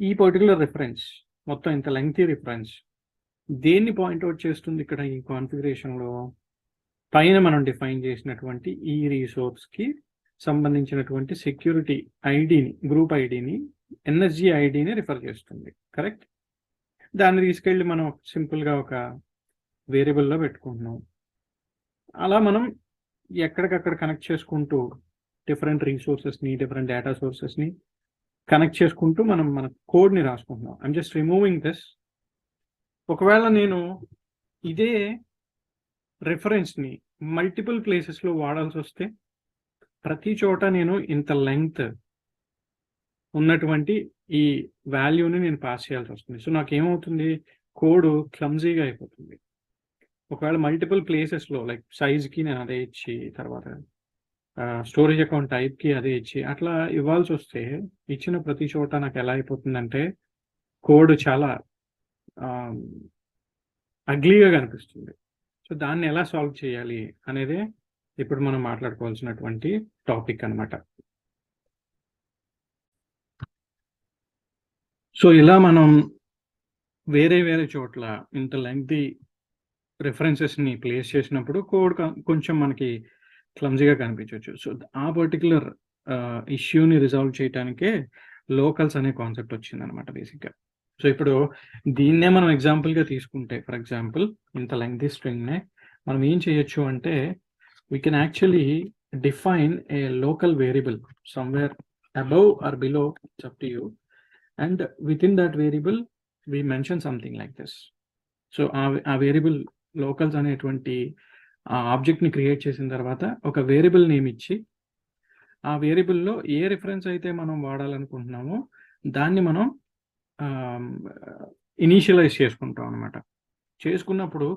ఈ పర్టికులర్ రిఫరెన్స్ మొత్తం ఇంత లెంగ్తీ రిఫరెన్స్ దేన్ని పాయింట్అవుట్ చేస్తుంది ఇక్కడ ఈ కాన్ఫిగరేషన్లో, పైన మనం డిఫైన్ చేసినటువంటి ఈ రీసోర్స్కి సంబంధించినటువంటి సెక్యూరిటీ ఐడిని, గ్రూప్ ఐడిని, ఎన్ఎస్జి ఐడిని రిఫర్ చేస్తుంది. కరెక్ట్. దాన్ని తీసుకెళ్ళి మనం సింపుల్గా ఒక వేరియబుల్లో పెట్టుకుంటున్నాం. అలా మనం ఎక్కడికక్కడ కనెక్ట్ చేసుకుంటూ డిఫరెంట్ రీసోర్సెస్ని, డిఫరెంట్ డేటా సోర్సెస్ని కనెక్ట్ చేసుకుంటూ మనం మన కోడ్ని రాసుకుంటున్నాం. I'm just removing this. ఒకవేళ నేను ఇదే రిఫరెన్స్ని మల్టిపుల్ ప్లేసెస్లో వాడాల్సి వస్తే ప్రతి చోట నేను ఇంత లెంగ్త్ ఉన్నటువంటి ఈ వాల్యూని నేను పాస్ చేయాల్సి వస్తుంది. సో నాకేమవుతుంది, కోడ్ క్లమ్జీగా అయిపోతుంది. ఒకవేళ మల్టిపుల్ ప్లేసెస్లో లైక్ సైజ్కి నేను అదే ఇచ్చి, తర్వాత స్టోరేజ్ అకౌంట్ టైప్కి అదే ఇచ్చి అట్లా ఇవ్వాల్సి వస్తే ఇచ్చిన ప్రతి చోట నాకు ఎలా అయిపోతుందంటే కోడ్ చాలా అగ్లీగా కనిపిస్తుంది. సో దాన్ని ఎలా సాల్వ్ చేయాలి అనేదే ఇప్పుడు మనం మాట్లాడుకోవాల్సినటువంటి టాపిక్ అన్నమాట. సో ఇలా మనం వేరే వేరే చోట్ల ఇంత లెంగ్తీ రిఫరెన్సెస్ని ప్లేస్ చేసినప్పుడు కోడ్ కొంచెం మనకి క్లమ్జీగా కనిపించవచ్చు. సో ఆ పర్టికులర్ ఇష్యూని రిజాల్వ్ చేయడానికే లోకల్స్ అనే కాన్సెప్ట్ వచ్చిందనమాట బేసిక్గా. సో ఇప్పుడు దీన్నే మనం ఎగ్జాంపుల్గా తీసుకుంటే, ఫర్ ఎగ్జాంపుల్ ఇంత లెంగ్తీ స్ట్రింగ్నే మనం ఏం చేయొచ్చు అంటే we can actually define a local variable somewhere above or below, it's up to you, and within that variable we mention something like this. So a variable locals అనేటువంటి ఆబ్జెక్ట్ని create చేసిన తర్వాత ఒక variable name ఇచ్చి ఆ వేరియబుల్లో ఏ reference అయితే మనం వాడాలనుకుంటున్నామో దాన్ని మనం ఇనీషియలైజ్ చేసుకుంటాం అనమాట. చేసుకున్నప్పుడు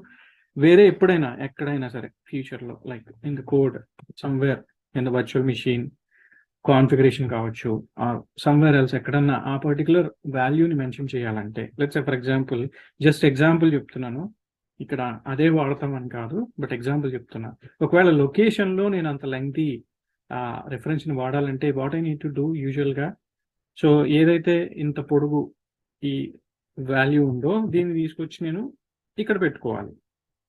వేరే ఎప్పుడైనా ఎక్కడైనా సరే ఫ్యూచర్లో like in the code somewhere in the virtual machine configuration కావచ్చు, సమ్వేర్ ఎల్స్ ఎక్కడన్నా ఆ పర్టికులర్ వాల్యూని మెన్షన్ చేయాలంటే, let's say for example, just example చెప్తున్నాను, ఇక్కడ అదే వాడతామని కాదు, బట్ ఎగ్జాంపుల్ చెప్తున్నా. ఒకవేళ లొకేషన్లో నేను అంత లెంగ్తీ రిఫరెన్స్ని వాడాలంటే what I need to do యూజువల్గా, సో ఏదైతే ఇంత పొడుగు ఈ వాల్యూ ఉందో దీన్ని తీసుకొచ్చి నేను ఇక్కడ పెట్టుకోవాలి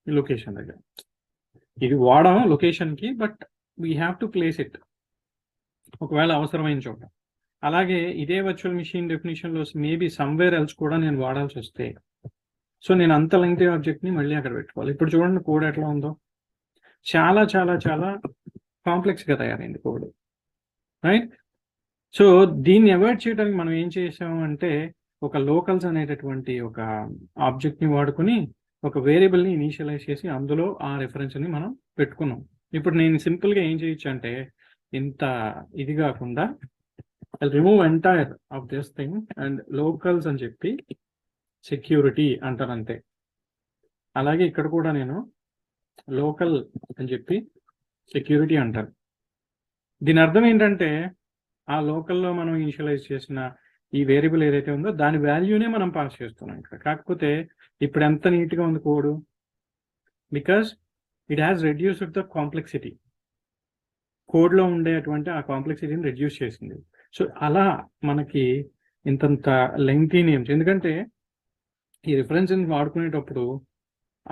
లొకేషన్ దగ్గర. ఇది వాడాం లొకేషన్కి, but we have to place it ఒకవేళ అవసరమైన చోట. అలాగే ఇదే వర్చువల్ మిషన్ డెఫినేషన్లో మేబీ సమ్వేర్ ఎల్స్ కూడా నేను వాడాల్సి వస్తే, సో నేను అంత లెంగ్తీ ఆబ్జెక్ట్ని మళ్ళీ అక్కడ పెట్టుకోవాలి. ఇప్పుడు చూడండి కోడ్ ఎట్లా ఉందో, చాలా చాలా చాలా కాంప్లెక్స్గా తయారైంది కోడ్, రైట్? సో దీన్ని అవాయిడ్ చేయడానికి మనం ఏం చేసాము అంటే ఒక లోకల్స్ అనేటటువంటి ఒక ఆబ్జెక్ట్ని వాడుకొని ఒక వేరియబుల్ని ఇనీషియలైజ్ చేసి అందులో ఆ రెఫరెన్స్ని మనం పెట్టుకున్నాం. ఇప్పుడు నేను సింపుల్గా ఏం చేయొచ్చు అంటే ఇంత ఇది కాకుండా remove entire of this thing and locals అని చెప్పి సెక్యూరిటీ అంటాను అంతే. అలాగే ఇక్కడ కూడా నేను లోకల్ అని చెప్పి సెక్యూరిటీ అంటారు. దీని అర్థం ఏంటంటే ఆ లోకల్లో మనం ఇనిషియలైజ్ చేసిన ఈ వేరియబుల్ ఏదైతే ఉందో దాని వాల్యూనే మనం పాస్ చేస్తున్నాం ఇక్కడ. కాకపోతే ఇప్పుడు ఎంత నీట్గా ఉంది code, because it has reduced the complexity. కోడ్లో ఉండేటువంటి ఆ కాంప్లెక్సిటీని రెడ్యూస్ చేసింది. సో అలా మనకి ఇంతంత లెంగ్తీ నేమ్స్, ఎందుకంటే ఈ రిఫరెన్స్ వాడుకునేటప్పుడు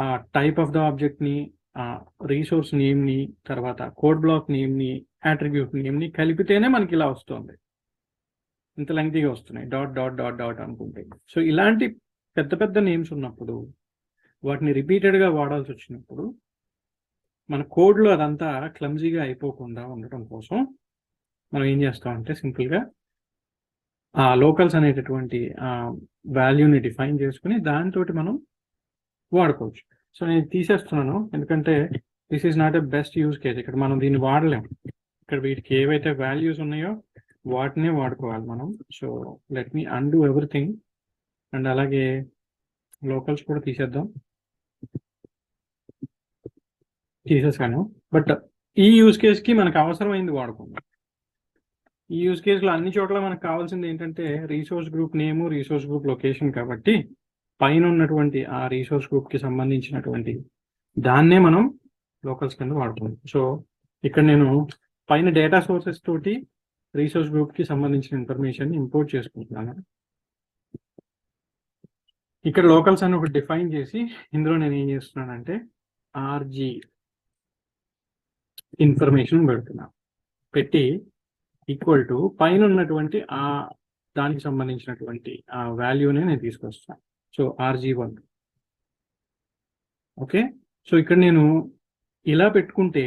ఆ టైప్ ఆఫ్ ద ఆబ్జెక్ట్ని, ఆ రీసోర్స్ నేమ్ని, తర్వాత కోడ్ బ్లాక్ నేమ్ని, అట్రిబ్యూట్ నేమ్ని కలిపితేనే మనకి ఇలా వస్తుంది. ఇంత లెంగ్తీగా వస్తున్నాయి డాట్ డాట్ డాట్ డాట్ అనుకుంటే. సో ఇలాంటి పెద్ద పెద్ద నేమ్స్ ఉన్నప్పుడు వాటిని రిపీటెడ్గా వాడాల్సి వచ్చినప్పుడు మన కోడ్లో అదంతా క్లమ్జీగా అయిపోకుండా ఉండటం కోసం మనం ఏం చేస్తామంటే సింపుల్గా ఆ లోకల్స్ అనేటటువంటి వాల్యూని డిఫైన్ చేసుకుని దాంతో మనం వాడుకోవచ్చు. సో నేను తీసేస్తున్నాను ఎందుకంటే this is not a best use case. ఇక్కడ మనం దీన్ని వాడలేము. ఇక్కడ వీటికి ఏవైతే వాల్యూస్ ఉన్నాయో వాటినే వాడుకోవాలి మనం. So let me undo everything. And అలాగే లోకల్స్ కూడా తీసేద్దాం. తీసేసాను. బట్ ఈ యూజ్ కేస్కి మనకు అవసరమైంది వాడుకుందాం. ఈ యూజ్ కేసులో అన్ని చోట్ల మనకు కావాల్సింది ఏంటంటే రీసోర్స్ గ్రూప్ నేము, రీసోర్స్ గ్రూప్ లొకేషన్. కాబట్టి పైన ఉన్నటువంటి ఆ రీసోర్స్ గ్రూప్కి సంబంధించినటువంటి దాన్నే మనం లోకల్స్ కింద వాడుకుందాం. సో ఇక్కడ నేను పైన డేటా సోర్సెస్ తోటి రీసోర్స్ గ్రూప్కి సంబంధించిన ఇన్ఫర్మేషన్ ఇంపోర్ట్ చేసుకుంటున్నాను. ఇక్కడ లోకల్స్ అని ఒకటి డిఫైన్ చేసి ఇందులో నేను ఏం చేస్తున్నానంటే ఆర్జీ ఇన్ఫర్మేషన్ పెడుతున్నా. పెట్టి ఈక్వల్ టు పైన ఉన్నటువంటి ఆ దానికి సంబంధించినటువంటి ఆ వాల్యూనే నేను తీసుకొస్తాను. So RG1. ఓకే. సో ఇక్కడ నేను ఇలా పెట్టుకుంటే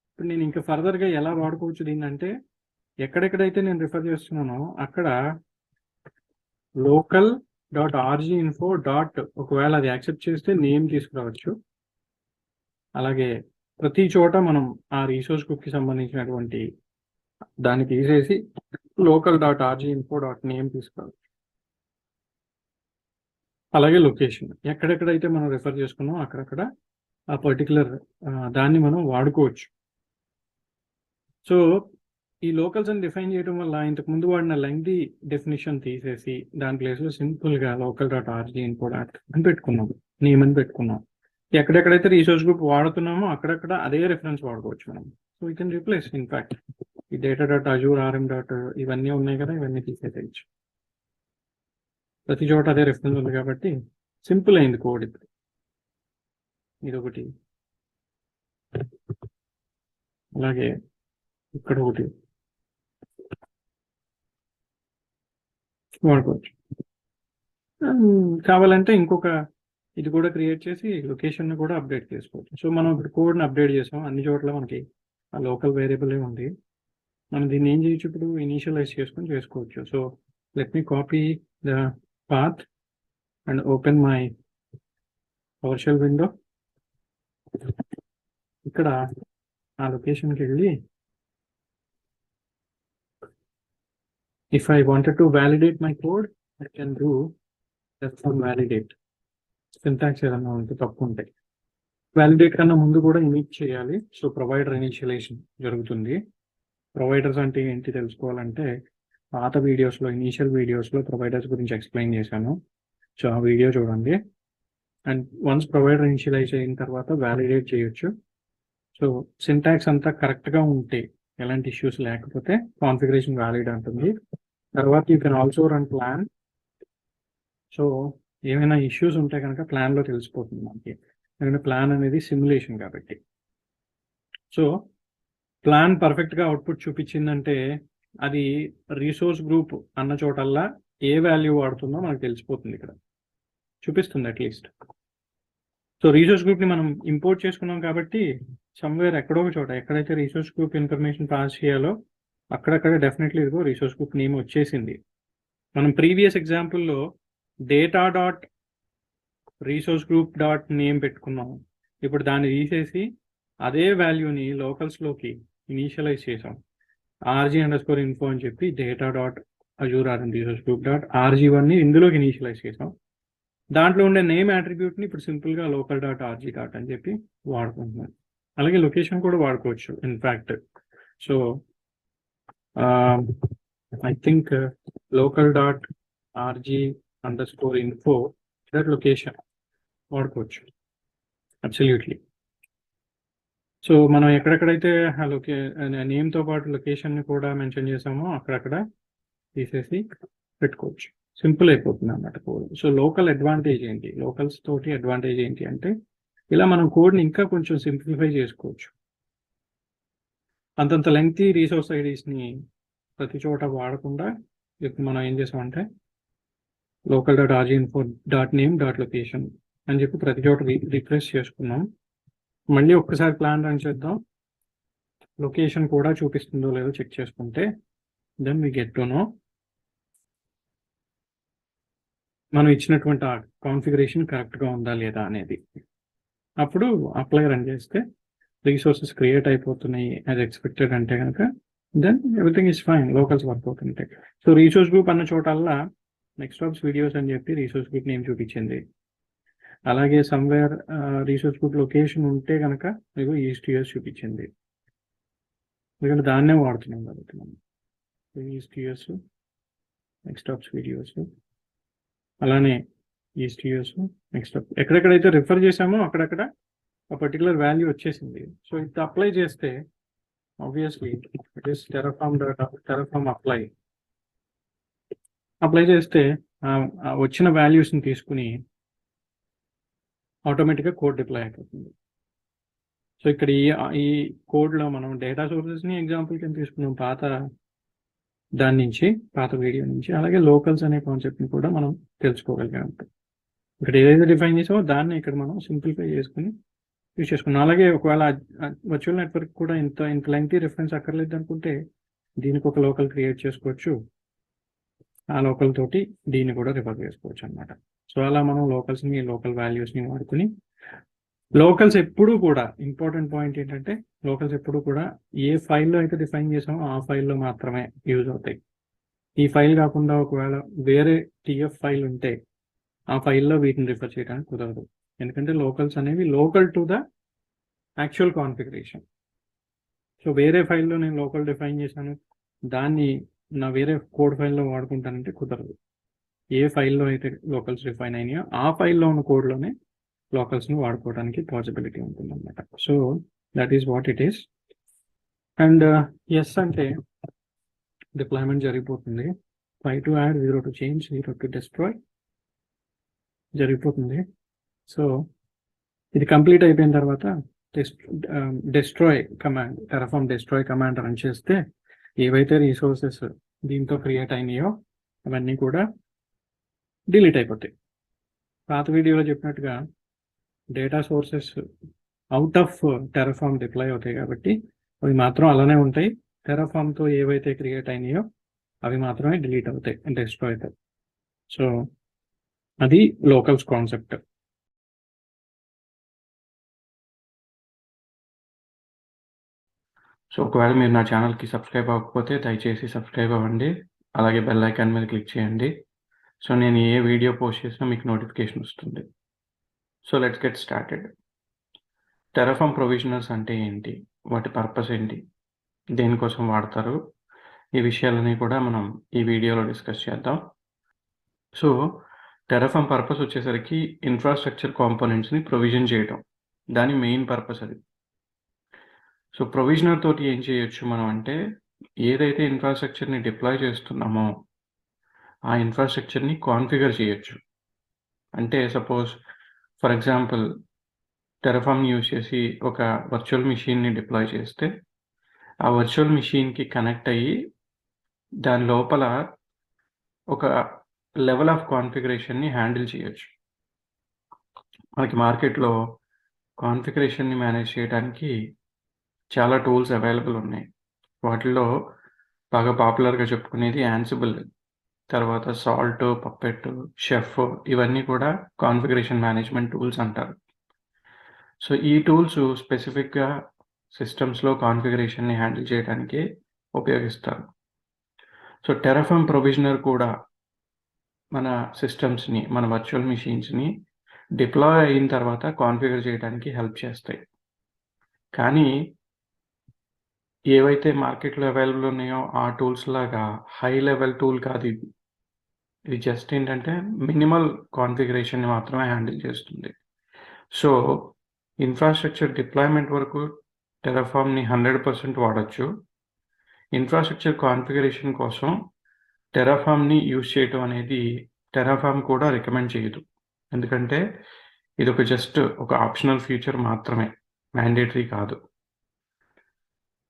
ఇప్పుడు నేను ఇంకా ఫర్దర్గా ఎలా వాడుకోవచ్చు దీన్ని అంటే ఎక్కడెక్కడైతే నేను రిఫర్ చేస్తున్నానో అక్కడ local dot RG info dot ఒకవేళ అది యాక్సెప్ట్ చేస్తే నేమ్ తీసుకురావచ్చు. అలాగే ప్రతి చోట మనం ఆ రీసోర్స్ గ్రూప్కి సంబంధించినటువంటి దాన్ని తీసేసి local dot RG info dot name తీసుకురావచ్చు. అలాగే లొకేషన్ ఎక్కడెక్కడైతే మనం రిఫర్ చేసుకున్నాం అక్కడక్కడ ఆ పర్టికులర్ దాన్ని మనం వాడుకోవచ్చు. సో ఈ లోకల్స్ అని డిఫైన్ చేయడం వల్ల ఇంతకు ముందు వాడిన లెంగ్తీ డెఫినేషన్ తీసేసి దాని ప్లేస్లో సింపుల్గా local dot RG info dot అని పెట్టుకున్నాం, నేమ్ అని పెట్టుకున్నాం. ఎక్కడెక్కడైతే రీసోర్స్ గ్రూప్ వాడుతున్నామో అక్కడక్కడ అదే రిఫరెన్స్ వాడుకోవచ్చు మనం. So we can replace in fact ఈ data dot Azure RM dot ఇవన్నీ ఉన్నాయి కదా, ఇవన్నీ తీసేయచ్చు. ప్రతి చోట అదే రిఫరెన్స్ ఉంది కాబట్టి సింపుల్ అయింది కోడ్. ఇప్పుడు ఇదొకటి, అలాగే ఇక్కడ ఒకటి వాడుకోవచ్చు. కావాలంటే ఇంకొక ఇది కూడా క్రియేట్ చేసి లొకేషన్ కూడా అప్డేట్ చేసుకోవచ్చు. సో మనం ఇప్పుడు కోడ్ని అప్డేట్ చేసాం, అన్ని చోట్ల మనకి ఆ లోకల్ వేరియబుల్ ఉంది. మనం దీన్ని ఏం చేయొచ్చు, ఇప్పుడు ఇనిషియలైజ్ చేసుకొని చేసుకోవచ్చు. So let me copy the path and open my PowerShell window. ఇక్కడ ఆ లొకేషన్కి వెళ్ళి if I wanted to validate my code I can do Terraform validate. Syntax ఏదన్నా ఉంటే తప్పు ఉంటాయి. వ్యాలిడేట్ కన్నా ముందు కూడా ఇనిట్ చేయాలి. సో ప్రొవైడర్ ఇనిషియలైజేషన్ జరుగుతుంది. ప్రొవైడర్స్ అంటే ఏంటి తెలుసుకోవాలంటే పాత వీడియోస్లో, ఇనీషియల్ వీడియోస్లో ప్రొవైడర్స్ గురించి ఎక్స్ప్లెయిన్ చేశాను. సో ఆ వీడియో చూడండి. అండ్ వన్స్ ప్రొవైడర్ ఇనిషియలైజ్ అయిన తర్వాత వ్యాలిడేట్ చేయొచ్చు. సో సింటాక్స్ అంతా కరెక్ట్గా ఉంటే, ఎలాంటి ఇష్యూస్ లేకపోతే కాన్ఫిగరేషన్ వ్యాలిడ్ అంటుంది. తర్వాత you can also run plan. So ఏమైనా ఇష్యూస్ ఉంటే కనుక ప్లాన్లో తెలిసిపోతుంది మనకి, ఎందుకంటే ప్లాన్ అనేది సిమ్యులేషన్ కాబట్టి. సో ప్లాన్ పర్ఫెక్ట్గా అవుట్పుట్ చూపించిందంటే అది రీసోర్స్ గ్రూప్ అన్న చోటల్లా ఏ వాల్యూ వాడుతుందో మనకు తెలిసిపోతుంది, ఇక్కడ చూపిస్తుంది అట్లీస్ట్. సో రీసోర్స్ గ్రూప్ని మనం ఇంపోర్ట్ చేసుకున్నాం కాబట్టి సమ్వేర్ ఎక్కడో ఒక చోట ఎక్కడైతే రీసోర్స్ గ్రూప్ ఇన్ఫర్మేషన్ పాస్ చేయాలో అక్కడక్కడ డెఫినెట్లీ ఇదిగో రీసోర్స్ గ్రూప్ నేమ్ వచ్చేసింది. మనం ప్రీవియస్ ఎగ్జాంపుల్లో data dot resource group dot name పెట్టుకున్నాము. ఇప్పుడు దాన్ని తీసేసి అదే వాల్యూని లోకల్స్లోకి ఇనీషియలైజ్ చేసాం. RG_info అని చెప్పి data dot Azure RM resource group dot RG1ని ఇందులోకి ఇనీషియలైజ్ చేసాం. దాంట్లో ఉండే నేమ్ అట్రిబ్యూట్ని ఇప్పుడు సింపుల్గా లోకల్ డాట్ ఆర్జీ డాట్ అని చెప్పి వాడుకుంటున్నాం. అలాగే లొకేషన్ కూడా వాడుకోవచ్చు in fact. So I think local dot RG _info that location వాడుకోవచ్చు అబ్సల్యూట్లీ. సో మనం ఎక్కడెక్కడైతే నేమ్తో పాటు లొకేషన్ని కూడా మెన్షన్ చేసామో అక్కడక్కడ తీసేసి పెట్టుకోవచ్చు. సింపుల్ అయిపోతుంది అన్నమాట కోడ్. సో లోకల్ అడ్వాంటేజ్ ఏంటి, లోకల్స్ తోటి అడ్వాంటేజ్ ఏంటి అంటే ఇలా మనం కోడ్ని ఇంకా కొంచెం సింప్లిఫై చేసుకోవచ్చు. అంతంత లెంగ్తీ రీసోర్స్ ఐడీస్ని ప్రతి చోట వాడకుండా ఇప్పుడు మనం ఏం చేసామంటే local dot RG info dot name dot location అని చెప్పి ప్రతి చోట రిఫ్రెష్ చేసుకున్నాం. మళ్ళీ ఒక్కసారి ప్లాన్ రన్ చేద్దాం. లొకేషన్ కూడా చూపిస్తుందో లేదో చెక్ చేసుకుంటే then we get to know మనం ఇచ్చినటువంటి ఆ కాన్ఫిగరేషన్ కరెక్ట్గా ఉందా లేదా అనేది. అప్పుడు అప్లై రన్ చేస్తే రీసోర్సెస్ క్రియేట్ అయిపోతున్నాయి యాజ్ ఎక్స్పెక్టెడ్ అంటే కనుక then everything is fine, locals work అవుతుంటాయి. సో రీసోర్స్ గ్రూప్ అన్న చోటల్లా నెక్స్టాప్స్ వీడియోస్ అని చెప్పి రీసోర్స్ గ్రూప్ నేమ్ చూపించింది. అలాగే సమ్వేర్ రీసోర్స్ గ్రూప్ లొకేషన్ ఉంటే కనుక మీకు ఈస్టీఎస్ చూపించింది, ఎందుకంటే దాన్నే వాడుతున్నాం కాబట్టి మనం. ఈస్టీఎస్ నెక్స్టాప్స్ వీడియోస్ అలానే ఈస్టీఎస్ నెక్స్టాప్ ఎక్కడెక్కడైతే రిఫర్ చేసామో అక్కడక్కడ ఆ పర్టికులర్ వాల్యూ వచ్చేసింది. సో ఇది అప్లై చేస్తే obviously it is Terraform apply చేస్తే వచ్చిన వాల్యూస్ని తీసుకుని ఆటోమేటిక్గా కోడ్ డిప్లాయ్ అయిపోతుంది. సో ఇక్కడ ఈ కోడ్లో మనం డేటా సోర్సెస్ని ఎగ్జాంపుల్ కింద తీసుకున్నాం పాత వీడియో నుంచి. అలాగే లోకల్స్ అనే కాన్సెప్ట్ని కూడా మనం తెలుసుకోగలిగాం. ఇక్కడ ఏదైతే డిఫైన్ చేసామో దాన్ని ఇక్కడ మనం సింప్లిఫై చేసుకుని యూజ్ చేసుకున్నాం. అలాగే ఒకవేళ వర్చువల్ నెట్వర్క్ కూడా ఇంత లెంగ్తీ రిఫరెన్స్ అక్కర్లేదు అనుకుంటే దీనికి ఒక లోకల్ క్రియేట్ చేసుకోవచ్చు. ఆ లోకల్ తోటి దీన్ని కూడా రిఫర్ చేసుకోవచ్చు అనమాట. సో అలా మనం లోకల్ వాల్యూస్ని వాడుకుని లోకల్స్ ఎప్పుడూ కూడా ఇంపార్టెంట్ పాయింట్ ఏంటంటే లోకల్స్ ఎప్పుడూ కూడా ఏ ఫైల్లో అయితే డిఫైన్ చేసామో ఆ ఫైల్లో మాత్రమే యూజ్ అవుతాయి. ఈ ఫైల్ కాకుండా ఒకవేళ వేరే టీఎఫ్ ఫైల్ ఉంటే ఆ ఫైల్లో వీటిని రిఫర్ చేయడానికి కుదరదు, ఎందుకంటే లోకల్స్ అనేవి local to the actual configuration. So వేరే ఫైల్లో నేను లోకల్ డిఫైన్ చేశాను, దాన్ని నా వేరే కోడ్ ఫైల్లో వాడుకుంటానంటే కుదరదు. ఏ ఫైల్లో అయితే లోకల్స్ డిఫైన్ అయినాయో ఆ ఫైల్లో ఉన్న కోడ్లోనే లోకల్స్ని వాడుకోవడానికి పాసిబిలిటీ ఉంటుంది అనమాట. So that is what it is. And yes అంటే డిప్లాయ్మెంట్ జరిగిపోతుంది. 5 to add, 0 to change, 0 to destroy జరిగిపోతుంది. సో ఇది కంప్లీట్ అయిపోయిన తర్వాత destroy command, Terraform destroy command run చేస్తే ఏవైతే రీసోర్సెస్ దీంతో క్రియేట్ అయినాయో అవన్నీ కూడా డిలీట్ అయిపోతాయి. పాత వీడియోలో చెప్పినట్టుగా data sources out of Terraform deploy అవుతాయి కాబట్టి అవి మాత్రం అలానే ఉంటాయి. టెరాఫార్మ్తో ఏవైతే క్రియేట్ అయినాయో అవి మాత్రమే డిలీట్ అవుతాయి, డెస్ట్రాయ్ అవుతాయి. సో అది లోకల్స్ కాన్సెప్ట్. సో ఒకవేళ మీరు నా ఛానల్కి సబ్స్క్రైబ్ అవ్వకపోతే దయచేసి సబ్స్క్రైబ్ అవ్వండి, అలాగే బెల్ ఐకాన్ మీద క్లిక్ చేయండి. సో నేను ఏ వీడియో పోస్ట్ చేసినా మీకు నోటిఫికేషన్ వస్తుంది. So let's get started. Terraform provisioners అంటే ఏంటి, వాటి పర్పస్ ఏంటి, దేనికోసం వాడతారు, ఈ విషయాలని కూడా మనం ఈ వీడియోలో డిస్కస్ చేద్దాం. సో టెరాఫార్మ్ పర్పస్ వచ్చేసరికి ఇన్ఫ్రాస్ట్రక్చర్ కాంపోనెంట్స్ని ప్రొవిజన్ చేయడం, దాని మెయిన్ పర్పస్ అది. సో ప్రొవిజనర్ తోటి ఏం చేయొచ్చు మనం అంటే ఏదైతే ఇన్ఫ్రాస్ట్రక్చర్ని డిప్లాయ్ చేస్తున్నామో ఆ ఇన్ఫ్రాస్ట్రక్చర్ని కాన్ఫిగర్ చేయొచ్చు. అంటే suppose for example Terraform use చేసి ఒక వర్చువల్ మిషన్ని డిప్లాయ్ చేస్తే ఆ వర్చువల్ మిషన్కి కనెక్ట్ అయ్యి దాని లోపల ఒక లెవెల్ ఆఫ్ కాన్ఫిగరేషన్ని హ్యాండిల్ చేయొచ్చు. మనకి మార్కెట్లో కాన్ఫిగరేషన్ని మేనేజ్ చేయడానికి చాలా టూల్స్ అవైలబుల్ ఉన్నాయి. వాటిల్లో బాగా పాపులర్గా చెప్పుకునేది యాన్సిబుల్, తర్వాత సాల్ట్, పప్పెట్, షెఫ్, ఇవన్నీ కూడా కాన్ఫిగరేషన్ మేనేజ్మెంట్ టూల్స్ అంటారు. సో ఈ టూల్స్ స్పెసిఫిక్గా సిస్టమ్స్లో కాన్ఫిగరేషన్ని హ్యాండిల్ చేయడానికి ఉపయోగిస్తారు. సో టెరాఫార్మ్ ప్రొవిజనర్ కూడా మన సిస్టమ్స్ని, మన వర్చువల్ మెషిన్స్ని డిప్లాయ్ అయిన తర్వాత కాన్ఫిగర్ చేయడానికి హెల్ప్ చేస్తాయి. కానీ ఏవైతే మార్కెట్లో అవైలబుల్ ఉన్నాయో ఆ టూల్స్ లాగా హై లెవెల్ టూల్ కాదు ఇది. ఇది జస్ట్ ఏంటంటే మినిమల్ కాన్ఫిగరేషన్ని మాత్రమే హ్యాండిల్ చేస్తుంది. సో ఇన్ఫ్రాస్ట్రక్చర్ డిప్లాయ్మెంట్ వరకు టెరాఫామ్ని 100% వాడచ్చు. ఇన్ఫ్రాస్ట్రక్చర్ కాన్ఫిగరేషన్ కోసం టెరాఫామ్ని యూజ్ చేయడం అనేది టెరాఫామ్ కూడా రికమెండ్ చేయదు. ఎందుకంటే ఇది జస్ట్ ఒక ఆప్షనల్ ఫీచర్ మాత్రమే, మ్యాండేటరీ కాదు.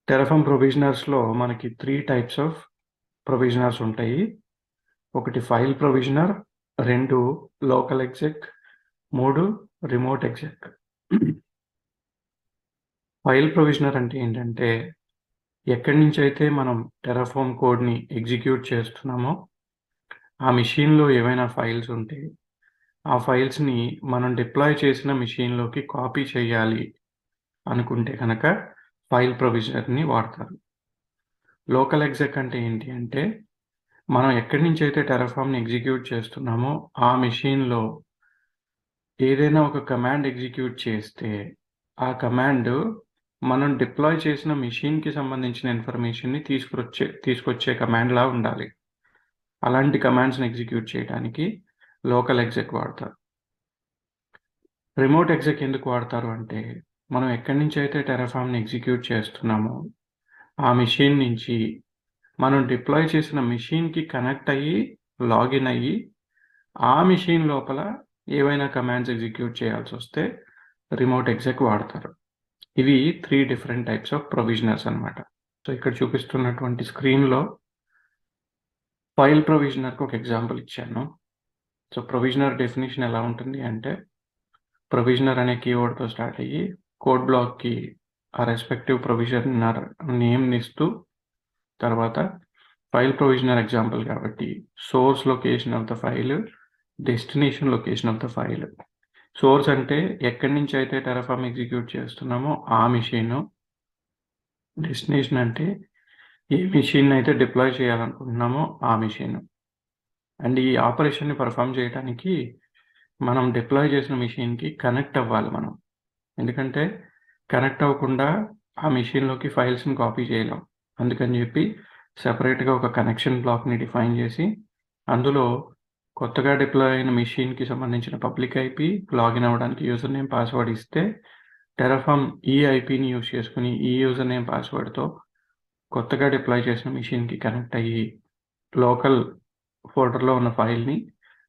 టెరాఫామ్ ప్రొవిజనర్స్లో మనకి 3 టైప్స్ ఆఫ్ ప్రొవిజనర్స్ ఉంటాయి. ఒకటి ఫైల్ ప్రొవిజనర్, 2 లోకల్ ఎగ్జెక్, 3 రిమోట్ ఎగ్జెక్. ఫైల్ ప్రొవిజనర్ అంటే ఏంటంటే ఎక్కడి నుంచి అయితే మనం టెరాఫామ్ కోడ్ని ఎగ్జిక్యూట్ చేస్తున్నామో ఆ మెషిన్లో ఏవైనా ఫైల్స్ ఉంటే ఆ ఫైల్స్ని మనం డిప్లాయ్ చేసిన మెషిన్లోకి కాపీ చేయాలి అనుకుంటే కనుక ఫైల్ ప్రొవిజనర్ని వాడతారు. లోకల్ ఎగ్జెక్ అంటే ఏంటి అంటే మనం ఎక్కడి నుంచి అయితే టెరాఫామ్ని ఎగ్జిక్యూట్ చేస్తున్నామో ఆ మెషిన్లో ఏదైనా ఒక కమాండ్ ఎగ్జిక్యూట్ చేస్తే ఆ కమాండ్ మనం డిప్లాయ్ చేసిన మెషిన్కి సంబంధించిన ఇన్ఫర్మేషన్ని తీసుకొచ్చే కమాండ్లా ఉండాలి. అలాంటి కమాండ్స్ని ఎగ్జిక్యూట్ చేయడానికి లోకల్ ఎగ్జెక్ వాడతారు. రిమోట్ ఎగ్జెక్ ఎందుకు వాడతారు అంటే మనం ఎక్కడి నుంచి అయితే టెరాఫామ్ని ఎగ్జిక్యూట్ చేస్తున్నామో ఆ మెషిన్ నుంచి మనం డిప్లాయ్ చేసిన మెషిన్కి కనెక్ట్ అయ్యి లాగిన్ అయ్యి ఆ మెషిన్ లోపల ఏవైనా కమాండ్స్ ఎగ్జిక్యూట్ చేయాల్సి వస్తే రిమోట్ ఎగ్జెక్ వాడతారు. ఇవి 3 డిఫరెంట్ టైప్స్ ఆఫ్ ప్రొవిజనర్స్ అన్నమాట. సో ఇక్కడ చూపిస్తున్నటువంటి స్క్రీన్లో ఫైల్ ప్రొవిజనర్కి ఒక ఎగ్జాంపుల్ ఇచ్చాను. సో ప్రొవిజనర్ డెఫినేషన్ ఎలా ఉంటుంది అంటే ప్రొవిజనర్ అనే కీవర్డ్తో స్టార్ట్ అయ్యి కోడ్ బ్లాక్కి ఆ రెస్పెక్టివ్ ప్రొవిజనర్ నేమ్ని ఇస్తూ తర్వాత ఫైల్ ప్రొవిజనర్ ఎగ్జాంపుల్ కాబట్టి source location of the file, destination location of the file. Source అంటే ఎక్కడి నుంచి అయితే టెరాఫామ్ ఎగ్జిక్యూట్ చేస్తున్నామో ఆ మెషిన్, డెస్టినేషన్ అంటే ఏ మెషిన్ అయితే డిప్లాయ్ చేయాలనుకుంటున్నామో ఆ మెషిన్. అండ్ ఈ ఆపరేషన్ని పర్ఫామ్ చేయడానికి మనం డిప్లాయ్ చేసిన మెషిన్కి కనెక్ట్ అవ్వాలి మనం. ఎందుకంటే కనెక్ట్ అవ్వకుండా ఆ మెషిన్లోకి ఫైల్స్ని కాపీ చేయలేం. అందుకని చెప్పి సెపరేట్గా ఒక కనెక్షన్ బ్లాక్ని డిఫైన్ చేసి అందులో కొత్తగా డిప్లాయ్ అయిన మెషిన్కి సంబంధించిన పబ్లిక్ ఐపీ, లాగిన్ అవ్వడానికి యూజర్ నేమ్ పాస్వర్డ్ ఇస్తే టెరాఫామ్ ఈ ఐపీని యూజ్ చేసుకుని ఈ యూజర్ నేమ్ పాస్వర్డ్తో కొత్తగా డిప్లాయ్ చేసిన మెషిన్కి కనెక్ట్ అయ్యి లోకల్ ఫోల్డర్లో ఉన్న ఫైల్ని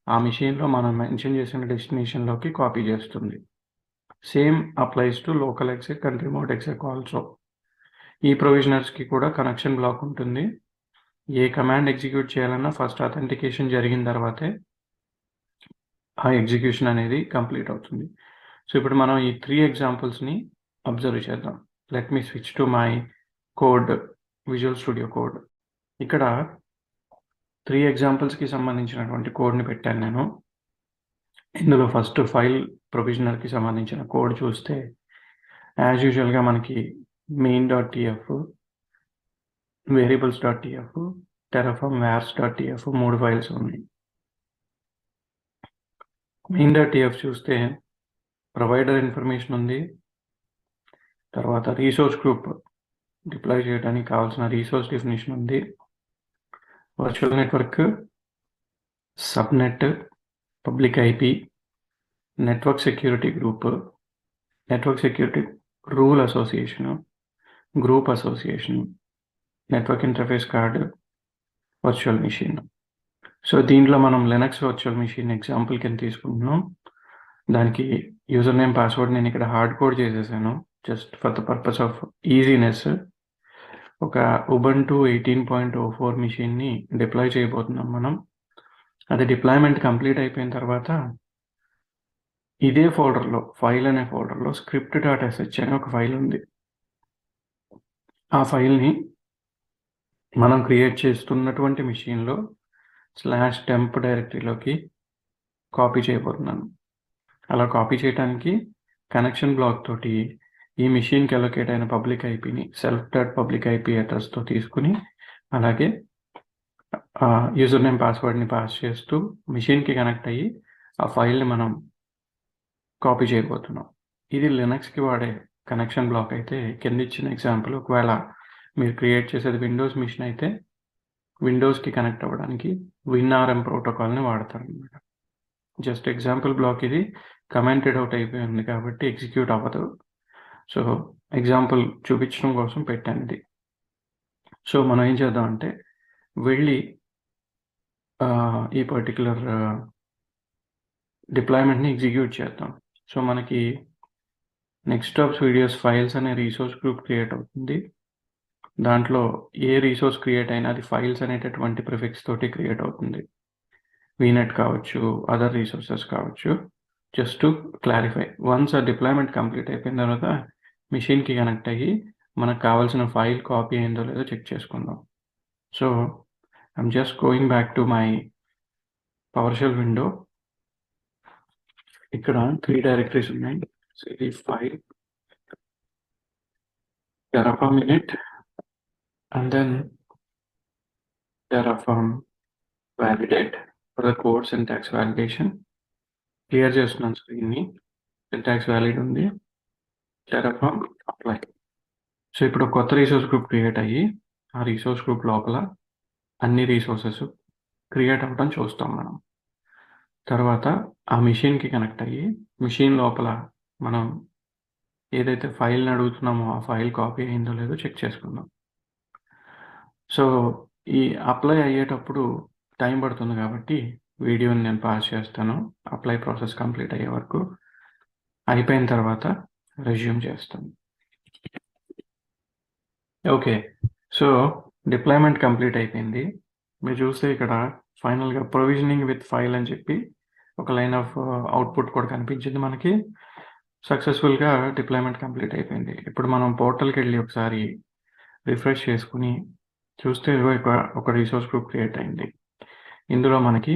ఆ మెషిన్లో మనం మెన్షన్ చేసిన డెస్టినేషన్లోకి కాపీ చేస్తుంది. Same applies to local exec and remote exec also. ఈ ప్రొవిజనర్స్కి కూడా కనెక్షన్ బ్లాక్ ఉంటుంది. ఏ కమాండ్ ఎగ్జిక్యూట్ చేయాలన్నా ఫస్ట్ అథెంటికేషన్ జరిగిన తర్వాతే ఆ ఎగ్జిక్యూషన్ అనేది కంప్లీట్ అవుతుంది. సో ఇప్పుడు మనం ఈ 3 ఎగ్జాంపుల్స్ని అబ్జర్వ్ చేద్దాం. Let me switch to my code, visual Studio code. ఇక్కడ 3 ఎగ్జాంపుల్స్కి సంబంధించినటువంటి కోడ్ని పెట్టాను నేను. ఇందులో ఫస్ట్ ఫైల్ ప్రొవిజనర్కి సంబంధించిన కోడ్ చూస్తే యాజ్ యూజువల్గా మనకి main.tf, variables.tf, terraform vars.tf 3 files ఉన్నాయి. main.tf చూస్తే ప్రొవైడర్ ఇన్ఫర్మేషన్ ఉంది, తర్వాత రీసోర్స్ గ్రూప్ డిప్లాయ్ చేయడానికి కావాల్సిన రీసోర్స్ డెఫినేషన్ ఉంది, virtual network, subnet, public IP, network security group, network security rule association, group association, network interface card, virtual machine. So దీంట్లో మనం Linux virtual machine example కింద తీసుకుంటున్నాం. దానికి యూజర్ నేమ్ పాస్వర్డ్ నేను ఇక్కడ హార్డ్ కోడ్ చేసేసాను just for the purpose of easiness. ఒక Ubuntu 18.04 మెషిన్ని deploy చేయబోతున్నాం మనం. అది డిప్లాయ్మెంట్ కంప్లీట్ అయిపోయిన తర్వాత ఇదే ఫోల్డర్లో, ఫైల్ అనే ఫోల్డర్లో script.sh అనే ఒక ఫైల్ ఉంది. ఆ ఫైల్ని మనం క్రియేట్ చేస్తున్నటువంటి మెషిన్లో /temp డైరెక్టరీలోకి కాపీ చేయబోతున్నాను. అలా కాపీ చేయడానికి కనెక్షన్ బ్లాక్ తోటి ఈ మెషిన్కి అలొకేట్ అయిన పబ్లిక్ ఐపీని self.public IP అడ్రస్తో తీసుకుని అలాగే యూజర్ నేమ్ పాస్వర్డ్ని పాస్ చేస్తూ మెషిన్కి కనెక్ట్ అయ్యి ఆ ఫైల్ని మనం కాపీ చేయబోతున్నాం. ఇది లినక్స్కి వాడే కనెక్షన్ బ్లాక్ అయితే కింద ఇచ్చిన ఎగ్జాంపుల్ ఒకవేళ మీరు క్రియేట్ చేసేది విండోస్ మిషన్ అయితే విండోస్కి కనెక్ట్ అవ్వడానికి WinRM ప్రోటోకాల్ని వాడతారనమాట. జస్ట్ ఎగ్జాంపుల్ బ్లాక్ ఇది కమెంటెడ్ అవుట్ అయిపోయింది కాబట్టి ఎగ్జిక్యూట్ అవ్వదు. సో ఎగ్జాంపుల్ చూపించడం కోసం పెట్టాను ఇది. సో మనం ఏం చేద్దాం అంటే వెళ్ళి ఈ పర్టికులర్ డిప్లాయ్మెంట్ని ఎగ్జిక్యూట్ చేద్దాం. సో మనకి నెక్స్టాప్స్ వీడియోస్ ఫైల్స్ అనే రీసోర్స్ గ్రూప్ క్రియేట్ అవుతుంది. దాంట్లో ఏ రీసోర్స్ క్రియేట్ అయినా అది ఫైల్స్ అనేటటువంటి ప్రిఫిక్స్ తోటి క్రియేట్ అవుతుంది. వీనెట్ కావచ్చు, అదర్ రీసోర్సెస్ కావచ్చు. జస్ట్ టు క్లారిఫై, వన్స్ ఆ డిప్లాయ్మెంట్ కంప్లీట్ అయిపోయిన తర్వాత మిషన్కి కనెక్ట్ అయ్యి మనకు కావాల్సిన ఫైల్ కాపీ అయిందో లేదో చెక్ చేసుకుందాం. So I'm just going back to my PowerShell window. ఇక్కడ 3 డైరెక్టరీస్ ఉన్నాయి. సో ఇది file, Terraform init, and then Terraform validate for the code syntax validation. Clear చేస్తున్నాను స్క్రీన్ని. సింటాక్స్ వ్యాలిడ్ ఉంది. Terraform apply. సో ఇప్పుడు కొత్త రీసోర్స్ గ్రూప్ క్రియేట్ అయ్యి ఆ resource group లోపల అన్ని రీసోర్సెస్ క్రియేట్ అవ్వడం చూస్తాం మనం. తర్వాత ఆ మిషన్కి కనెక్ట్ అయ్యి మిషన్ లోపల మనం ఏదైతే ఫైల్ని అడుగుతున్నామో ఆ ఫైల్ కాపీ అయిందో లేదో చెక్ చేసుకుందాం. సో ఈ అప్లై అయ్యేటప్పుడు టైం పడుతుంది కాబట్టి వీడియోని నేను పాస్ చేస్తాను. అప్లై ప్రాసెస్ కంప్లీట్ అయ్యే వరకు. అయిపోయిన తర్వాత రెజ్యూమ్ చేస్తాను. ఓకే, సో డిప్లాయ్మెంట్ కంప్లీట్ అయిపోయింది. మీరు చూస్తే ఇక్కడ ఫైనల్గా ప్రొవిజనింగ్ విత్ ఫైల్ అని చెప్పి ఒక లైన్ ఆఫ్ అవుట్పుట్ కూడా కనిపించింది మనకి. సక్సెస్ఫుల్గా డిప్లాయ్మెంట్ కంప్లీట్ అయిపోయింది. ఇప్పుడు మనం పోర్టల్కి వెళ్ళి ఒకసారి రిఫ్రెష్ చేసుకుని చూస్తే ఒక రీసోర్స్ గ్రూప్ క్రియేట్ అయింది. ఇందులో మనకి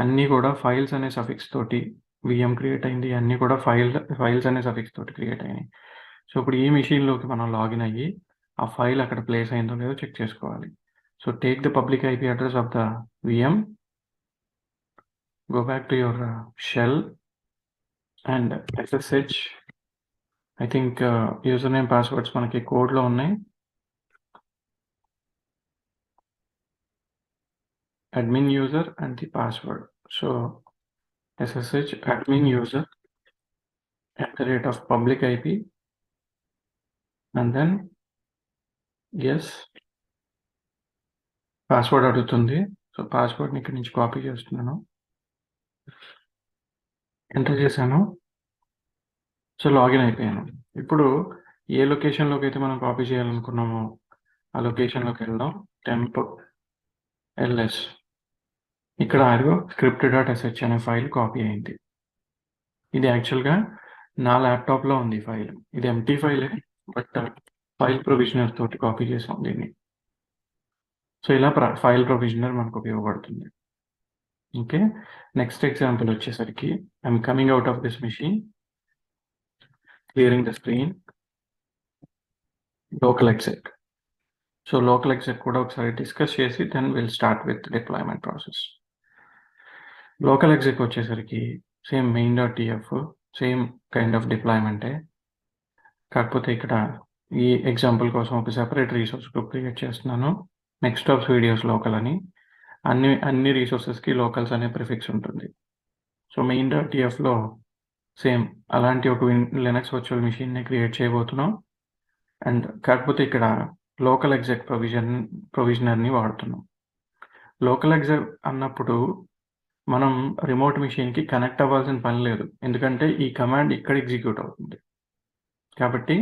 అన్నీ కూడా ఫైల్స్ అనే సఫిక్స్ తోటి VM క్రియేట్ అయింది. అన్నీ కూడా ఫైల్స్ అనే సఫిక్స్ తోటి క్రియేట్ అయినాయి. సో ఇప్పుడు ఈ మిషన్లోకి మనం లాగిన్ అయ్యి ఆ ఫైల్ అక్కడ ప్లేస్ అయిందో లేదో చెక్ చేసుకోవాలి. So take the public IP address of the VM, go back to your shell and SSH. I think username passwords మనకి కోడ్లో ఉన్నాయి. admin user and the password. So SSH admin user at the rate of public IP, and then yes, password అడుగుతుంది. So పాస్వర్డ్ని ఇక్కడి నుంచి copy చేస్తున్నాను, enter చేశాను. So login అయిపోయాను. ఇప్పుడు ఏ లొకేషన్లోకి అయితే మనం కాపీ చేయాలనుకున్నామో ఆ లొకేషన్లోకి వెళ్దాం. temp ls, ఇక్కడ అదిగో script.sh అనే ఫైల్ కాపీ అయింది. ఇది యాక్చువల్గా నా ల్యాప్టాప్లో ఉంది ఫైల్. ఇది ఎంటీ ఫైలే, బట్ ఫైల్ ప్రొవిజనర్ తోటి కాపీ చేసాం దీన్ని. సో ఇలా ఫైల్ ప్రొవిజనర్ మనకు ఉపయోగపడుతుంది. ఓకే, నెక్స్ట్ ఎగ్జాంపుల్ వచ్చేసరికి I'm coming out of this machine, clearing the screen, local exec. So local exec కూడా ఒకసారి డిస్కస్ చేసి then will start with deployment process. Local exec వచ్చేసరికి same main.tf, same kind of డిప్లాయ్మెంటే. కాకపోతే ఇక్కడ ఈ example కోసం ఒక సెపరేట్ రీసోర్స్ గ్రూప్ క్రియేట్ చేస్తున్నాను, నెక్స్టాప్స్ వీడియోస్ లోకల్ అని. అన్ని రీసోర్సెస్కి లోకల్స్ అనే ప్రిఫిక్స్ ఉంటుంది. సో main.tfలో సేమ్ అలాంటి ఒక లినక్స్ వర్చువల్ మిషన్ని క్రియేట్ చేయబోతున్నాం. అండ్ కాకపోతే ఇక్కడ లోకల్ ఎగ్జిక్ ప్రొవిజనర్ని వాడుతున్నాం. లోకల్ ఎగ్జిక్ అన్నప్పుడు మనం రిమోట్ మిషన్కి కనెక్ట్ అవ్వాల్సిన పని లేదు, ఎందుకంటే ఈ కమాండ్ ఇక్కడ ఎగ్జిక్యూట్ అవుతుంది కాబట్టి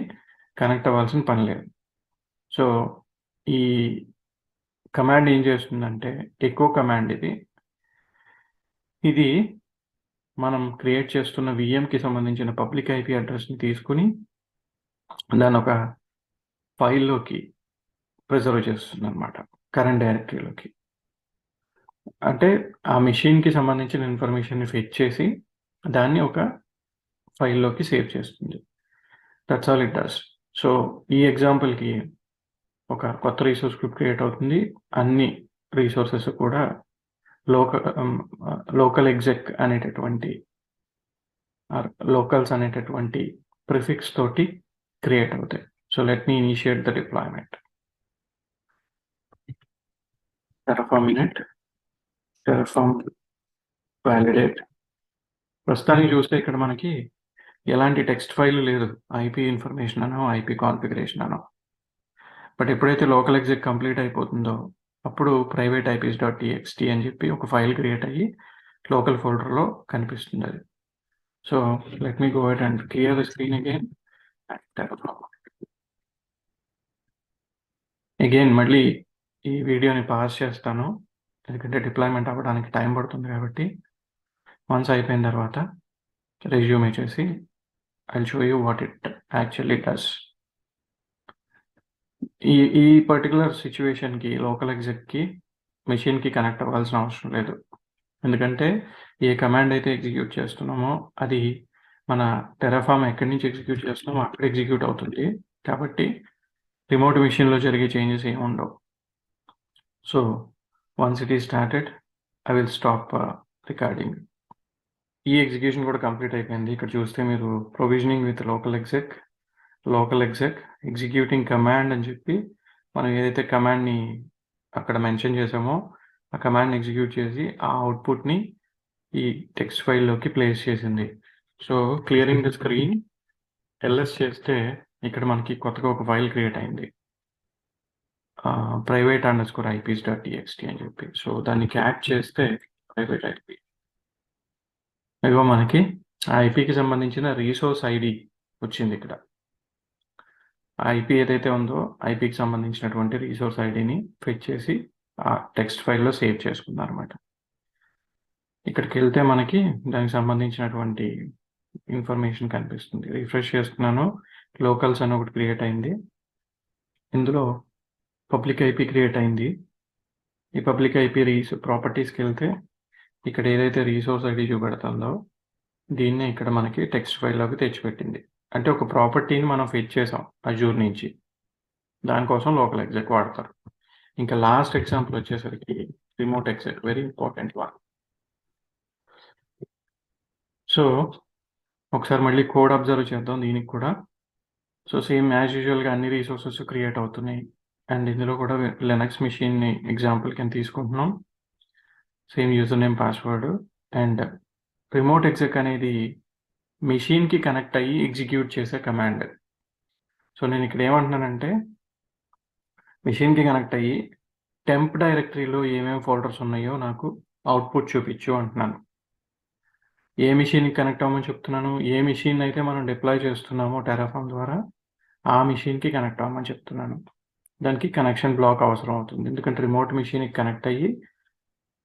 కనెక్ట్ అవ్వాల్సిన పని లేదు. సో ఈ కమాండ్ ఏం చేస్తుందంటే ఎకో కమాండ్. ఇది మనం క్రియేట్ చేస్తున్న VMకి సంబంధించిన పబ్లిక్ IP అడ్రస్ని తీసుకుని దాన్ని ఒక ఫైల్లోకి ప్రిజర్వ్ చేస్తుంది అనమాట, కరెంట్ డైరెక్టరీలోకి. అంటే ఆ మిషన్కి సంబంధించిన ఇన్ఫర్మేషన్ని ఫెచ్ చేసి దాన్ని ఒక ఫైల్లోకి సేవ్ చేస్తుంది. That's all it does. So ఈ ఎగ్జాంపుల్కి ఒక కొత్త రీసోర్స్ గ్రూప్ క్రియేట్ అవుతుంది. అన్ని రీసోర్సెస్ కూడా లోకల్ ఎగ్జెక్ అనేటటువంటి లోకల్స్ అనేటటువంటి ప్రిఫిక్స్ తోటి క్రియేట్ అవుతాయి. So let me initiate the deployment. Terraform init, Terraform validate. ప్రస్తుతానికి చూస్తే ఇక్కడ మనకి ఎలాంటి టెక్స్ట్ ఫైల్ లేదు, ఐపీ ఇన్ఫర్మేషన్ అనో ఐపీ కాన్ఫిగరేషన్ అనో. బట్ ఎప్పుడైతే లోకల్ ఎగ్జిక్ కంప్లీట్ అయిపోతుందో అప్పుడు ప్రైవేట్ ఐపీస్ డాట్ టీఎక్స్టీ అని చెప్పి ఒక ఫైల్ క్రియేట్ అయ్యి లోకల్ ఫోల్డర్లో కనిపిస్తుంది అది. So let me go ahead and clear the screen again. Again మళ్ళీ ఈ వీడియోని పాస్ చేస్తాను ఎందుకంటే డిప్లాయ్మెంట్ అవ్వడానికి టైం పడుతుంది కాబట్టి. వన్స్ అయిపోయిన తర్వాత రెజ్యూమే చేసి I'll show you what it actually does. ఈ పర్టికులర్ సిచ్యువేషన్కి లోకల్ ఎగ్జిక్కి మెషిన్కి కనెక్ట్ అవ్వాల్సిన అవసరం లేదు. ఎందుకంటే ఏ కమాండ్ అయితే ఎగ్జిక్యూట్ చేస్తున్నామో అది మన టెరాఫామ్ ఎక్కడి నుంచి ఎగ్జిక్యూట్ చేస్తున్నామో అక్కడ ఎగ్జిక్యూట్ అవుతుంది. కాబట్టి రిమోట్ మెషిన్లో జరిగే చేంజెస్ ఏమి ఉండవు. So once it is started I will stop recording. ఈ ఎగ్జిక్యూషన్ కూడా కంప్లీట్ అయిపోయింది. ఇక్కడ చూస్తే మీరు provisioning with local ఎగ్జిక్ executing command అని చెప్పి మనం ఏదైతే కమాండ్ని అక్కడ మెన్షన్ చేసామో ఆ కమాండ్ని ఎగ్జిక్యూట్ చేసి ఆ అవుట్పుట్ని ఈ టెక్స్ట్ ఫైల్లోకి ప్లేస్ చేసింది. So clearing the screen LS చేస్తే ఇక్కడ మనకి కొత్తగా ఒక ఫైల్ క్రియేట్ అయింది, private_ips.txt అని చెప్పి. సో దాన్ని క్యాట్ చేస్తే ప్రైవేట్ ఐపీ ఇదిగో మనకి ఆ ఐపీకి సంబంధించిన రీసోర్స్ ఐడి వచ్చింది. ఇక్కడ ఆ ఐపీ ఏదైతే ఉందో ఐపీకి సంబంధించినటువంటి రీసోర్స్ ఐడిని ఫెచ్ చేసి ఆ టెక్స్ట్ ఫైల్లో సేవ్ చేసుకున్నారు అనమాట. ఇక్కడికి వెళ్తే మనకి దానికి సంబంధించినటువంటి ఇన్ఫర్మేషన్ కనిపిస్తుంది. రిఫ్రెష్ చేస్తున్నాను, లోకల్స్ అని ఒకటి క్రియేట్ అయింది, ఇందులో పబ్లిక్ ఐపీ క్రియేట్ అయింది. ఈ పబ్లిక్ ఐపీ ప్రాపర్టీస్కి వెళ్తే ఇక్కడ ఏదైతే రీసోర్స్ ఐడి చూపెడుతుందో దీన్ని ఇక్కడ మనకి టెక్స్ట్ ఫైల్లోకి తెచ్చిపెట్టింది. అంటే ఒక ప్రాపర్టీని మనం ఫెచ్ చేసాం అజూర్ నుంచి, దానికోసం లోకల్ ఎగ్జిక్ వాడతారు. ఇంకా లాస్ట్ ఎగ్జాంపుల్ వచ్చేసరికి remote ఎగ్జిక్, very important one. So ఒకసారి మళ్ళీ కోడ్ అబ్జర్వ్ చేద్దాం దీనికి కూడా. సో సేమ్ యాజ్ యూజువల్గా అన్ని రీసోర్సెస్ క్రియేట్ అవుతున్నాయి అండ్ ఇందులో కూడా లినక్స్ మెషిన్ని ఎగ్జాంపుల్ కింద తీసుకుంటున్నాం. Same user name password and remote exec అనేది మెషిన్కి కనెక్ట్ అయ్యి ఎగ్జిక్యూట్ చేసే కమాండ్. సో నేను ఇక్కడ ఏమంటున్నానంటే మెషిన్కి కనెక్ట్ అయ్యి టెంప్ డైరెక్టరీలో ఏమేమి ఫోల్డర్స్ ఉన్నాయో నాకు అవుట్పుట్ చూపించు అంటున్నాను. ఏ మెషిన్కి కనెక్ట్ అవ్వమని చెప్తున్నాను, ఏ మెషిన్ అయితే మనం డిప్లాయ్ చేస్తున్నామో టెరాఫామ్ ద్వారా ఆ మెషిన్కి కనెక్ట్ అవ్వమని చెప్తున్నాను. దానికి కనెక్షన్ బ్లాక్ అవసరం అవుతుంది, ఎందుకంటే రిమోట్ మెషిన్కి కనెక్ట్ అయ్యి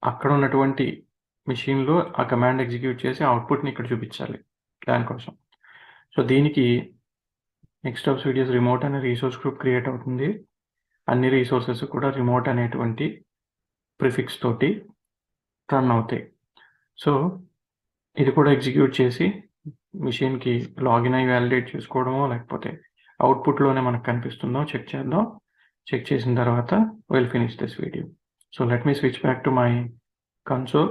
అక్కడ ఉన్నటువంటి మెషిన్లో ఆ కమాండ్ ఎగ్జిక్యూట్ చేసి అవుట్పుట్ని ఇక్కడ చూపించాలి దానికోసం. సో దీనికి నెక్స్టాప్స్ వీడియోస్ రిమోట్ అనే రీసోర్స్ గ్రూప్ క్రియేట్ అవుతుంది. అన్ని రీసోర్సెస్ కూడా రిమోట్ అనేటువంటి ప్రిఫిక్స్ తోటి రన్ అవుతాయి. సో ఇది కూడా ఎగ్జిక్యూట్ చేసి మెషిన్కి లాగిన్ అయ్యి వ్యాలిడేట్ చేసుకోవడమో లేకపోతే అవుట్పుట్లోనే మనకు కనిపిస్తుందో చెక్ చేద్దాం. చెక్ చేసిన తర్వాత will finish this video. So let me switch back to my console.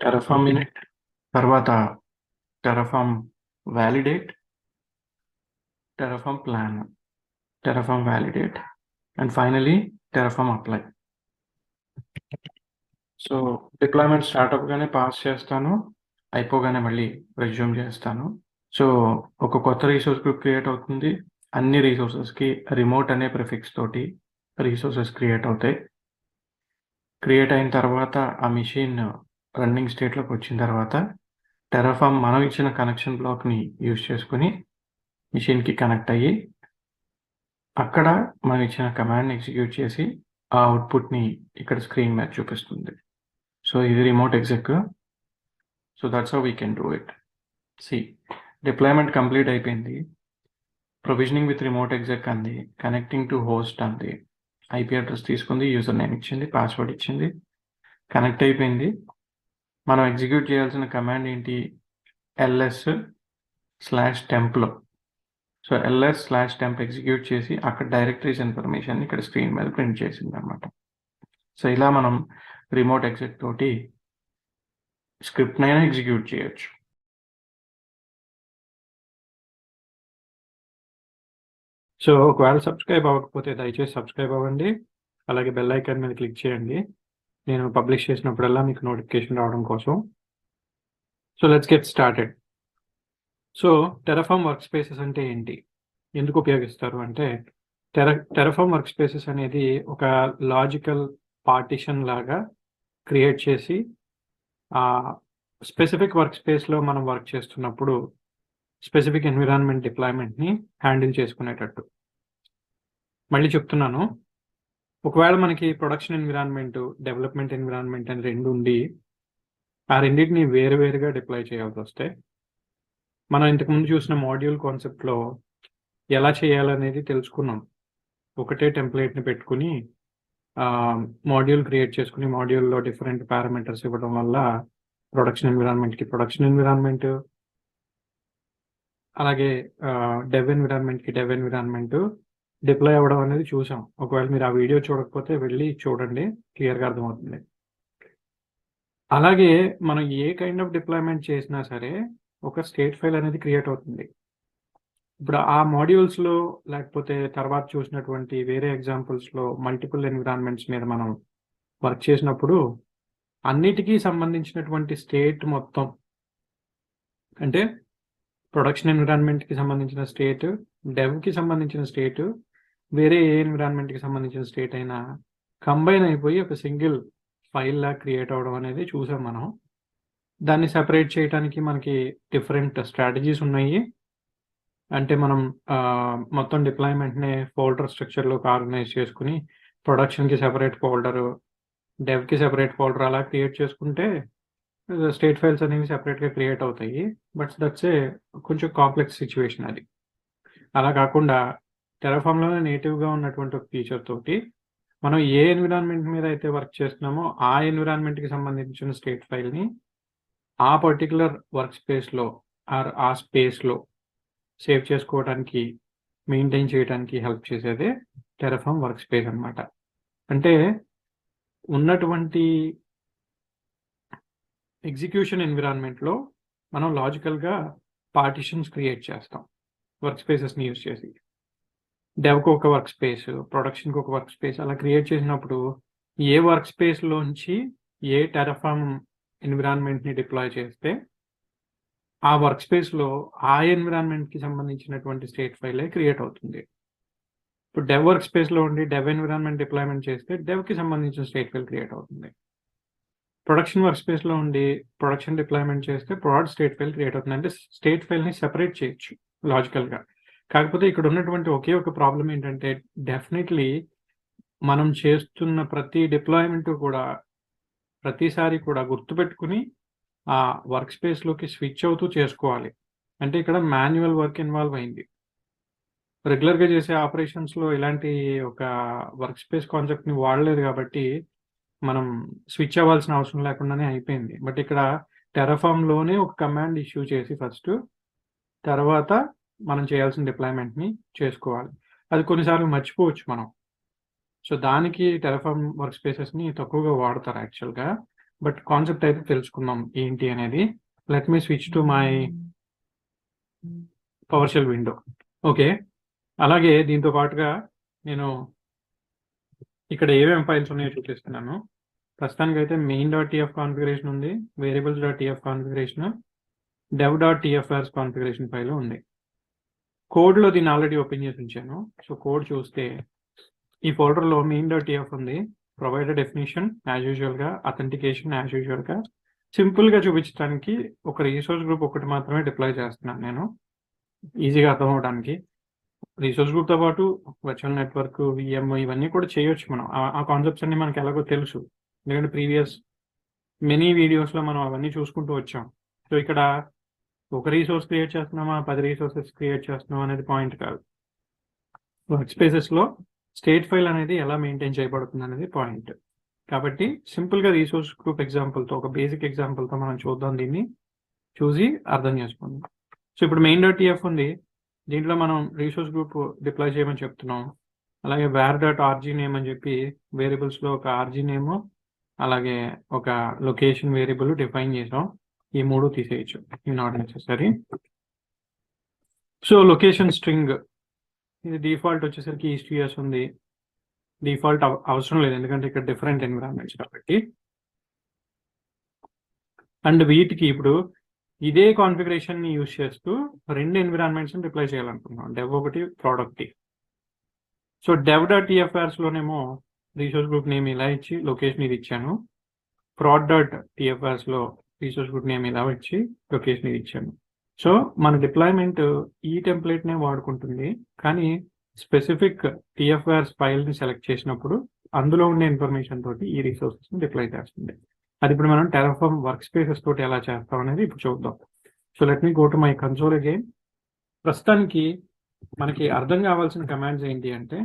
Terraform init, తర్వాత Terraform validate, Terraform plan, Terraform validate and finally Terraform apply. So deployment start అవ్వగానే pass చేస్తాను, అయిపోగానే మళ్ళీ రెజ్యూమ్ చేస్తాను. So ఒక కొత్త రీసోర్స్ గ్రూప్ క్రియేట్ అవుతుంది. అన్ని రీసోర్సెస్కి రిమోట్ అనే ప్రిఫిక్స్ తోటి రీసోర్సెస్ క్రియేట్ అవుతాయి. క్రియేట్ అయిన తర్వాత ఆ మెషిన్ రన్నింగ్ స్టేట్లోకి వచ్చిన తర్వాత టెరాఫామ్ మనం ఇచ్చిన కనెక్షన్ బ్లాక్ని యూజ్ చేసుకుని మెషిన్కి కనెక్ట్ అయ్యి అక్కడ మనం ఇచ్చిన కమాండ్ని ఎగ్జిక్యూట్ చేసి ఆ అవుట్పుట్ని ఇక్కడ స్క్రీన్ మీద చూపిస్తుంది. సో ఇది remote exec. So that's how we can do it. See deployment complete అయిపోయింది, ప్రొవిజనింగ్ విత్ రిమోట్ ఎగ్జిక్ అంది, కనెక్టింగ్ టు హోస్ట్ అంది, ఐపీ అడ్రస్ తీసుకుంది, యూజర్ నేమ్ ఇచ్చింది, పాస్వర్డ్ ఇచ్చింది, కనెక్ట్ అయిపోయింది. మనం ఎగ్జిక్యూట్ చేయాల్సిన కమాండ్ ఏంటి, ls/tempలో సో ls/temp ఎగ్జిక్యూట్ చేసి అక్కడ డైరెక్టరీస్ ఇన్ఫర్మేషన్ ఇక్కడ స్క్రీన్ మీద ప్రింట్ చేసింది అనమాట. సో ఇలా మనం రిమోట్ ఎగ్జిట్ తోటి స్క్రిప్ట్ నైనా ఎగ్జిక్యూట్ చేయొచ్చు. సో ఒకవేళ సబ్స్క్రైబ్ అవ్వకపోతే దయచేసి సబ్స్క్రైబ్ అవ్వండి, అలాగే బెల్ ఐకాన్ మీద క్లిక్ చేయండి, నేను పబ్లిష్ చేసినప్పుడల్లా మీకు నోటిఫికేషన్ రావడం కోసం. So let's get started. So Terraform workspaces అంటే ఏంటి, ఎందుకు ఉపయోగిస్తారు అంటే, టెరాఫార్మ్ వర్క్ స్పేసెస్ అనేది ఒక లాజికల్ పార్టిషన్ లాగా క్రియేట్ చేసి స్పెసిఫిక్ వర్క్ స్పేస్లో మనం వర్క్ చేస్తున్నప్పుడు స్పెసిఫిక్ ఎన్విరాన్మెంట్ డిప్లాయ్మెంట్ని హ్యాండిల్ చేసుకునేటట్టు. మళ్ళీ చెప్తున్నాను, ఒకవేళ మనకి ప్రొడక్షన్ ఎన్విరాన్మెంట్, డెవలప్మెంట్ ఎన్విరాన్మెంట్ అని రెండు ఉండి ఆ రెండింటిని వేరువేరుగా డిప్లాయ్ చేయాల్సి వస్తే, మనం ఇంతకుముందు చూసిన మాడ్యూల్ కాన్సెప్ట్లో ఎలా చేయాలనేది తెలుసుకున్నాం. ఒకటే టెంప్లెట్ని పెట్టుకుని మాడ్యూల్ క్రియేట్ చేసుకుని మాడ్యూల్లో డిఫరెంట్ పారామీటర్స్ ఇవ్వడం వల్ల ప్రొడక్షన్ ఎన్విరాన్మెంట్, అలాగే డెవ్ ఎన్విరాన్మెంట్ డిప్లాయ్ అవ్వడం అనేది చూసాం. ఒకవేళ మీరు ఆ వీడియో చూడకపోతే వెళ్ళి చూడండి, క్లియర్గా అర్థమవుతుంది. అలాగే మనం ఏ కైండ్ ఆఫ్ డిప్లాయ్మెంట్ చేసినా సరే ఒక స్టేట్ ఫైల్ అనేది క్రియేట్ అవుతుంది. ఇప్పుడు ఆ మాడ్యూల్స్లో లేకపోతే తర్వాత చూసినటువంటి వేరే ఎగ్జాంపుల్స్లో మల్టిపుల్ ఎన్విరాన్మెంట్స్ మీద మనం వర్క్ చేసినప్పుడు అన్నిటికీ సంబంధించినటువంటి స్టేట్ మొత్తం, అంటే ప్రొడక్షన్ ఎన్విరాన్మెంట్కి సంబంధించిన స్టేట్, డెవ్కి సంబంధించిన స్టేట్, వేరే ఏ ఎన్విరాన్మెంట్కి సంబంధించిన స్టేట్ అయినా కంబైన్ అయిపోయి ఒక సింగిల్ ఫైల్ లా క్రియేట్ అవ్వడం అనేది చూసాం మనం. దాన్ని సెపరేట్ చేయడానికి మనకి డిఫరెంట్ స్ట్రాటజీస్ ఉన్నాయి. అంటే మనం మొత్తం డిప్లాయ్మెంట్ని ఫోల్డర్ స్ట్రక్చర్లోకి ఆర్గనైజ్ చేసుకుని ప్రొడక్షన్కి సెపరేట్ ఫోల్డరు, డెవ్కి సెపరేట్ ఫోల్డర్ అలా క్రియేట్ చేసుకుంటే స్టేట్ ఫైల్స్ అనేవి సెపరేట్గా క్రియేట్ అవుతాయి. బట్ దట్స్ ఏ కొంచెం కాంప్లెక్స్ సిచ్యువేషన్ అది. అలా కాకుండా టెరాఫార్మ్లోనే నేటివ్గా ఉన్నటువంటి ఒక ఫీచర్ తోటి మనం ఏ ఎన్విరాన్మెంట్ మీద అయితే వర్క్ చేస్తున్నామో ఆ ఎన్విరాన్మెంట్కి సంబంధించిన స్టేట్ ఫైల్ని ఆ పర్టికులర్ వర్క్ స్పేస్లో ఆర్ ఆ స్పేస్లో సేవ్ చేసుకోవడానికి, మెయింటైన్ చేయడానికి హెల్ప్ చేసేదే టెరాఫార్మ్ వర్క్ స్పేస్ అనమాట. అంటే ఉన్నటువంటి ఎగ్జిక్యూషన్ ఎన్విరాన్మెంట్లో మనం లాజికల్గా పార్టిషన్స్ క్రియేట్ చేస్తాం వర్క్ స్పేసెస్ని యూజ్ చేసి. డెవ్కి ఒక వర్క్ స్పేస్, ప్రొడక్షన్కి ఒక వర్క్ స్పేస్ అలా క్రియేట్ చేసినప్పుడు ఏ వర్క్ స్పేస్లోంచి ఏ టెరాఫార్మ్ ఎన్విరాన్మెంట్ని డిప్లాయ్ చేస్తే ఆ వర్క్ స్పేస్లో ఆ ఎన్విరాన్మెంట్కి సంబంధించినటువంటి స్టేట్ ఫైలే క్రియేట్ అవుతుంది. ఇప్పుడు డెవ్ వర్క్ స్పేస్లో ఉండి డెవ్ ఎన్విరాన్మెంట్ డిప్లాయ్మెంట్ చేస్తే డెవ్కి సంబంధించిన స్టేట్ ఫైల్ క్రియేట్ అవుతుంది. ప్రొడక్షన్ వర్క్ స్పేస్లో ఉండి ప్రొడక్షన్ డిప్లాయ్మెంట్ చేస్తే ప్రొడక్ట్ స్టేట్ ఫైల్ క్రియేట్ అవుతుంది. అంటే స్టేట్ ఫైల్ని సెపరేట్ చేయొచ్చు లాజికల్గా. కాకపోతే ఇక్కడ ఉన్నటువంటి ఒకే ఒక ప్రాబ్లం ఏంటంటే, డెఫినెట్లీ మనం చేస్తున్న ప్రతి డిప్లాయ్మెంట్ కూడా ప్రతిసారి కూడా గుర్తుపెట్టుకుని ఆ వర్క్ స్పేస్లోకి స్విచ్ అవుతూ చేసుకోవాలి. అంటే ఇక్కడ మాన్యువల్ వర్క్ ఇన్వాల్వ్ అయింది. రెగ్యులర్గా చేసే ఆపరేషన్స్లో ఇలాంటి ఒక వర్క్ స్పేస్ కాన్సెప్ట్ని వాడలేదు కాబట్టి మనం స్విచ్ అవ్వాల్సిన అవసరం లేకుండానే అయిపోయింది. బట్ ఇక్కడ టెరాఫార్మ్లోనే ఒక కమాండ్ ఇష్యూ చేసి ఫస్ట్, తర్వాత మనం చేయాల్సిన డిప్లాయ్మెంట్ని చేసుకోవాలి. అది కొన్నిసార్లు మర్చిపోవచ్చు మనం. సో దానికి టెరాఫార్మ్ వర్క్ స్పేసెస్ని తక్కువగా వాడతారు యాక్చువల్గా. బట్ కాన్సెప్ట్ అయితే తెలుసుకుందాం ఏంటి అనేది. Let me switch to my PowerShell window. Okay, అలాగే దీంతో పాటుగా నేను ఇక్కడ ఏమేమి ఫైల్స్ ఉన్నాయో చూపిస్తున్నాను. ప్రస్తుతానికి అయితే main.tf కాన్ఫిగరేషన్ ఉంది, variables.tf configuration, dev.tfrs configuration file ఉంది. కోడ్లో దీన్ని ఆల్రెడీ ఓపెన్ చేసి ఉంచాను. సో కోడ్ చూస్తే ఈ ఫోల్డర్లో main.tf ఉంది, ప్రొవైడెడ్ డెఫినేషన్ యాజ్ యూజువల్గా, అథెంటికేషన్ యాజ్ యూజువల్గా. సింపుల్గా చూపించడానికి ఒక రీసోర్స్ గ్రూప్ ఒకటి మాత్రమే డిప్లాయ్ చేస్తున్నాను నేను, ఈజీగా అర్థం అవడానికి. రీసోర్స్ గ్రూప్తో పాటు వర్చువల్ నెట్వర్క్, VM ఇవన్నీ కూడా చేయొచ్చు మనం. ఆ కాన్సెప్ట్స్ అన్ని మనకి ఎలాగో తెలుసు, ఎందుకంటే ప్రీవియస్ మెనీ వీడియోస్లో మనం అవన్నీ చూసుకుంటూ వచ్చాం. సో ఇక్కడ ఒక రీసోర్స్ క్రియేట్ చేస్తున్నామా, 10 రీసోర్సెస్ క్రియేట్ చేస్తున్నామా అనేది పాయింట్ కాదు. వర్క్ స్పేసెస్లో స్టేట్ ఫైల్ అనేది ఎలా మెయింటైన్ చేయబడుతుంది అనేది పాయింట్. కాబట్టి సింపుల్గా రీసోర్స్ గ్రూప్ ఎగ్జాంపుల్తో, ఒక బేసిక్ ఎగ్జాంపుల్తో మనం చూద్దాం, దీన్ని చూసి అర్థం చేసుకుందాం. సో ఇప్పుడు main.tf ఉంది, దీంట్లో మనం రిసోర్స్ గ్రూప్ డిప్లాయ్ చేయమని చెప్తున్నాం. అలాగే var.rg నేమ్ అని చెప్పి వేరియబుల్స్లో ఒక rg నేమ్ అలాగే ఒక లొకేషన్ వేరియబుల్ డిఫైన్ చేసాం. ఈ 3 తీసేయచ్చు, ఇవి not necessary. So location string ఇది డిఫాల్ట్ వచ్చేసరికి ESTS ఉంది. డిఫాల్ట్ అవసరం లేదు ఎందుకంటే ఇక్కడ డిఫరెంట్ ఎన్విరాన్మెంట్స్ కాబట్టి. అండ్ వీటికి ఇప్పుడు ఇదే కాన్ఫిగరేషన్ ని యూజ్ చేస్తూ 2 ఎన్విరాన్మెంట్స్ డిప్లాయ్ చేయాలనుకుంటున్నాం, డెవ్ ఒకటి, ప్రోడక్ట్. సో dev.tfrs లోనేమో రిసోర్స్ గ్రూప్ నేమ్ ఇలా ఇచ్చి లొకేషన్ ఇది ఇచ్చాను. prod.tfrs లో రిసోర్స్ గ్రూప్ నేమ్ ఇలా ఇచ్చి లొకేషన్ ఇది ఇచ్చాను. సో మన డిప్లాయ్మెంట్ ఈ టెంప్లెట్ నే వాడుకుంటుంది, కానీ స్పెసిఫిక్ TFRs ఫైల్ ని సెలెక్ట్ చేసినప్పుడు అందులో ఉండే ఇన్ఫర్మేషన్ తోటి ఈ రిసోర్సెస్ ని డిప్లాయ్ చేస్తుంది. అది ఇప్పుడు మనం Terraform Workspaces తోటి ఎలా చేస్తాం అనేది ఇప్పుడు చూద్దాం. So let me go to my console again. ప్రస్తుతానికి మనకి అర్థం కావాల్సిన కమాండ్స్ ఏంటి అంటే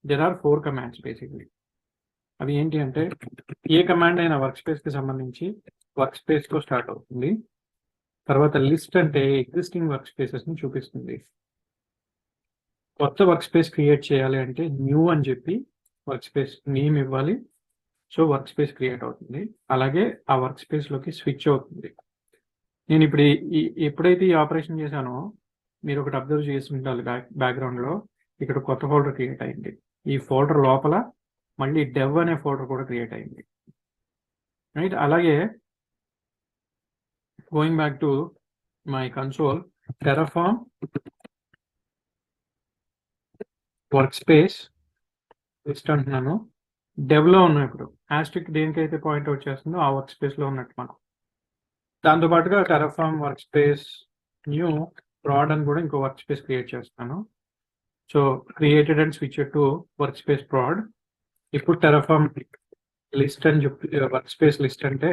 దెర్ ఆర్ 4 కమాండ్స్ బేసిక్లీ. అవి ఏంటి అంటే ఏ కమాండ్ అయినా వర్క్ స్పేస్ కి సంబంధించి వర్క్ స్పేస్ తో స్టార్ట్ అవుతుంది. తర్వాత లిస్ట్ అంటే ఎగ్జిస్టింగ్ వర్క్ స్పేసెస్ ని చూపిస్తుంది. కొత్త వర్క్ స్పేస్ క్రియేట్ చేయాలి అంటే న్యూ అని చెప్పి వర్క్ స్పేస్ నేమ్ ఇవ్వాలి. సో వర్క్ స్పేస్ క్రియేట్ అవుతుంది. అలాగే ఆ వర్క్ స్పేస్ లోకి స్విచ్ అవుతుంది. నేను ఇప్పుడు ఎప్పుడైతే ఈ ఆపరేషన్ చేశానో మీరు ఒకటి అబ్జర్వ్ చేస్తుంటారు, బ్యాక్గ్రౌండ్ లో ఇక్కడ కొత్త ఫోల్డర్ క్రియేట్ అయింది. ఈ ఫోల్డర్ లోపల మళ్ళీ డెవ్ అనే ఫోల్డర్ కూడా క్రియేట్ అయింది, రైట్. అలాగే going back to my console, Terraform Workspace list అంటున్నాను. డెవ్ లో ఉన్నాం. ఇప్పుడు హ్యాస్ట్రిక్ దేనికైతే పాయింట్ అవుట్ చేస్తుందో ఆ వర్క్ స్పేస్ లో ఉన్నట్టు మనం. దాంతో పాటుగా Terraform Workspace న్యూ prod అని కూడా ఇంకో వర్క్ స్పేస్ క్రియేట్ చేస్తాను. So created and switch to work space prod. ఇప్పుడు Terraform లిస్ట్ అని చెప్పి వర్క్ స్పేస్ లిస్ట్ అంటే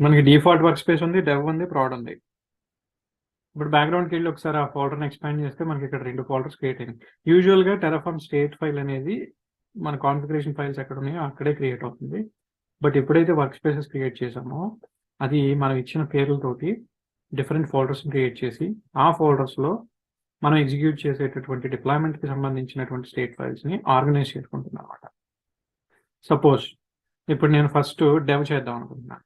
మనకి డిఫాల్ట్ వర్క్ స్పేస్ ఉంది, డెవ్ ఉంది, prod ఉంది. ఇప్పుడు బ్యాక్గ్రౌండ్కి వెళ్ళి ఒకసారి ఆ ఫోల్డర్ని ఎక్స్పాండ్ చేస్తే మనకి ఇక్కడ 2 ఫోల్డర్స్ క్రియేట్ అయింది. యూజువల్గా Terraform స్టేట్ ఫైల్ అనేది మన కాన్ఫిగరేషన్ ఫైల్స్ ఎక్కడ ఉన్నాయో అక్కడే క్రియేట్ అవుతుంది. బట్ ఎప్పుడైతే వర్క్ స్పేసెస్ క్రియేట్ చేసామో అది మనం ఇచ్చిన పేర్లతోటి డిఫరెంట్ ఫోల్డర్స్ క్రియేట్ చేసి ఆ ఫోల్డర్స్లో మనం ఎగ్జిక్యూట్ చేసేటటువంటి డిప్లాయ్మెంట్కి సంబంధించినటువంటి స్టేట్ ఫైల్స్ని ఆర్గనైజ్ చేసుకుంటున్నాం అన్నమాట. సపోజ్ ఇప్పుడు నేను ఫస్ట్ డెవ్ చేద్దాం అనుకుంటున్నాను.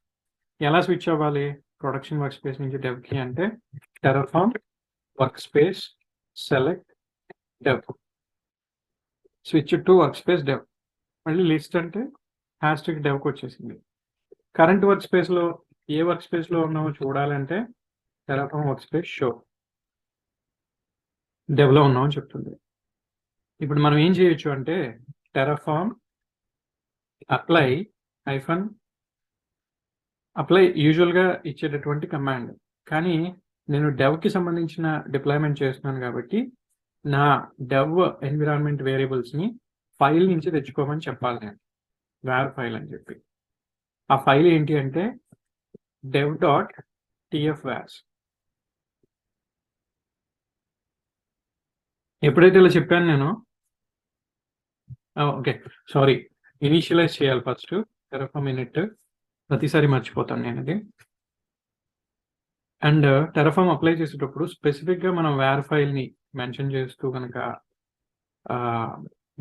ఎలా స్విచ్ అవ్వాలి ప్రొడక్షన్ వర్క్ స్పేస్ నుంచి డెవ్కి అంటే Terraform Workspace select dev, switch to work space dev. మళ్ళీ లిస్ట్ అంటే హ్యాస్ట్రిక్ డెవ్కి వచ్చేసింది. కరెంట్ వర్క్ స్పేస్లో ఏ వర్క్ స్పేస్లో ఉన్నామో చూడాలంటే Terraform Workspace షో డెవ్లో ఉన్నామని చెప్తుంది. ఇప్పుడు మనం ఏం చేయొచ్చు అంటే Terraform అప్లై యూజువల్గా ఇచ్చేటటువంటి కమాండ్, కానీ నేను డెవ్కి సంబంధించిన డిప్లాయ్మెంట్ చేస్తున్నాను కాబట్టి నా డెవ్ ఎన్విరాన్మెంట్ వేరియబుల్స్ని ఫైల్ నుంచి తెచ్చుకోమని చెప్పాలి నేను, var ఫైల్ అని చెప్పి. ఆ ఫైల్ ఏంటి అంటే dev.tfvars. ఎప్పుడైతే ఇలా చెప్పాను నేను, ఓకే సారీ, ఇనిషియలైజ్ చేయాలి ఫస్ట్ Terraform init. ప్రతిసారి మర్చిపోతాను నేను అది. అండ్ Terraform అప్లై చేసేటప్పుడు స్పెసిఫిక్గా మనం var ఫైల్ని మెన్షన్ చేస్తూ కనుక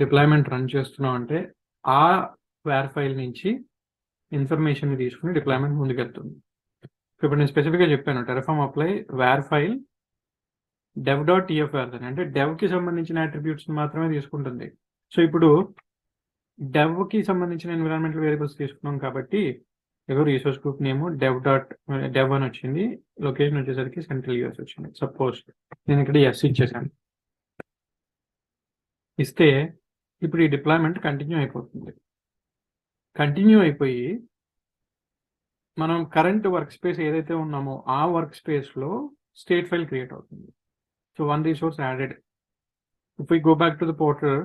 డిప్లాయ్మెంట్ రన్ చేస్తున్నాం అంటే ఆ var ఫైల్ నుంచి ఇన్ఫర్మేషన్ తీసుకుని డిప్లాయ్మెంట్ ముందుకెళ్తుంది. ఇప్పుడు నేను స్పెసిఫిక్గా చెప్పాను Terraform apply var file dev.tfvars అని, అంటే డెవ్కి సంబంధించిన అట్రిబ్యూట్స్ మాత్రమే తీసుకుంటుంది. సో ఇప్పుడు డెవ్కి సంబంధించిన ఎన్విరాన్మెంటల్ వేరియబుల్స్ తీసుకున్నాం కాబట్టి ఎవరు రిసోర్స్ గ్రూప్ నేమ్ dev అని వచ్చింది, లొకేషన్ వచ్చేసరికి సెంట్రల్ యూఎస్ వచ్చింది. సపోజ్ నేను ఇక్కడ ఎస్ ఇచ్చేసాను, ఇస్తే ఇప్పుడు ఈ డిప్లాయ్మెంట్ కంటిన్యూ అయిపోతుంది. కంటిన్యూ అయిపోయి మనం కరెంట్ వర్క్ స్పేస్ ఏదైతే ఉన్నామో ఆ వర్క్ స్పేస్లో స్టేట్ ఫైల్ క్రియేట్ అవుతుంది. So 1 resource added. If we go back to the portal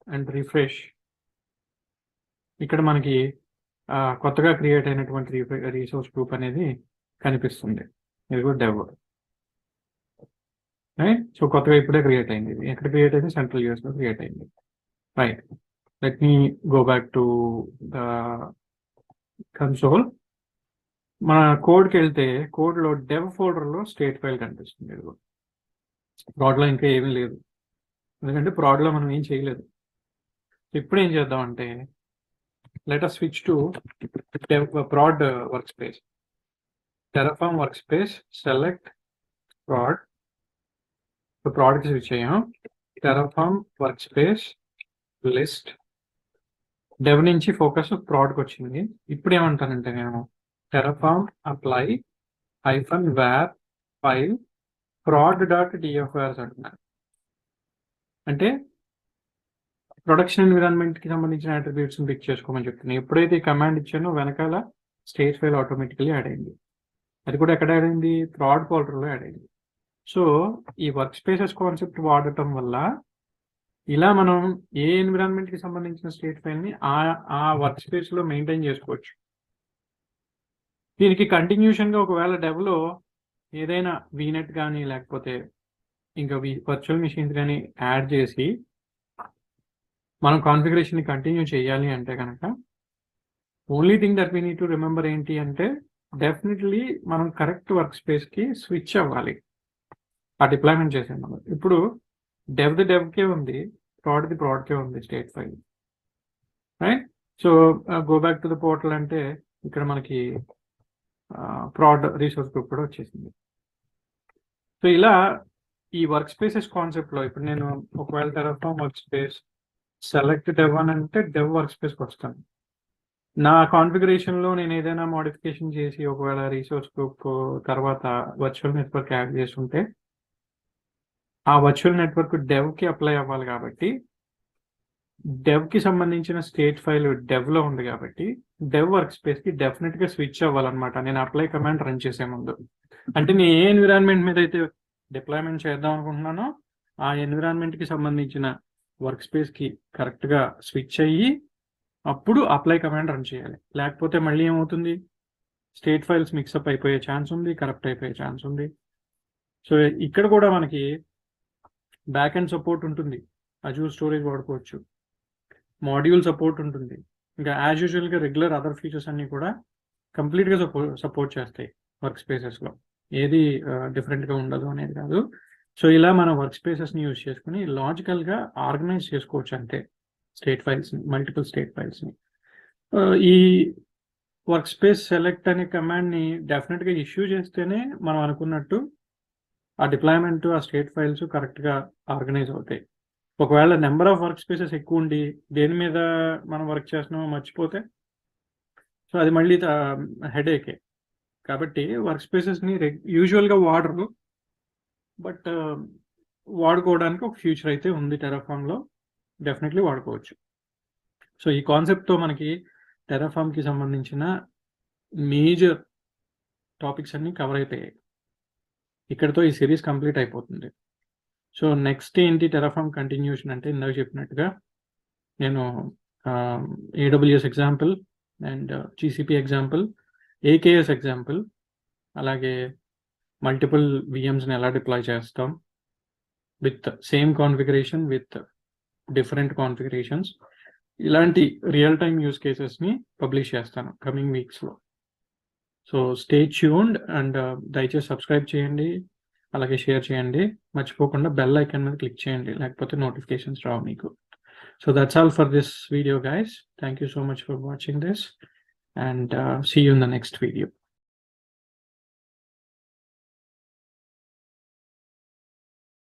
and refresh, ఇక్కడ మనకి కొత్తగా క్రియేట్ అయినటువంటి రిసోర్స్ గ్రూప్ అనేది కనిపిస్తుంది. ఇది కూడా డెవ్, రైట్. సో కొత్తగా ఇప్పుడే క్రియేట్ అయింది. ఇది ఎక్కడ క్రియేట్ అయింది? సెంట్రల్ యూఎస్లో క్రియేట్ అయింది, right. Let me go back to the console. మన కోడ్కి వెళ్తే కోడ్లో డెవ్ ఫోల్డర్లో స్టేట్ ఫైల్ కనిపిస్తుంది. ప్రాడ్లో ఇంకా ఏమీ లేదు, ఎందుకంటే ప్రాడ్లో మనం ఏం చేయలేదు. ఇప్పుడు ఏం చేద్దామంటే let us switch to prod workspace. Terraform workspace, select prod. సో ప్రాడ్కి స్విచ్ అయ్యాం. Terraform workspace లిస్ట్ డెవ్ నుంచి ఫోకస్ ప్రాడ్కి వచ్చింది. ఇప్పుడు ఏమంటానంటే నేను Terraform apply -var file prod.tfrs అంటున్నాను. అంటే ప్రొడక్షన్ ఎన్విరాన్మెంట్ కి సంబంధించిన అట్రిబ్యూట్స్ పిక్ చేసుకోమని చెప్తున్నాను. ఎప్పుడైతే ఈ కమాండ్ ఇచ్చానో వెనకాల స్టేట్ ఫైల్ ఆటోమేటికలీ యాడ్ అయింది. అది కూడా ఎక్కడ యాడ్ అయింది? ప్రాడ్ ఫోల్డర్లో యాడ్ అయింది. సో ఈ వర్క్ స్పేసెస్ కాన్సెప్ట్ వాడటం వల్ల ఇలా మనం ఏ ఎన్విరాన్మెంట్ కి సంబంధించిన స్టేట్ ఫైల్ ని ఆ వర్క్ స్పేస్ లో మెయింటైన్ చేసుకోవచ్చు. దీనికి కంటిన్యూషన్ గా ఒకవేళ డెవ్ లో ఏదైనా వీనెట్ కానీ లేకపోతే ఇంకా వర్చువల్ మిషన్స్ కానీ యాడ్ చేసి మనం కాన్ఫిగరేషన్ ని కంటిన్యూ చేయాలి అంటే కనుక only thing that we need to remember ఏంటి అంటే డెఫినెట్లీ మనం కరెక్ట్ వర్క్ స్పేస్ కి స్విచ్ అవ్వాలి ఆ డిప్లాయ్మెంట్ చేసే మనం. ఇప్పుడు డెవ్కే ఉంది, ప్రాడ్కే ఉంది state file, right? So go back to the portal అంటే ఇక్కడ మనకి ప్రాడ్ రిసోర్స్ గ్రూప్ కూడా వచ్చేసింది. సో ఇలా ఈ వర్క్ స్పేసెస్ కాన్సెప్ట్ లో ఇప్పుడు నేను ఒకవేళ Terraform work space select dev అని అంటే డెవ్ వర్క్ స్పేస్కి వస్తాను. నా కాన్ఫిగరేషన్ లో నేను ఏదైనా మోడిఫికేషన్ చేసి ఒకవేళ రిసోర్స్ గ్రూప్ తర్వాత వర్చువల్ నెట్వర్క్ యాడ్ చేస్తుంటే ఆ వర్చువల్ నెట్వర్క్ డెవ్ కి అప్లై అవ్వాలి కాబట్టి డెవ్ కి సంబంధించిన స్టేట్ ఫైల్ డెవ్ లో ఉంది కాబట్టి డెవ్ వర్క్ స్పేస్ కి డెఫినెట్ గా స్విచ్ అవ్వాలన్నమాట నేను అప్లై కమాండ్ రన్ చేసే ముందు. అంటే నేను ఏ ఎన్విరాన్మెంట్ మీద అయితే డిప్లాయ్మెంట్ చేద్దాం అనుకుంటున్నానో ఆ ఎన్విరాన్మెంట్ కి సంబంధించిన వర్క్ స్పేస్ కి కరెక్ట్ గా స్విచ్ అయ్యి అప్పుడు అప్లై కమాండ్ రన్ చేయాలి. లేకపోతే మళ్ళీ ఏమవుతుంది, స్టేట్ ఫైల్స్ మిక్సప్ అయిపోయే ఛాన్స్ ఉంది, కరప్ట్ అయిపోయే ఛాన్స్ ఉంది. సో ఇక్కడ కూడా మనకి బ్యాక్ ఎండ్ సపోర్ట్ ఉంటుంది, అజూర్ స్టోరేజ్ వాడుకోవచ్చు, మాడ్యూల్ సపోర్ట్ ఉంటుంది, ఇంకా యాజ్ యూజువల్గా రెగ్యులర్ అదర్ ఫీచర్స్ అన్ని కూడా కంప్లీట్గా సపోర్ట్ చేస్తాయి వర్క్ స్పేసెస్లో. ఏది డిఫరెంట్గా ఉండదు అనేది కాదు. సో ఇలా మన వర్క్ స్పేసెస్ని యూజ్ చేసుకుని లాజికల్గా ఆర్గనైజ్ చేసుకోవచ్చు అంటే స్టేట్ ఫైల్స్ని, మల్టిపుల్ స్టేట్ ఫైల్స్ని. ఈ వర్క్ స్పేస్ సెలెక్ట్ అనే కమాండ్ని డెఫినెట్గా ఇష్యూ చేస్తేనే మనం అనుకున్నట్టు ఆ డిప్లాయ్మెంట్ ఆ స్టేట్ ఫైల్స్ కరెక్ట్గా ఆర్గనైజ్ అవుతాయి. ఒకవేళ నెంబర్ ఆఫ్ వర్క్ స్పేసెస్ ఎక్కువ ఉండి దేని మీద మనం వర్క్ చేస్తున్నామో మర్చిపోతే సో అది మళ్ళీ హెడేకే. కాబట్టి వర్క్ స్పేసెస్ని యూజువల్గా వాడరు, బట్ వాడుకోవడానికి ఒక ఫ్యూచర్ అయితే ఉంది టెరాఫామ్లో, డెఫినెట్లీ వాడుకోవచ్చు. సో ఈ కాన్సెప్ట్తో మనకి టెరాఫామ్కి సంబంధించిన మేజర్ టాపిక్స్ అన్నీ కవర్ అయిపోయాయి. ఇక్కడతో ఈ సిరీస్ కంప్లీట్ అయిపోతుంది. సో నెక్స్ట్ ఏంటి టెరాఫామ్ కంటిన్యూషన్ అంటే ఇందాక చెప్పినట్టుగా నేను AWS example and GCP example, AKS example, అలాగే మల్టిపుల్ విఎమ్స్ని ఎలా డిప్లాయ్ చేస్తాం with same configuration with different configurations, ఇలాంటి రియల్ టైమ్ యూస్ కేసెస్ని పబ్లిష్ చేస్తాను కమింగ్ వీక్స్లో. సో స్టే ట్యూన్డ్ అండ్ దయచేసి సబ్స్క్రైబ్ చేయండి, అలాగే షేర్ చేయండి, మర్చిపోకుండా బెల్ ఐకాన్ మీద క్లిక్ చేయండి, లేకపోతే నోటిఫికేషన్స్ రావు మీకు. So that's all for this video guys. Thank you so much for watching this and see you in the next video.